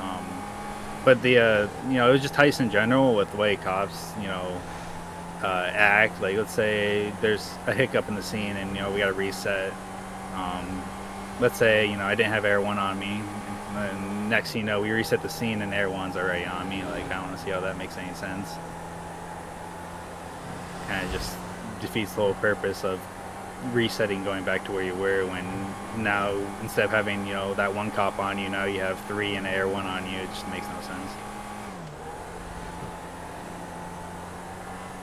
But the it was just heists in general with the way cops act. Like, let's say there's a hiccup in the scene and we got to reset. Let's say I didn't have Air 1 on me, and next thing you know, we reset the scene and Air 1's already on me. Like, I don't want to see how that makes any sense. Kind of just defeats the whole purpose of resetting, going back to where you were, when now instead of having that one cop on you, now you have 3 and Air 1 on you. It just makes no sense.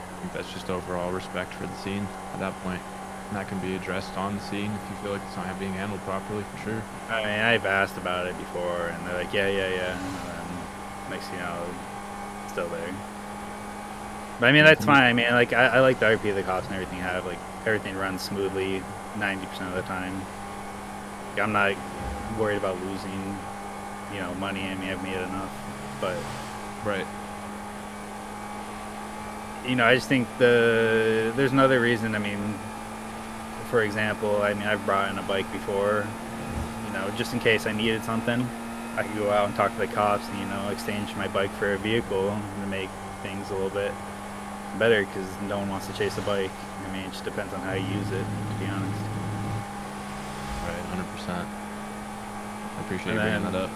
I think that's just overall respect for the scene at that point. And that can be addressed on the scene if you feel like it's not being handled properly, for sure. I mean, I've asked about it before, and they're like, yeah. And then next thing you know, it's still there. But I mean, that's fine. I mean, like, I like the RP the cops and everything have. Like, everything runs smoothly 90% of the time. Like, I'm not worried about losing, money. I mean, I've made enough. But right. I just think there's another reason. I mean, for example, I've brought in a bike before, just in case I needed something. I could go out and talk to the cops and, exchange my bike for a vehicle to make things a little bit better because no one wants to chase a bike. I mean, it just depends on how you use it, to be honest. Right, 100%. I appreciate you And bringing that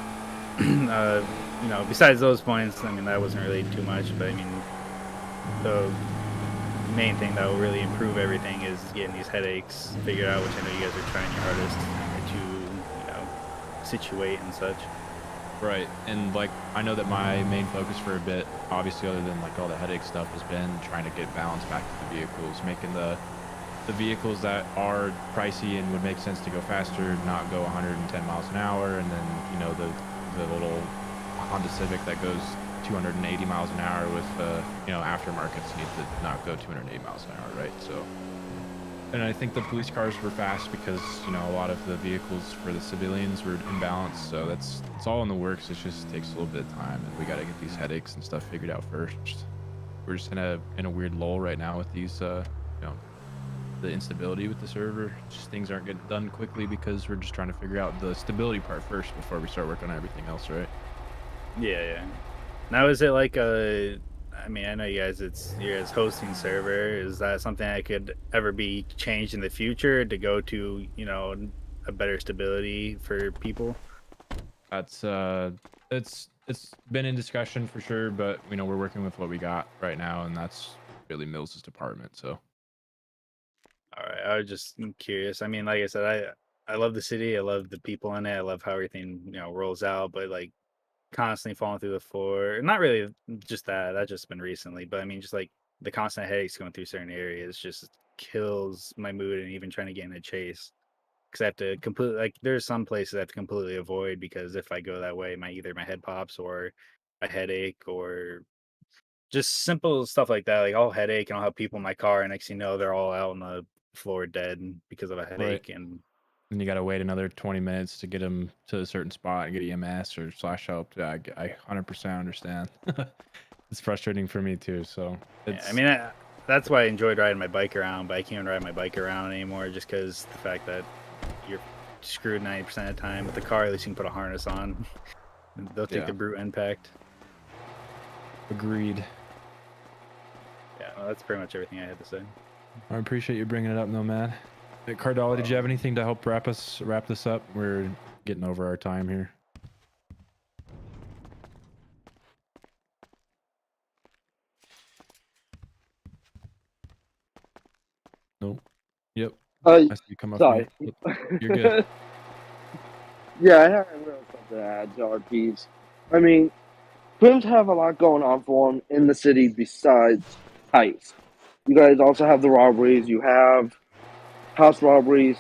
up. You know, besides those points, I mean, that wasn't really too much, but I mean, the main thing that will really improve everything is getting these headaches figured out, which I know you guys are trying your hardest to, you know, situate and such. Right, and like I know that my main focus for a bit, obviously other than like all the headache stuff, has been trying to get balance back to the vehicles, making the vehicles that are pricey and would make sense to go faster not go 110 miles an hour, and then you know the little Honda Civic that goes 280 miles an hour with you know, aftermarkets need to not go 280 miles an hour, right? So, and I think the police cars were fast because, you know, a lot of the vehicles for the civilians were imbalanced. So it's all in the works. It just takes a little bit of time, and we got to get these headaches and stuff figured out first. We're just in a weird lull right now with these, you know, the instability with the server. Just things aren't getting done quickly because we're just trying to figure out the stability part first before we start working on everything else, right? Yeah. Now, is it like a? I mean, I know you guys. You're as hosting server. Is that something that could ever be changed in the future to go to, you know, a better stability for people? That's it's been in discussion for sure, but you know, we're working with what we got right now, and that's really Mills's department. So, All right, I was just curious. I mean, like I said, I love the city. I love the people in it. I love how everything, you know, rolls out. But like constantly falling through the floor. Not really just that. That's just been recently. But I mean, just like the constant headaches going through certain areas just kills my mood, and even trying to get in a chase. Because I have to completely, like, there's some places I have to completely avoid because if I go that way, either my head pops or a headache or just simple stuff like that. Like I'll headache and I'll have people in my car, and next thing you know, they're all out on the floor dead because of a headache. right. And And you got to wait another 20 minutes to get them to a certain spot and get EMS or slash help. Yeah, I 100% understand. It's frustrating for me too. So it's, I mean, that's why I enjoyed riding my bike around, but I can't ride my bike around anymore just because the fact that you're screwed 90% of the time. With the car, at least you can put a harness on. They'll take Yeah. the brute impact. Agreed. Yeah, well, that's pretty much everything I had to say. I appreciate you bringing it up, Nomad. Hey, Cardali, did you have anything to help wrap this up? We're getting over our time here. Nope. Yep. I see you come off Sorry. mute. You're good. Yeah, I have real something to add to RPs. I mean, Crims have a lot going on for them in the city besides heist. You guys also have the robberies. You have house robberies.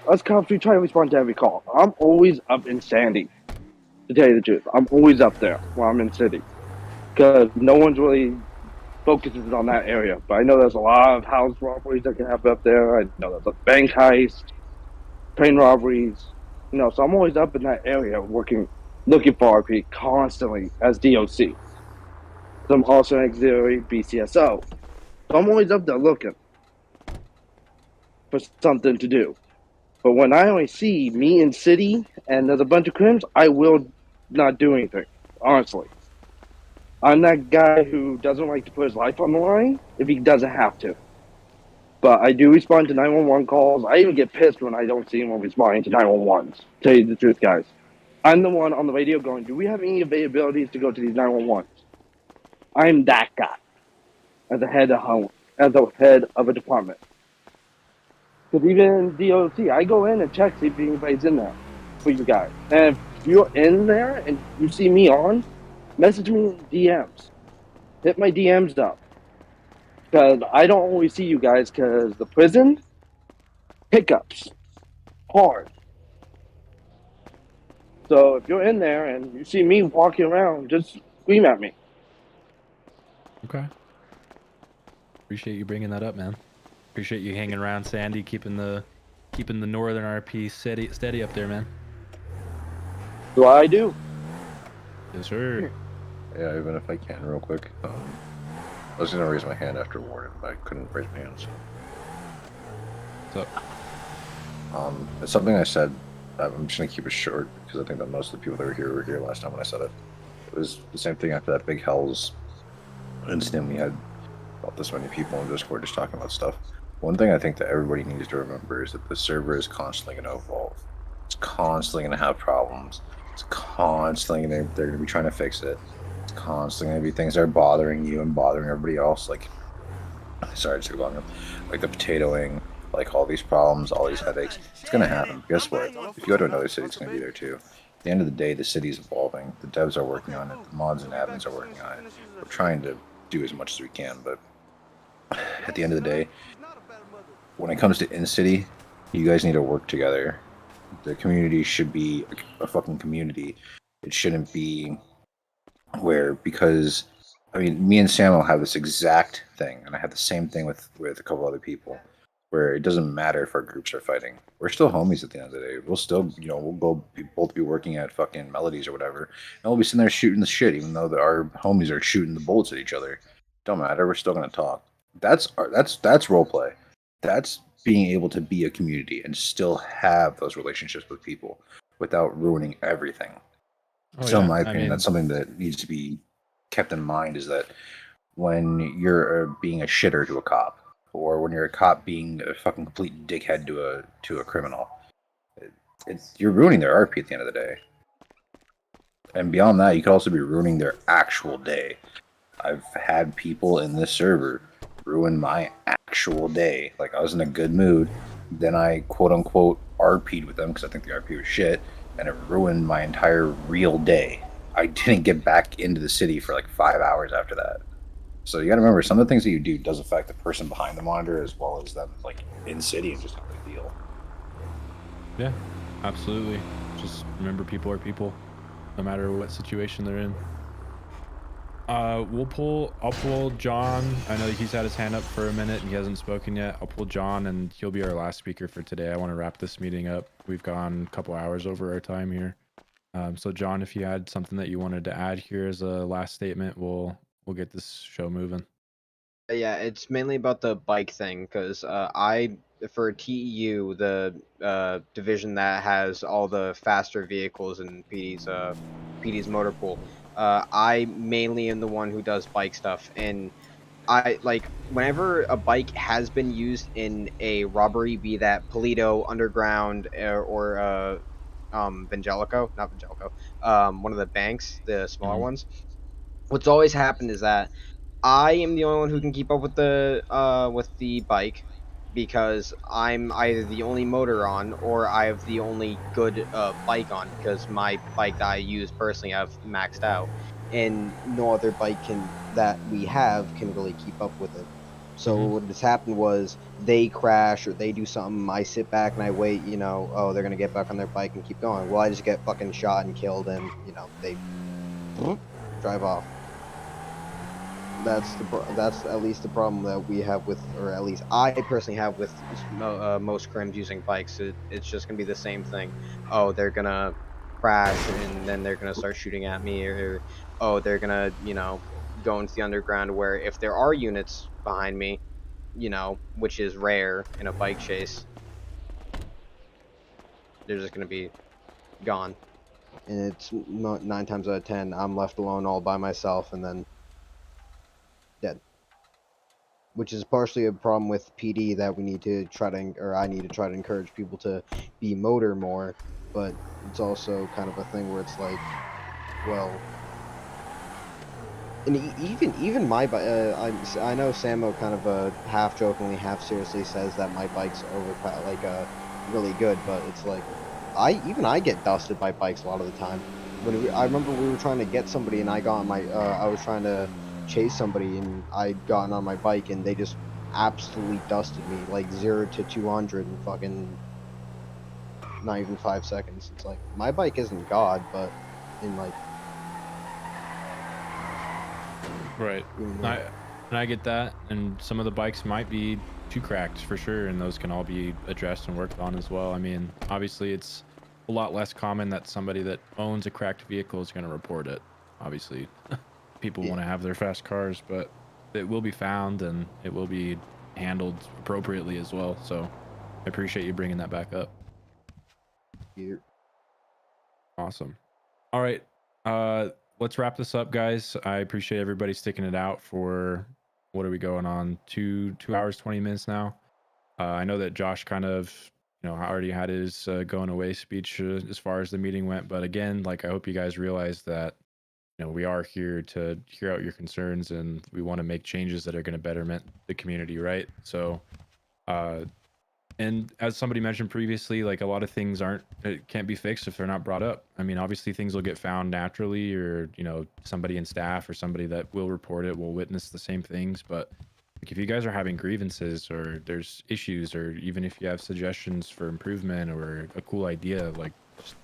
Us cops, we try to respond to every call. I'm always up in Sandy, to tell you the truth. I'm always up there while I'm in city. Because no one's really focuses on that area. But I know there's a lot of house robberies that can happen up there. I know there's a bank heist, train robberies. You know, so I'm always up in that area looking for RP constantly as DOC. So I'm also an auxiliary BCSO. So I'm always up there looking for something to do. But when I only see me in city and there's a bunch of crims, I will not do anything, honestly. I'm that guy who doesn't like to put his life on the line if he doesn't have to. But I do respond to 911 calls. I even get pissed when I don't see anyone responding to 911s. Tell you the truth, guys. I'm the one on the radio going, do we have any availabilities to go to these 911s? I'm that guy as a head of a department. Because even DOC, I go in and check, see if anybody's in there for you guys. And if you're in there and you see me on, message me in DMs. Hit my DMs up. Because I don't always see you guys because the prison, hiccups, hard. So if you're in there and you see me walking around, just scream at me. Okay. Appreciate you bringing that up, man. Appreciate you hanging around Sandy, keeping the northern RP steady up there, man. So I do. Yes, sir. Yeah, even if I can, real quick. I was gonna raise my hand after Warden, but I couldn't raise my hand. So. It's something I said. I'm just gonna keep it short because I think that most of the people that were here last time when I said it. It was the same thing after that big Hell's incident we had about this many people in Discord just talking about stuff. One thing I think that everybody needs to remember is that the server is constantly going to evolve. It's constantly going to have problems. It's constantly they're going to be trying to fix it. It's constantly going to be things that are bothering you and bothering everybody else. Like, sorry, it's too long. Like the potatoing, like all these problems, all these headaches. It's going to happen. But guess what? If you go to another city, it's going to be there too. At the end of the day, the city's evolving. The devs are working on it. The mods and admins are working on it. We're trying to do as much as we can, but at the end of the day, when it comes to in-city, you guys need to work together. The community should be a fucking community. It shouldn't be where, because I mean, me and Sam will have this exact thing, and I have the same thing with a couple other people, where it doesn't matter if our groups are fighting. We're still homies at the end of the day. We'll still, we'll both be working at fucking Melodies or whatever, and we'll be sitting there shooting the shit, even though our homies are shooting the bullets at each other. Don't matter. We're still gonna talk. That's role play. That's being able to be a community and still have those relationships with people without ruining everything. Oh So, in yeah, my I opinion, mean, that's something that needs to be kept in mind, is that when you're being a shitter to a cop, or when you're a cop being a fucking complete dickhead to a criminal, you're ruining their RP at the end of the day. And beyond that, you could also be ruining their actual day. I've had people in this server ruin my actual day. Like, I was in a good mood, then I quote unquote RP'd with them because I think the RP was shit, and it ruined my entire real day. I didn't get back into the city for like 5 hours after that. So you got to remember, some of the things that you do does affect the person behind the monitor as well as them, like in city, and just how they feel. yeah, absolutely. Just remember, people are people, no matter what situation they're in. I'll pull John. I know he's had his hand up for a minute and he hasn't spoken yet. I'll pull John and he'll be our last speaker for today. I want to wrap this meeting up. We've gone a couple hours over our time here. So John, if you had something that you wanted to add here as a last statement, we'll get this show moving. Yeah, it's mainly about the bike thing, because for TEU, the division that has all the faster vehicles in PD's motor pool, I mainly am the one who does bike stuff, and I like whenever a bike has been used in a robbery, be that Polito, Underground, or Vangelico, not Vangelico, one of the banks, the smaller ones. What's always happened is that I am the only one who can keep up with the bike, because I'm either the only motor on or I have the only good bike on, because my bike that I use personally I've maxed out, and no other bike that we have can really keep up with it. So what has happened was they crash or they do something, I sit back and I wait, oh, they're gonna get back on their bike and keep going. Well, I just get fucking shot and killed, and they drive off. That's at least the problem that we have with, or at least I personally have with most crims using bikes. It's just gonna be the same thing. Oh, they're gonna crash and then they're gonna start shooting at me, or oh, they're gonna go into the underground, where if there are units behind me, which is rare in a bike chase, they're just gonna be gone. And it's 9 times out of 10, I'm left alone all by myself and then dead. Which is partially a problem with PD that we need to try to, or I need to try to encourage people to be motor more, but it's also kind of a thing where it's like, well, and even my bike, I know Samo kind of half jokingly, half seriously says that my bike's really good, but it's like I get dusted by bikes a lot of the time. I remember we were trying to get somebody and I got on I was trying to chase somebody and I'd gotten on my bike and they just absolutely dusted me, like 0 to 200 in fucking not even 5 seconds. It's like, my bike isn't God, but in like Right. I get that, and some of the bikes might be too cracked for sure, and those can all be addressed and worked on as well. I mean, obviously, it's a lot less common that somebody that owns a cracked vehicle is going to report it. Obviously, people want to have their fast cars, but it will be found and it will be handled appropriately as well. So, I appreciate you bringing that back up. Yeah. Awesome. All right. Let's wrap this up, guys. I appreciate everybody sticking it out for what are we going on? 2 hours 20 minutes now. I know that Josh kind of already had his going away speech as far as the meeting went, but again, like I hope you guys realize that we are here to hear out your concerns, and we want to make changes that are going to betterment the community, right? So and as somebody mentioned previously, like a lot of things can't be fixed if they're not brought up. I mean, obviously things will get found naturally, or somebody in staff or somebody that will report it will witness the same things. But like, if you guys are having grievances or there's issues, or even if you have suggestions for improvement or a cool idea, like just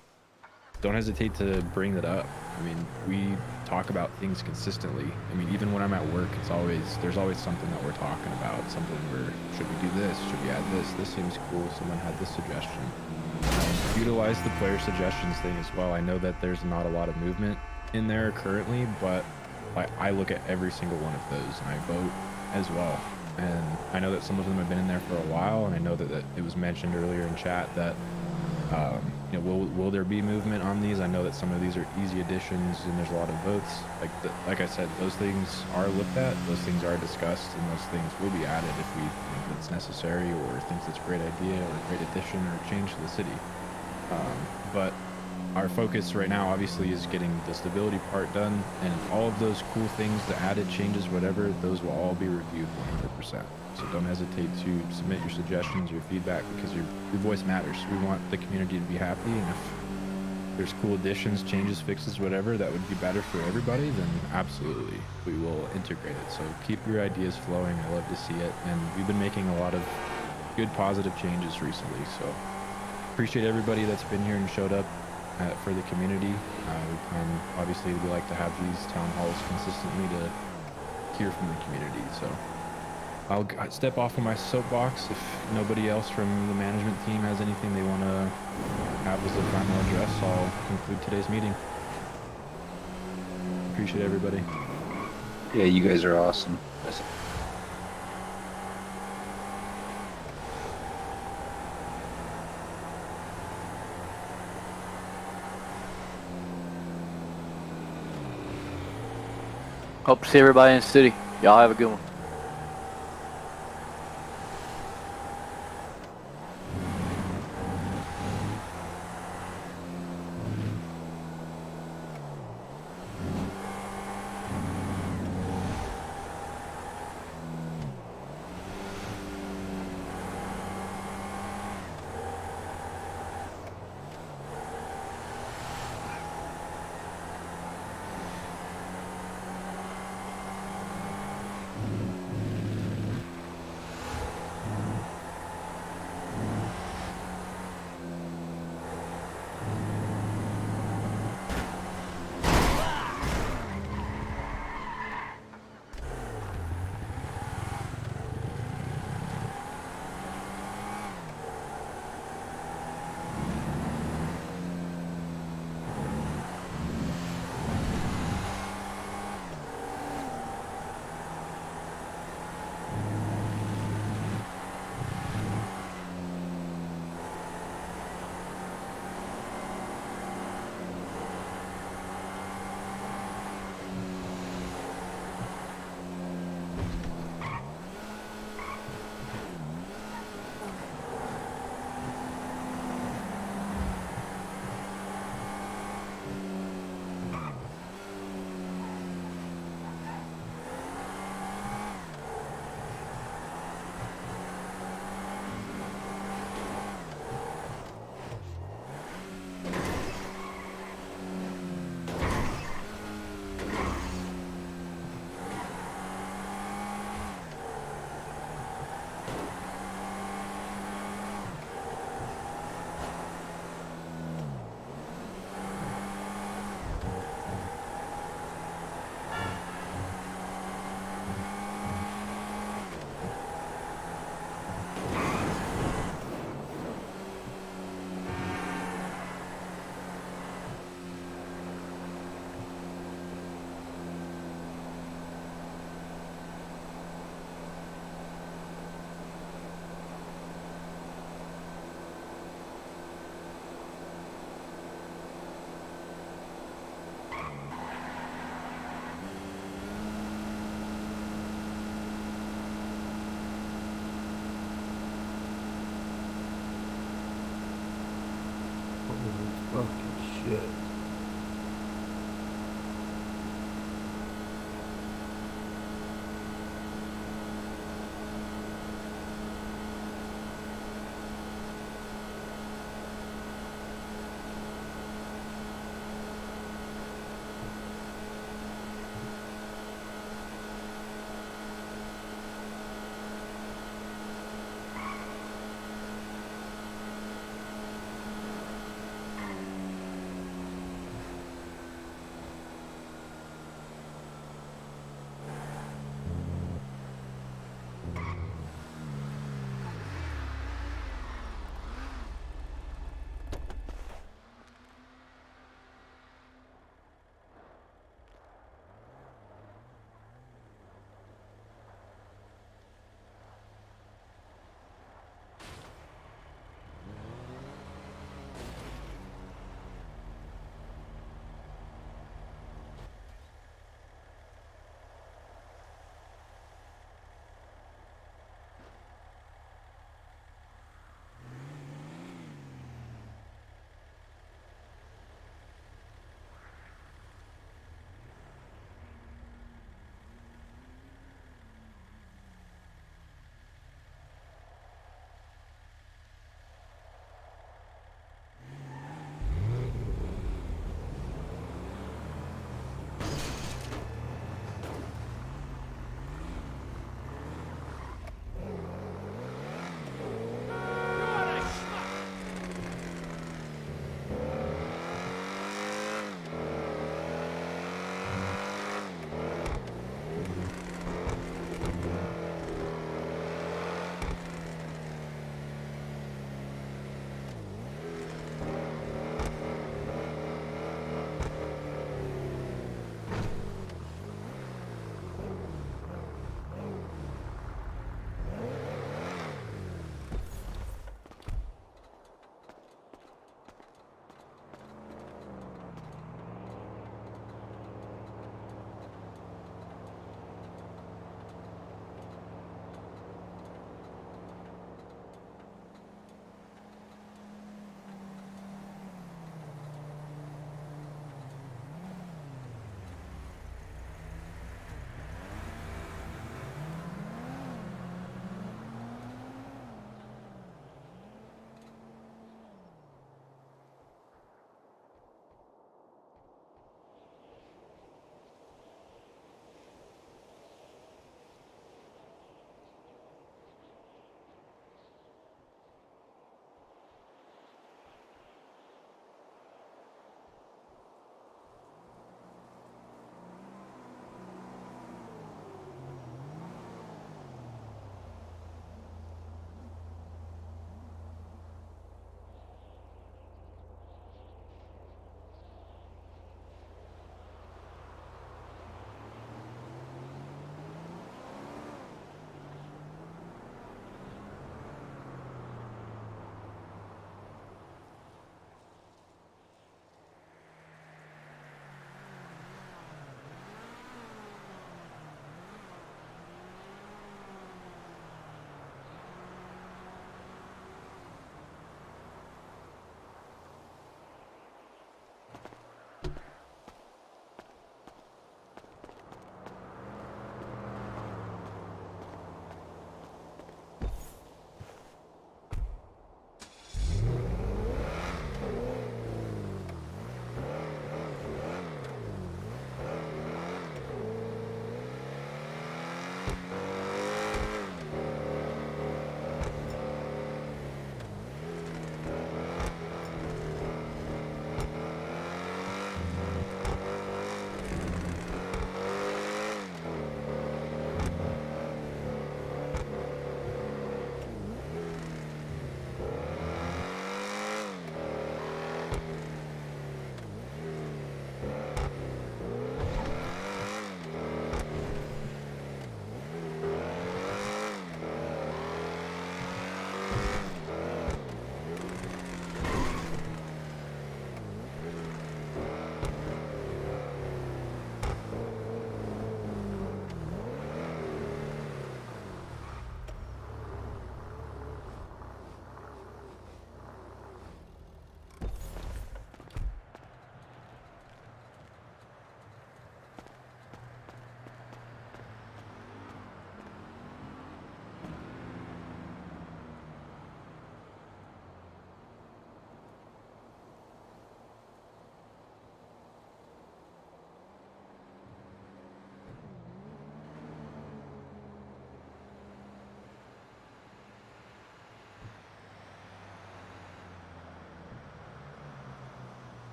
don't hesitate to bring that up. I mean, we talk about things consistently. I mean, even when I'm at work, there's always something that we're talking about. Something where, should we do this? Should we add this? This seems cool. Someone had this suggestion. Utilize the player suggestions thing as well. I know that there's not a lot of movement in there currently, but I look at every single one of those and I vote as well. And I know that some of them have been in there for a while, and I know that it was mentioned earlier in chat that will there be movement on these? I know that some of these are easy additions and there's a lot of votes. Like I said, those things are looked at, those things are discussed, and those things will be added if we think it's necessary or think it's a great idea or a great addition or change to the city. But our focus right now obviously is getting the stability part done, and all of those cool things, the added changes, whatever, those will all be reviewed 100%. So don't hesitate to submit your suggestions, your feedback, because your voice matters. We want the community to be happy, and if there's cool additions, changes, fixes, whatever, that would be better for everybody, then absolutely, we will integrate it. So keep your ideas flowing. I love to see it, and we've been making a lot of good, positive changes recently. So appreciate everybody that's been here and showed up for the community. Obviously, we like to have these town halls consistently to hear from the community. So I'll step off of my soapbox. If nobody else from the management team has anything they want to have as a final address, I'll conclude today's meeting. Appreciate everybody. Yeah, you guys are awesome. Hope to see everybody in the city. Y'all have a good one.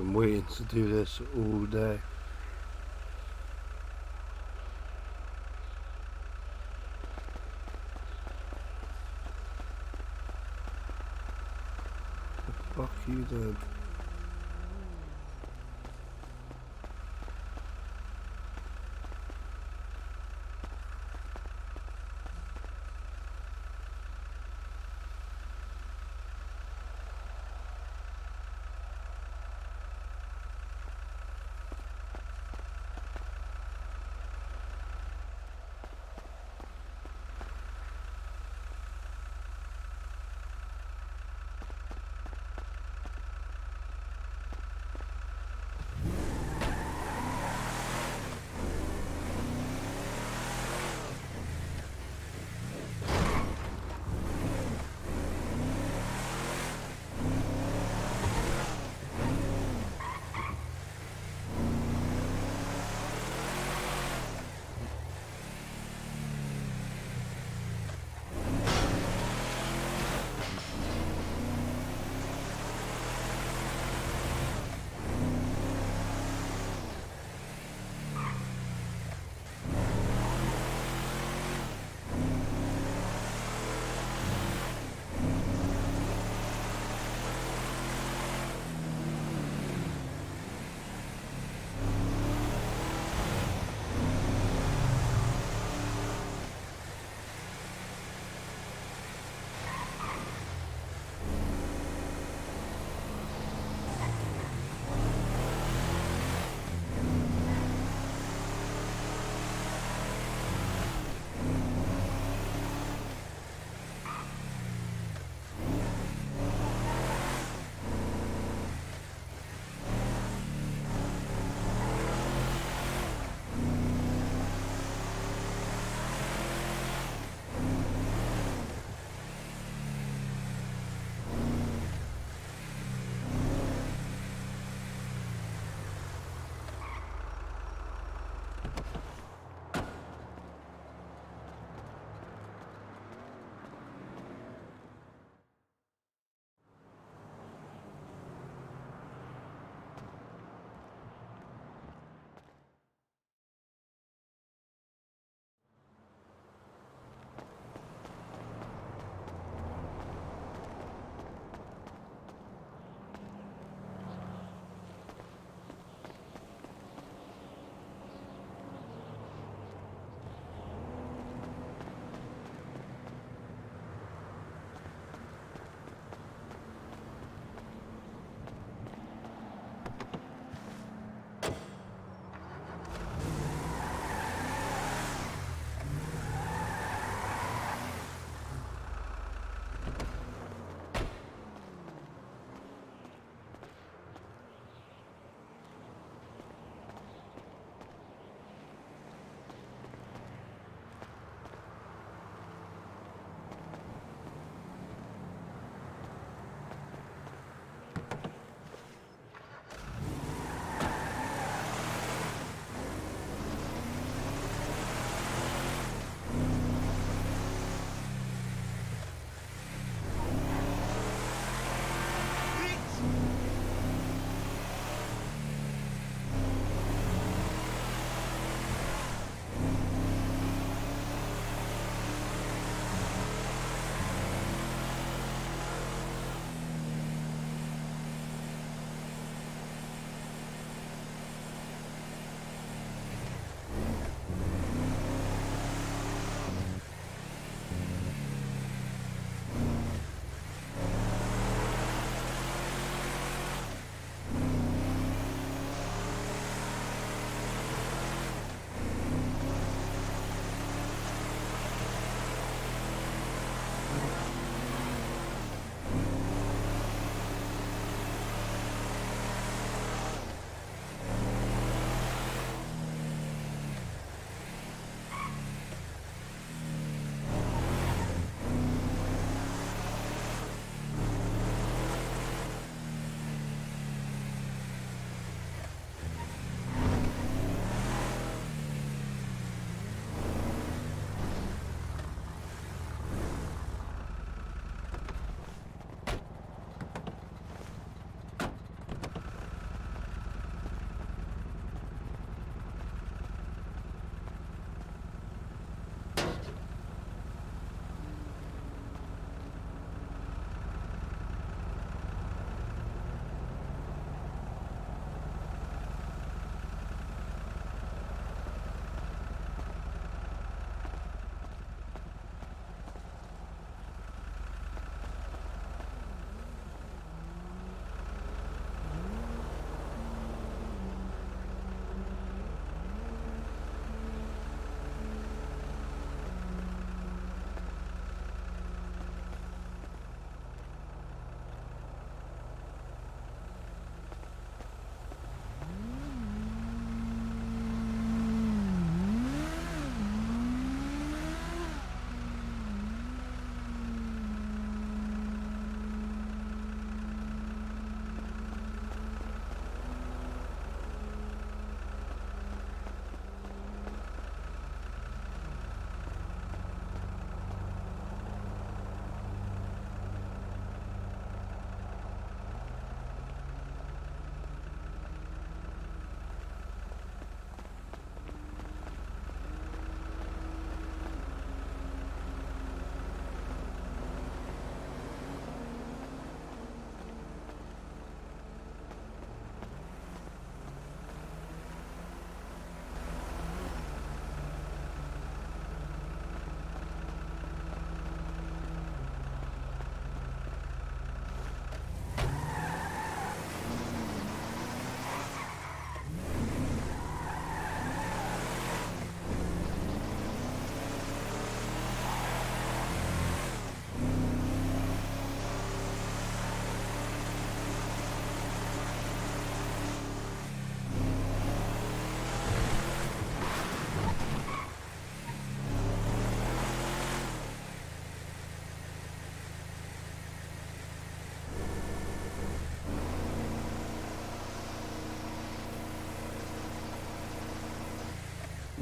Been waiting to do this all day. Fuck you then.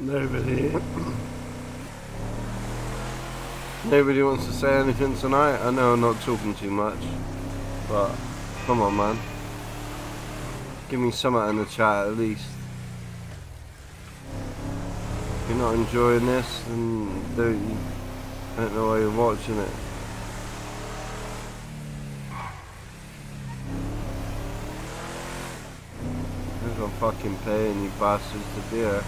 Nobody. Nobody wants to say anything tonight. I know I'm not talking too much, but come on, man. Give me something in the chat at least. If you're not enjoying this, then I don't know why you're watching it. I'm fucking paying you bastards to be here.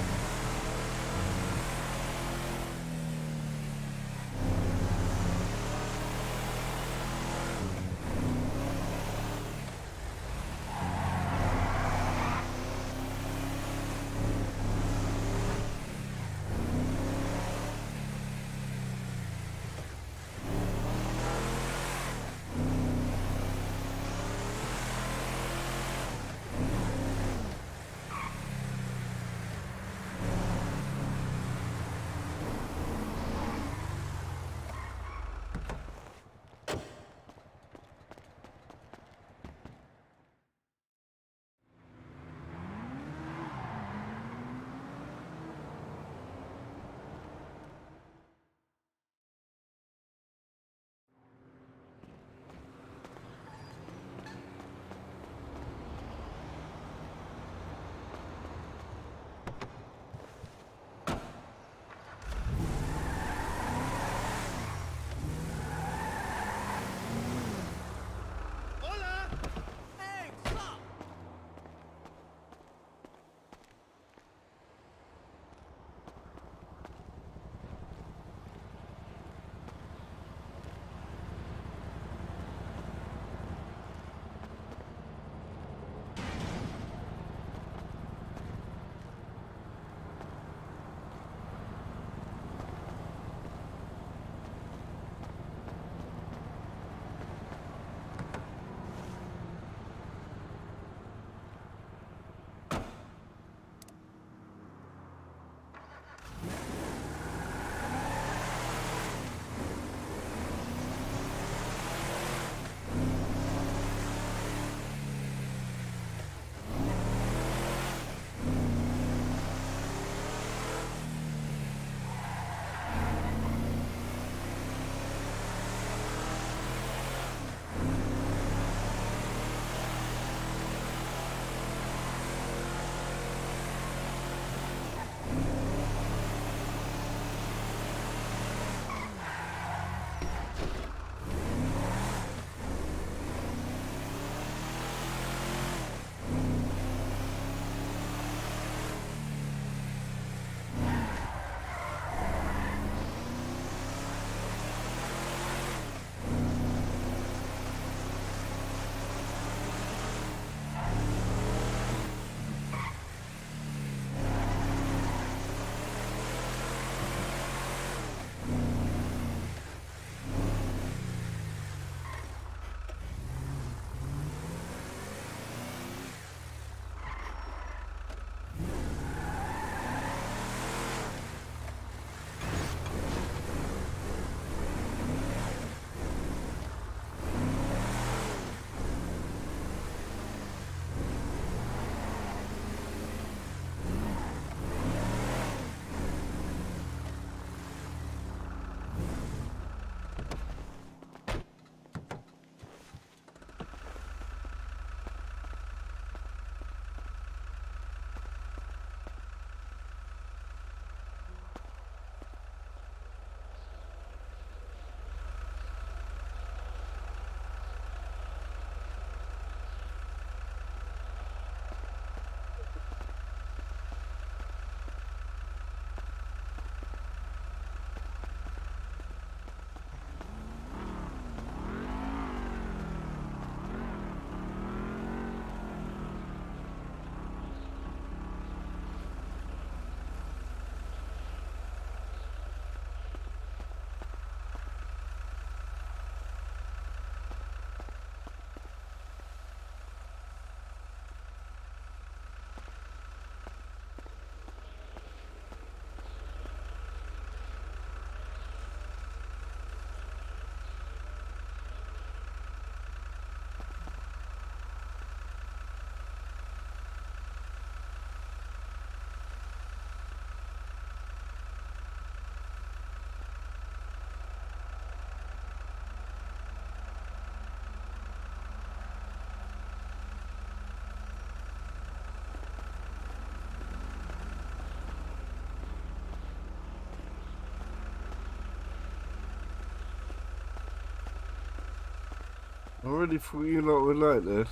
I really thought you lot would like this.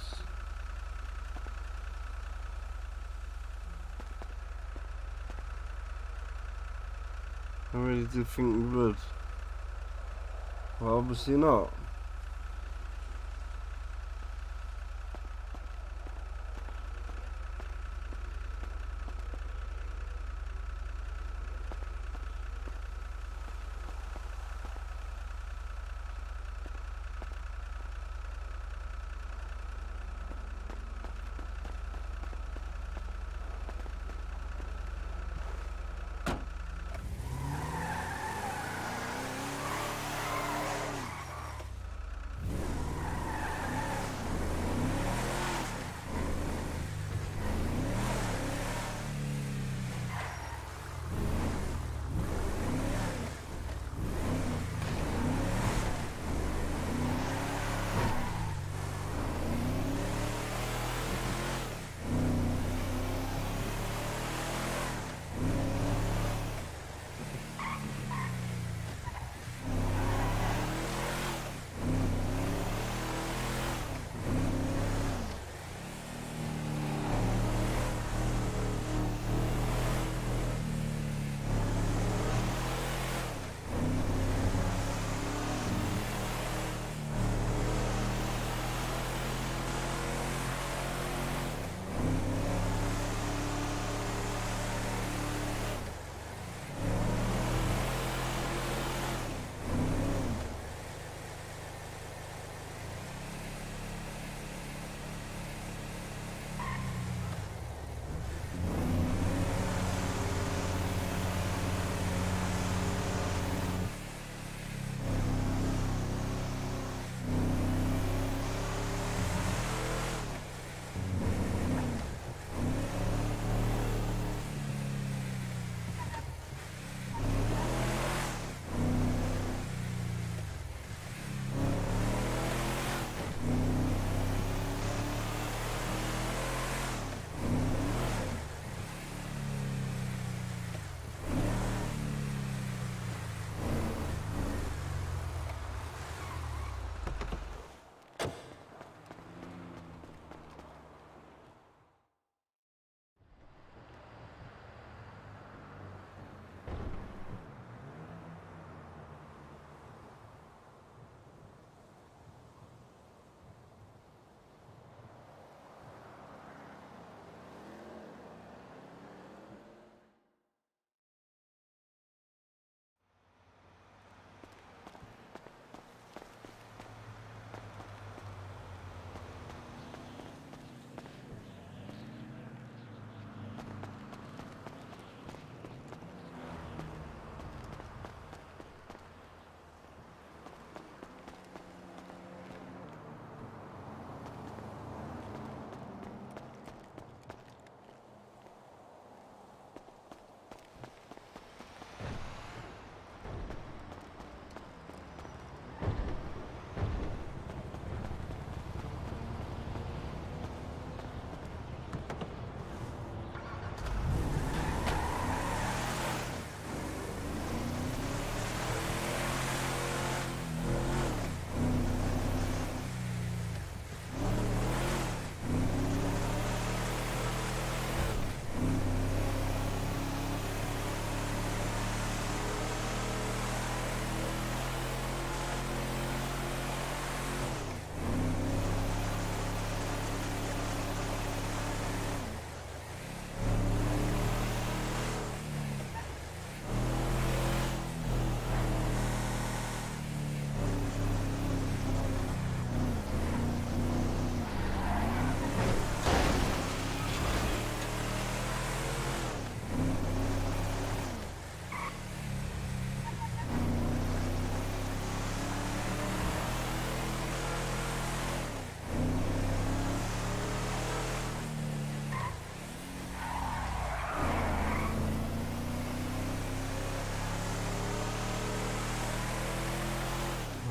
I really did think you would. Well, obviously not.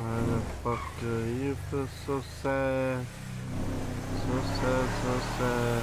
Why the fuck do you feel so sad? So sad, so sad.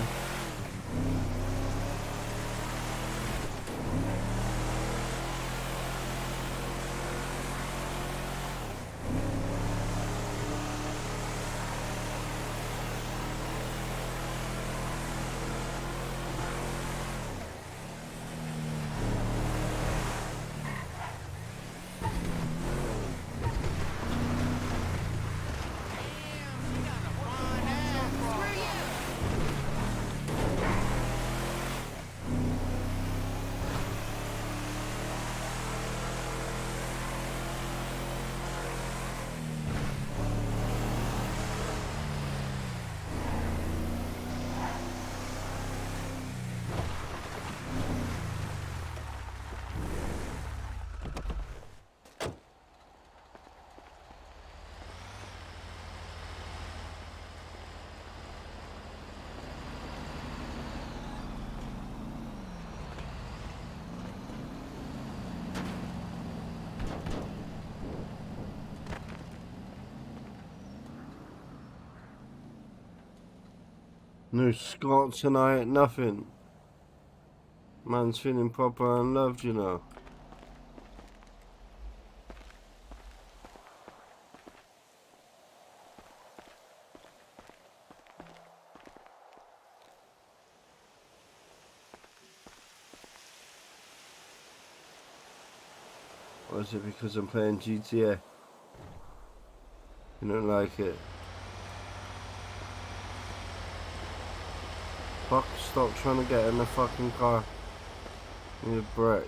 No Scott tonight, nothing. Man's feeling proper unloved, you know. Or is it because I'm playing GTA? You don't like it? Fuck, stop trying to get in the fucking car. Need a break.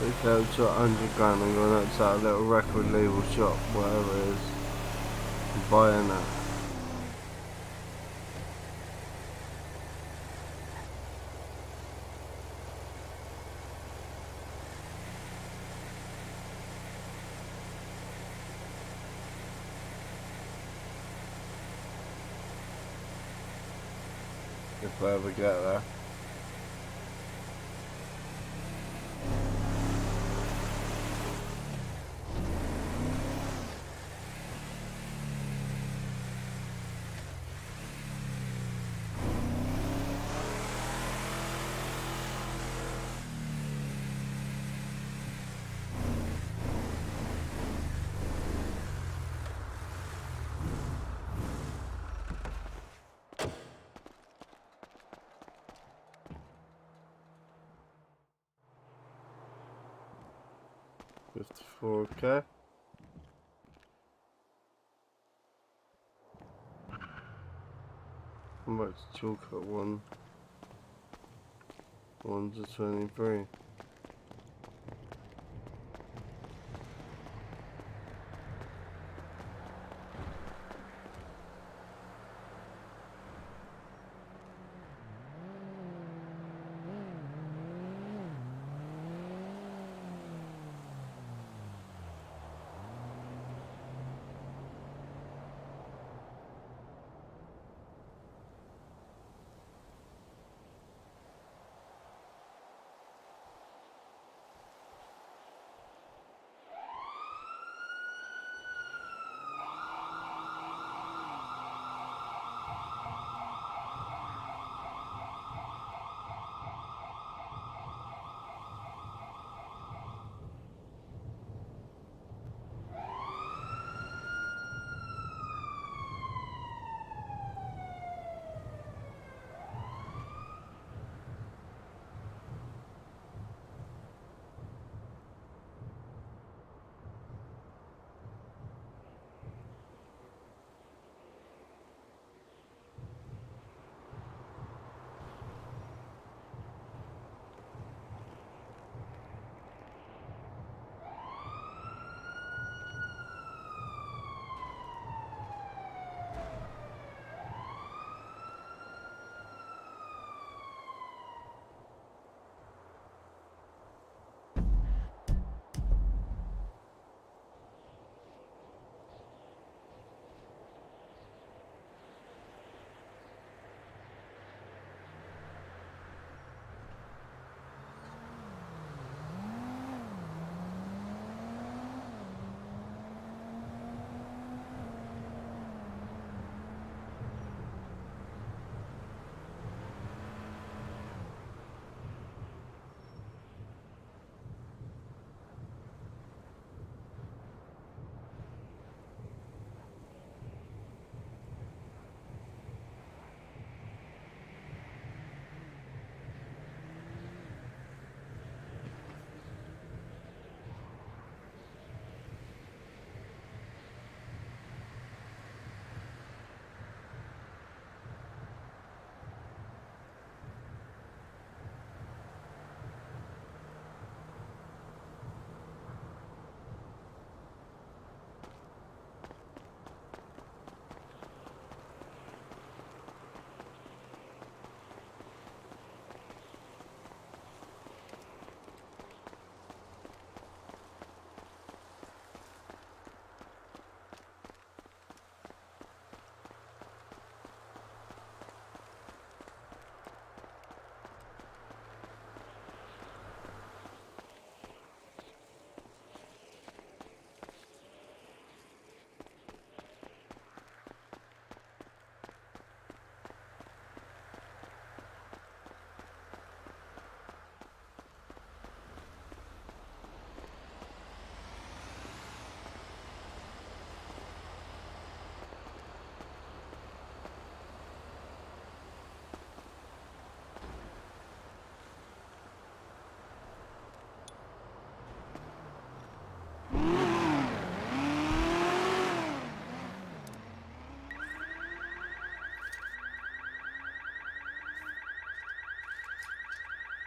Take out to 100 grand and going out to that little record label shop, whatever it is, and buying that. If I ever get there. $54K. How much chalk at one? 1 to 23.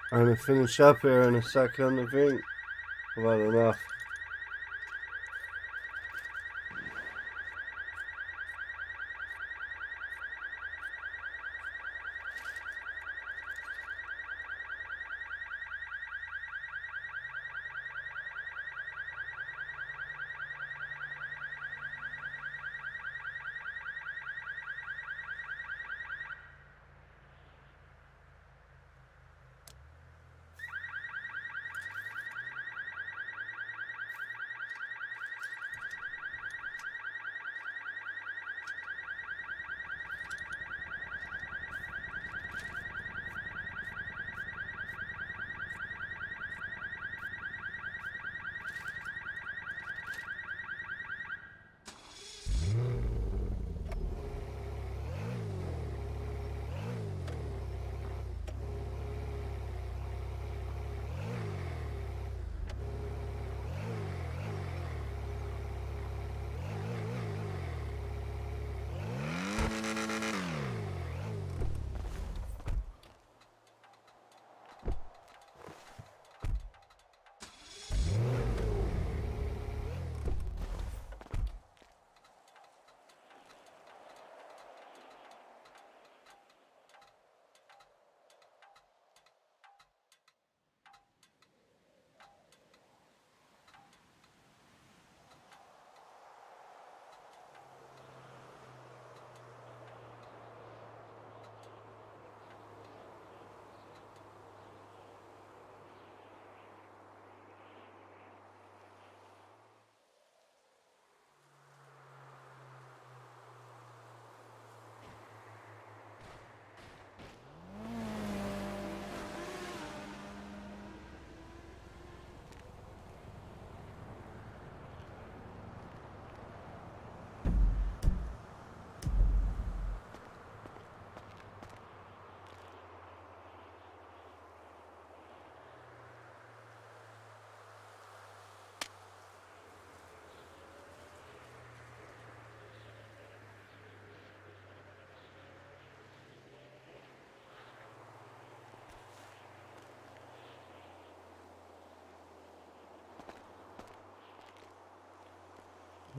I'm gonna finish up here in a second, I think. I've had enough.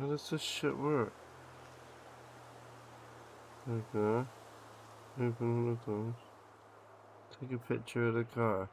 How does this shit work? Okay. Open one of those. Take a picture of the car.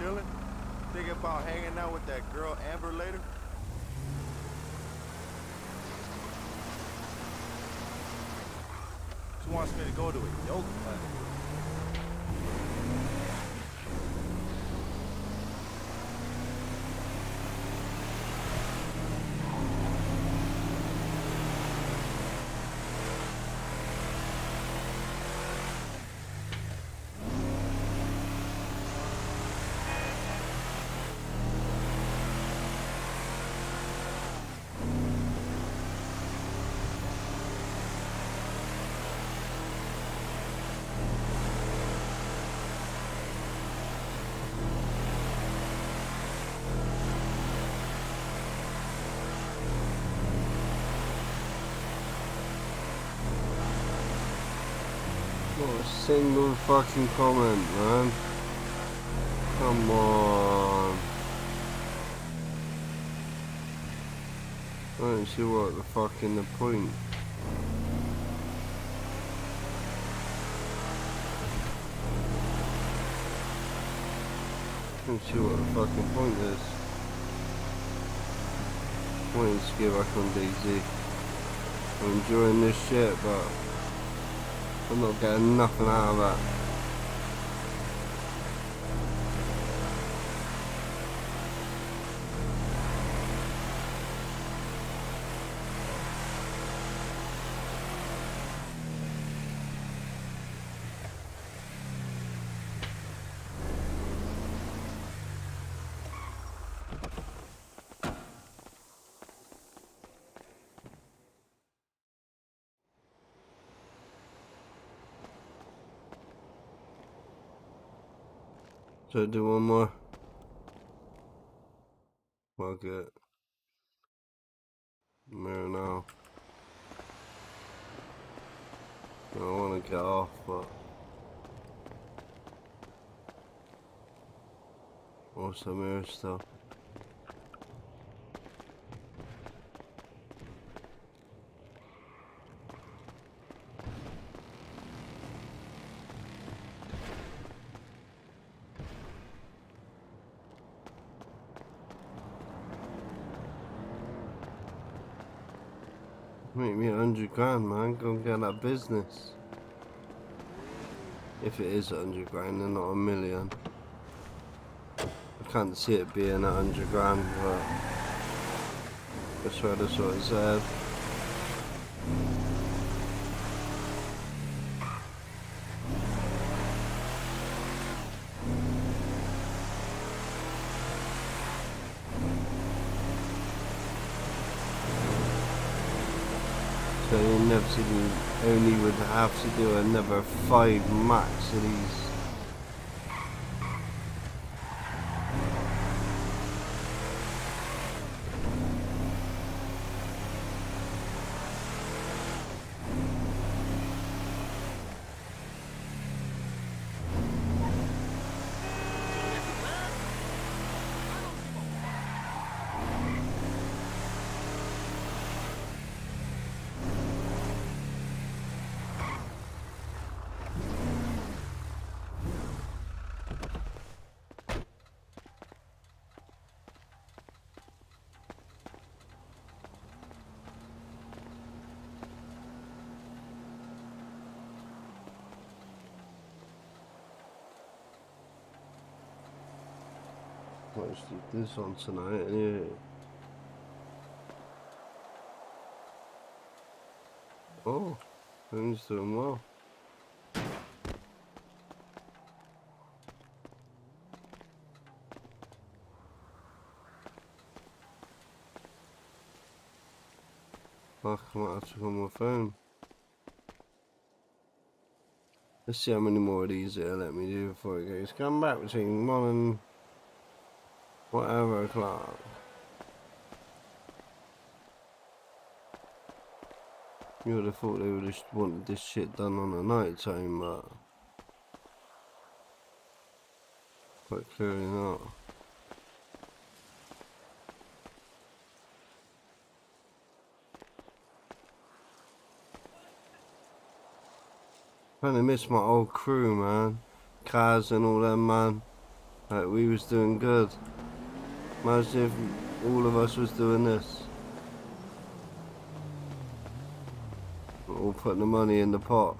chilling? Thinking about hanging out with that girl Amber later? She wants me to go to a yoga class. Not a single fucking comment, man. Come on. I don't see what the fucking the point. I don't see what the fucking point is. I wanted to get back on DayZ. I'm enjoying this shit, but I'm not getting nothing out of that. Should I do one more? Fuck it. Mirror now. I want to get off, but also mirror still. Make me 100 grand, man. Go and get that business. If it is 100 grand and not a million. I can't see it being 100 grand, but that's what it said. So you only would have to do another 5 max of these. Let's do this on tonight anyway. Oh, things doing well. Fuck, I might have to go on my phone. Let's see how many more of these it'll let me do before it goes. Come back between 1 and whatever o'clock. You would have thought they would have wanted this shit done on a night time, but quite clearly not. Kinda miss my old crew, man. Kaz and all them, man. Like, we was doing good. Imagine if all of us was doing this. All putting the money in the pot.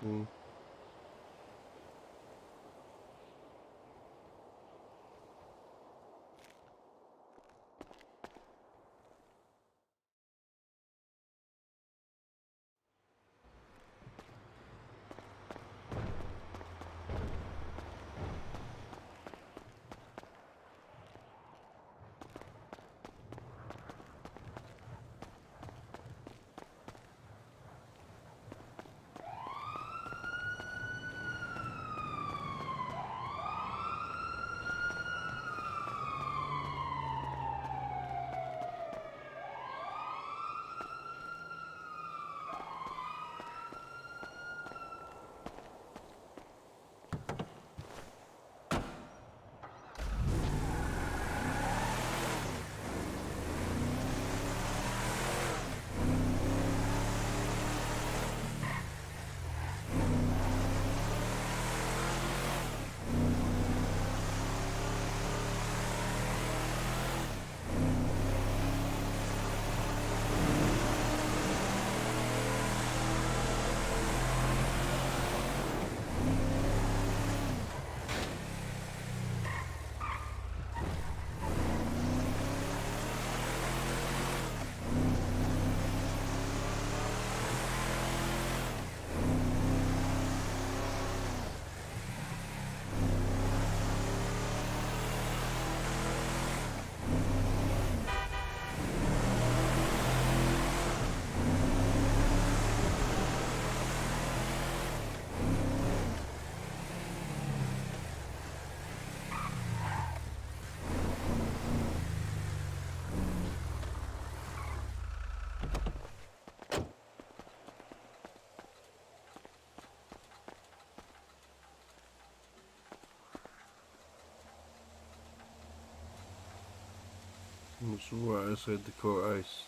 Mm. It's right outside the courthouse.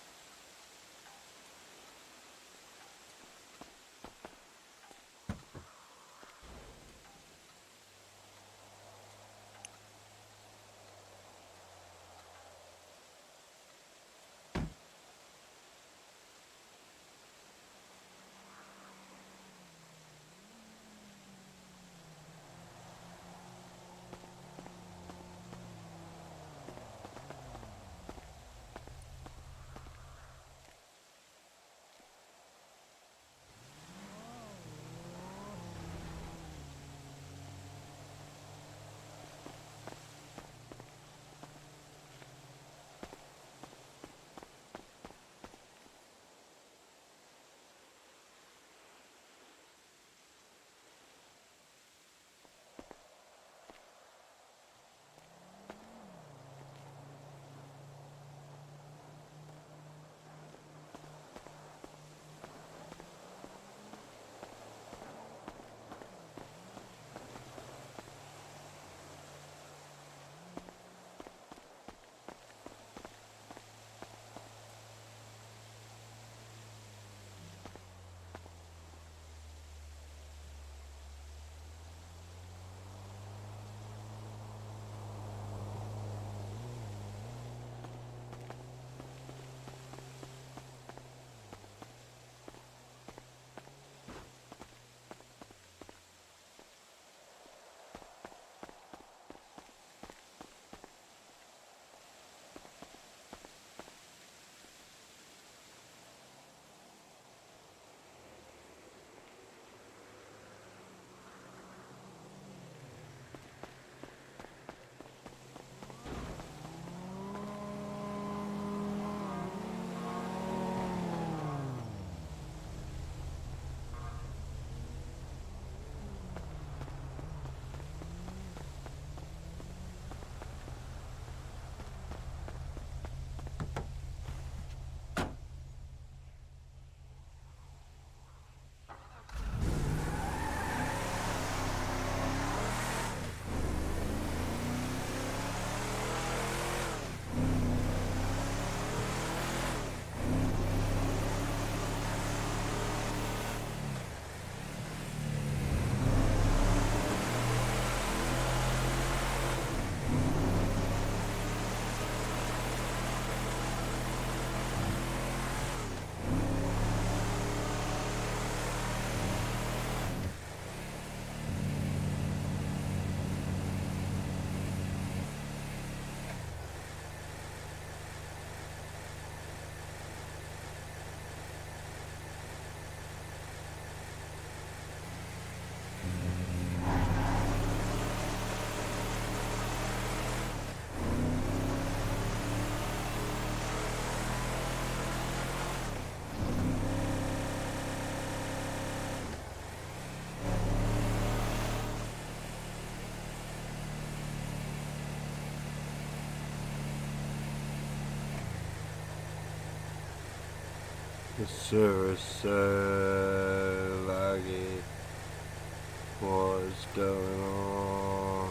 The server's so laggy. What is going on?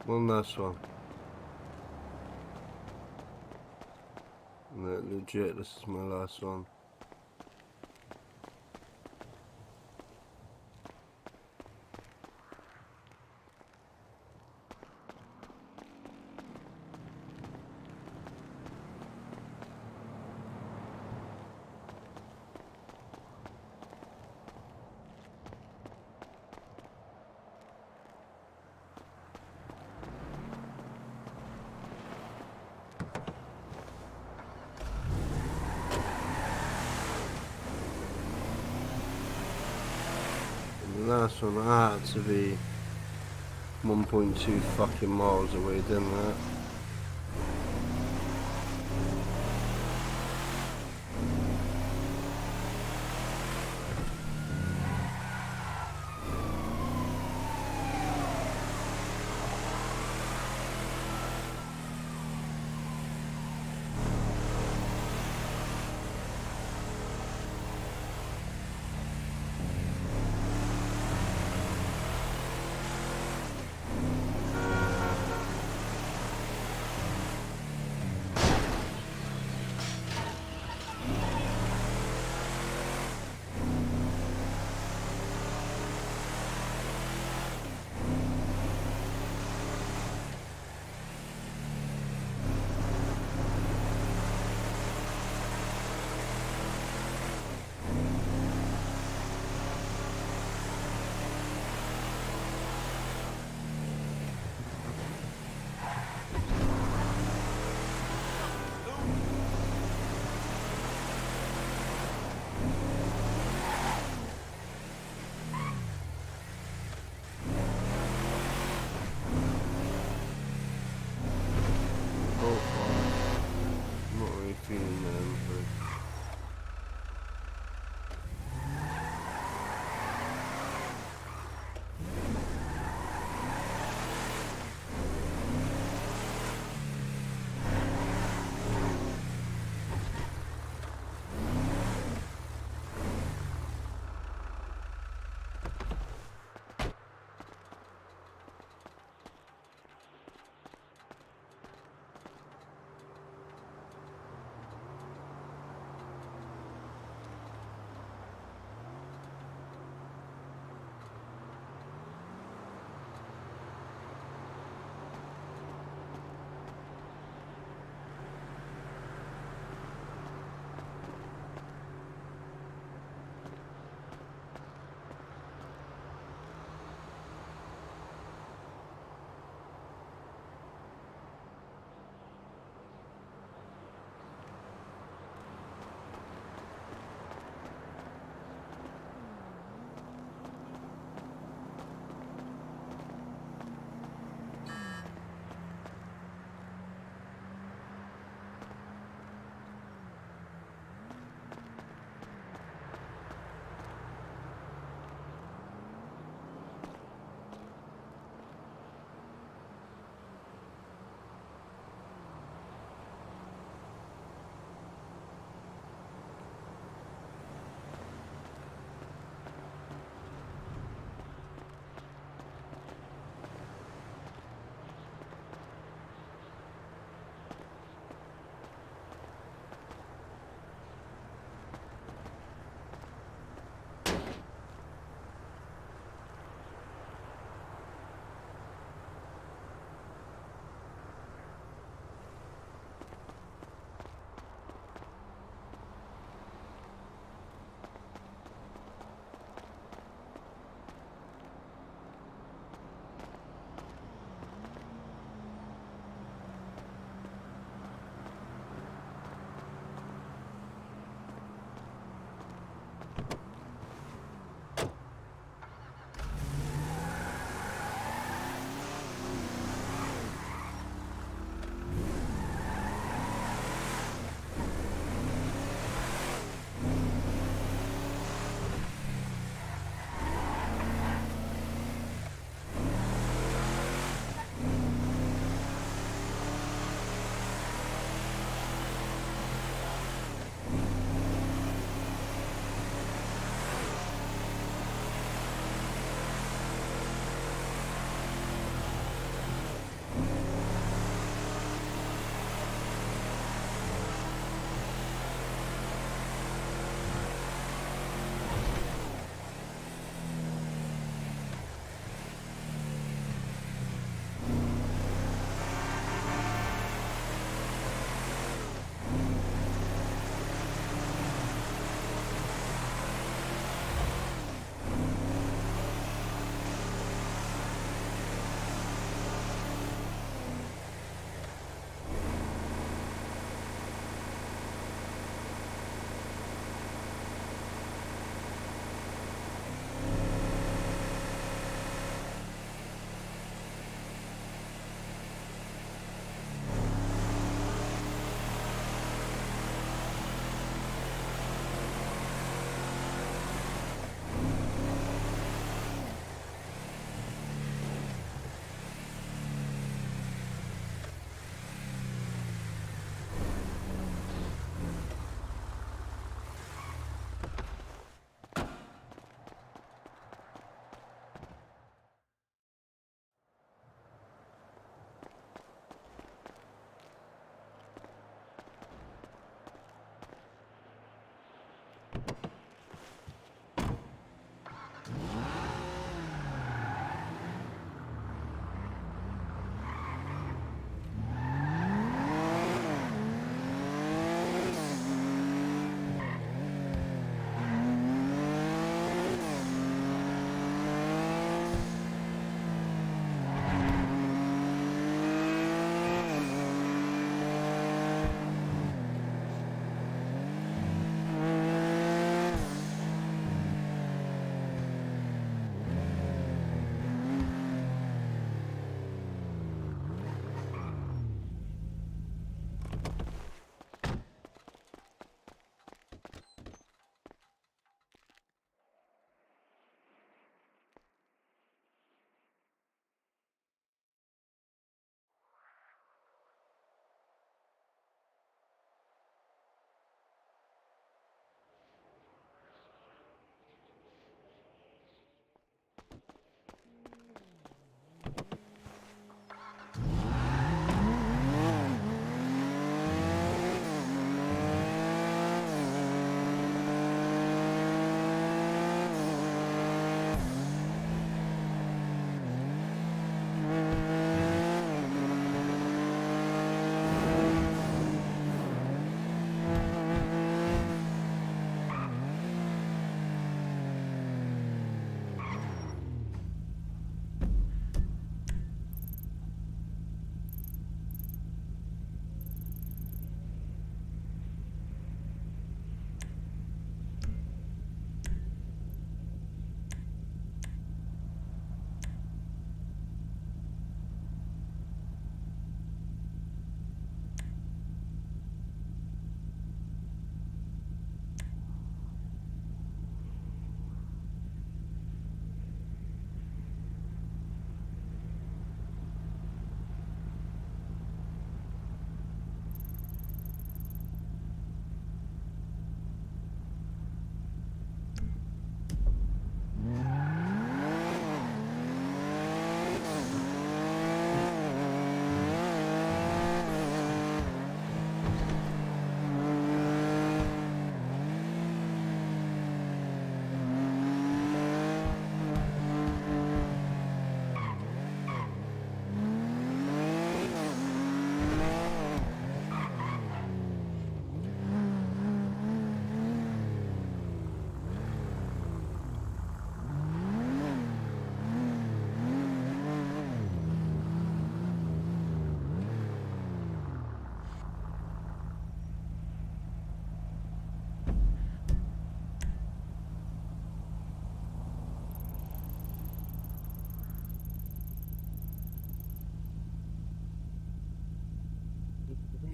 One last one. No, legit, this is my last one. And the last one I had to be 1.2 fucking miles away, didn't it?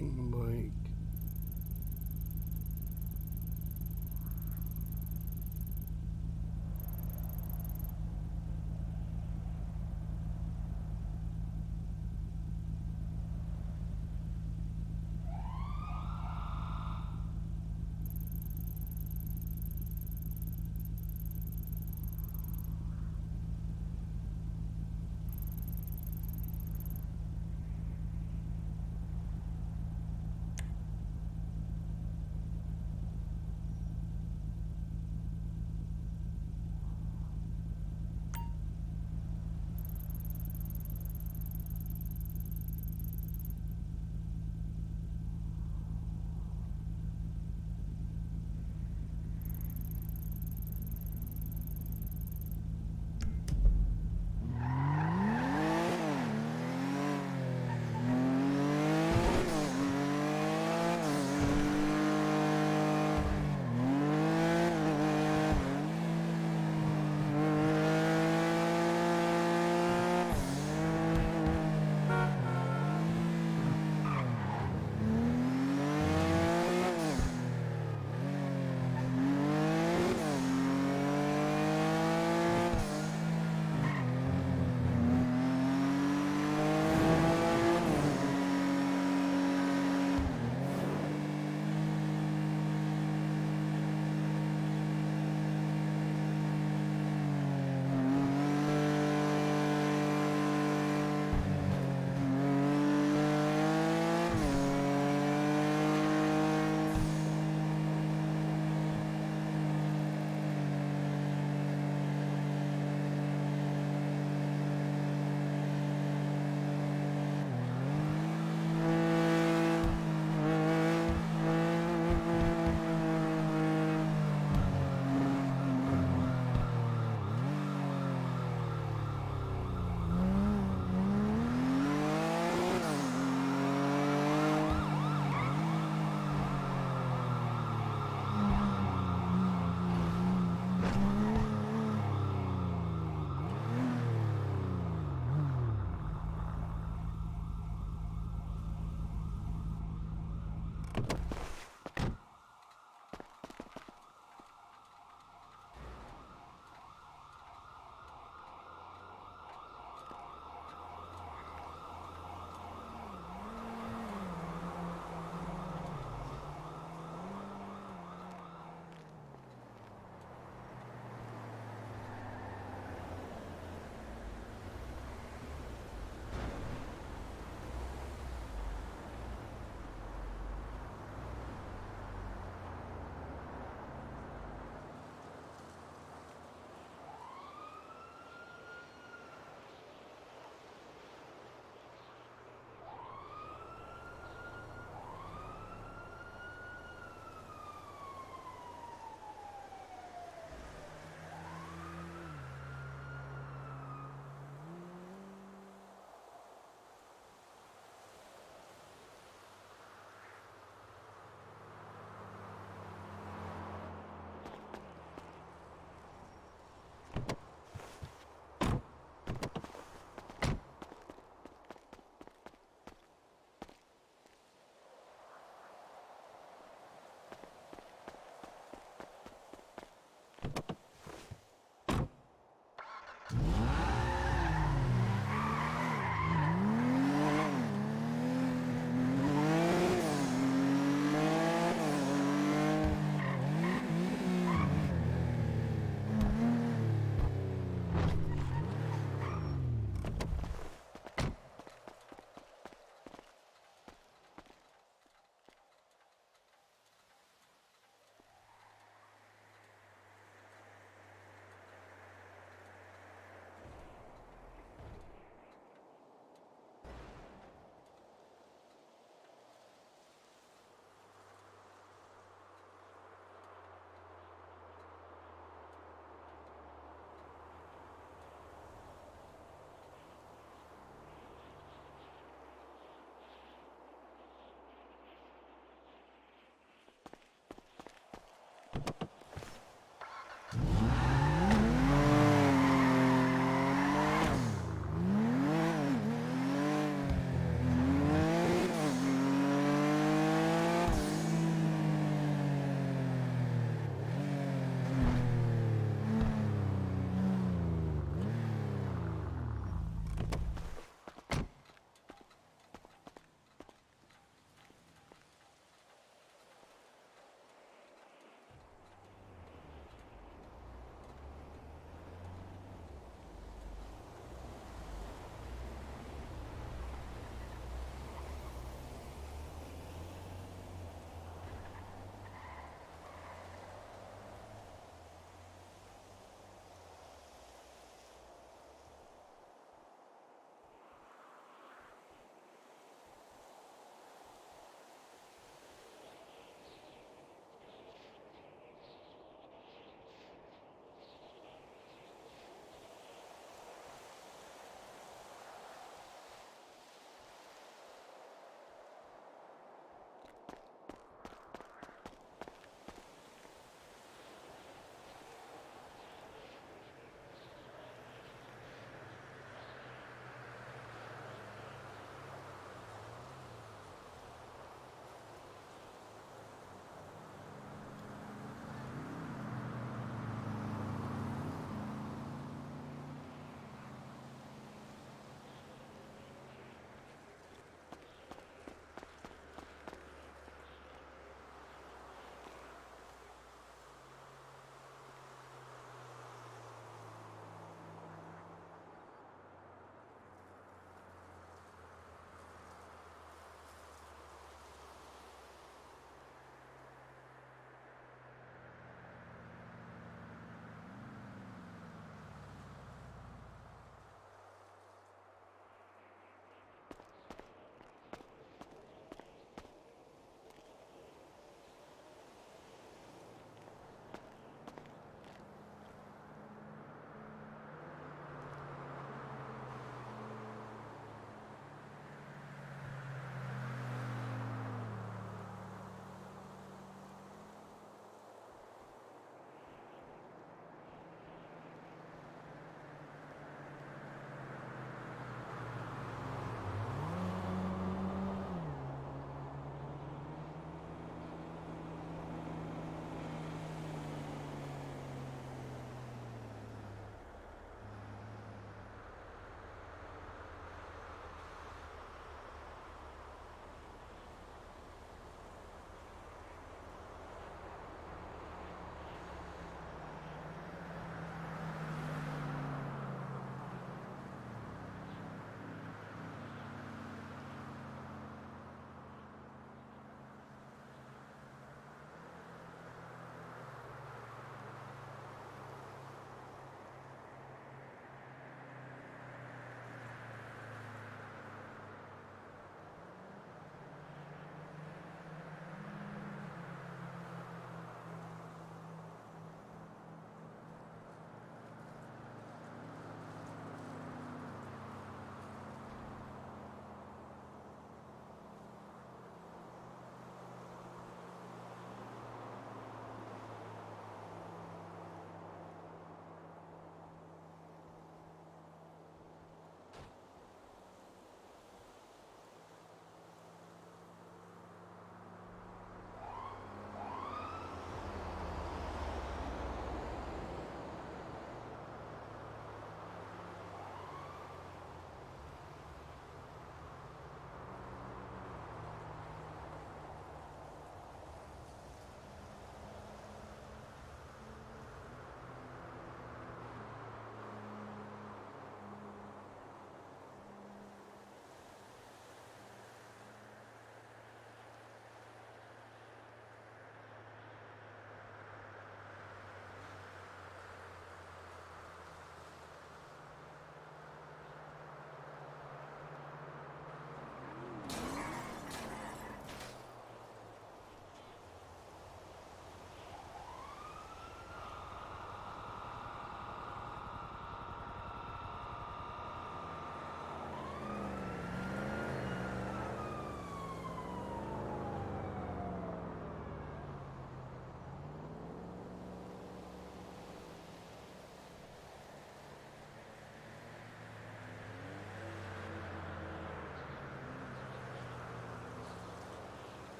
Like,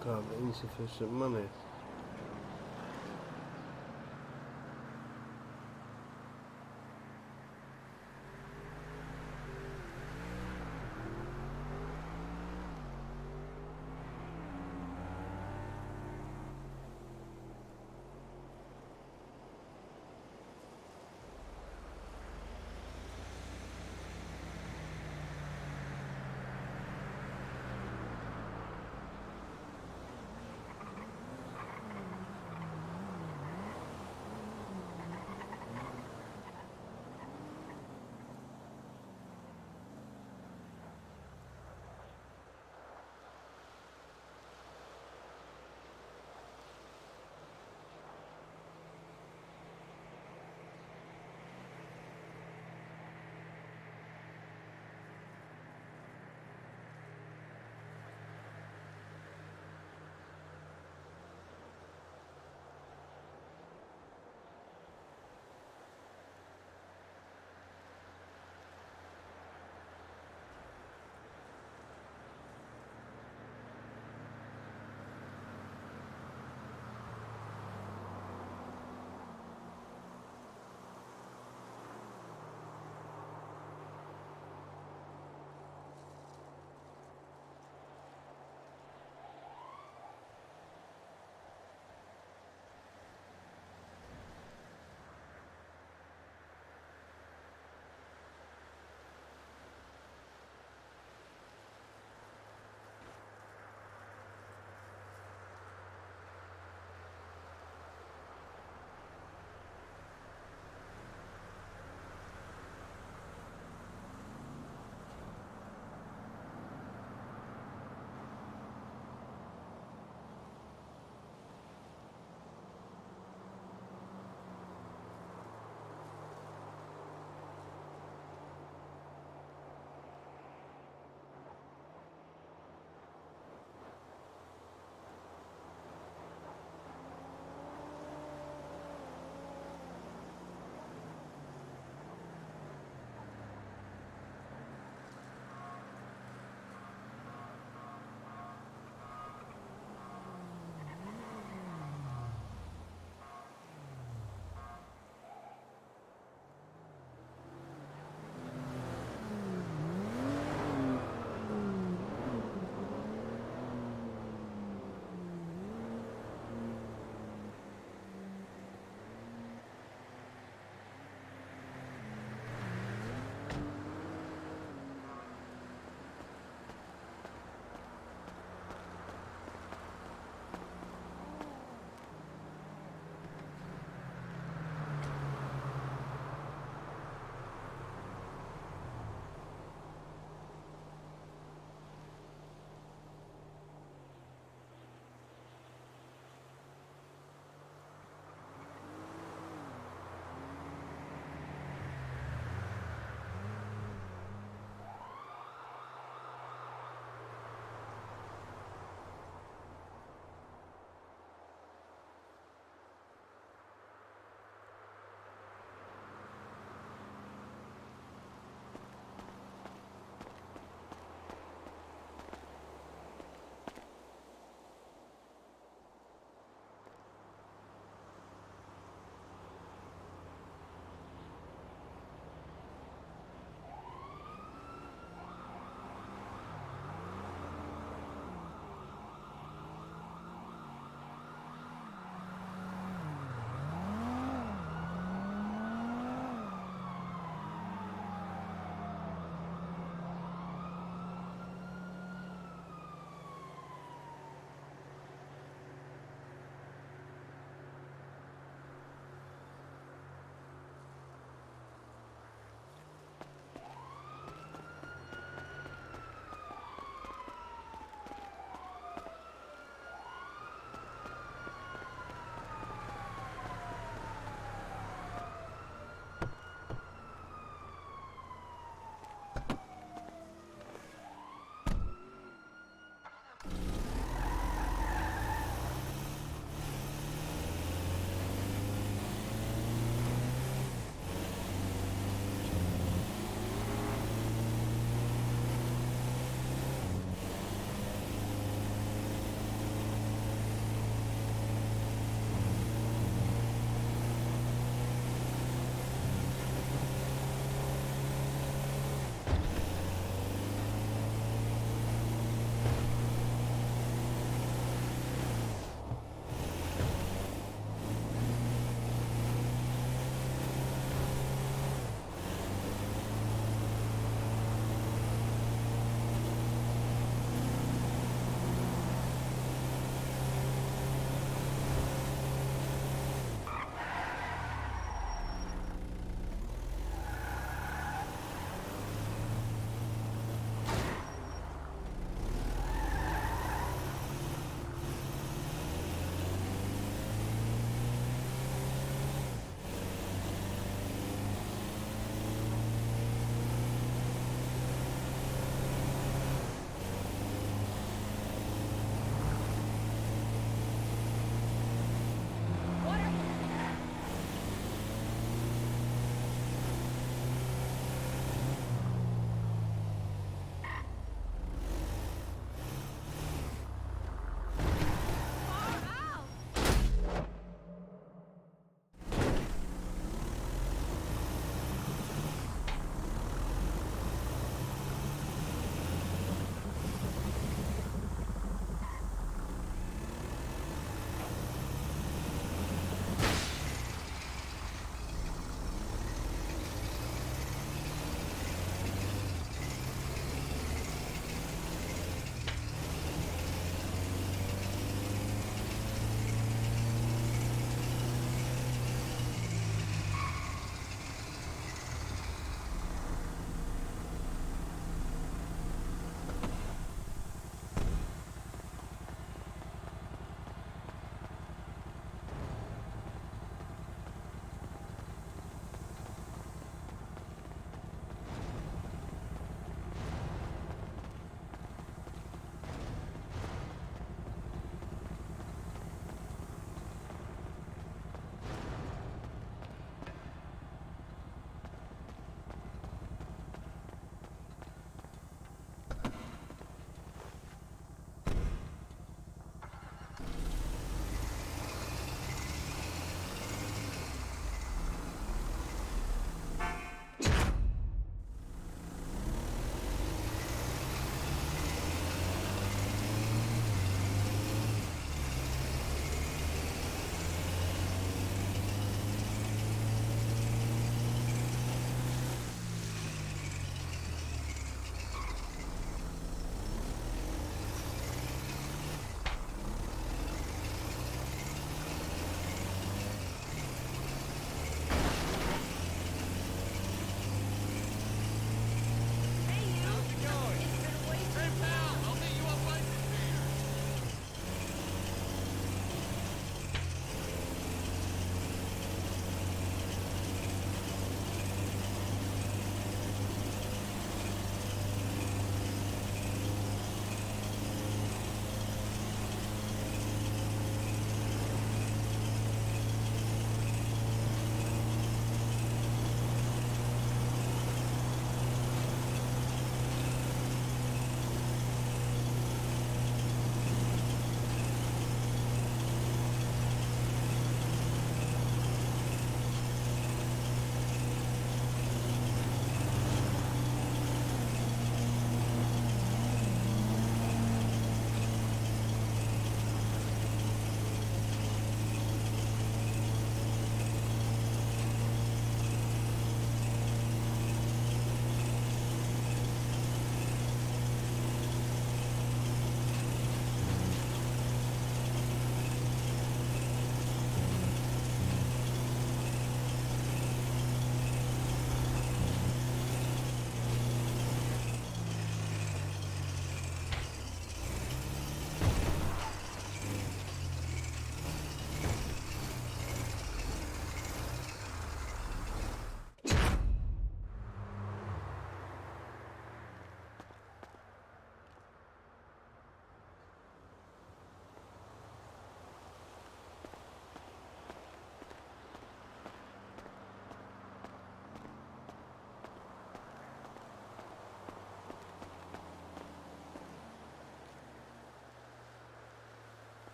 God, insufficient money.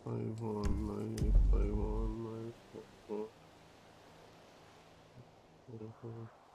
519, 519, 519.